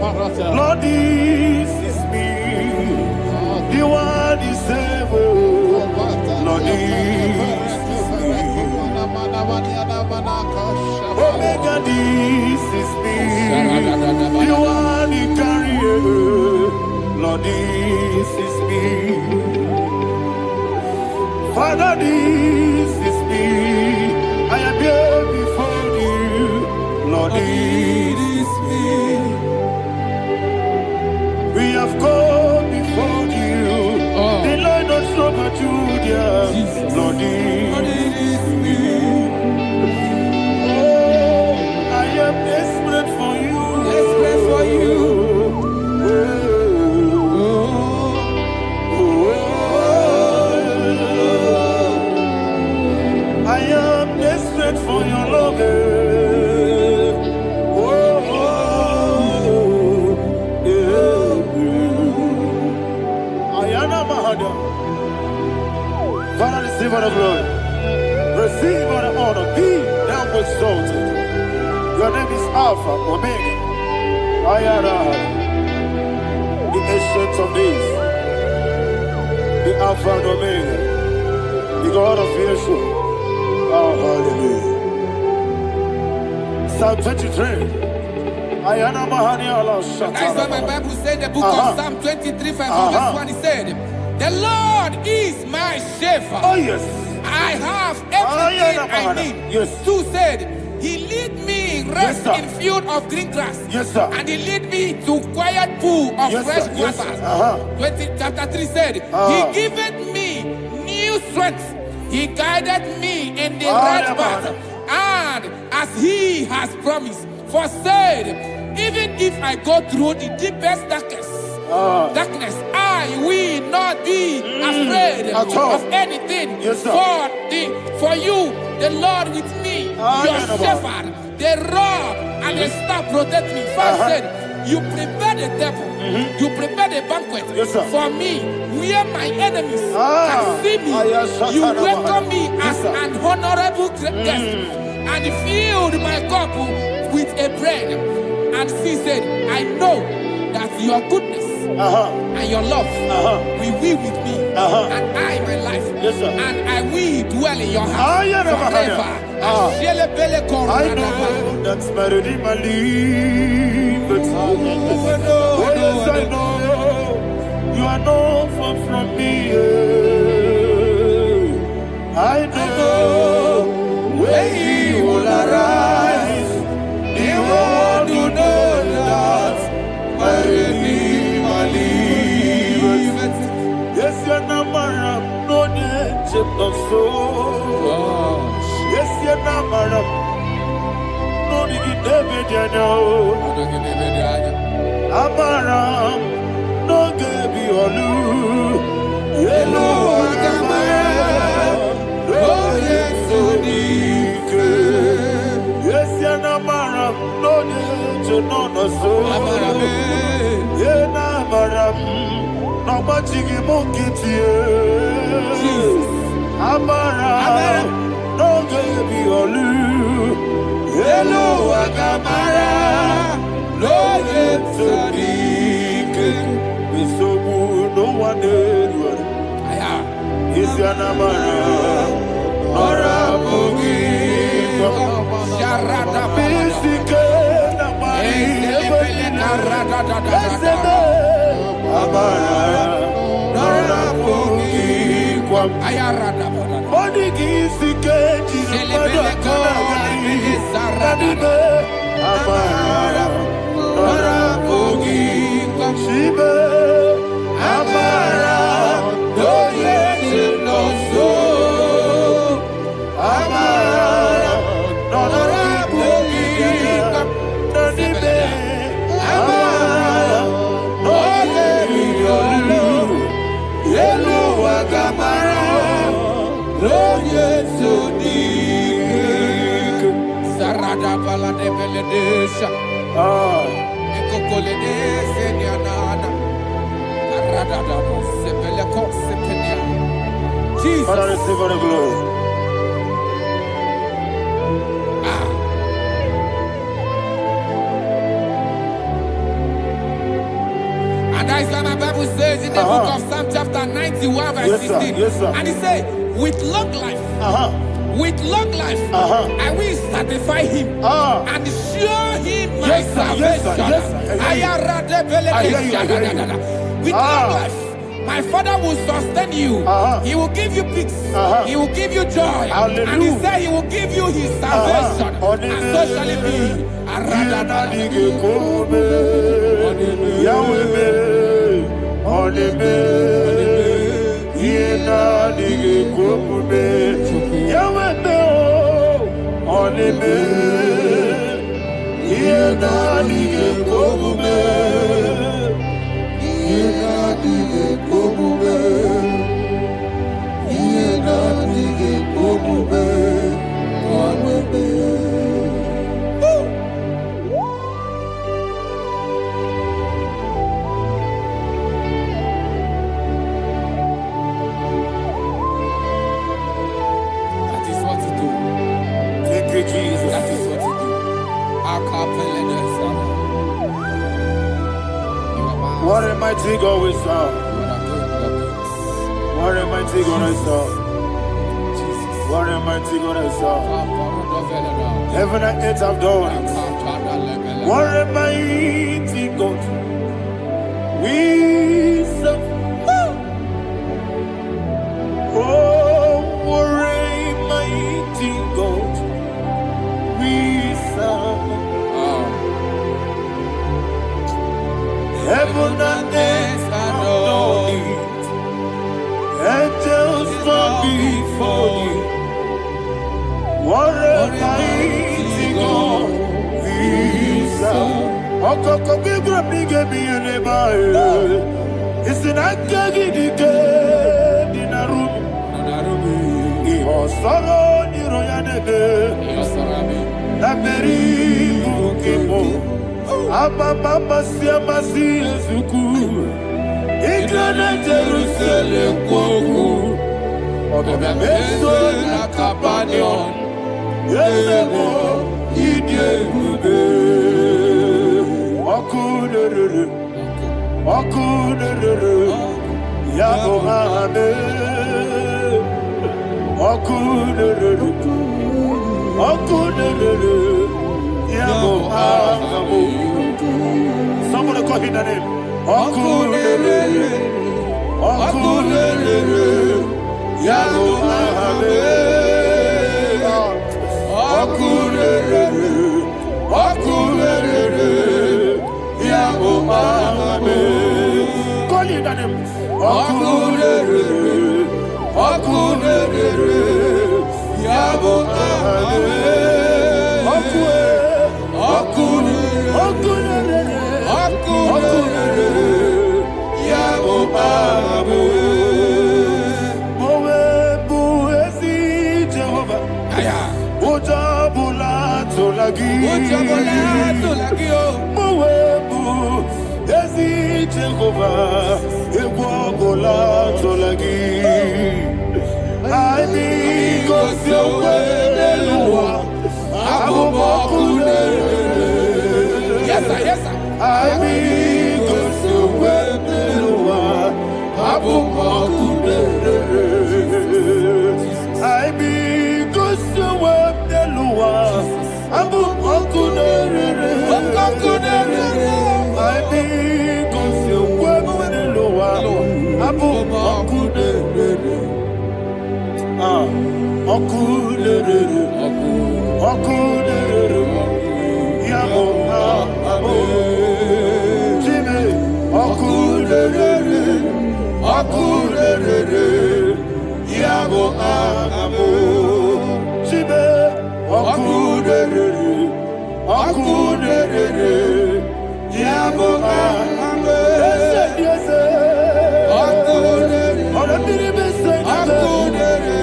Lord, this is me. The one is able. Lord, this is me. Omega, this is me. The one you carry. Lord, this is me. Father, this is me. I am here before you. Lord, this is me. We have come before you. The Lord of Summer Judah. Lord, this is me. Oh, I am desperate for you. Desperate for you. I am desperate for your love. Father, receive all the glory. Receive all the honor. Be thou exalted. Your name is Alpha, Omega. I am the ancient of days. The Alpha and Omega. The God of Yeshua. Oh, hallelujah. Psalm 23. That's what my Bible said, the book of Psalm 23, 5, verse 1, it said, the Lord is my shepherd. Oh, yes. I have everything I need. Yes. 2 said, he lead me rest in field of green grass. Yes, sir. And he lead me to quiet pool of fresh waters. 20, chapter 3 said, he giveth me new strength. He guided me in the right path. And as he has promised, for said, even if I go through the deepest darkness, I will not be afraid of anything. Yes, for you, the Lord with me, your shepherd, the rod and the staff protect me. 5 said, you prepare the table, you prepare the banquet for me, where my enemies can see me. You welcome me as an honorable guest, and filled my cup with a bread. And she said, I know that your goodness and your love will be with me, and I, my life, and I will dwell in your house forever. I know that's better than my life. Oh, yes, I know you are not far from me. I know when he will arise, he will do that. Better than my life. Yes, you're not my no chip of soul. Yes, you're not my no need David, you know. Amaram, no Gaby Olu. Yellow, oh, yes, so deep. Yes, you're not Maram, no need to know the soul. Yeah, Namaram, no much you monkey to you. Amaram, no Gaby Olu. Hello, Agamara, no yet so deep. So no one did. Is your Namara, or a boogie? Sharada, basic, Jesus. Father, receive all the glory. why my Bible says in the book of Psalm chapter 91 verse 16. Yes, sir. And he said, with long life, with long life, I will satisfy him and show him my salvation. With long life, my Father will sustain you. He will give you peace. He will give you joy. Hallelujah. And he said he will give you his salvation. And so shall it be. That is what to do. Thank you, Jesus. That is what to do. What a mighty God we serve. What a mighty God I serve. What a mighty God I serve. Heaven and earth have done it. What a mighty God we serve. Oh, what a mighty God we serve. Heaven and earth have done it. Angels bow before you. What a mighty God we serve. Okoko bigro bige biyene bae. Isina kagi dike dinaru. Iho soro ni royanege. La beri bukimo. Ababa masia masi ezuku. Igrana Jerusalem kwoku. Obe beso na kapanion. Yelemo idye gube. Okuderere. Okuderere. Yabo hane. Okuderere. Okuderere. Yabo hane. Somebody call him the name. Okuderere. Okuderere. Yabo hane. Okuderere. Okuderere. Yabo hane. Call him the name. Okuderere. Okuderere. Yabo hane. Okuderere. Yabo hane. Mowebu ezi Jehovah. Ojabula tolagi. Mowebu ezi Jehovah. Egwabola tolagi. Aimi gosio weneluwa. Abubakune. Yes, sir. Yes, sir. Aimi gosio weneluwa. Abubakune. Aimi gosio weneluwa. Abubakune. Aimi gosio weneluwa. Abubakune. Okuderere. Okuderere. Yabo abo. Jime. Okuderere. Okuderere. Yabo abo. Jime. Okuderere. Okuderere. Yabo abo. Yes. Okuderere. Olamiri bese. Okuderere.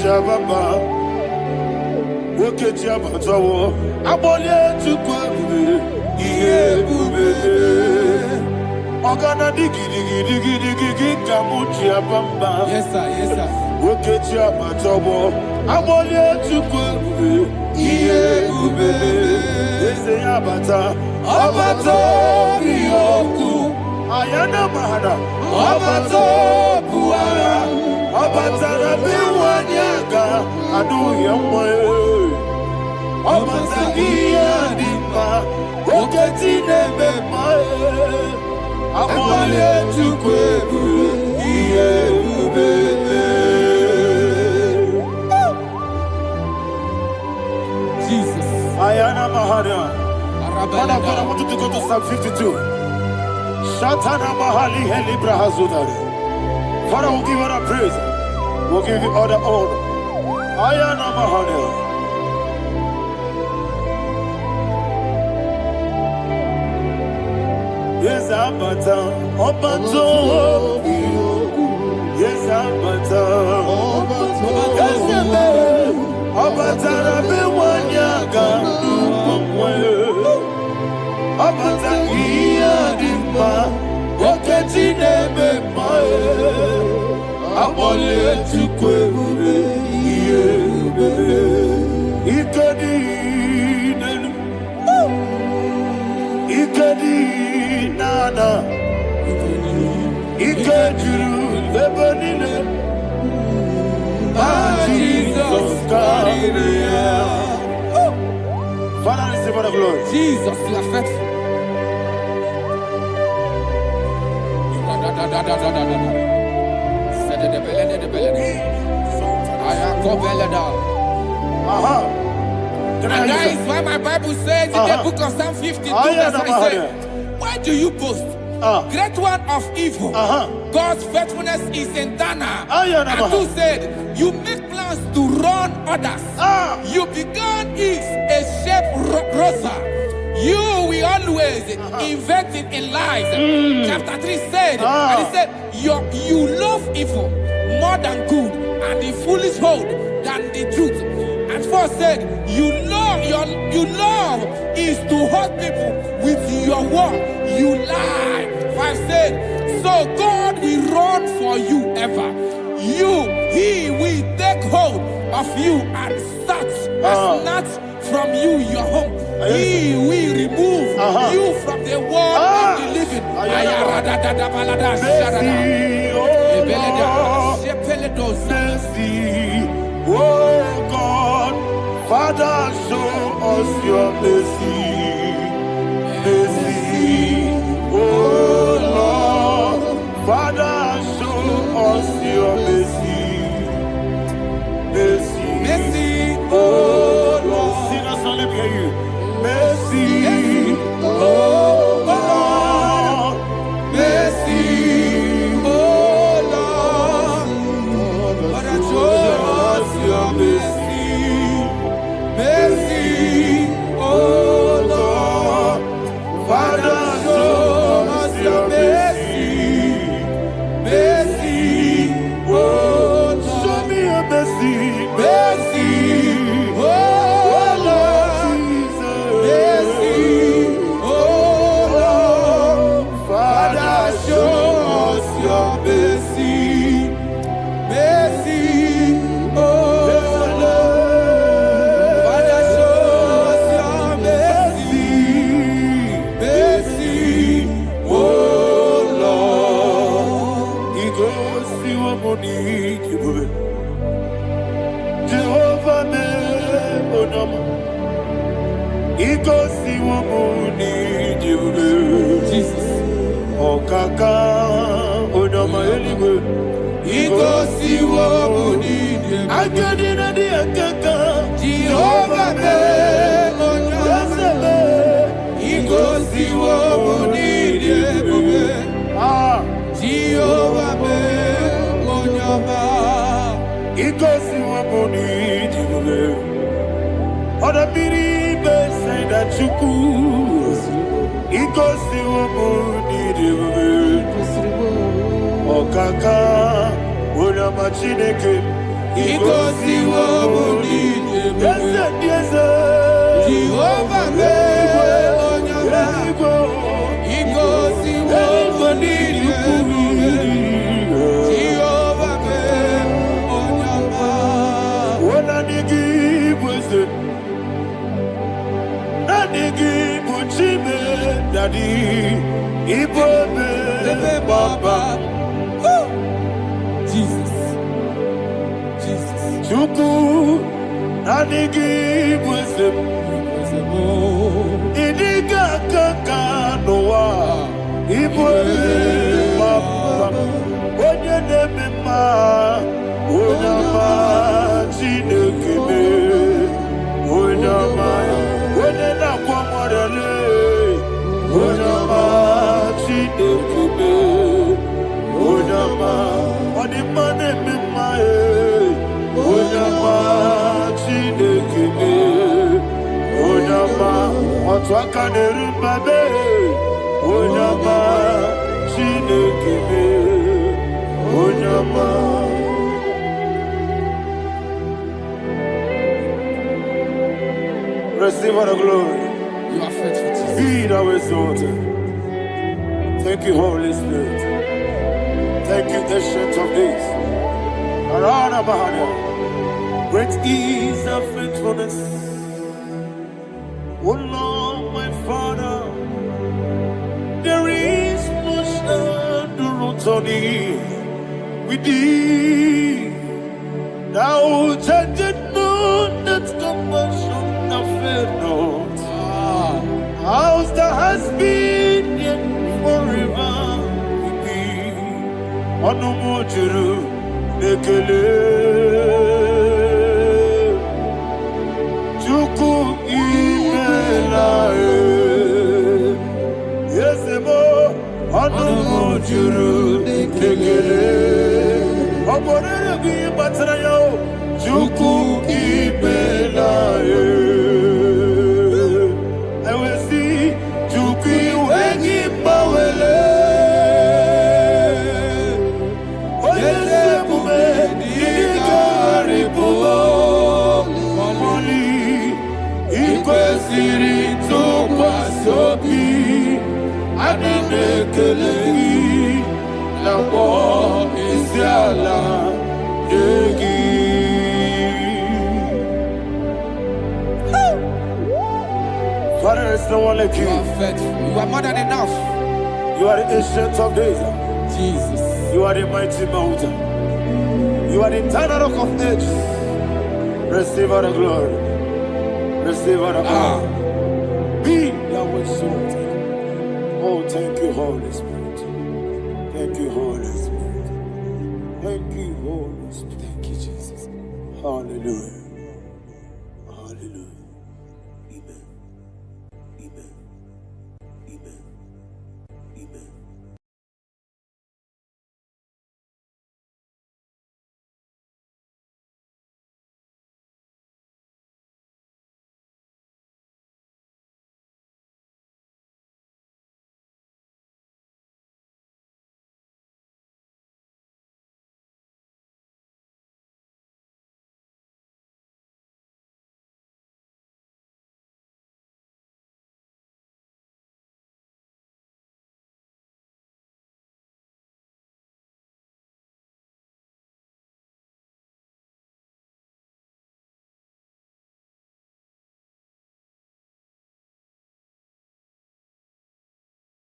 Baba, woke Jabatawo, Abole to Kwabu, Yebube, Ogana digi Kamuchi Abamba. Yes, sir. Yes, sir. Woke Chiamatobo, Amolia Chukwu, Iye Ube, Eze Abata, Abato Biyoku, Ayana Mahana, Abato Buara, Abata Rabiwanyaga, Adu Yamwe, Abata Giyadima, Oketine Bemae, Amolia Chukwu, Iye Ube. Ayana Mahara. Man of God, I want you to go to Psalm 52. Shatana Mahali Heli Brahazudari. Father, we'll give you all the praise. We'll give you all the honor. Ayana Mahara. Yes, Abata. Obato. Yes, Abata. Yes, Abata Rabiwanyaga. Abata Iyadima, Oketine Bemae, Abole Chukwu, Iyebe, Ikedi Nana, Ikediru Lebanile, Jesus God. Father, receive all the glory. Jesus, you are faithful. And that is why my Bible says in the book of Psalm 52, verse 6, why do you boast? Great one of evil. God's faithfulness is eternal. And who said, you make plans to run others. You began is a shape rosa. You will always invent it in lies. Chapter 3 said, and he said, you love evil more than good, and the foolish hold than the truth. And 4 said, you love is to hurt people with your word. You lie. 5 said, so God will run for you ever. He will take hold of you and snatch from you your home. He will remove you from the world of the living. Oh God, Father, show us your mercy. Mercy, oh Lord, Father, show us your mercy. Mercy, mercy, oh Lord. Sinners only hear you. Mercy, oh Lord, mercy, oh Lord, Father, show us your mercy. Mercy, oh Lord, Father, show us your mercy. Mercy, oh Lord, show me your mercy. Mercy, oh Lord, mercy, oh Lord, Father, show us your mercy. Mercy, oh Lord, Father, show us your mercy. Mercy, oh Lord. He goes to a money, Jehovah, He goes to a money, Jesus. Oh, Kaka, Onoma, anyway. He goes to a money, I get in a dear Kaka, Jehovah, He goes to a money, Jehovah, He goes to a money, Oda biri say that you could. He goes to a money, Okaka, Oda Machineke. He goes to a money, yes, Jehovah, He goes to a money, Jehovah, Daddy, Igbo Baba. Jesus. Jesus. Chuku, Nanigi Wisdom. Idiga Kaka Noa, Igbo Baba. Onye Nebima, Onyama, Chinekebe, Onyama, Onena Kwamorele, Onyama, Chinekebe, Onyama, Onimane Mimae, Onyama, Chinekebe, Onyama, Otwakane Rumbabe, Onyama, Chinekebe, Onyama. Receive all the glory. You are faithful, Jesus. Be thou exalted. Thank you, Holy Spirit. Thank you, Ancient of Days. Arana Bahana. Great is thy faithfulness. O Lord, my Father, there is much endurance on thee. With thee, thou judgest not that compassion of faith not. House that has been yet forever with thee. Onumujuru nekele. Chuku imelae. Yesemo onumujuru nekele. Oborere bi batarayo. Chuku imelae. Father, there is no one like you. You are faithful. You are more than enough. You are the ancient of days. Jesus. You are the mighty mountain. You are the eternal rock of ages. Receive all the glory. Receive all the power. Be thou exalted. Oh, thank you, Holy Spirit. Thank you, Holy Spirit. Thank you, Holy Spirit. Thank you, Jesus. Hallelujah. Hallelujah.